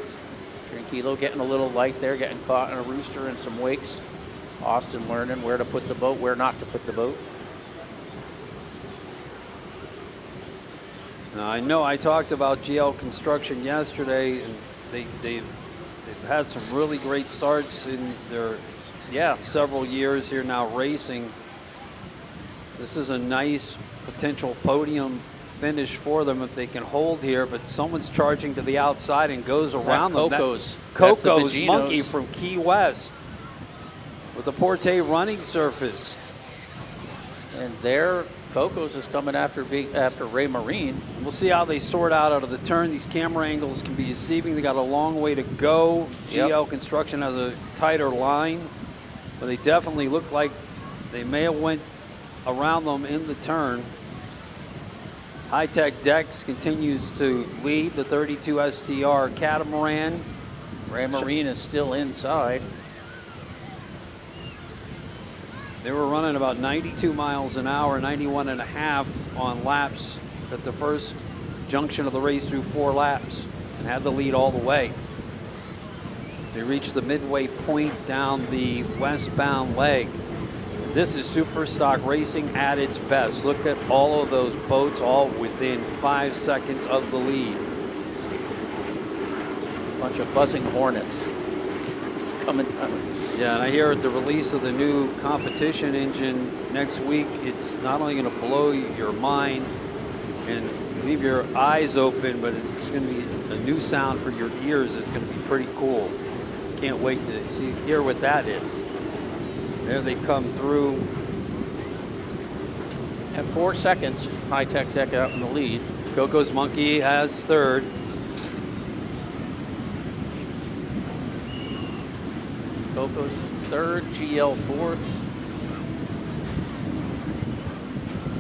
Drinkilo getting a little light there, getting caught in a rooster and some wakes. Austin learning where to put the boat, where not to put the boat. Now, I know I talked about GL Construction yesterday, and they've had some really great starts in their several years here now racing. This is a nice potential podium finish for them if they can hold here, but someone's charging to the outside and goes around them. Coco's Monkey from Key West with the Porte running surface. And there, Coco's is coming after Ray Marine. We'll see how they sort out of the turn. These camera angles can be deceiving. They got a long way to go. GL Construction has a tighter line, but they definitely look like they may have went around them in the turn. High Tech Decks continues to lead the 32 STR Catamaran. Ray Marine is still inside. They were running about 92 miles an hour, 91 and a half on laps at the first junction of the race through 4 laps and had the lead all the way. They reached the midway point down the westbound leg. This is super stock racing at its best. Look at all of those boats all within 5 seconds of the lead. Bunch of buzzing hornets coming down. Yeah, and I hear at the release of the new competition engine next week, it's not only going to blow your mind and leave your eyes open, but it's going to be a new sound for your ears. It's going to be pretty cool. Can't wait to hear what that is. There they come through. At 4 seconds, High Tech Deck out in the lead. Coco's Monkey has third. Coco's third, GL fourth.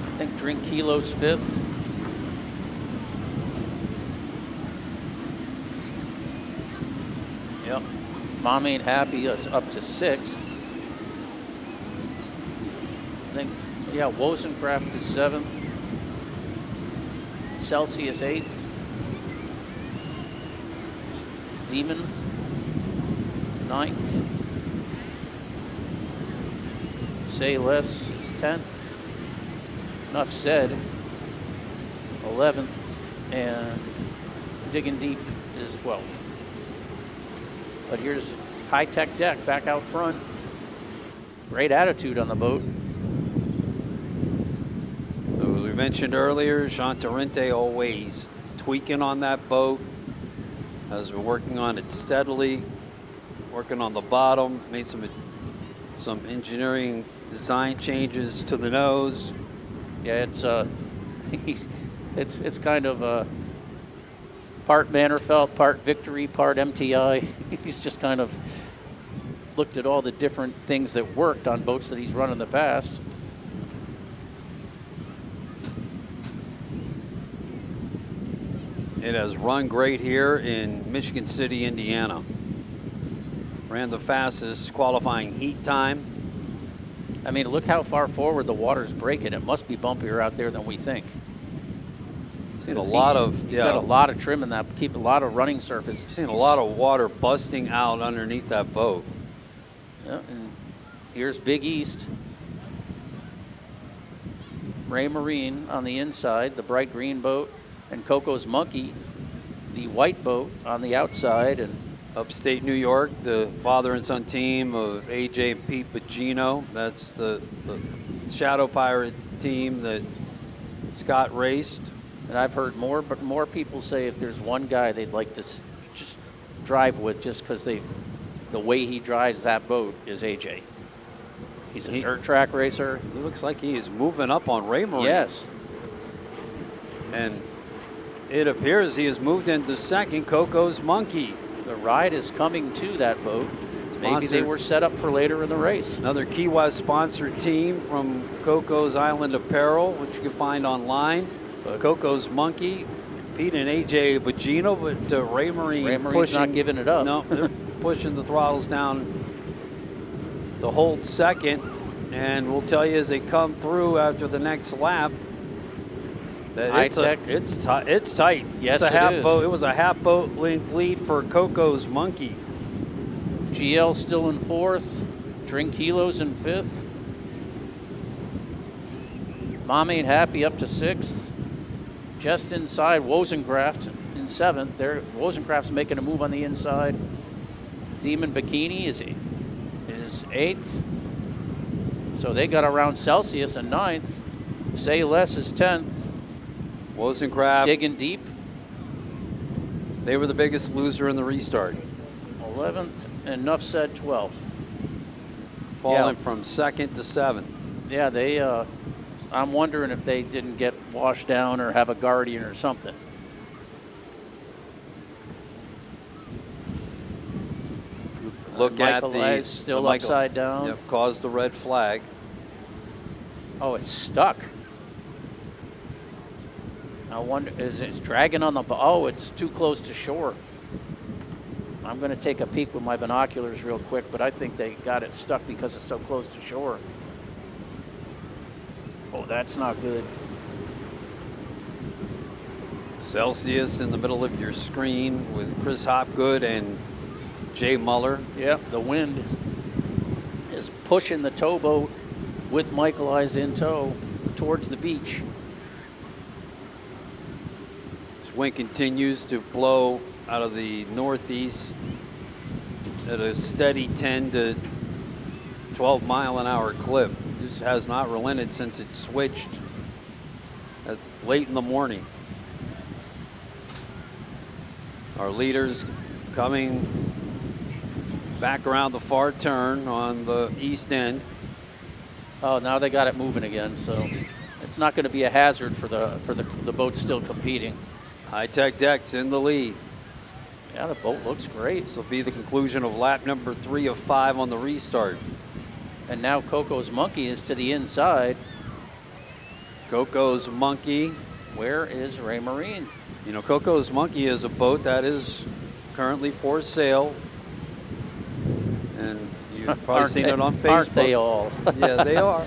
I think Drink Kilo's fifth. Yep. Mom Ain't Happy is up to sixth. I think, yeah, Wozencraft is seventh. Celsius eighth. Demon ninth. Say Less is 10th. Enough Said 11th. And Digging Deep is 12th. But here's High Tech Deck back out front. Great attitude on the boat. As we mentioned earlier, Jean Torrente always tweaking on that boat. Has been working on it steadily, working on the bottom, made some engineering design changes to the nose. Yeah, it's kind of a part Mannerfelt, part Victory, part MTI. He's just kind of looked at all the different things that worked on boats that he's run in the past. It has run great here in Michigan City, Indiana. Ran the fastest qualifying heat time. I mean, look how far forward the water's breaking. It must be bumpier out there than we think. Seen a lot of, he's got a lot of trim in that, keep a lot of running surface. Seen a lot of water busting out underneath that boat. Yeah, and here's Big East. Ray Marine on the inside, the bright green boat, and Coco's Monkey, the white boat on the outside. And upstate New York, the father and son team of AJ and Pete Bogino. That's the Shadow Pirate team that Scott raced. And I've heard more people say if there's one guy they'd like to just drive with just because the way he drives that boat is AJ. He's a dirt track racer. He looks like he is moving up on Ray Marine. Yes. And it appears he has moved into second, Coco's Monkey. The ride is coming to that boat. Maybe they were set up for later in the race. Another Key West sponsored team from Coco's Island Apparel, which you can find online. Coco's Monkey, Pete and AJ Bogino, but Ray Marine's pushing, not giving it up. No, they're pushing the throttles down to hold second. And we'll tell you as they come through after the next lap, that it's tight. Yes, it's a half is. boat. It was a half boat length lead for Coco's Monkey. GL still in fourth. Drink Kilos in fifth. Mom Ain't Happy up to sixth. Just inside, Wozencraft in seventh. Wozencraft's making a move on the inside. Demon Bikini is eighth. So they got around Celsius in ninth. Say Less is 10th. Wozencraft. Digging Deep. They were the biggest loser in the restart. 11th, and Enough Said 12th. Falling from second to seventh. Yeah, they, I'm wondering if they didn't get washed down or have a guardian or something. Look at the still upside down. Yep, caused the red flag. Oh, it's stuck. I wonder, is it dragging on the, oh, it's too close to shore. I'm going to take a peek with my binoculars real quick, but I think they got it stuck because it's so close to shore. Oh, that's not good. Celsius in the middle of your screen with Chris Hopgood and Jay Muller. Yeah, the wind is pushing the towboat with Michael Eyes in tow towards the beach. This wind continues to blow out of the northeast at a steady 10 to 12 mile an hour clip. This has not relented since it switched late in the morning. Our leaders coming back around the far turn on the east end. Oh, now they got it moving again, so it's not going to be a hazard for the boat still competing. High-Tech Decks in the lead. Yeah, the boat looks great. This will be the conclusion of lap number 3 of 5 on the restart. And now Coco's Monkey is to the inside. Coco's Monkey. Where is Ray Marine? You know, Coco's Monkey is a boat that is currently for sale. And you've probably seen it on Facebook. Aren't they all? Yeah, they are.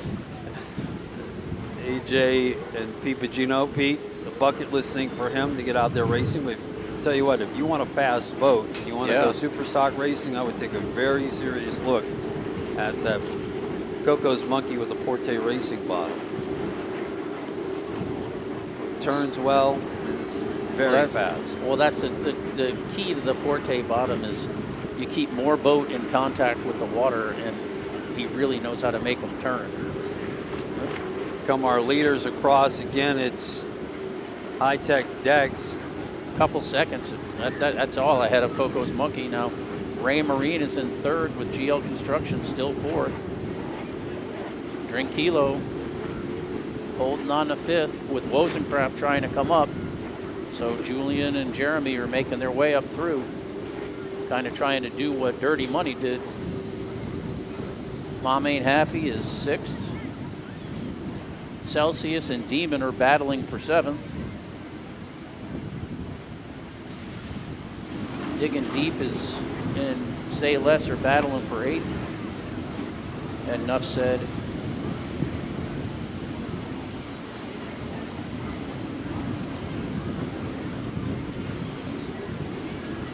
AJ and Pete Pagino. Pete, the bucket list thing for him to get out there racing. But tell you what, if you want a fast boat, if you want to go super stock racing, I would take a very serious look at that Coco's Monkey with the Porte Racing bottom. Turns well, and it's very fast. Well, that's the key to the Porte bottom is you keep more boat in contact with the water, and he really knows how to make them turn. Come our leaders across again. It's High-Tech Decks. Couple seconds. That's all ahead of Coco's Monkey. Now, Ray Marine is in third with GL Construction still fourth. Drinkilo holding on to fifth with Wozencraft trying to come up. So Julian and Jeremy are making their way up through, kind of trying to do what Dirty Money did. Mom Ain't Happy is sixth. Celsius and Demon are battling for seventh. Digging Deep is and Say Less are battling for eighth. And Enough Said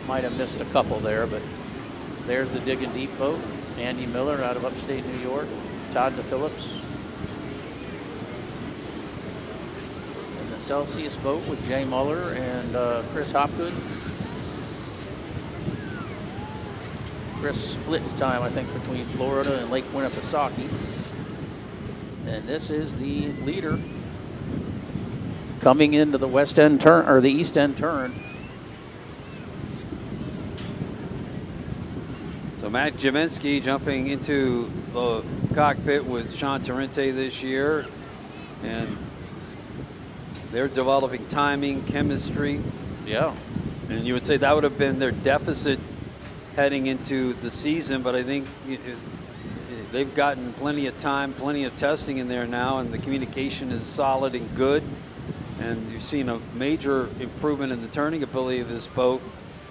might have missed a couple there, but there's the Digging Deep boat. Andy Miller out of upstate New York. Todd DePhillips. And the Celsius boat with Jay Muller and Chris Hopgood. Chris splits time, I think, between Florida and Lake Winnipesaukee. And this is the leader coming into the west end turn, or the east end turn. So Matt Jaminski jumping into the cockpit with Sean Torrente this year, and they're developing timing, chemistry. Yeah. And you would say that would have been their deficit heading into the season, but I think they've gotten plenty of time, plenty of testing in there now, and the communication is solid and good. And you've seen a major improvement in the turning ability of this boat.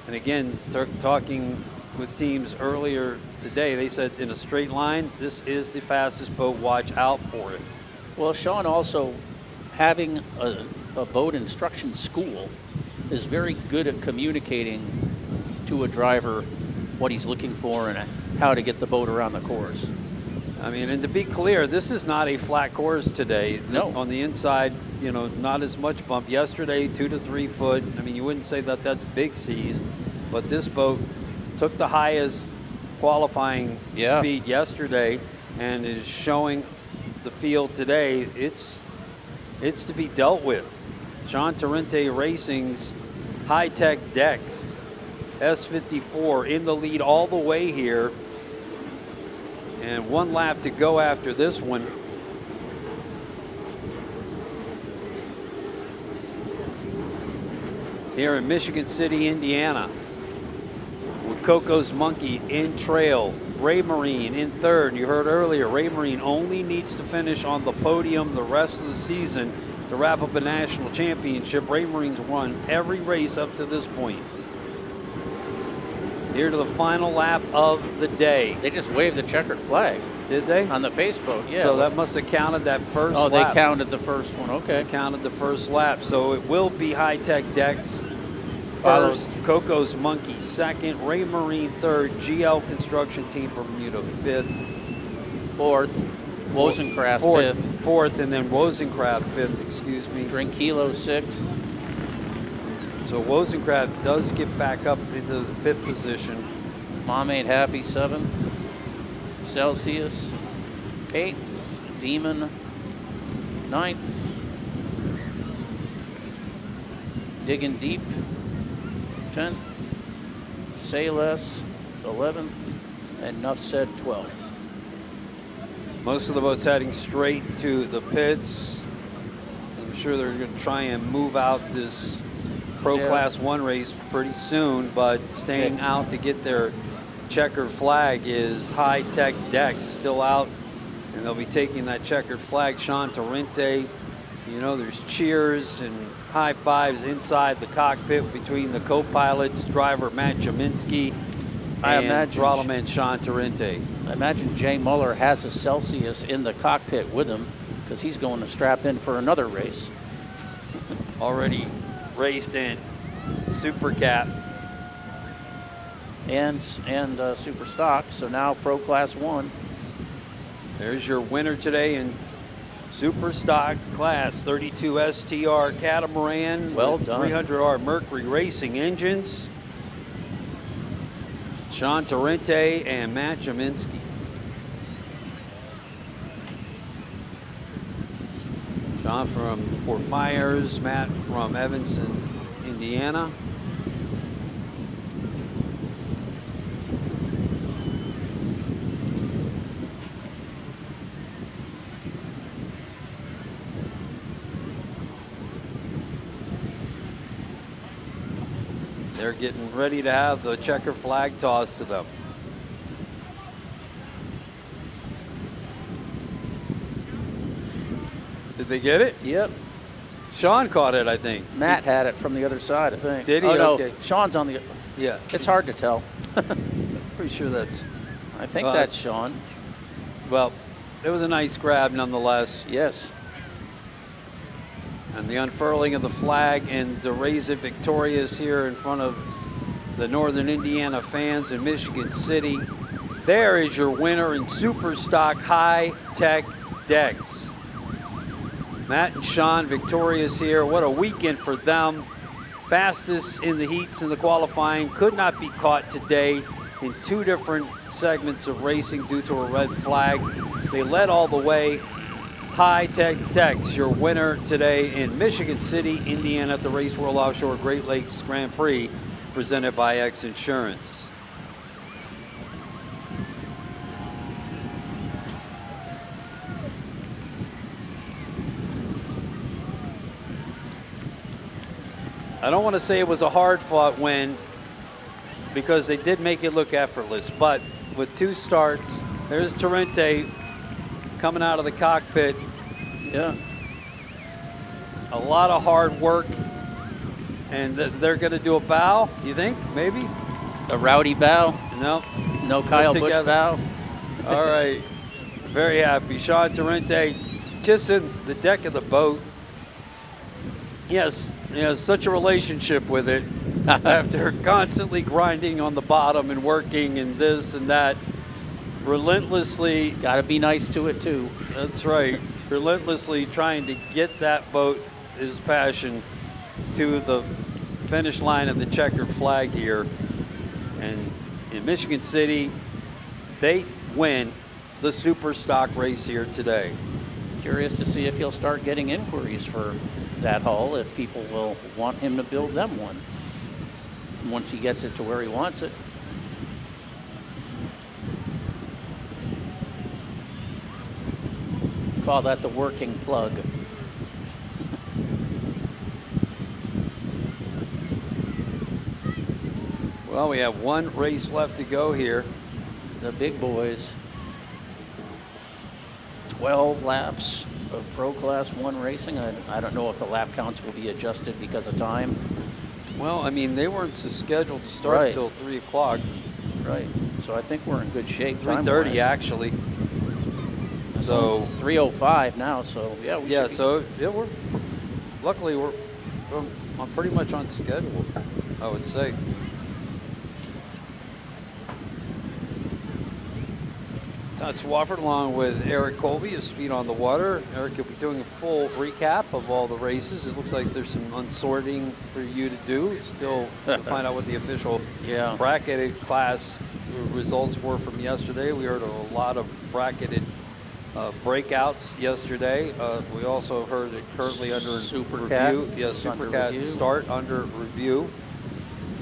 And again, talking with teams earlier today, they said in a straight line, this is the fastest boat, watch out for it. Well, Sean, also having a boat instruction school is very good at communicating to a driver what he's looking for and how to get the boat around the course. I mean, and to be clear, this is not a flat course today. No. On the inside, you know, not as much bump. Yesterday, 2 to 3 foot. I mean, you wouldn't say that that's big seas, but this boat took the highest qualifying speed yesterday and is showing the field today. It's to be dealt with. Sean Torrente Racing's High-Tech Decks S54 in the lead all the way here, and 1 lap to go after this one. Here in Michigan City, Indiana, with Coco's Monkey in trail, Ray Marine in third. You heard earlier, Ray Marine only needs to finish on the podium the rest of the season to wrap up a national championship. Ray Marine's won every race up to this point. Here to the final lap of the day. They just waved the checkered flag. Did they? On the pace boat, yeah. So that must have counted that first lap. Oh, they counted the first one, okay. They counted the first lap. So it will be High-Tech Decks first, Coco's Monkey second, Ray Marine third, GL Construction Team Bermuda fifth. Fourth. Wozencraft fourth, fifth. Fourth, and then Wozencraft fifth, excuse me. Drink Kilo sixth. So Wozencraft does get back up into the fifth position. Mom Ain't Happy seventh. Celsius eighth. Demon ninth. Digging Deep 10th. Say Less 11th. And Enough Said 12th. Most of the boats heading straight to the pits. I'm sure they're going to try and move out this Pro Class 1 race pretty soon, but staying out to get their checkered flag is High Tech Decks, still out, and they'll be taking that checkered flag. Sean Torrente, you know, there's cheers and high fives inside the cockpit between the co-pilots, driver Matt Jaminski and throttle-man Sean Torrente. I imagine Jay Muller has a Celsius in the cockpit with him because he's going to strap in for another race. Already raced in Supercat and Super Stock, so now Pro Class 1. There's your winner today in Super Stock Class 32 STR Catamaran. Well with done. 300R Mercury Racing engines. Sean Torrente and Matt Jaminski. Sean from Fort Myers, Matt from Evanston, Indiana. They're getting ready to have the checker flag tossed to them. Did they get it? Yep. Sean caught it, I think. Matt had it from the other side, I think. Did he? Oh, Okay. no, Sean's on the... Yeah. It's hard to tell. Pretty sure that's... I think that's Sean. Well, it was a nice grab nonetheless. Yes. And the unfurling of the flag and to raise it victorious here in front of the Northern Indiana fans in Michigan City. There is your winner in Super Stock High Tech Decks. Matt and Sean victorious here. What a weekend for them. Fastest in the heats in the qualifying. Could not be caught today in two different segments of racing due to a red flag. They led all the way. High Tech Decks, your winner today in Michigan City, Indiana at the Race World Offshore Great Lakes Grand Prix, presented by XINSURANCE. I don't want to say it was a hard-fought win because they did make it look effortless, but with two starts, there's Torrente coming out of the cockpit. Yeah. A lot of hard work, and they're going to do a bow, you think, maybe? A rowdy bow? No. No Kyle Busch bow? All right. Very happy. Sean Torrente kissing the deck of the boat. Yes, he has such a relationship with it after constantly grinding on the bottom and working and this and that. Relentlessly. Got to be nice to it, too. That's right. Relentlessly trying to get that boat, his passion, to the finish line of the checkered flag here. And in Michigan City, they win the Super Stock race here today. Curious to see if he'll start getting inquiries for that hull, if people will want him to build them one once he gets it to where he wants it. Call that the working plug. Well, we have one race left to go here. The big boys. 12 laps of Pro Class 1 racing. I don't know if the lap counts will be adjusted because of time. Well, I mean, they weren't scheduled to start until 3 o'clock. Right. So I think we're in good shape. 3:30 actually. So 3:05 now. So yeah. We're luckily we're pretty much on schedule, I would say. Todd Swafford along with Eric Colby of Speed on the Water. Eric, you'll be doing a full recap of all the races. It looks like there's some unsorting for you to do. Still to find out what the official bracketed class results were from yesterday. We heard a lot of bracketed breakouts yesterday. We also heard it currently under Supercat. review. Yeah, Supercat start under review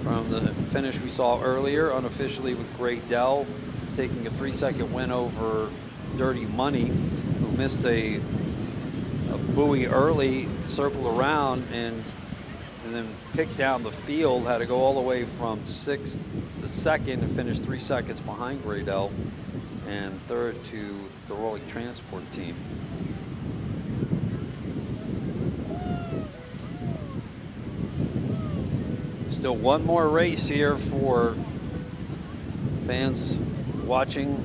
from the finish we saw earlier, unofficially with Gray Dell taking a 3-second win over Dirty Money, who missed a buoy early, circled around, and then picked down the field, had to go all the way from 6th to 2nd and finished 3 seconds behind Gray Dell, and 3rd to the Rolling Transport team. Still one more race here for fans watching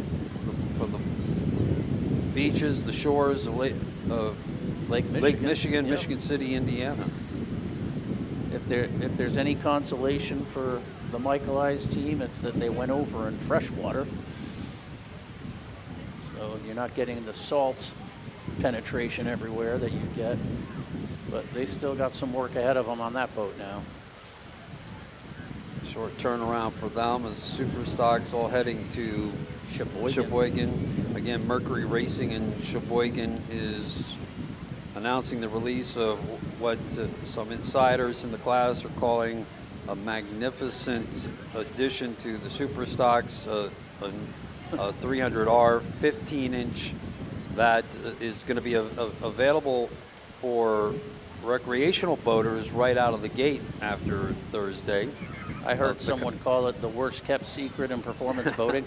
from the beaches, the shores of Lake Michigan, Michigan City, Indiana. If there's any consolation for the Michaelized team, it's that they went over in freshwater. So you're not getting the salt penetration everywhere that you get, but they still got some work ahead of them on that boat now. Short turnaround for them as Super Stocks all heading to Sheboygan. Again, Mercury Racing in Sheboygan is announcing the release of what some insiders in the class are calling a magnificent addition to the Super Stocks, a 300R 15-inch that is going to be available for recreational boaters right out of the gate after Thursday. I heard someone call it the worst kept secret in performance boating.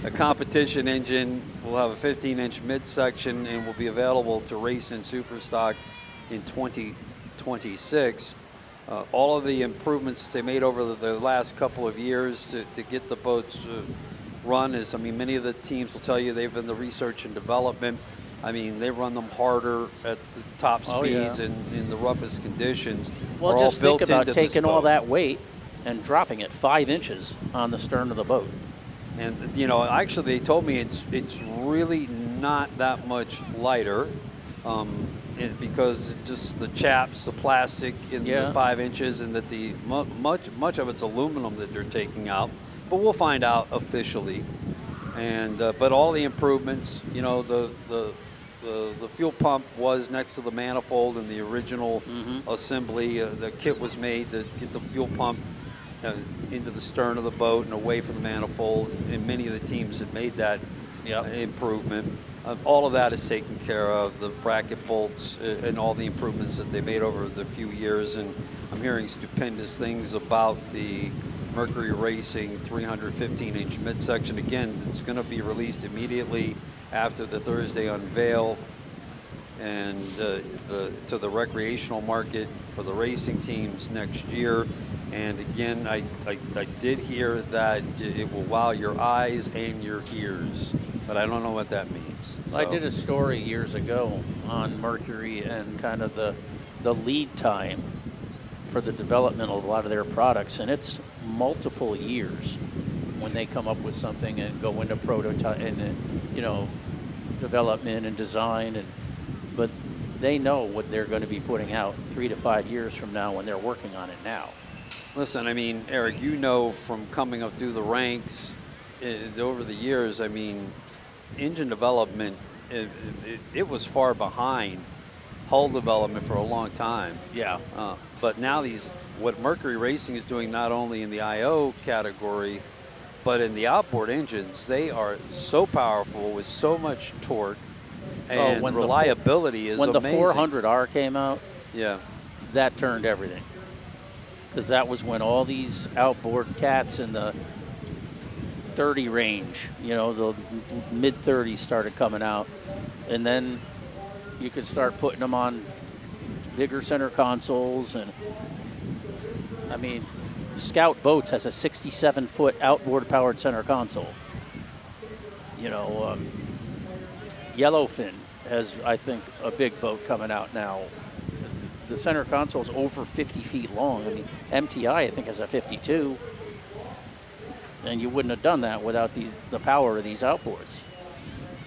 A competition engine will have a 15-inch midsection and will be available to race in Superstock in 2026. All of the improvements they made over the last couple of years to get the boats to run is, I mean, many of the teams will tell you they've been the research and development. I mean, they run them harder at the top speeds and in the roughest conditions. Well, just think about taking all that weight and dropping it 5 inches on the stern of the boat. And you know, actually, they told me it's really not that much lighter, because just the chaps, the plastic in the 5 inches, and that the much of it's aluminum that they're taking out. But we'll find out officially. And but all the improvements, you know, the fuel pump was next to the manifold in the original assembly. The kit was made to get the fuel pump into the stern of the boat and away from the manifold, and many of the teams have made that improvement. All of that is taken care of, the bracket bolts and all the improvements that they made over the few years, and I'm hearing stupendous things about the Mercury Racing 315-inch midsection. Again, it's going to be released immediately after the Thursday unveil and to the recreational market for the racing teams next year. And again, I did hear that it will wow your eyes and your ears, but I don't know what that means. So. I did a story years ago on Mercury and kind of the lead time for the development of a lot of their products, and it's multiple years when they come up with something and go into prototype and development and design, but they know what they're going to be putting out 3 to 5 years from now when they're working on it now. Listen, I mean, Eric, you know from coming up through the ranks over the years, I mean, engine development, it was far behind hull development for a long time. Yeah. But now what Mercury Racing is doing, not only in the IO category, but in the outboard engines, they are so powerful with so much torque and reliability is amazing. When the 400R came out, yeah, that turned everything. Because that was when all these outboard cats in the 30 range, the mid-30s started coming out. And then you could start putting them on bigger center consoles. And I mean, Scout Boats has a 67-foot outboard-powered center console. Yellowfin has, I think, a big boat coming out now. The center console is over 50 feet long. I mean, MTI, I think, has a 52. And you wouldn't have done that without the power of these outboards.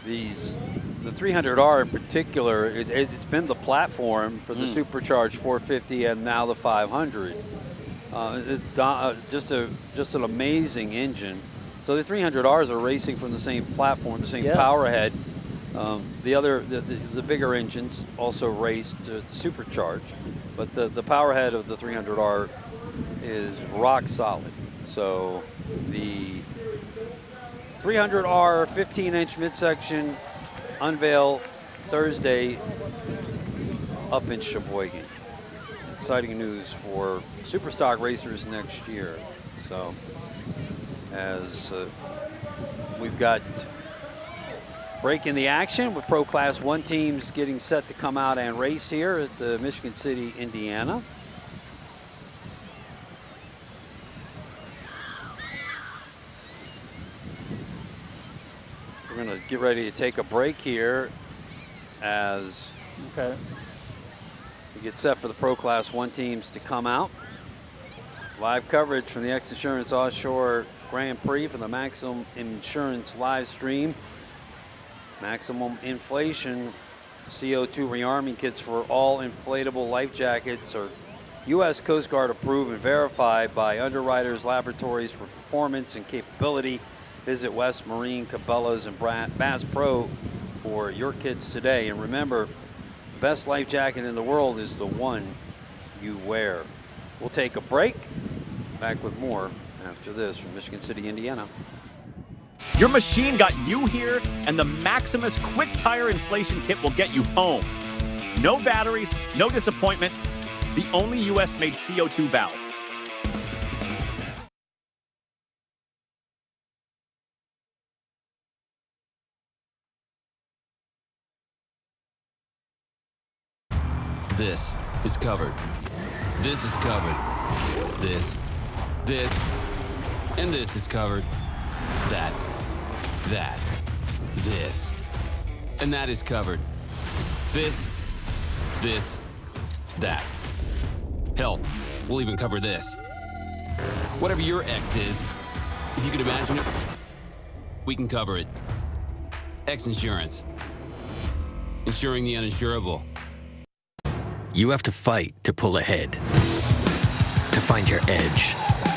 the 300R in particular, it's been the platform for the supercharged 450 and now the 500. Just an amazing engine. So the 300Rs are racing from the same platform, the same power head. The bigger engines also race to supercharged, but the power head of the 300R is rock solid. So the 300R 15-inch midsection unveil Thursday up in Sheboygan. Exciting news for Superstock racers next year. So as we've got break in the action with Pro Class 1 teams getting set to come out and race here at the Michigan City, Indiana. We're going to get ready to take a break here as we get set for the Pro Class 1 teams to come out. Live coverage from the XINSURANCE Offshore Grand Prix for the Maximum Insurance live stream. Maximum inflation CO2 rearming kits for all inflatable life jackets are U.S. Coast Guard approved and verified by Underwriters Laboratories for performance and capability. Visit West Marine, Cabela's, and Bass Pro for your kits today. And remember, the best life jacket in the world is the one you wear. We'll take a break. Back with more after this from Michigan City, Indiana. Your machine got you here, and the Maximus Quick Tire Inflation Kit will get you home. No batteries, no disappointment. The only U.S.-made CO2 valve. This is covered. This is covered. This, and this is covered. That, this, and that is covered. This, that. Hell, we'll even cover this. Whatever your X is, if you can imagine it, we can cover it. X Insurance. Insuring the uninsurable. You have to fight to pull ahead, to find your edge,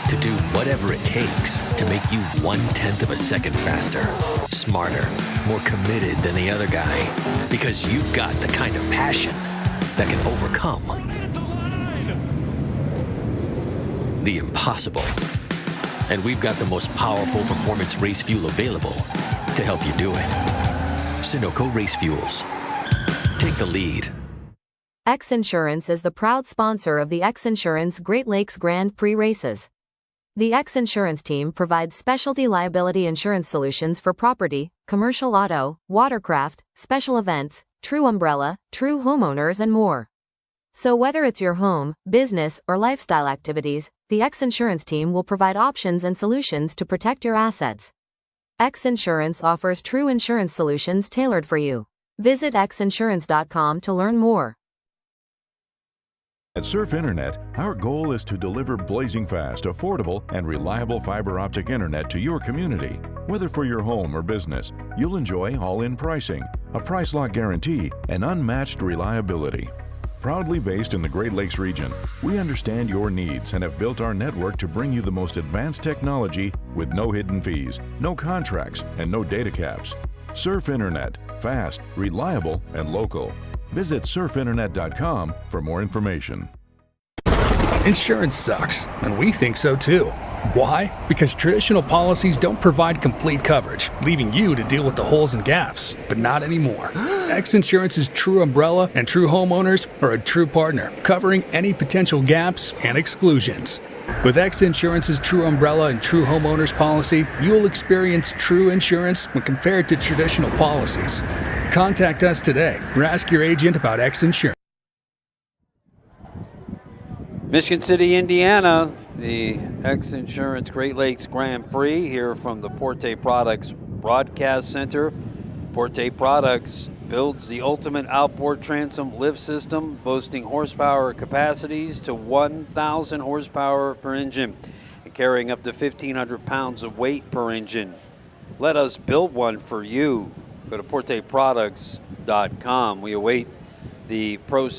to do whatever it takes to make you 1/10 of a second faster, smarter, more committed than the other guy, because you've got the kind of passion that can overcome the impossible. And we've got the most powerful performance race fuel available to help you do it. Sunoco Race Fuels. Take the lead. XINSURANCE is the proud sponsor of the XINSURANCE Great Lakes Grand Prix races. The XINSURANCE team provides specialty liability insurance solutions for property, commercial auto, watercraft, special events, true umbrella, true homeowners, and more. So whether it's your home, business, or lifestyle activities, the XINSURANCE team will provide options and solutions to protect your assets. XINSURANCE offers true insurance solutions tailored for you. Visit xinsurancE.com to learn more. At Surf Internet, our goal is to deliver blazing fast, affordable, and reliable fiber optic internet to your community. Whether for your home or business, you'll enjoy all-in pricing, a price lock guarantee, and unmatched reliability. Proudly based in the Great Lakes region, we understand your needs and have built our network to bring you the most advanced technology with no hidden fees, no contracts, and no data caps. Surf Internet, fast, reliable, and local. Visit surfinternet.com for more information. Insurance sucks, and we think so too. Why? Because traditional policies don't provide complete coverage, leaving you to deal with the holes and gaps. But not anymore. XInsurance's true umbrella and true homeowners are a true partner, covering any potential gaps and exclusions. With XInsurance's true umbrella and true homeowners policy, you will experience true insurance when compared to traditional policies. Contact us today or ask your agent about XInsurance. Michigan City, Indiana, the XINSURANCE Great Lakes Grand Prix here from the Porte Products Broadcast Center. Porte Products builds the ultimate outboard transom lift system, boasting horsepower capacities to 1,000 horsepower per engine and carrying up to 1,500 pounds of weight per engine. Let us build one for you. go to porteproducts.com. We await the Pro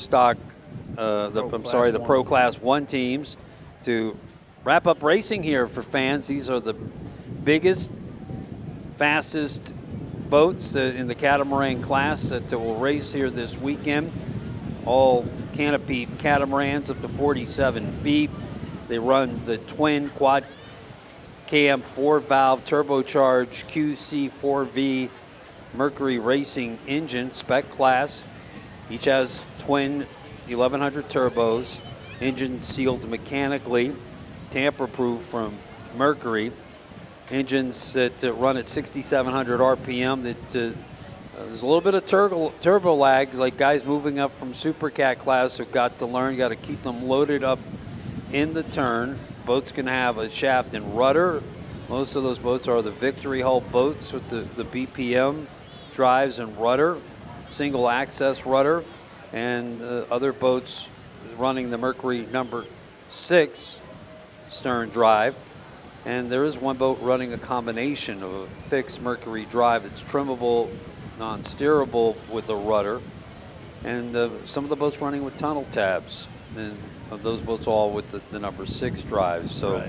Class 1 teams to wrap up racing here for fans. These are the biggest, fastest boats in the catamaran class that will race here this weekend. All canopy catamarans up to 47 feet. They run the twin quad cam 4-valve turbocharged QC4V Mercury Racing engine spec class. Each has twin 1100 turbos, engine sealed mechanically, tamper-proof from Mercury. Engines that run at 6,700 RPM. There's a little bit of turbo lag, like guys moving up from Supercat class who've got to learn. You got to keep them loaded up in the turn. Boats can have a shaft and rudder. Most of those boats are the Victory Hull boats with the BPM drives and rudder, single access rudder, and other boats running the Mercury number 6 stern drive. And there is one boat running a combination of a fixed Mercury drive that's trimmable, non-steerable with a rudder, and some of the boats running with tunnel tabs, and those boats all with the number 6 drive. So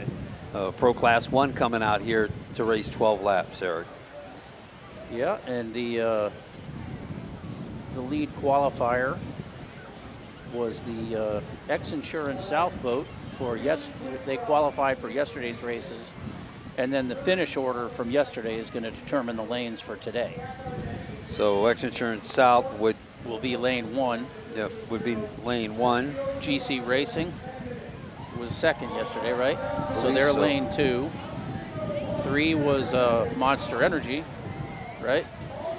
right. Pro Class 1 coming out here to race 12 laps, Eric. Yeah, and the lead qualifier was the XINSURANCE South boat. They qualified for yesterday's races, and then the finish order from yesterday is going to determine the lanes for today. So XINSURANCE South will be lane 1. Yep, would be lane 1. GC Racing was second yesterday, right? So they're lane 2. 3 was Monster Energy, right?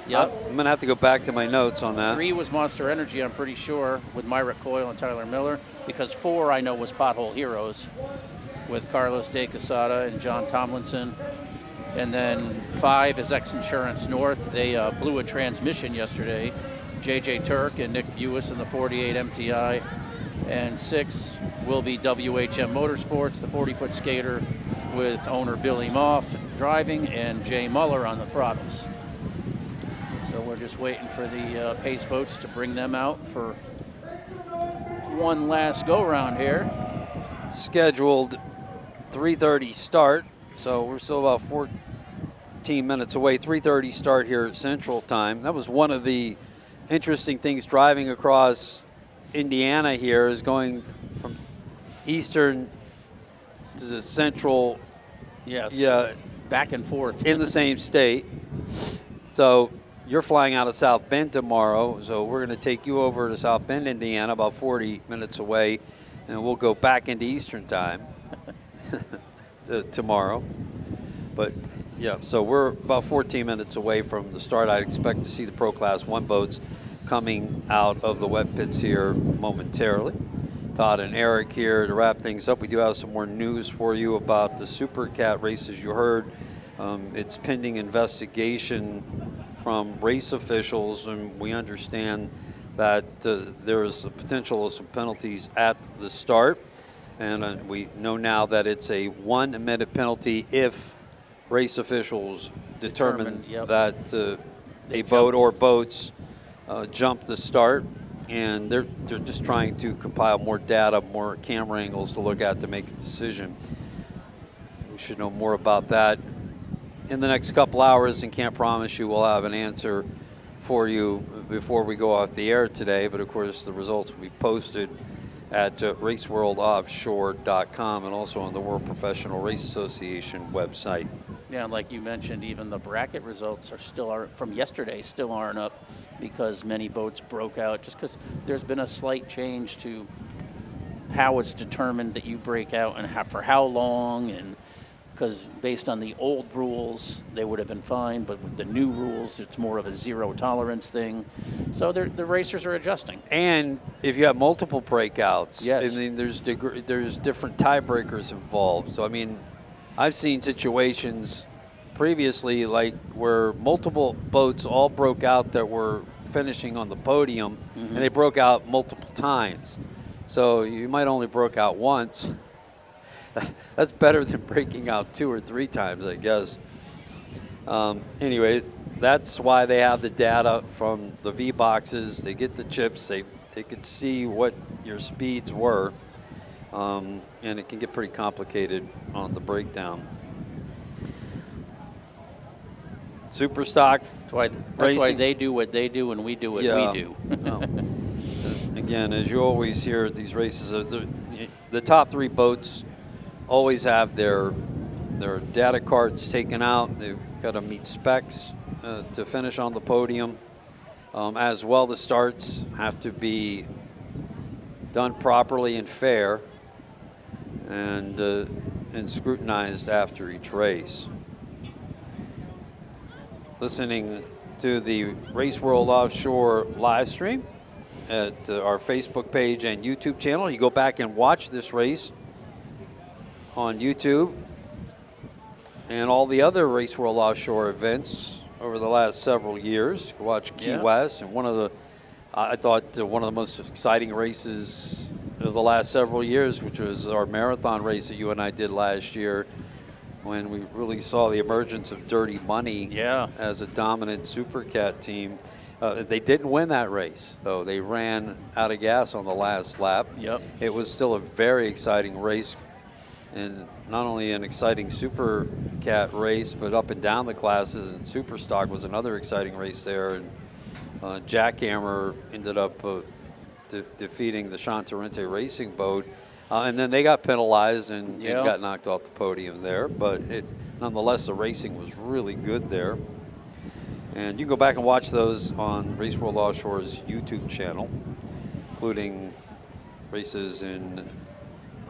Yep. I'm going to have to go back to my notes on that. 3 was Monster Energy, I'm pretty sure, with Myrick Coyle and Tyler Miller, because 4 I know was Pothole Heroes with Carlos De Quesada and John Tomlinson. And then 5 is XINSURANCE North. They blew a transmission yesterday. JJ Turk and Nick Buis in the 48 MTI. And 6 will be WHM Motorsports, the 40-foot skater with owner Billy Moff driving and Jay Muller on the throttles. So we're just waiting for the pace boats to bring them out for one last go-round here. Scheduled 3:30 start, so we're still about 14 minutes away. 3:30 start here at Central Time. That was one of the interesting things driving across Indiana here, is going from Eastern to the Central. Yes. Yeah. Back and forth. In the same state. So you're flying out of South Bend tomorrow, so we're going to take you over to South Bend, Indiana, about 40 minutes away, and we'll go back into Eastern Time tomorrow. But yeah, so we're about 14 minutes away from the start. I'd expect to see the Pro Class 1 boats coming out of the wet pits here momentarily. Todd and Eric here to wrap things up. We do have some more news for you about the Supercat races. You heard it's pending investigation from race officials, and we understand that there is a potential of some penalties at the start, and we know now that it's a 1-minute penalty if race officials determine that a boat or boats jump the start, and they're just trying to compile more data, more camera angles to look at to make a decision. We should know more about that in the next couple hours, and can't promise you we'll have an answer for you before we go off the air today, but of course the results will be posted at raceworldoffshore.com and also on the World Professional Race Association website. Yeah, like you mentioned, even the bracket results from yesterday still aren't up, because many boats broke out, just because there's been a slight change to how it's determined that you break out and for how long, and because based on the old rules, they would have been fine, but with the new rules, it's more of a zero tolerance thing. So the racers are adjusting. And if you have multiple breakouts, yes. I mean, there's different tiebreakers involved. So, I mean, I've seen situations previously like where multiple boats all broke out that were finishing on the podium, and they broke out multiple times. So you might only broke out once. That's better than breaking out 2 or 3 times, I guess. Anyway, that's why they have the data from the V boxes. They get the chips. They could see what your speeds were, and it can get pretty complicated on the breakdown. Super stock. That's why they do what they do and we do what we do. No. Again, as you always hear at these races, the top 3 boats always have their data cards taken out. They've got to meet specs to finish on the podium. As well, the starts have to be done properly and fair, and scrutinized after each race. Listening to the Race World Offshore live stream at our Facebook page and YouTube channel. You go back and watch this race on YouTube and all the other Race World Offshore events over the last several years. You can watch Key West, and I thought one of the most exciting races of the last several years, which was our marathon race that you and I did last year, when we really saw the emergence of Dirty Money as a dominant Supercat team. They didn't win that race, though. They ran out of gas on the last lap. It was still a very exciting race, and not only an exciting Supercat race, but up and down the classes, and Superstock was another exciting race there. And Jackhammer ended up defeating the Chantarente Racing boat. And then they got penalized and got knocked off the podium there. But nonetheless, the racing was really good there. And you can go back and watch those on Race World Offshore's YouTube channel, including races in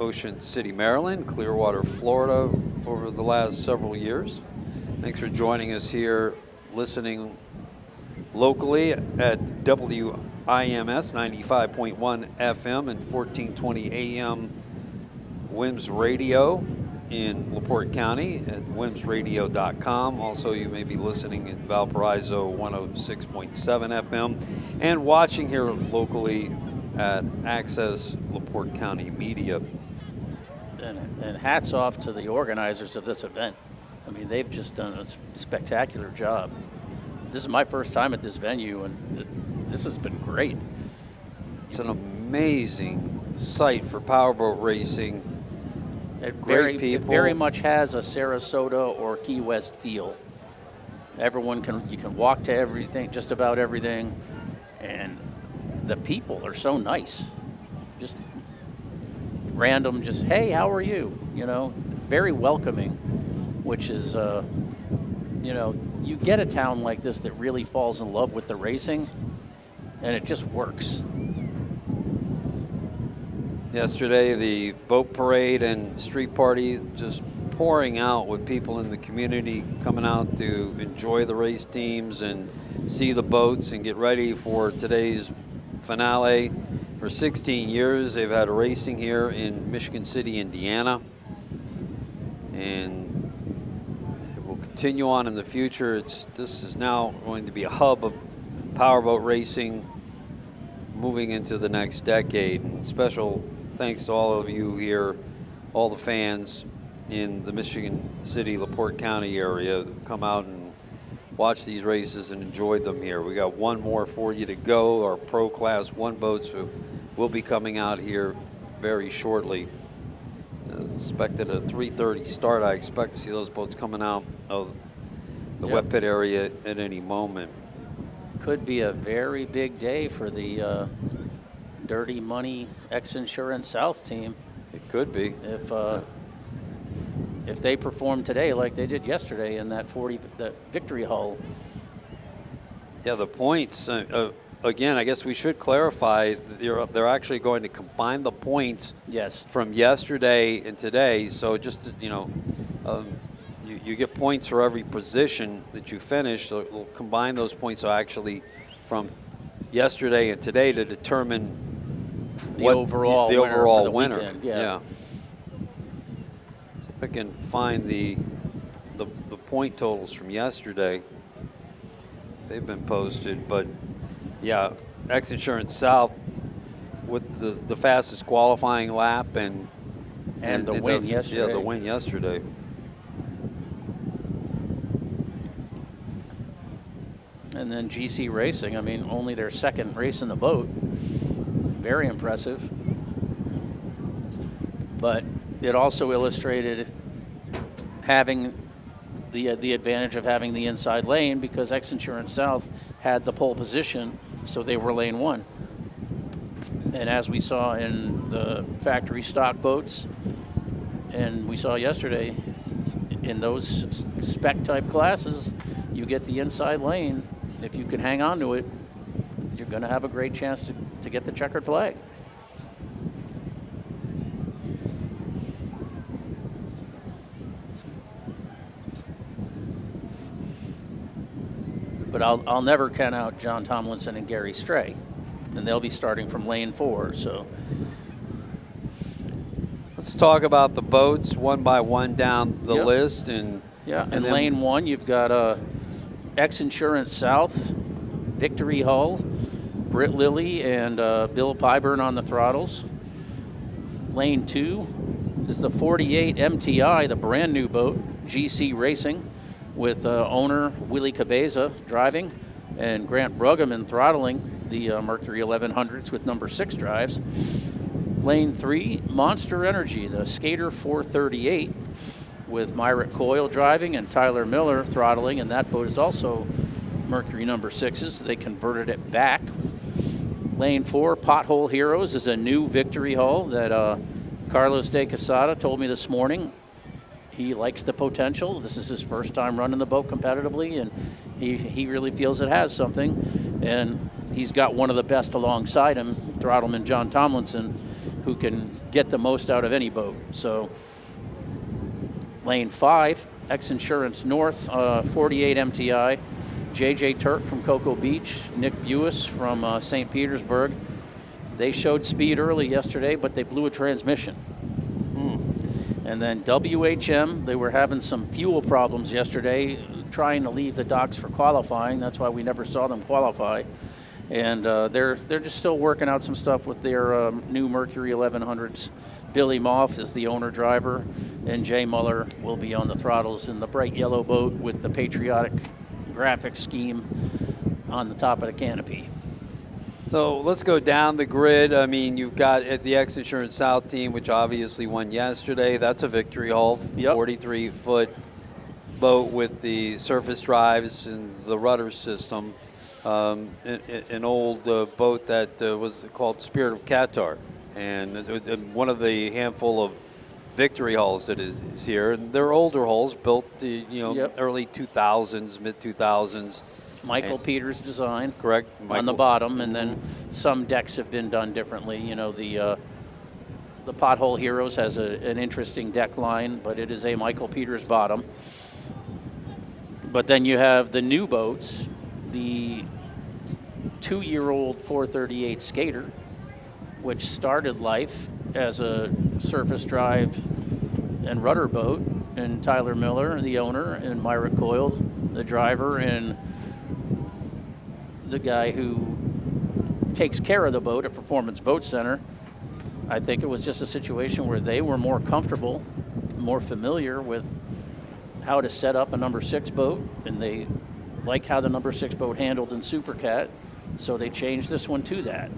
Ocean City, Maryland, Clearwater, Florida over the last several years. Thanks for joining us here, listening locally at WIMS 95.1 FM and 1420 AM WIMS Radio in LaPorte County at WIMSradio.com. Also, you may be listening in Valparaiso 106.7 FM and watching here locally at Access LaPorte County Media. And hats off to the organizers of this event. I mean, they've just done a spectacular job. This is my first time at this venue, and this has been great. It's an amazing site for powerboat racing. It people. Very much has a Sarasota or Key West feel. You can walk to everything, just about everything, and the people are so nice. Just random, just, hey, how are you? You know, very welcoming, which is, you get a town like this that really falls in love with the racing, and it just works. Yesterday, the boat parade and street party just pouring out with people in the community coming out to enjoy the race teams and see the boats and get ready for today's finale. For 16 years, they've had racing here in Michigan City, Indiana, and it will continue on in the future. This is now going to be a hub of powerboat racing moving into the next decade. And special thanks to all of you here, all the fans in the Michigan City, LaPorte County area that come out and watch these races and enjoy them here. We got one more for you to go. Our Pro Class 1 boats will be coming out here very shortly. Expected a 3:30 start. I expect to see those boats coming out of the wet pit area at any moment. Could be a very big day for the Dirty Money XINSURANCE South team. It could be. If they perform today like they did yesterday in that victory hull. Yeah, the points, again, I guess we should clarify, they're actually going to combine the points from yesterday and today. So just, you get points for every position that you finish. So we'll combine those points actually from yesterday and today to determine the overall winner. Weekend, yeah. See if I can find the point totals from yesterday. They've been posted, but yeah, XINSURANCE South with the fastest qualifying lap and the win yesterday. Yeah, the win yesterday. And then GC Racing, I mean, only their second race in the boat. Very impressive. But it also illustrated having the advantage of having the inside lane, because X Insurance South had the pole position, so they were lane 1. And as we saw in the factory stock boats, and we saw yesterday, in those spec type classes, you get the inside lane. If you can hang on to it, you're going to have a great chance to get the checkered flag. But I'll never count out John Tomlinson and Gary Stray, and they'll be starting from lane 4. So let's talk about the boats one by one down the Yep. list. And yeah, in then lane 1, you've got X Insurance South, Victory Hull, Britt Lilly, and Bill Pyburn on the throttles. Lane 2 is the 48 MTI, the brand new boat, GC Racing, with owner Willie Cabeza driving and Grant Bruggeman throttling the Mercury 1100s with number 6 drives. Lane 3, Monster Energy, the Skater 438, with Myrick Coyle driving and Tyler Miller throttling, and that boat is also Mercury number 6s. They converted it back. Lane 4, Pothole Heroes, is a new Victory hull that Carlos de Quesada told me this morning. He likes the potential. This is his first time running the boat competitively, and he really feels it has something. And he's got one of the best alongside him, Throttleman John Tomlinson, who can get the most out of any boat. So lane 5, X Insurance North, 48 MTI, JJ Turk from Cocoa Beach, Nick Buis from St. Petersburg. They showed speed early yesterday, but they blew a transmission. And then WHM, they were having some fuel problems yesterday, trying to leave the docks for qualifying. That's why we never saw them qualify. And they're just still working out some stuff with their new Mercury 1100s. Billy Moff is the owner driver, and Jay Muller will be on the throttles in the bright yellow boat with the patriotic graphic scheme on the top of the canopy. So let's go down the grid. I mean, you've got the X Insurance South team, which obviously won yesterday. That's a Victory hull, 43-foot boat with the surface drives and the rudder system. An old boat that was called Spirit of Qatar, and one of the handful of Victory hulls that is here. And they're older hulls, built early 2000s, mid 2000s. Michael Peters design. Correct. On the bottom, and then some decks have been done differently. You know, the Pothole Heroes has an interesting deck line, but it is a Michael Peters bottom. But then you have the new boats, the 2-year-old 438 Skater, which started life as a surface drive and rudder boat, and Tyler Miller, the owner, and Myrick Coyle, the driver, and the guy who takes care of the boat at Performance Boat Center. I think it was just a situation where they were more comfortable, more familiar with how to set up a number 6 boat, and they like how the number 6 boat handled in Supercat, so they changed this one to that.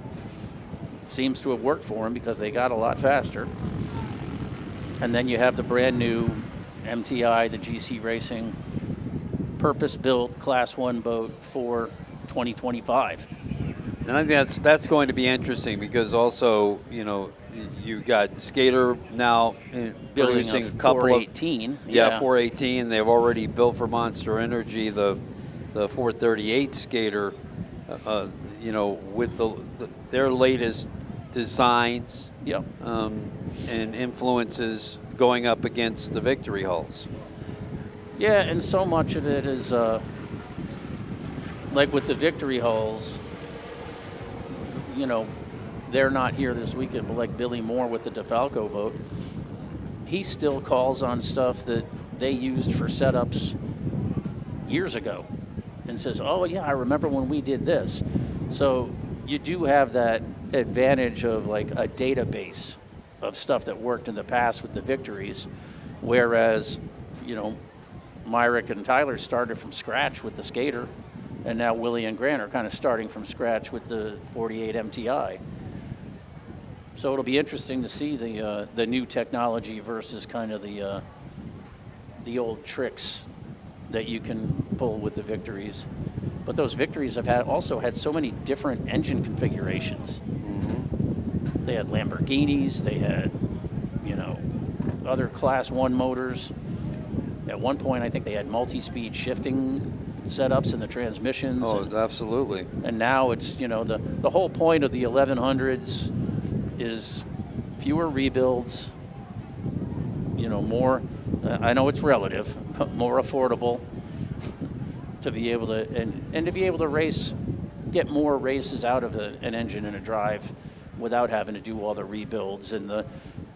Seems to have worked for them because they got a lot faster. And then you have the brand new MTI, the GC Racing, purpose-built Class 1 boat for 2025. And I think that's going to be interesting because also, you know, you've got Skater now producing a couple 418. of 418. They've already built for Monster Energy the 438 Skater, you know, with their latest designs and influences going up against the Victory hulls. Yeah, and so much of it is like with the Victory hulls, you know, they're not here this weekend, but like Billy Moore with the DeFalco boat, he still calls on stuff that they used for setups years ago and says, oh yeah, I remember when we did this. So you do have that advantage of like a database of stuff that worked in the past with the Victories, whereas, you know, Myrick and Tyler started from scratch with the Skater, And now Willie and Grant are kind of starting from scratch with the 48 MTI. So it'll be interesting to see the new technology versus kind of the old tricks that you can pull with the Victories. But those Victories have also had so many different engine configurations. They had Lamborghinis, they had, other Class 1 motors. At one point, I think they had multi-speed shifting setups in the transmissions. Oh, absolutely. And now it's, the whole point of the 1100s is fewer rebuilds, more, I know it's relative, but more affordable to be able to, and to be able to get more races out of an engine and a drive without having to do all the rebuilds and the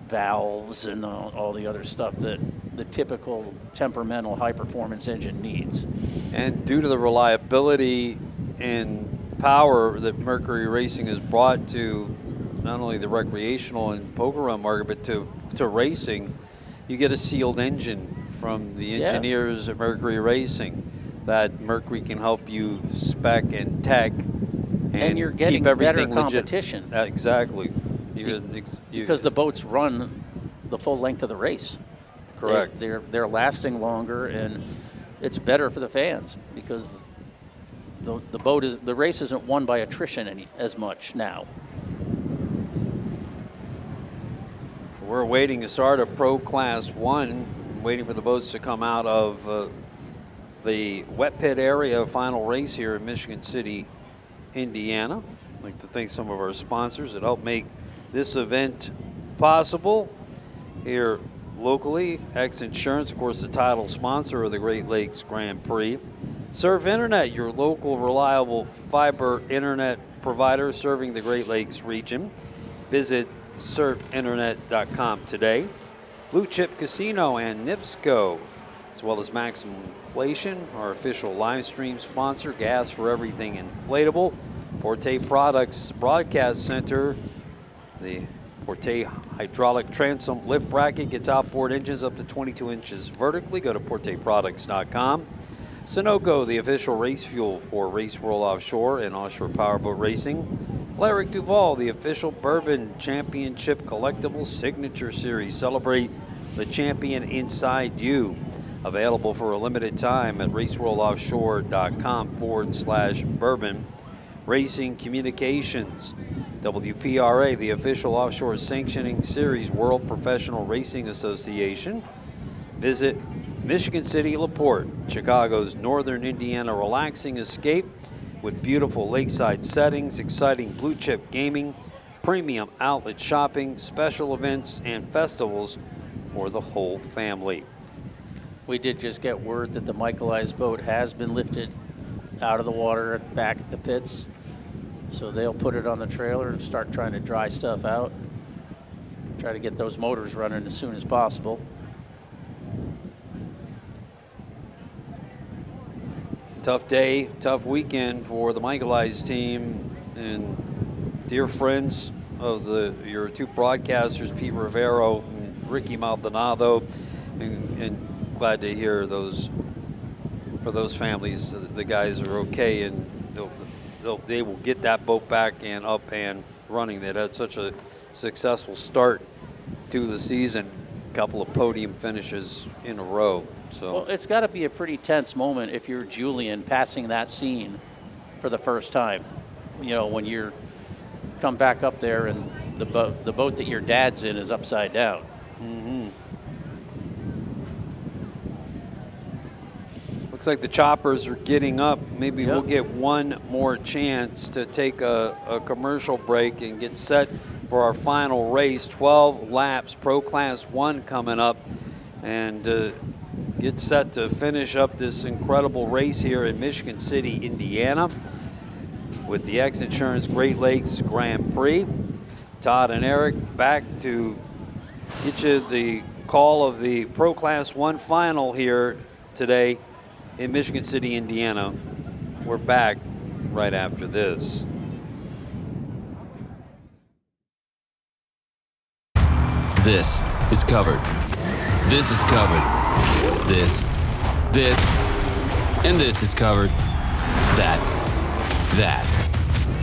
valves and all the other stuff that the typical temperamental high-performance engine needs. And due to the reliability and power that Mercury Racing has brought to not only the recreational and poker run market, but to racing, you get a sealed engine from the engineers at Mercury Racing that Mercury can help you spec and tech and you're getting keep everything better competition. Exactly. Because the boats run the full length of the race. Correct. They're lasting longer, and it's better for the fans because the race isn't won by attrition as much now. We're waiting to start a Pro Class 1, waiting for the boats to come out of the wet pit area final race here in Michigan City, Indiana. I'd like to thank some of our sponsors that helped make this event possible here locally. XINSURANCE, of course, the title sponsor of the Great Lakes Grand Prix. Surf Internet, your local reliable fiber internet provider serving the Great Lakes region. Visit surfinternet.com today. Blue Chip Casino and NIPSCO, as well as Maximum Inflation, our official live stream sponsor. Gas for everything inflatable. Porte Products Broadcast Center. The Porte hydraulic transom lift bracket gets outboard engines up to 22 inches vertically. Go to porteproducts.com. Sunoco, the official race fuel for Race World Offshore and Offshore Powerboat Racing. Lyric Duval, the official Bourbon Championship Collectible Signature Series. Celebrate the champion inside you. Available for a limited time at raceworldoffshore.com/bourbon. Racing Communications. WPRA, the official offshore sanctioning series World Professional Racing Association. Visit Michigan City, LaPorte, Chicago's northern Indiana relaxing escape with beautiful lakeside settings, exciting blue chip gaming, premium outlet shopping, special events, and festivals for the whole family. We did just get word that the Michaelized boat has been lifted out of the water back at the pits. So they'll put it on the trailer and start trying to dry stuff out. Try to get those motors running as soon as possible. Tough day, tough weekend for the Michaelized team, and dear friends of your two broadcasters, Pete Rivero and Ricky Maldonado, and glad to hear for those families, the guys are okay, and they will get that boat back and up and running. They had such a successful start to the season, a couple of podium finishes in a row. So well, it's got to be a pretty tense moment if you're Julian passing that scene for the first time. When you're come back up there and the boat that your dad's in is upside down. Mm-hmm. Looks like the choppers are getting up. Maybe we'll get one more chance to take a commercial break and get set for our final race. 12 laps, Pro Class 1 coming up, and get set to finish up this incredible race here in Michigan City, Indiana, with the XINSURANCE Great Lakes Grand Prix. Todd and Eric back to get you the call of the Pro Class 1 final here today in Michigan City, Indiana. We're back right after this. This is covered. This is covered. This, and this is covered.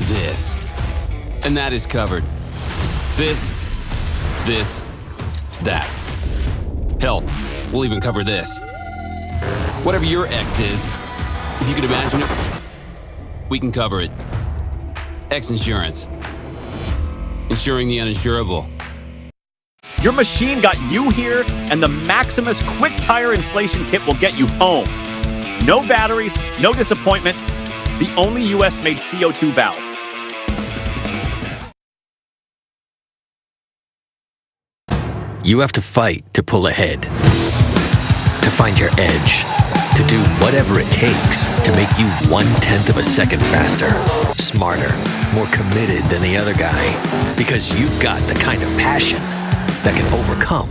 this. And that is covered. This, that. Hell, we'll even cover this. Whatever your X is, if you could imagine it, we can cover it. X Insurance. Insuring the uninsurable. Your machine got you here, and the Maximus Quick Tire Inflation Kit will get you home. No batteries, no disappointment. The only US-made CO2 valve. You have to fight to pull ahead, to find your edge, to do whatever it takes to make you 1/10 of a second faster, smarter, more committed than the other guy, because you've got the kind of passion that can overcome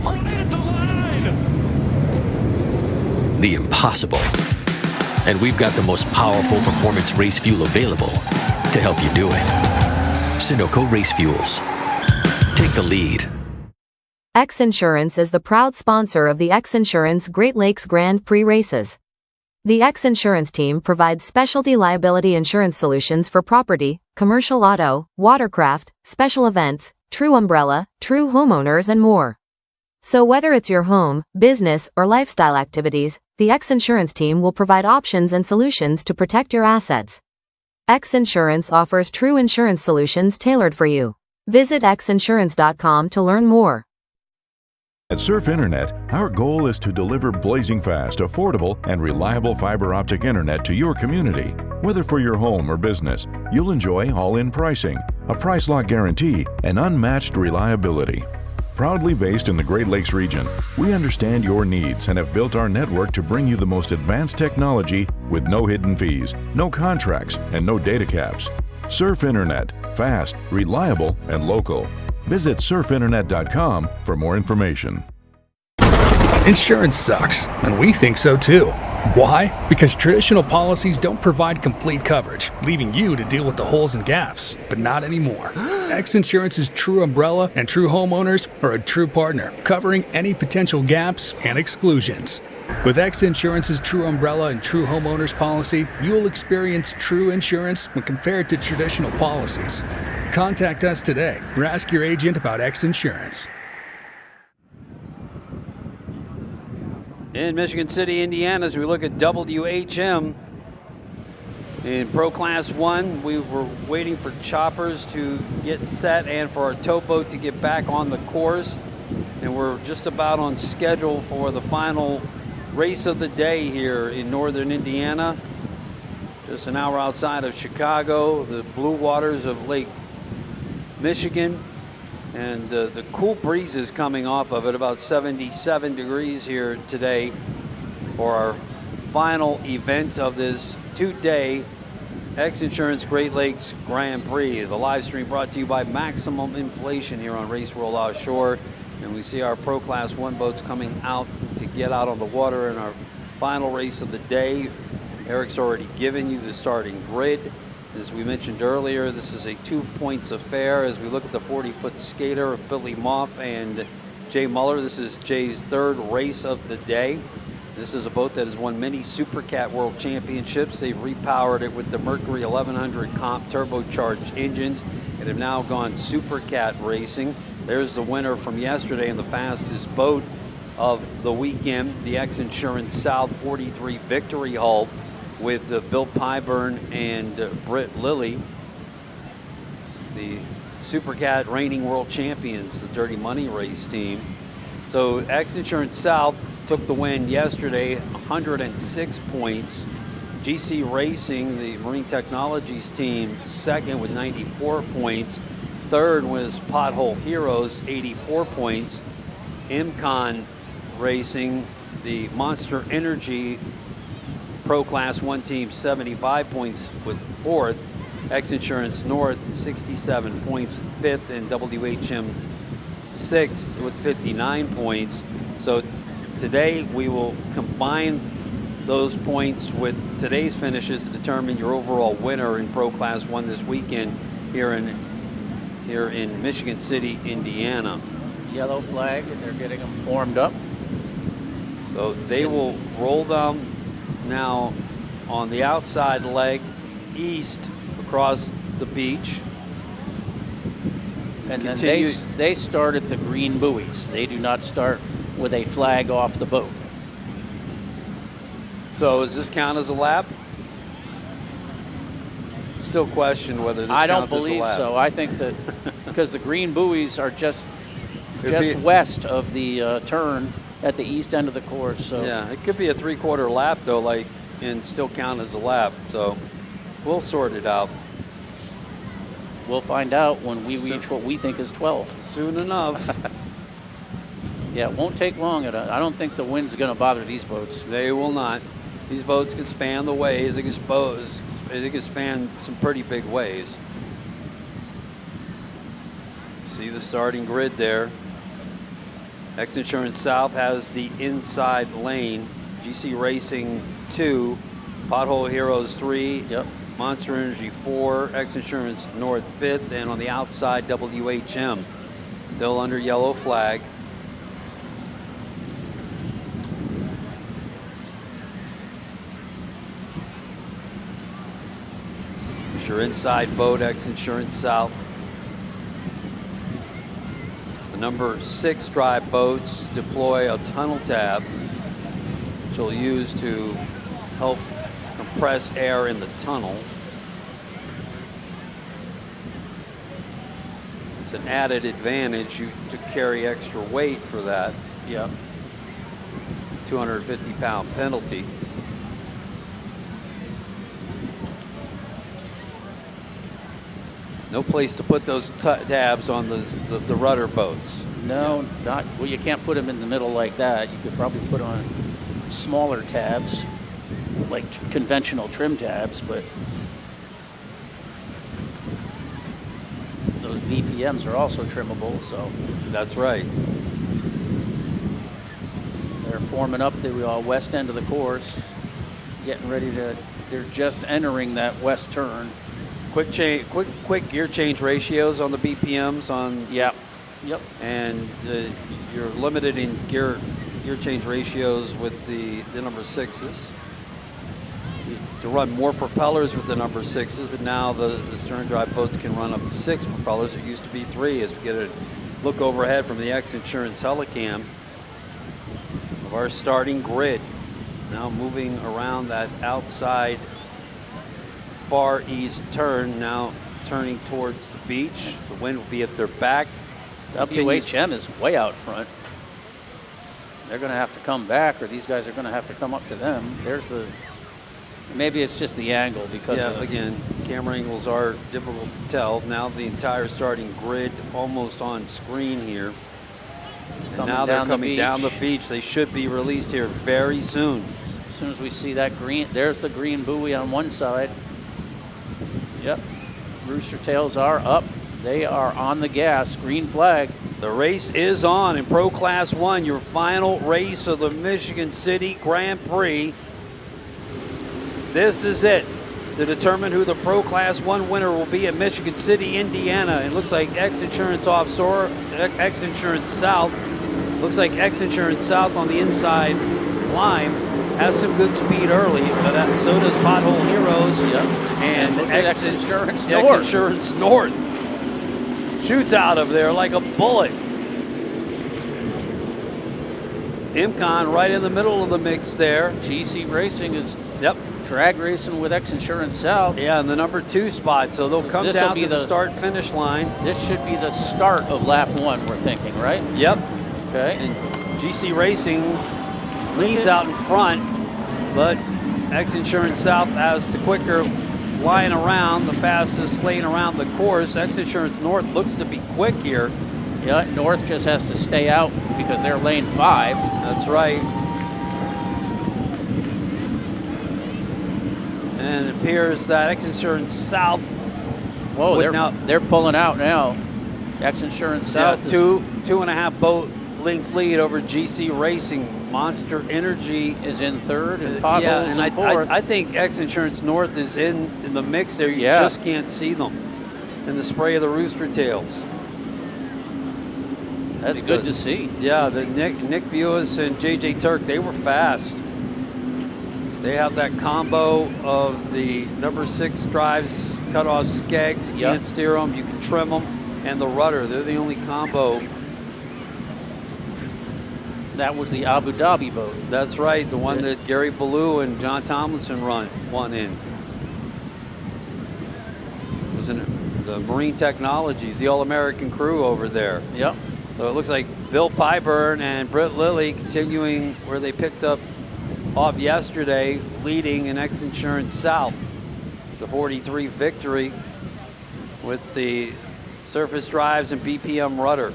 the impossible. And we've got the most powerful performance race fuel available to help you do it. Sunoco Race Fuels. Take the lead. X Insurance is the proud sponsor of the X Insurance Great Lakes Grand Prix races. The X Insurance team provides specialty liability insurance solutions for property, commercial auto, watercraft, special events, true umbrella, true homeowners, and more. So whether it's your home, business, or lifestyle activities, the X Insurance team will provide options and solutions to protect your assets. X Insurance offers true insurance solutions tailored for you. Visit xinsurance.com to learn more. At Surf Internet, our goal is to deliver blazing fast, affordable, and reliable fiber optic internet to your community. Whether for your home or business, you'll enjoy all-in pricing, a price lock guarantee, and unmatched reliability. Proudly based in the Great Lakes region, we understand your needs and have built our network to bring you the most advanced technology with no hidden fees, no contracts, and no data caps. Surf Internet, fast, reliable, and local. Visit surfinternet.com for more information. Insurance sucks, and we think so too. Why? Because traditional policies don't provide complete coverage, leaving you to deal with the holes and gaps. But not anymore. X Insurance's true umbrella and true homeowners are a true partner, covering any potential gaps and exclusions. With X Insurance's true umbrella and true homeowners policy, you will experience true insurance when compared to traditional policies. Contact us today or ask your agent about X Insurance. In Michigan City, Indiana, as we look at WHM in Pro Class 1, we were waiting for choppers to get set and for our towboat to get back on the course. And we're just about on schedule for the final race of the day here in northern Indiana. Just an hour outside of Chicago, the blue waters of Lake Michigan. And the cool breezes coming off of it, about 77 degrees here today for our final event of this two-day X Insurance Great Lakes Grand Prix. The live stream brought to you by Maximum Inflation here on Race World Offshore. And we see our Pro Class 1 boats coming out to get out on the water in our final race of the day. Eric's already given you the starting grid. As we mentioned earlier, this is a 2 points affair as we look at the 40-foot skater of Billy Moff and Jay Muller. This is Jay's third race of the day. This is a boat that has won many Supercat World Championships. They've repowered it with the Mercury 1100 comp turbocharged engines and have now gone Supercat racing. There's the winner from yesterday in the fastest boat of the weekend, the X Insurance South 43 Victory Hull with Bill Pyburn and Britt Lilly, the Supercat reigning world champions, the Dirty Money race team. So X Insurance South took the win yesterday, 106 points. GC Racing, the Marine Technologies team, second with 94 points. Third was Pothole Heroes, 84 points. MCon Racing, the Monster Energy Pro Class 1 team, 75 points with fourth. X Insurance North, 67 points, fifth, and WHM sixth with 59 points. So today we will combine those points with today's finishes to determine your overall winner in Pro Class 1 this weekend here in Michigan City, Indiana. Yellow flag, and they're getting them formed up. So they will roll them now on the outside leg east across the beach. And Continue. then they start at the green buoys. They do not start with a flag off the boat. So does this count as a lap? Still question whether this I don't counts as a believe lap. so. I think that because the green buoys are just It'd be- west of the turn at the east end of the course. So Yeah, it could be a 3/4 lap though, and still count as a lap. So we'll sort it out. we'll find out when we reach what we think is 12. Soon enough. Yeah, it won't take long. I don't think the wind's going to bother these boats. They will not. These boats can span the waves. They can span some pretty big waves. See the starting grid there. X Insurance South has the inside lane. GC Racing 2, Pothole Heroes 3, Monster Energy 4, X Insurance North 5th, and on the outside, WHM. Still under yellow flag. Here's your inside boat, X Insurance South. The number 6 drive boats deploy a tunnel tab, which will use to help compress air in the tunnel. It's an added advantage to carry extra weight for that. Yeah. 250-pound penalty. No place to put those tabs on the rudder boats. No, not well. You can't put them in the middle like that. You could probably put on smaller tabs, like conventional trim tabs, but those BPMs are also trimmable. So that's right. They're forming up the west end of the course, getting ready to. They're just entering that west turn. Quick gear change ratios on the BPMs on. Yep. And you're limited in gear change ratios with the number 6s. To run more propellers with the number 6s, but now the stern drive boats can run up to 6 propellers. It used to be 3. As we get a look overhead from the X Insurance Helicam of our starting grid, now moving around that outside far east turn, now turning towards the beach. The wind will be at their back. WHM is way out front. They're going to have to come back, or these guys are going to have to come up to them. There's the. Maybe it's just the angle because. Yeah, again, camera angles are difficult to tell. Now the entire starting grid almost on screen here. And now they're coming down the beach. They should be released here very soon. As soon as we see that green, there's the green buoy on one side. Yep. Rooster tails are up. They are on the gas. Green flag. The race is on in Pro Class 1, your final race of the Michigan City Grand Prix. This is it to determine who the Pro Class 1 winner will be in Michigan City, Indiana. It looks like X Insurance Offshore, X Insurance South. Looks like X Insurance South on the inside line has some good speed early, but so does Pothole Heroes. And X Insurance North. X Insurance North shoots out of there like a bullet. Imcon right in the middle of the mix there. GC Racing is drag racing with X Insurance South. Yeah, in the number 2 spot, so they'll come down to the start-finish line. This should be the start of lap 1, we're thinking, right? Yep. Okay. And GC Racing leads out in front, but X Insurance South has the quicker line around, the fastest lane around the course. X Insurance North looks to be quick here. Yeah, North just has to stay out because they're lane 5. That's right. And it appears that X Insurance South. Whoa, they're pulling out now. X Insurance South. Yeah, two and a half boat length lead over GC Racing. Monster Energy is in 3rd, and Potholes in 4th. I think X Insurance North is in the mix there. You just can't see them in the spray of the rooster tails. That's good to see. Yeah, the Nick Buis and JJ Turk, they were fast. They have that combo of the number 6 drives, cut off skegs, can't steer them, you can trim them, and the rudder. They're the only combo. That was the Abu Dhabi boat. That's right, the one that Gary Ballou and John Tomlinson won in. It was in the Marine Technologies, the All-American crew over there. Yep. So it looks like Bill Pyburn and Britt Lilly continuing where they picked up off yesterday, leading in XINSURANCE South. The 43 victory with the surface drives and BPM rudder.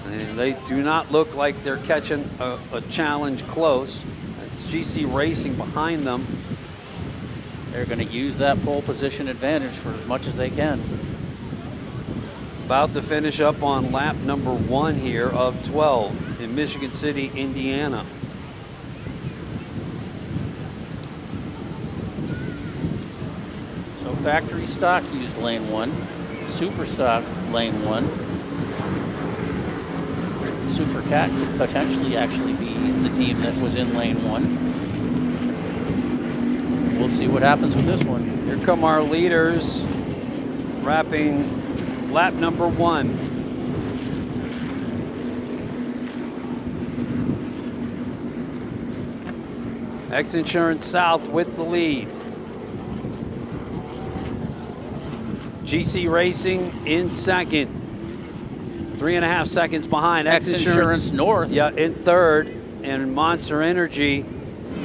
And they do not look like they're catching a challenge close. It's GC Racing behind them. They're going to use that pole position advantage for as much as they can. About to finish up on lap number 1 here of 12 in Michigan City, Indiana. So factory stock used lane 1, super stock lane 1. Supercat could potentially actually be the team that was in lane 1. We'll see what happens with this one. Here come our leaders wrapping lap number 1. XINSURANCE South with the lead. GC Racing in second. 3.5 seconds behind. XINSURANCE North. Yeah, in third. And Monster Energy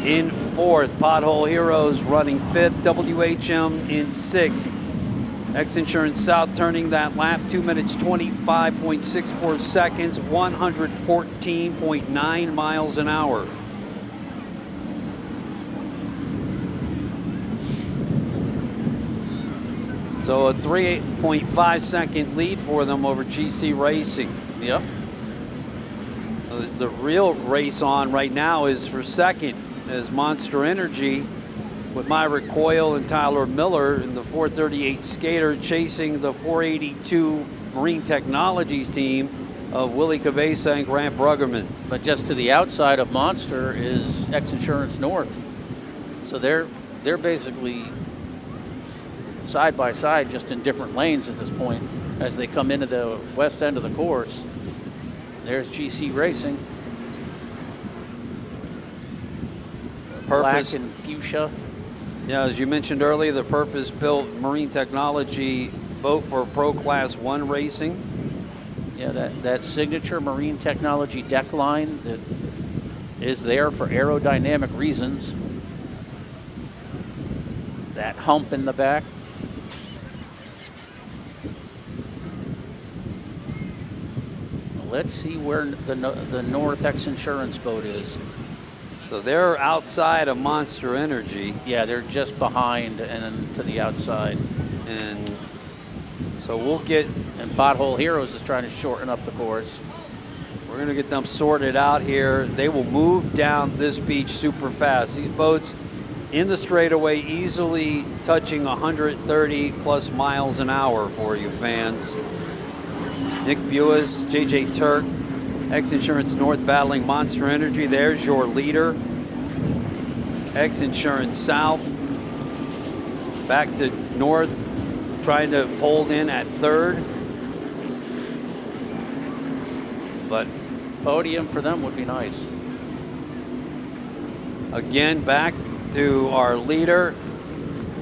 in fourth. Pothole Heroes running fifth. WHM in sixth. XINSURANCE South turning that lap, 2 minutes 25.64 seconds, 114.9 miles an hour. So a 3.5 second lead for them over GC Racing. Yep. The real race on right now is for second as Monster Energy with Myra Coyle and Tyler Miller in the 438 Skater chasing the 482 Marine Technologies team of Willie Cabeza and Grant Bruggerman. But just to the outside of Monster is XINSURANCE North. So they're basically side by side, just in different lanes at this point as they come into the west end of the course. There's GC Racing. Black and fuchsia. Yeah, as you mentioned earlier, the purpose-built Marine Technology boat for Pro Class 1 racing. Yeah, that signature Marine Technology deck line that is there for aerodynamic reasons. That hump in the back. Let's see where the North XINSURANCE boat is. So they're outside of Monster Energy. Yeah, they're just behind and to the outside. And so we'll get... And Pothole Heroes is trying to shorten up the course. We're going to get them sorted out here. They will move down this beach super fast. These boats in the straightaway easily touching 130 plus miles an hour for you fans. Nick Buis, JJ Turk, XINSURANCE North battling Monster Energy. There's your leader. XINSURANCE South back to North, trying to hold in at third. But podium for them would be nice. Again, back to our leader,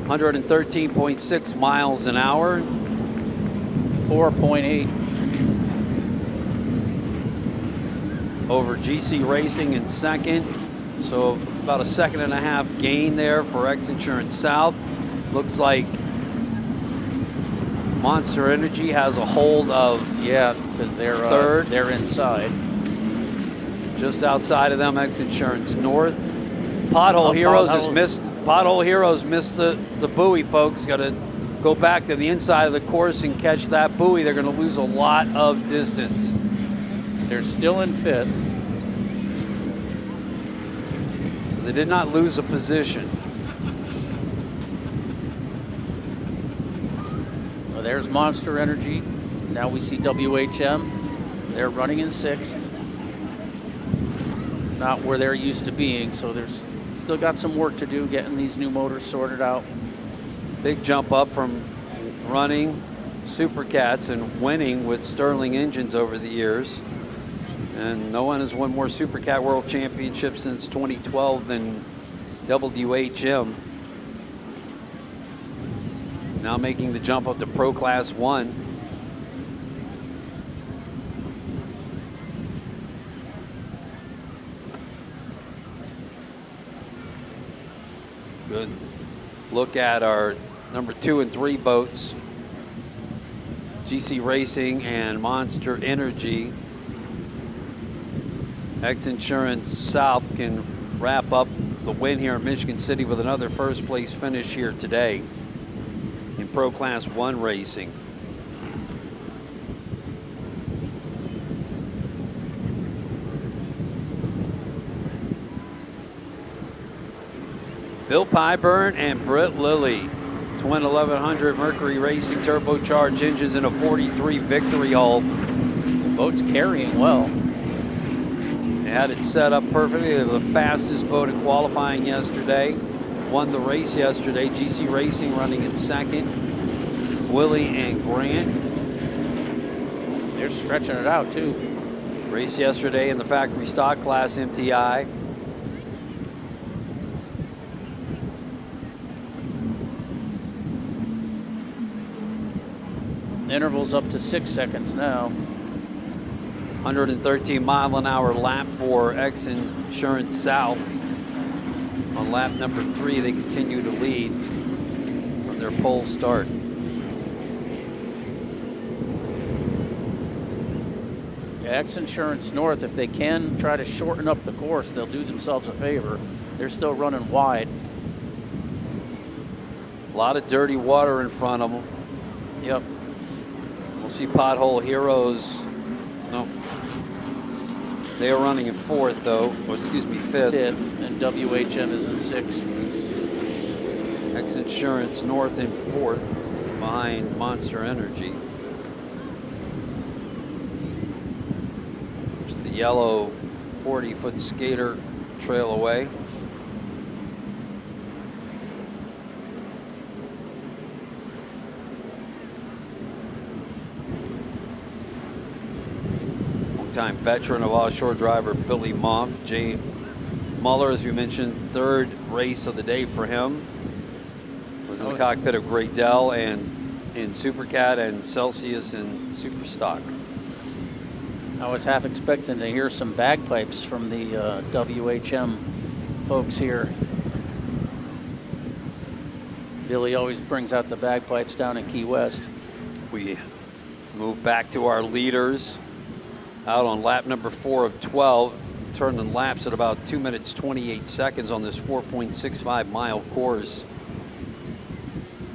113.6 miles an hour. 4.8. Over GC Racing in second. So about a 1.5 gain there for XINSURANCE South. Looks like Monster Energy has a hold of because they're third. They're inside. Just outside of them, XINSURANCE North. Pothole Heroes has missed. Pothole Heroes missed the buoy, folks. Got to go back to the inside of the course and catch that buoy. They're going to lose a lot of distance. They're still in fifth. They did not lose a position. Well, there's Monster Energy. Now we see WHM. They're running in sixth. not where they're used to being, so there's still got some work to do getting these new motors sorted out. Big jump up from running Supercats and winning with Sterling engines over the years. And no one has won more Supercat World Championships since 2012 than WHM. Now making the jump up to Pro Class 1. Good look at our number 2 and 3 boats. GC Racing and Monster Energy. XINSURANCE South can wrap up the win here in Michigan City with another first place finish here today in Pro Class 1 racing. Bill Pyburn and Britt Lilly, twin 1100 Mercury Racing turbocharged engines in a 43 victory hull. The boat's carrying well. They had it set up perfectly. They were the fastest boat in qualifying yesterday. Won the race yesterday. GC Racing running in second. Willie and Grant. They're stretching it out too. Raced yesterday in the factory stock class MTI. Interval's up to 6 seconds now. 113-mile-an-hour lap for XINSURANCE South. On lap number 3, they continue to lead from their pole start. Yeah, XINSURANCE North, if they can try to shorten up the course, they'll do themselves a favor. They're still running wide. A lot of dirty water in front of them. Yep. We'll see Pothole Heroes. No. They are running in 4th, though. Or excuse me, 5th. 5th, and WHM is in 6th. XINSURANCE North in 4th, behind Monster Energy. There's the yellow 40-foot skater trail away. Time veteran of offshore driver Billy Monk. Jay Muller, as we mentioned, 3rd race of the day for him. Was in the cockpit of Great Dell and in Supercat and Celsius and Superstock. I was half expecting to hear some bagpipes from the WHM folks here. Billy always brings out the bagpipes down in Key West. We move back to our leaders. Out on lap number 4 of 12, turning laps at about 2 minutes 28 seconds on this 4.65 mile course.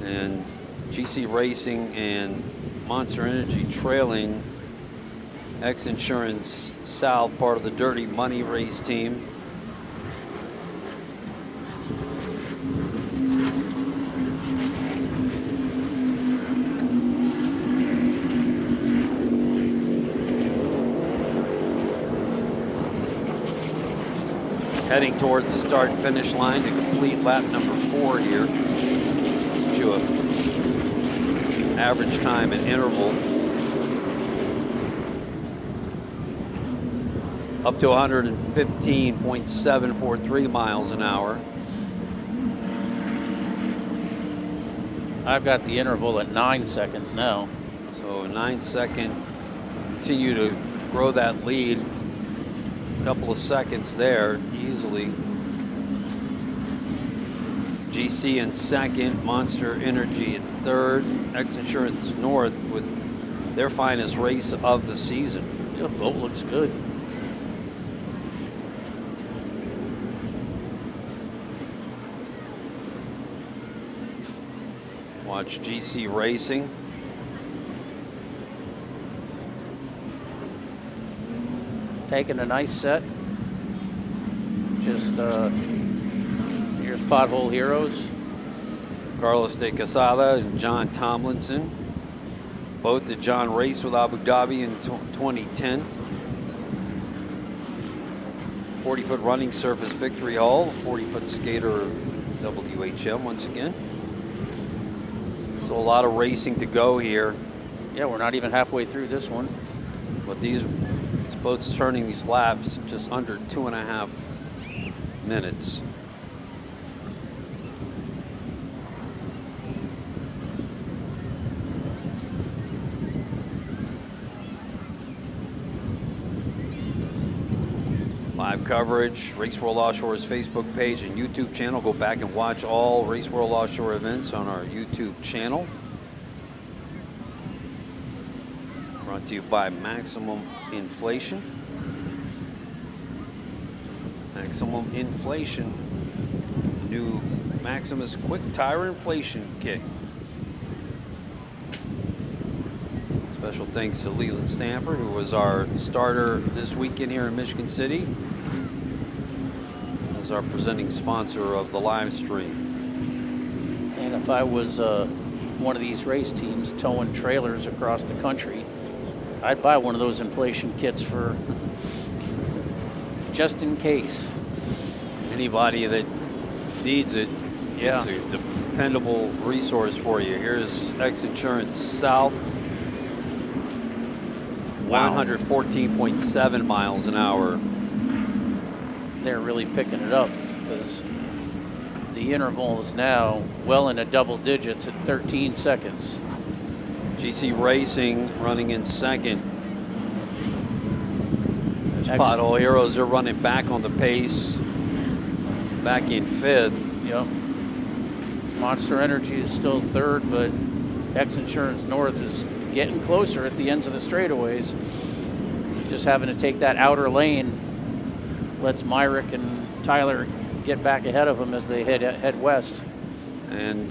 And GC Racing and Monster Energy trailing XINSURANCE South, part of the Dirty Money race team. Heading towards the start and finish line to complete lap number 4 here. Get you an average time and interval up to 115.743 miles an hour. I've got the interval at 9 seconds now. So 9 second, continue to grow that lead. Couple of seconds there easily. GC in 2nd, Monster Energy in 3rd, XINSURANCE North with their finest race of the season. Yeah, the boat looks good. Watch GC Racing. Taking a nice set. Just here's Pothole Heroes. Carlos de Quesada and John Tomlinson. Both did John race with Abu Dhabi in 2010. 40-foot running surface victory hall, 40-foot skater WHM once again. So a lot of racing to go here. Yeah, we're not even halfway through this one. But these boats turning these laps just under 2.5 minutes. Live coverage, Race World Offshore's Facebook page and YouTube channel. Go back and watch all Race World Offshore events on our YouTube channel. Brought to you by Maximum Inflation. Maximum Inflation, new Maximus Quick Tire Inflation Kit. Special thanks to Leland Stanford, who was our starter this weekend here in Michigan City, as our presenting sponsor of the live stream. And if I was one of these race teams towing trailers across the country, I'd buy one of those inflation kits for just in case. Anybody that needs it, yeah, it's a dependable resource for you. Here's XINSURANCE South. Wow. 114.7 miles an hour. They're really picking it up because the interval is now well into double digits at 13 seconds. GC Racing running in second. There's Pothole Heroes. They're running back on the pace, back in fifth. Yep. Monster Energy is still third, but XINSURANCE North is getting closer at the ends of the straightaways. Just having to take that outer lane lets Myrick and Tyler get back ahead of them as they head west. And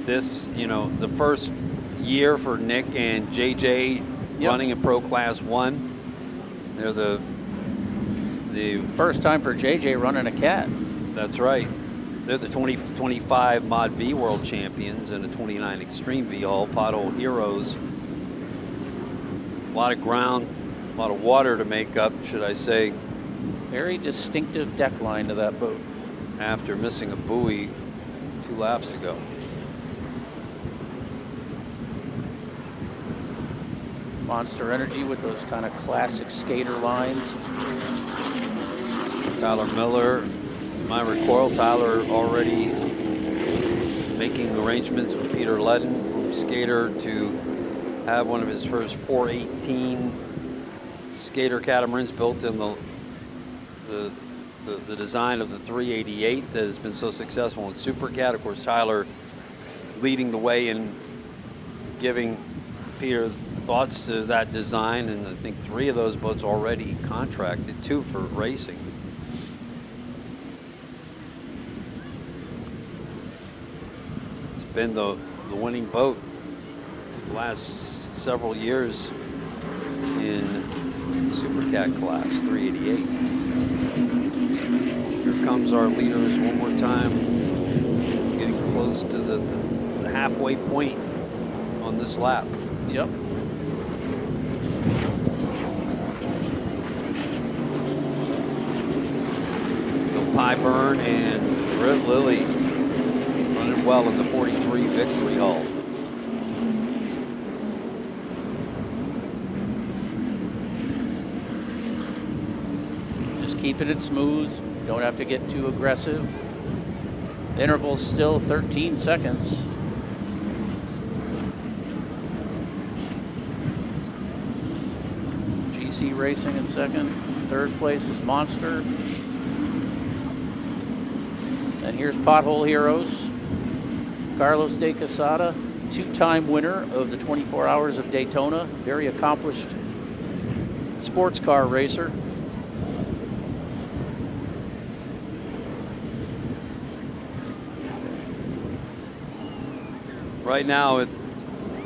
this, you know, the first year for Nick and JJ running in Pro Class 1. They're the first time for JJ running a cat. That's right. They're the 2025 Mod V World Champions and the 29 Extreme V All Pothole Heroes. A lot of ground, a lot of water to make up, should I say. Very distinctive deck line to that boat. After missing a buoy 2 laps ago. Monster Energy with those kind of classic skater lines. Tyler Miller, Myrick Coyle. Tyler already making arrangements with Peter Ledden from Skater to have one of his first 418 skater catamarans built in the design of the 388 that has been so successful in Supercat. Of course, Tyler leading the way in giving Peter thoughts to that design, and I think 3 of those boats already contracted, 2 for racing. It's been the winning boat the last several years in the Supercat class, 388. Here comes our leaders one more time, getting close to the halfway point on this lap. Yep. Bill Pyburn and Britt Lilly running well in the 43 victory hall. Just keeping it smooth. Don't have to get too aggressive. The interval's still 13 seconds. GC Racing in second. Third place is Monster. And here's Pothole Heroes. Carlos de Quesada, 2-time winner of the 24 Hours of Daytona. Very accomplished sports car racer. Right now, if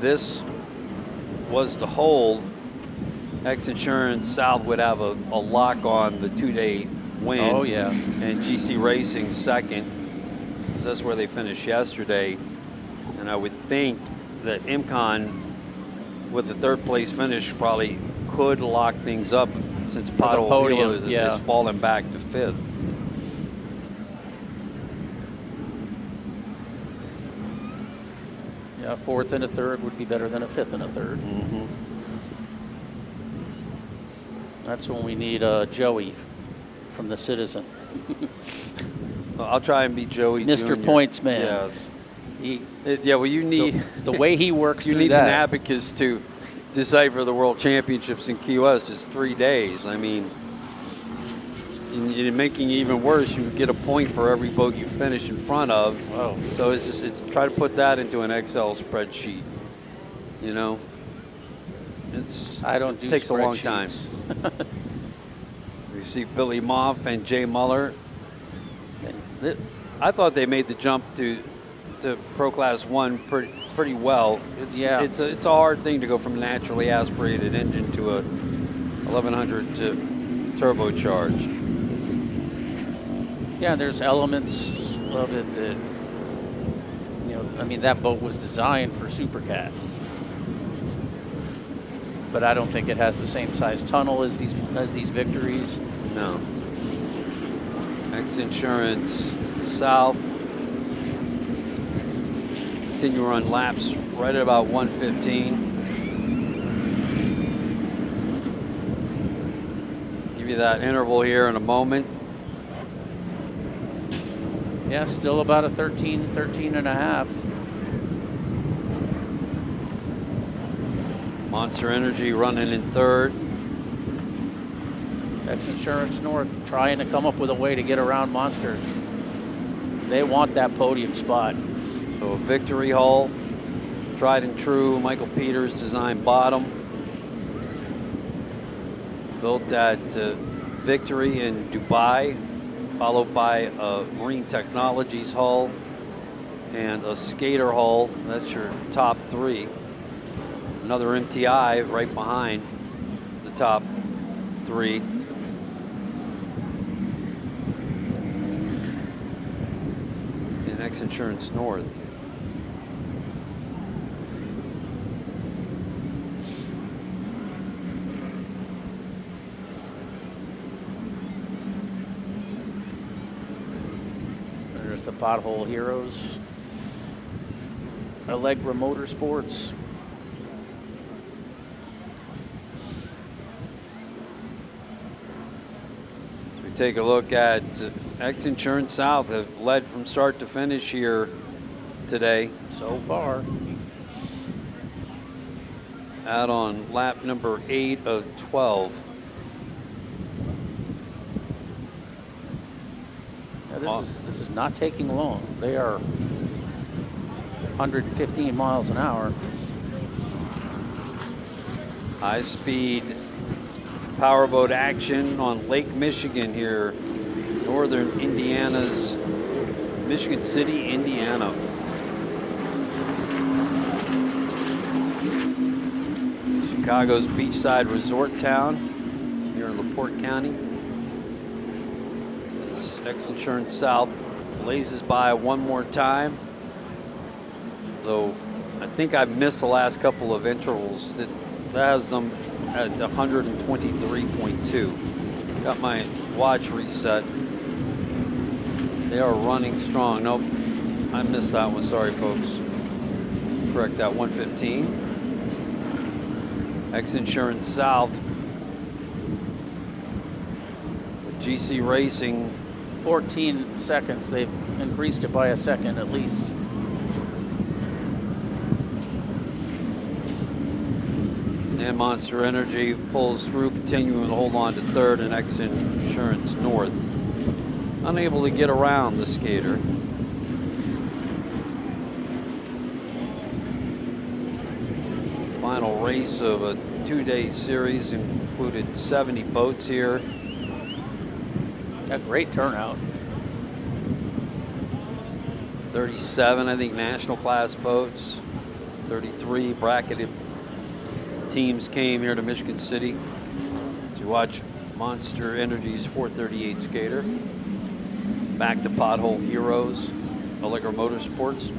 this was to hold, XINSURANCE South would have a lock on the 2-day win. Oh, yeah. And GC Racing second. That's where they finished yesterday. And I would think that IMCON, with the 3rd place finish, probably could lock things up since the Pothole podium, Heroes yeah. has fallen back to 5th. Yeah, 4th and a 3rd would be better than a 5th and a 3rd. Mm-hmm. That's when we need Joey from the Citizen. Well, I'll try and beat Joey Mr. Jr. Points Man. Yeah. Well, you need the way he works. You through need that. an abacus to decipher the World Championships in Key West. Just 3 days. I mean, in making it even worse, you get a point for every boat you finish in front of. Oh. So it's try to put that into an Excel spreadsheet. You know, it takes a long time. We see Billy Moff and Jay Muller. I thought they made the jump to Pro Class 1 pretty well. It's a hard thing to go from a naturally aspirated engine to a 1100 to turbocharged. Yeah, there's elements of it that, I mean, that boat was designed for Supercat. But I don't think it has the same size tunnel as these Victories. No. XINSURANCE South. Continue to run laps right at about 1:15. Give you that interval here in a moment. Yeah, still about a 13 and a half. Monster Energy running in 3rd. XINSURANCE North trying to come up with a way to get around Monster. They want that podium spot. So a Victory hull, tried and true Michael Peters design bottom. Built at Victory in Dubai, followed by a Marine Technologies hull and a Skater hull. That's your top 3. Another MTI right behind the top 3. And XINSURANCE North. There's the Pothole Heroes. Allegra Motorsports. Take a look at XINSURANCE South have led from start to finish here today. So far. Out on lap number 8 of 12. Now this is not taking long. They are 115 miles an hour. High speed powerboat action on Lake Michigan here, northern Indiana's Michigan City, Indiana. Chicago's beachside resort town here in LaPorte County. As XINSURANCE South blazes by one more time. Though I think I've missed the last couple of intervals. That has them at 123.2. Got my watch reset. They are running strong. Nope, I missed that one. Sorry, folks. Correct that. 115. XINSURANCE South with GC Racing. 14 seconds. They've increased it by a second at least. And Monster Energy pulls through, continuing to hold on to 3rd, and XINSURANCE North unable to get around the skater. Final race of a 2-day series included 70 boats here. A great turnout. 37, I think, national class boats. 33 bracketed teams came here to Michigan City to watch Monster Energy's 438 skater. Back to Pothole Heroes, Allegra Motorsports.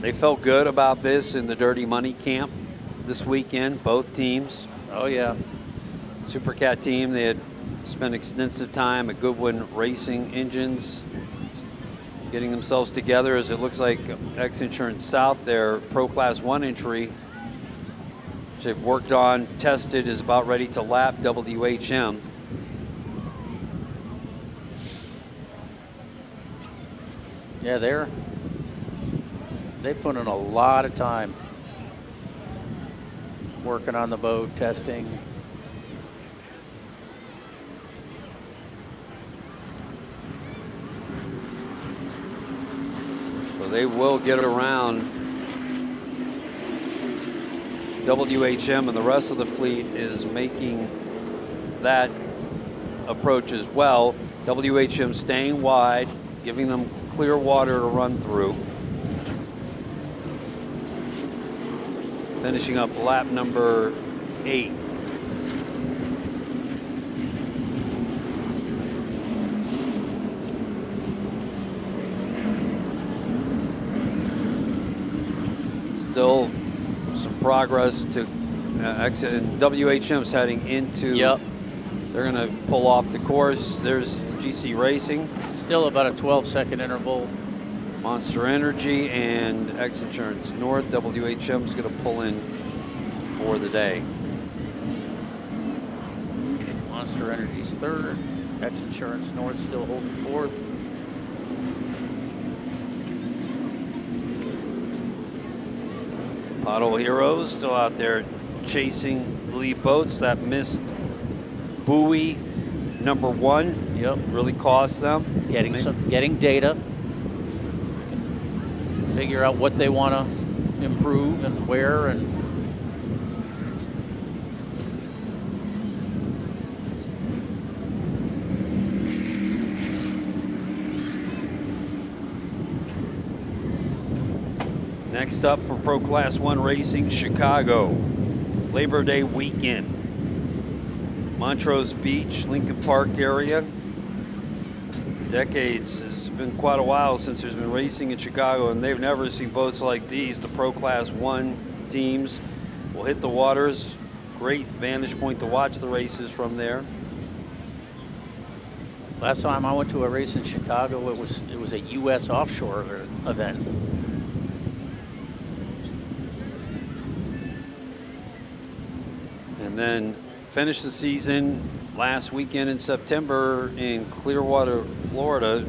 They felt good about this in the Dirty Money camp this weekend, both teams. Oh, yeah. Supercat team, they had spent extensive time at Goodwin Racing Engines getting themselves together, as it looks like X Insurance South, their Pro Class 1 entry, which they've worked on, tested, is about ready to lap WHM. Yeah, they put in a lot of time working on the boat, testing. So they will get around WHM, and the rest of the fleet is making that approach as well. WHM staying wide, giving them clear water to run through. Finishing up lap number 8. Still some progress to exit, and WHM's heading into. Yep. They're going to pull off the course. There's GC Racing. Still about a 12-second interval. Monster Energy and X Insurance North. WHM's going to pull in for the day. Monster Energy's third. X Insurance North still holding fourth. Pothole Heroes still out there chasing lead boats. That missed buoy number 1. Yep. Really cost them. Getting data. Figure out what they want to improve and where, and next up for Pro Class 1 Racing, Chicago. Labor Day weekend. Montrose Beach, Lincoln Park area. Decades. It's been quite a while since there's been racing in Chicago, and they've never seen boats like these. The Pro Class 1 teams will hit the waters. Great vantage point to watch the races from there. last time I went to a race in Chicago, it was a U.S. offshore event. And then finished the season last weekend in September in Clearwater, Florida.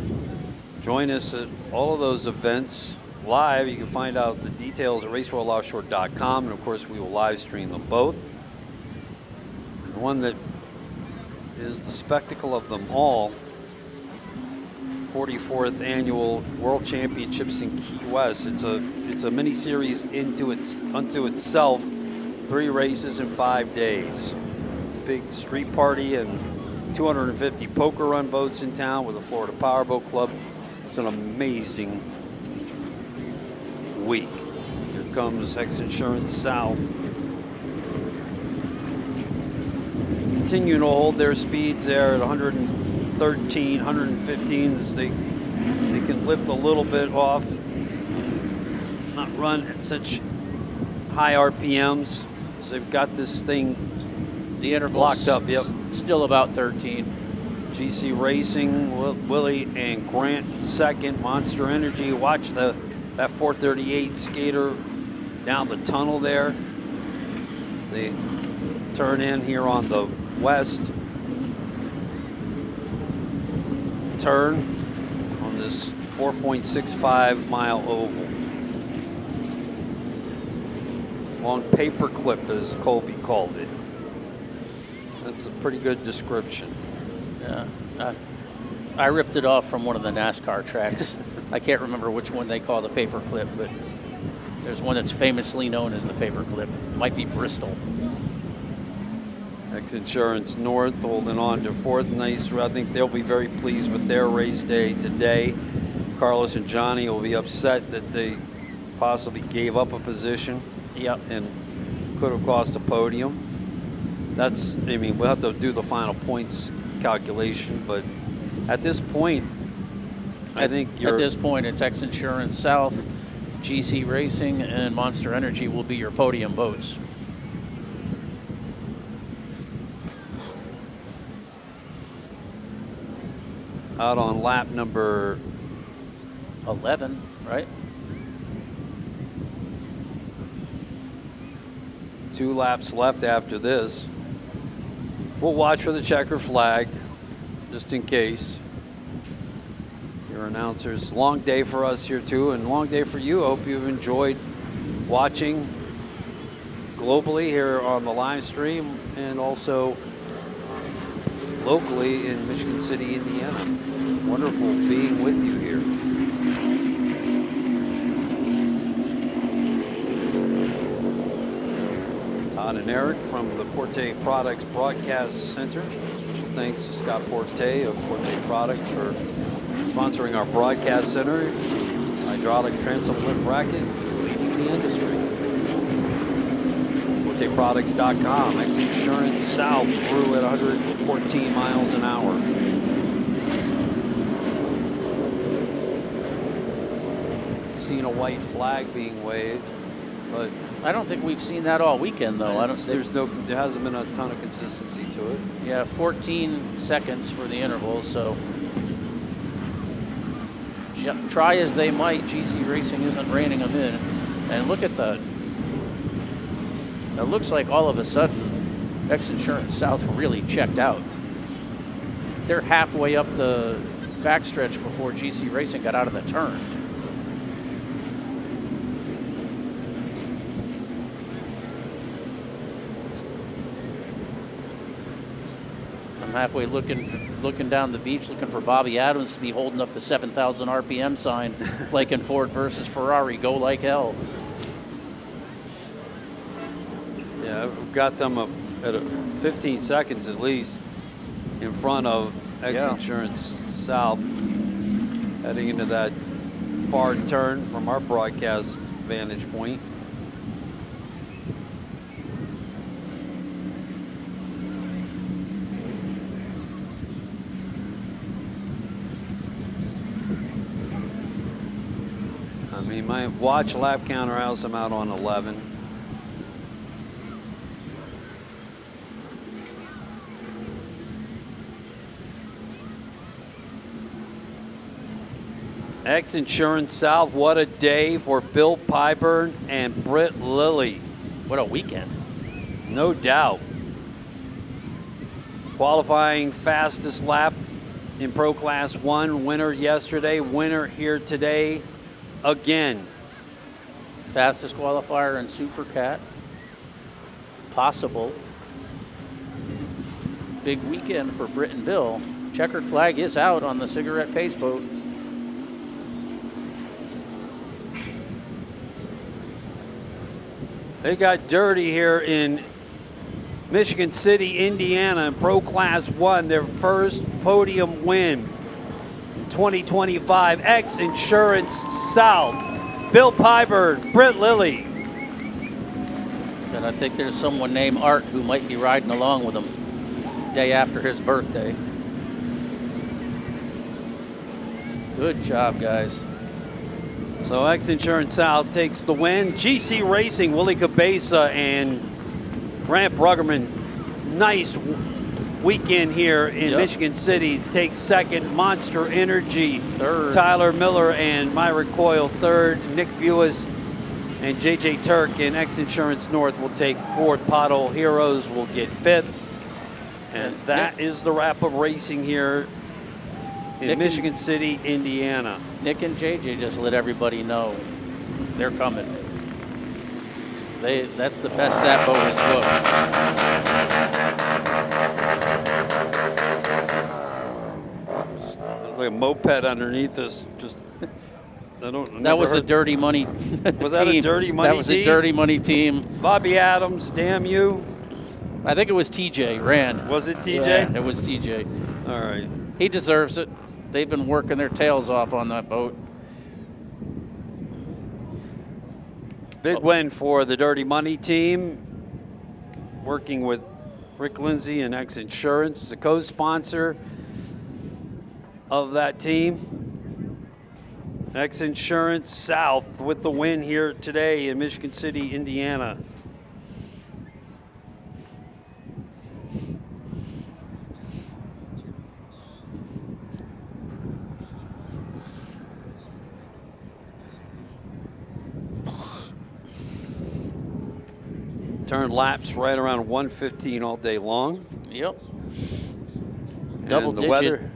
Join us at all of those events live. You can find out the details at raceworldoffshore.com, and of course we will live stream them both. The one that is the spectacle of them all, 44th annual World Championships in Key West. It's a mini series unto itself. 3 races in 5 days. Big street party and 250 poker run boats in town with the Florida Powerboat Club. It's an amazing week. Here comes XINSURANCE South. Continuing to hold their speeds there at 113, 115 as they can lift a little bit off, not run at such high RPMs. So they've got this thing, the interval locked up. Yep, still about 13. GC Racing, Willie and Grant in second. Monster Energy, watch that 438 skater down the tunnel there. As they turn in here on the west turn on this 4.65 mile oval. Long paperclip, as Colby called it. That's a pretty good description. Yeah, I ripped it off from one of the NASCAR tracks. I can't remember which one they call the paperclip, but there's one that's famously known as the paperclip. It might be Bristol. XINSURANCE North holding on to fourth. Nice. I think they'll be very pleased with their race day today. Carlos and Johnny will be upset that they possibly gave up a position. Yep. And could have cost a podium. That's, I mean, we'll have to do the final points calculation, but at this point, I think at this point, it's XINSURANCE South GC Racing and Monster Energy will be your podium boats. Out on lap number 11, right? 2 laps left after this. We'll watch for the checker flag, just in case. Your announcers, long day for us here too, and long day for you. Hope you've enjoyed watching globally here on the live stream and also locally in Michigan City, Indiana. Wonderful being with you here. Todd and Eric from the Porte Products Broadcast Center. Special thanks to Scott Porte of Porte Products for sponsoring our broadcast center. It's hydraulic transom lip bracket, leading the industry. PorteProducts.com. XINSURANCE South through at 114 miles an hour. Seen a white flag being waved, but I don't think we've seen that all weekend, though. There hasn't been a ton of consistency to it. Yeah, 14 seconds for the interval, so try as they might, GC Racing isn't reining them in. And look at the, it looks like all of a sudden XINSURANCE South really checked out. They're halfway up the backstretch before GC Racing got out of the turn. I'm halfway looking down the beach, looking for Bobby Adams to be holding up the 7,000 RPM sign, like in Ford versus Ferrari, go like hell. Yeah, we've got them up at 15 seconds at least in front of XINSURANCE South, heading into that far turn from our broadcast vantage point. I mean, my watch lap counter has them out on 11. XINSURANCE South, what a day for Bill Pyburn and Britt Lilly. What a weekend. No doubt. Qualifying fastest lap in Pro Class 1, winner yesterday, winner here today. Again. Fastest qualifier in Supercat. Possible. Big weekend for Britt and Bill. Checkered flag is out on the cigarette pace boat. They got dirty here in Michigan City, Indiana in Pro Class 1, their first podium win. 2025 XINSURANCE South. Bill Pyburn, Britt Lilly. And I think there's someone named Art who might be riding along with him day after his birthday. Good job, guys. So XINSURANCE South takes the win. GC Racing, Willie Cabeza and Grant Bruggerman, nice weekend here in Michigan City, takes second. Monster Energy third. Tyler Miller and Myra Coyle third. Nick Buis and JJ Turk and XINSURANCE North will take fourth. Pothole Heroes will get fifth. And that is the wrap of racing here in Michigan City, Indiana. Nick and JJ just let everybody know they're coming. That's the best that boat has looked. Like a moped underneath us. Just that was a dirty money Was that a dirty money That was team? a dirty money team. Bobby Adams, damn you. I think it was TJ ran. Was it TJ? Yeah, it was TJ. All right. He deserves it. They've been working their tails off on that boat. Big win for the Dirty Money team, working with Rick Lindsay and XINSURANCE as a co-sponsor of that team. X Insurance South with the win here today in Michigan City, Indiana. Turned laps right around 1:15 all day long. Yep. And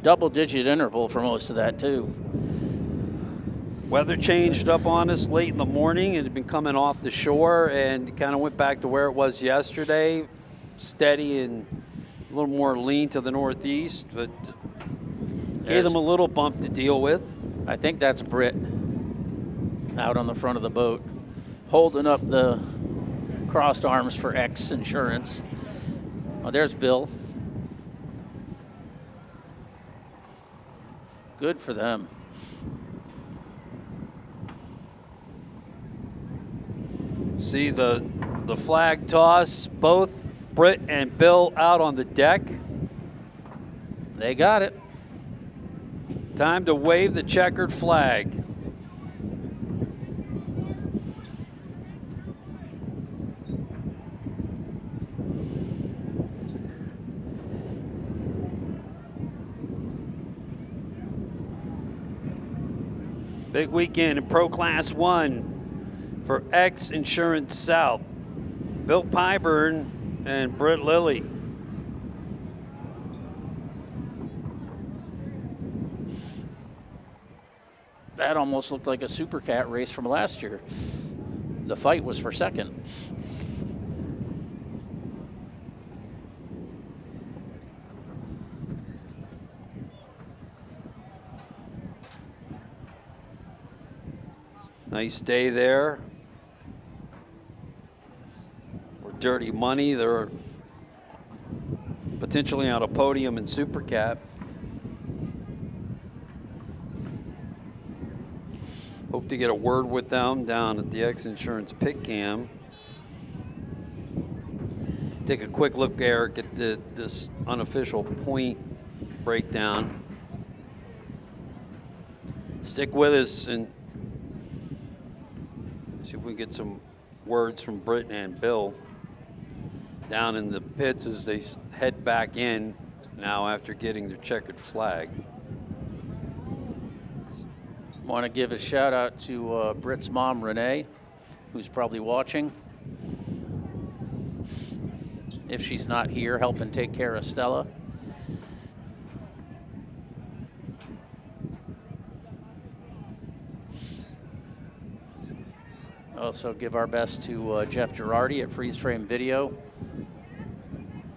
double digit interval for most of that too. Weather changed up on us late in the morning. It had been coming off the shore and kind of went back to where it was yesterday. Steady and a little more lean to the northeast, but gave them a little bump to deal with. I think that's Britt out on the front of the boat, holding up the crossed arms for X Insurance. Oh, there's Bill. Good for them. See the flag toss, both Britt and Bill out on the deck. They got it. Time to wave the checkered flag. Big weekend in Pro Class 1 for X Insurance South. Bill Pyburn and Britt Lilly. That almost looked like a Supercat race from last year. The fight was for second. Nice day there. For Dirty Money, they're potentially on a podium in Supercat. Hope to get a word with them down at the X Insurance pit cam. Take a quick look, Eric, at this unofficial point breakdown. Stick with us and see if we can get some words from Britt and Bill down in the pits as they head back in now after getting their checkered flag. Want to give a shout out to Britt's mom, Renee, who's probably watching. If she's not here, helping take care of Stella. Also give our best to Jeff Girardi at Freeze Frame Video.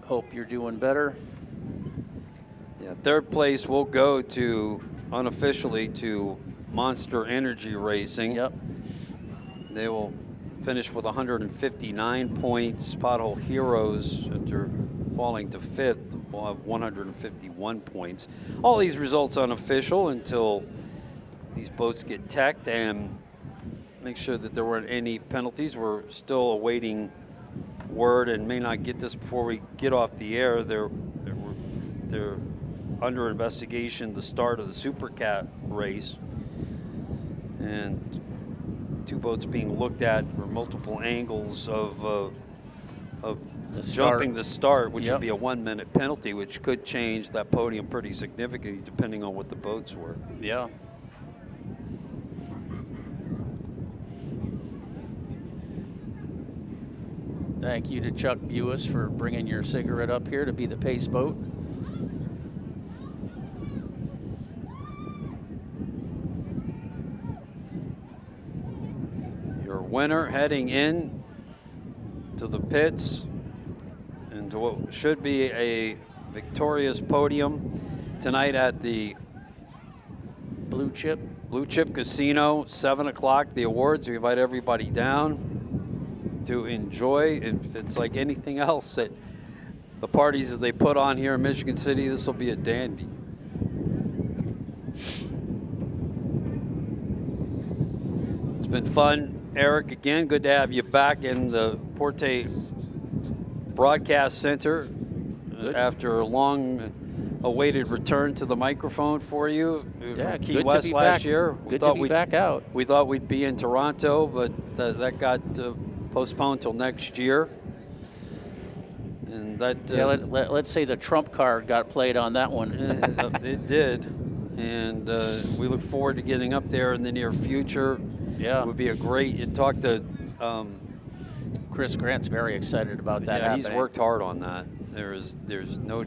Hope you're doing better. Yeah, third place will go to, unofficially, to Monster Energy Racing. Yep. They will finish with 159 points. Pothole Heroes, after falling to fifth, will have 151 points. All these results unofficial until these boats get teched and make sure that there weren't any penalties. We're still awaiting word and may not get this before we get off the air. They're under investigation, the start of the Supercat race. And two boats being looked at for multiple angles of jumping the start, which would be a 1 minute penalty, which could change that podium pretty significantly depending on what the boats were. Yeah. Thank you to Chuck Buis for bringing your cigarette up here to be the pace boat. Your winner heading in to the pits and to what should be a victorious podium tonight at the Blue Chip Casino, 7 o'clock. The awards, we invite everybody down to enjoy. And if it's like anything else at the parties that they put on here in Michigan City, this will be a dandy. It's been fun. Eric, again, good to have you back in the Porte Broadcast Center. after a long-awaited return to the microphone for you Yeah, from Key good to West be last back. year. Good to be back out. We thought we'd be in Toronto, but that got postponed till next year. And that let's say the trump card got played on that one. it did, and we look forward to getting up there in the near future. Yeah, it would be a great. You talk to Chris Grant's very excited about that. Yeah, he's happening. worked hard on that. There's no,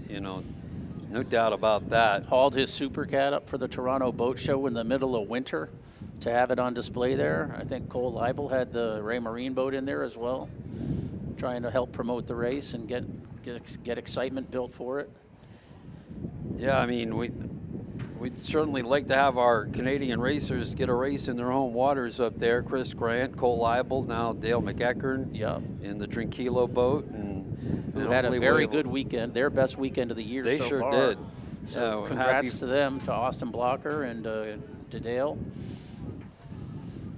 no doubt about that. Hauled his Supercat up for the Toronto Boat Show in the middle of winter to have it on display there. I think Cole Leibel had the Ray Marine boat in there as well, trying to help promote the race and get excitement built for it. Yeah, I mean, we'd certainly like to have our Canadian racers get a race in their home waters up there. Chris Grant, Cole Leibel, now Dale McEachern in the Drinkilo boat. Who had a very good weekend, their best weekend of the year they so sure far. did. So congrats to them, to Austin Blocker and to Dale.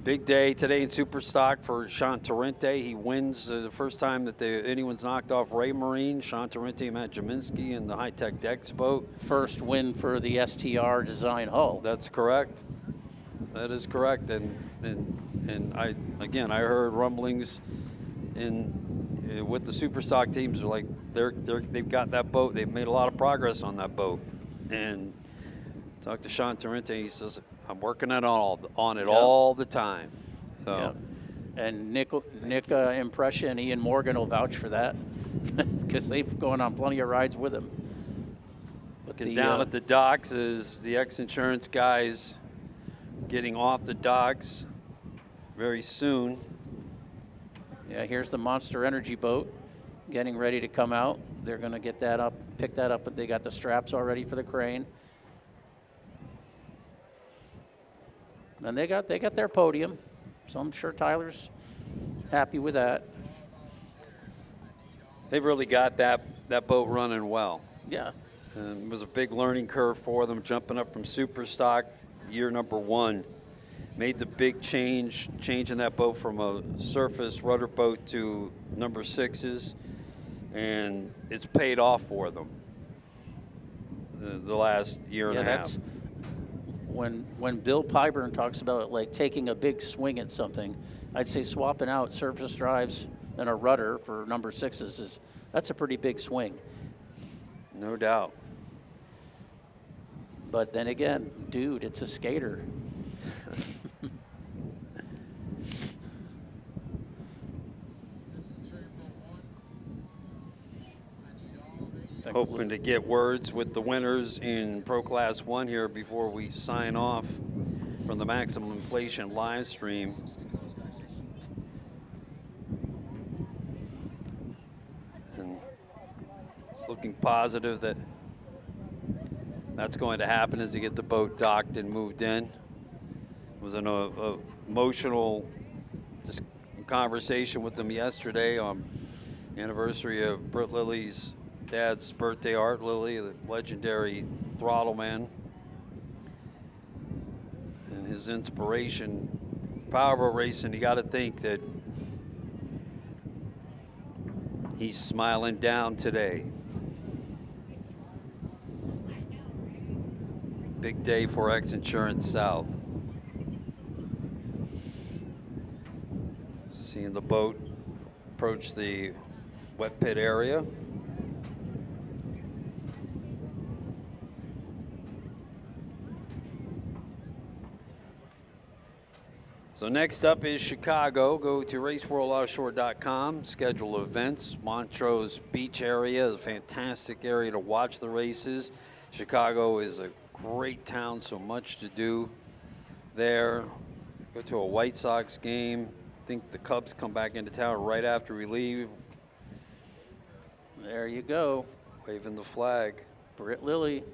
Big day today in Superstock for Sean Torrente. He wins the first time that anyone's knocked off Ray Marine. Sean Torrente, Matt Jaminski in the high-tech Dex boat. First win for the STR design hull. That's correct. That is correct. And I heard rumblings with the Superstock teams are like they've got that boat. They've made a lot of progress on that boat. And talked to Sean Torrente. He says, I'm working on it all the time. So, and Nick Impression and Ian Morgan will vouch for that because they've gone on plenty of rides with him. But down at the docks is the X-Insurance guys getting off the docks very soon. Yeah, here's the Monster Energy boat getting ready to come out. They're going to get that up, pick that up, but they got the straps already for the crane. And they got their podium, so I'm sure Tyler's happy with that. They've really got that boat running well. Yeah. It was a big learning curve for them, jumping up from Superstock year number 1. Made the big changing that boat from a surface rudder boat to number 6s, and it's paid off for them the last year and a half. When Bill Pyburn talks about like taking a big swing at something, I'd say swapping out surface drives and a rudder for number 6s that's a pretty big swing. No doubt. But then again, dude, it's a skater. Hoping to get words with the winners in Pro Class 1 here before we sign off from the Maximum Inflation live stream. And it's looking positive that that's going to happen as they get the boat docked and moved in. It was an emotional conversation with them yesterday on the anniversary of Britt Lilly's dad's birthday. Art Lilly, the legendary throttle man, and his inspiration, powerboat racing. You got to think that he's smiling down today. Big day for X-Insurance South. Seeing the boat approach the wet pit area. So next up is Chicago. Go to raceworldoffshore.com, schedule events. Montrose Beach area is a fantastic area to watch the races. Chicago is a great town, so much to do there. Go to a White Sox game. I think the Cubs come back into town right after we leave. There you go. Waving the flag. Britt Lilly.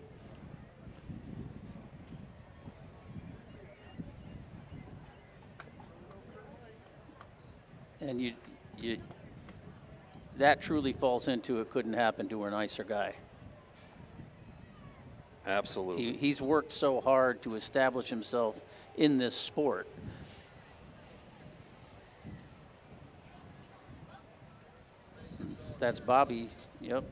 And you that truly falls into it couldn't happen to a nicer guy. Absolutely. He's worked so hard to establish himself in this sport. That's Bobby Yep.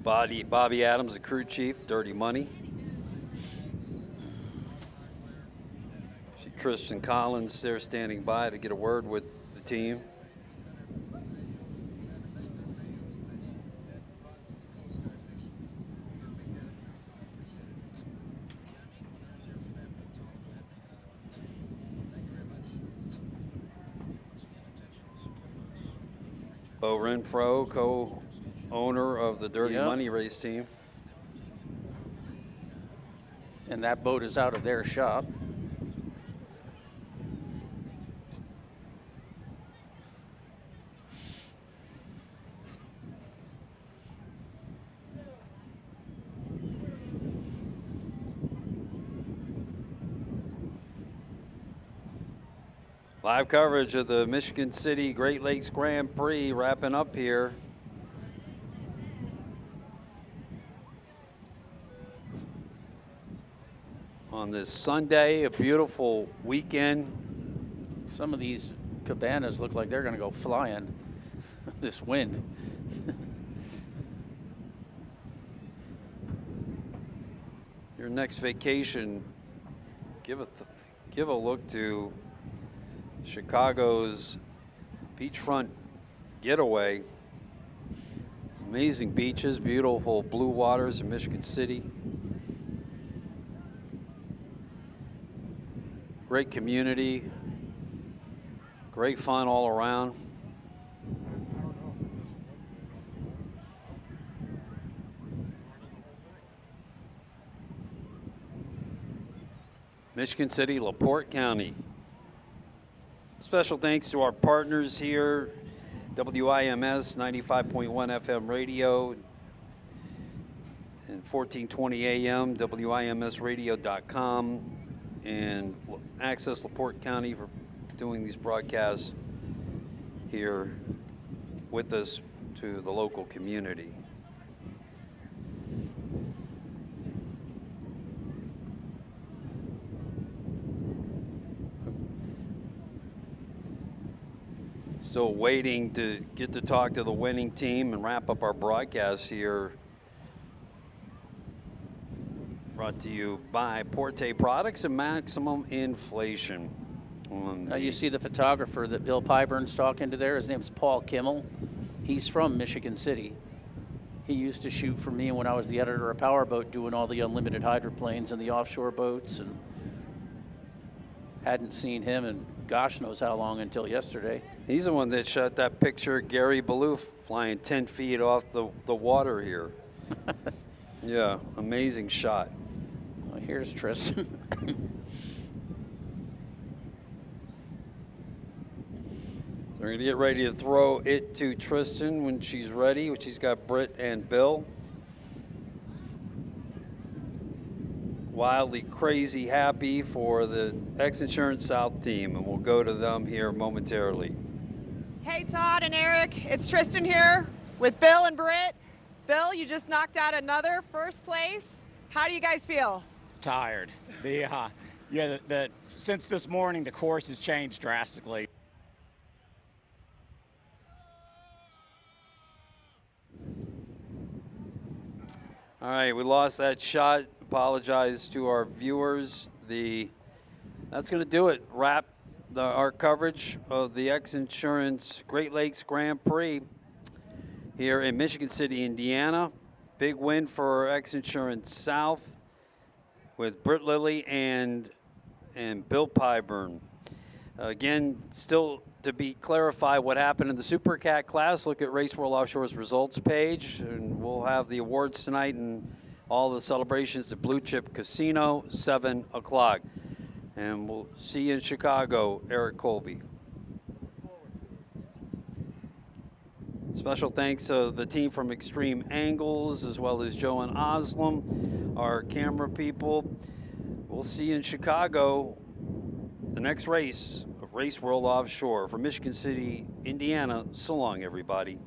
Bobby Adams, the crew chief, Dirty Money. See Tristan Collins there standing by to get a word with the team. Bo Renfro, co-owner of the Dirty Yep. Money race team. And that boat is out of their shop. Live coverage of the Michigan City Great Lakes Grand Prix wrapping up here. On this Sunday, a beautiful weekend. Some of these cabanas look like they're going to go flying. This wind. Your next vacation, give a look to Chicago's beachfront getaway. Amazing beaches, beautiful blue waters in Michigan City. Great community, great fun all around. Michigan City, LaPorte County. Special thanks to our partners here, WIMS 95.1 FM radio and 1420 AM, WIMSradio.com, and Access LaPorte County for doing these broadcasts here with us to the local community. Still waiting to get to talk to the winning team and wrap up our broadcast here. Brought to you by Porte Products and Maximum Inflation. Now you see the photographer that Bill Pyburn's talking to there. His name is Paul Kimmel. He's from Michigan City. He used to shoot for me when I was the editor of Powerboat, doing all the unlimited hydroplanes and the offshore boats, and hadn't seen him in gosh knows how long until yesterday. He's the one that shot that picture of Gary Ballou flying 10 feet off the water here. Yeah, amazing shot. Well, here's Tristan. They're going to get ready to throw it to Tristan when she's ready, which she's got Britt and Bill. Wildly crazy happy for the X-Insurance South team, and we'll go to them here momentarily. Hey, Todd and Eric, it's Tristan here with Bill and Britt. Bill, you just knocked out another first place. How do you guys feel? Tired. Since this morning, the course has changed drastically. All right, we lost that shot. Apologize to our viewers. That's going to do it. Wrap our coverage of the X-Insurance Great Lakes Grand Prix here in Michigan City, Indiana. Big win for X-Insurance South with Britt Lilly and Bill Pyburn. Again, still to be clarified what happened in the Supercat class. Look at Race World Offshore's results page, and we'll have the awards tonight and all the celebrations at Blue Chip Casino, 7 o'clock. And we'll see you in Chicago, Eric Colby. Special thanks to the team from Extreme Angles, as well as Joe and Oslam, our camera people. We'll see you in Chicago, the next race of Race World Offshore. From Michigan City, Indiana, so long, everybody.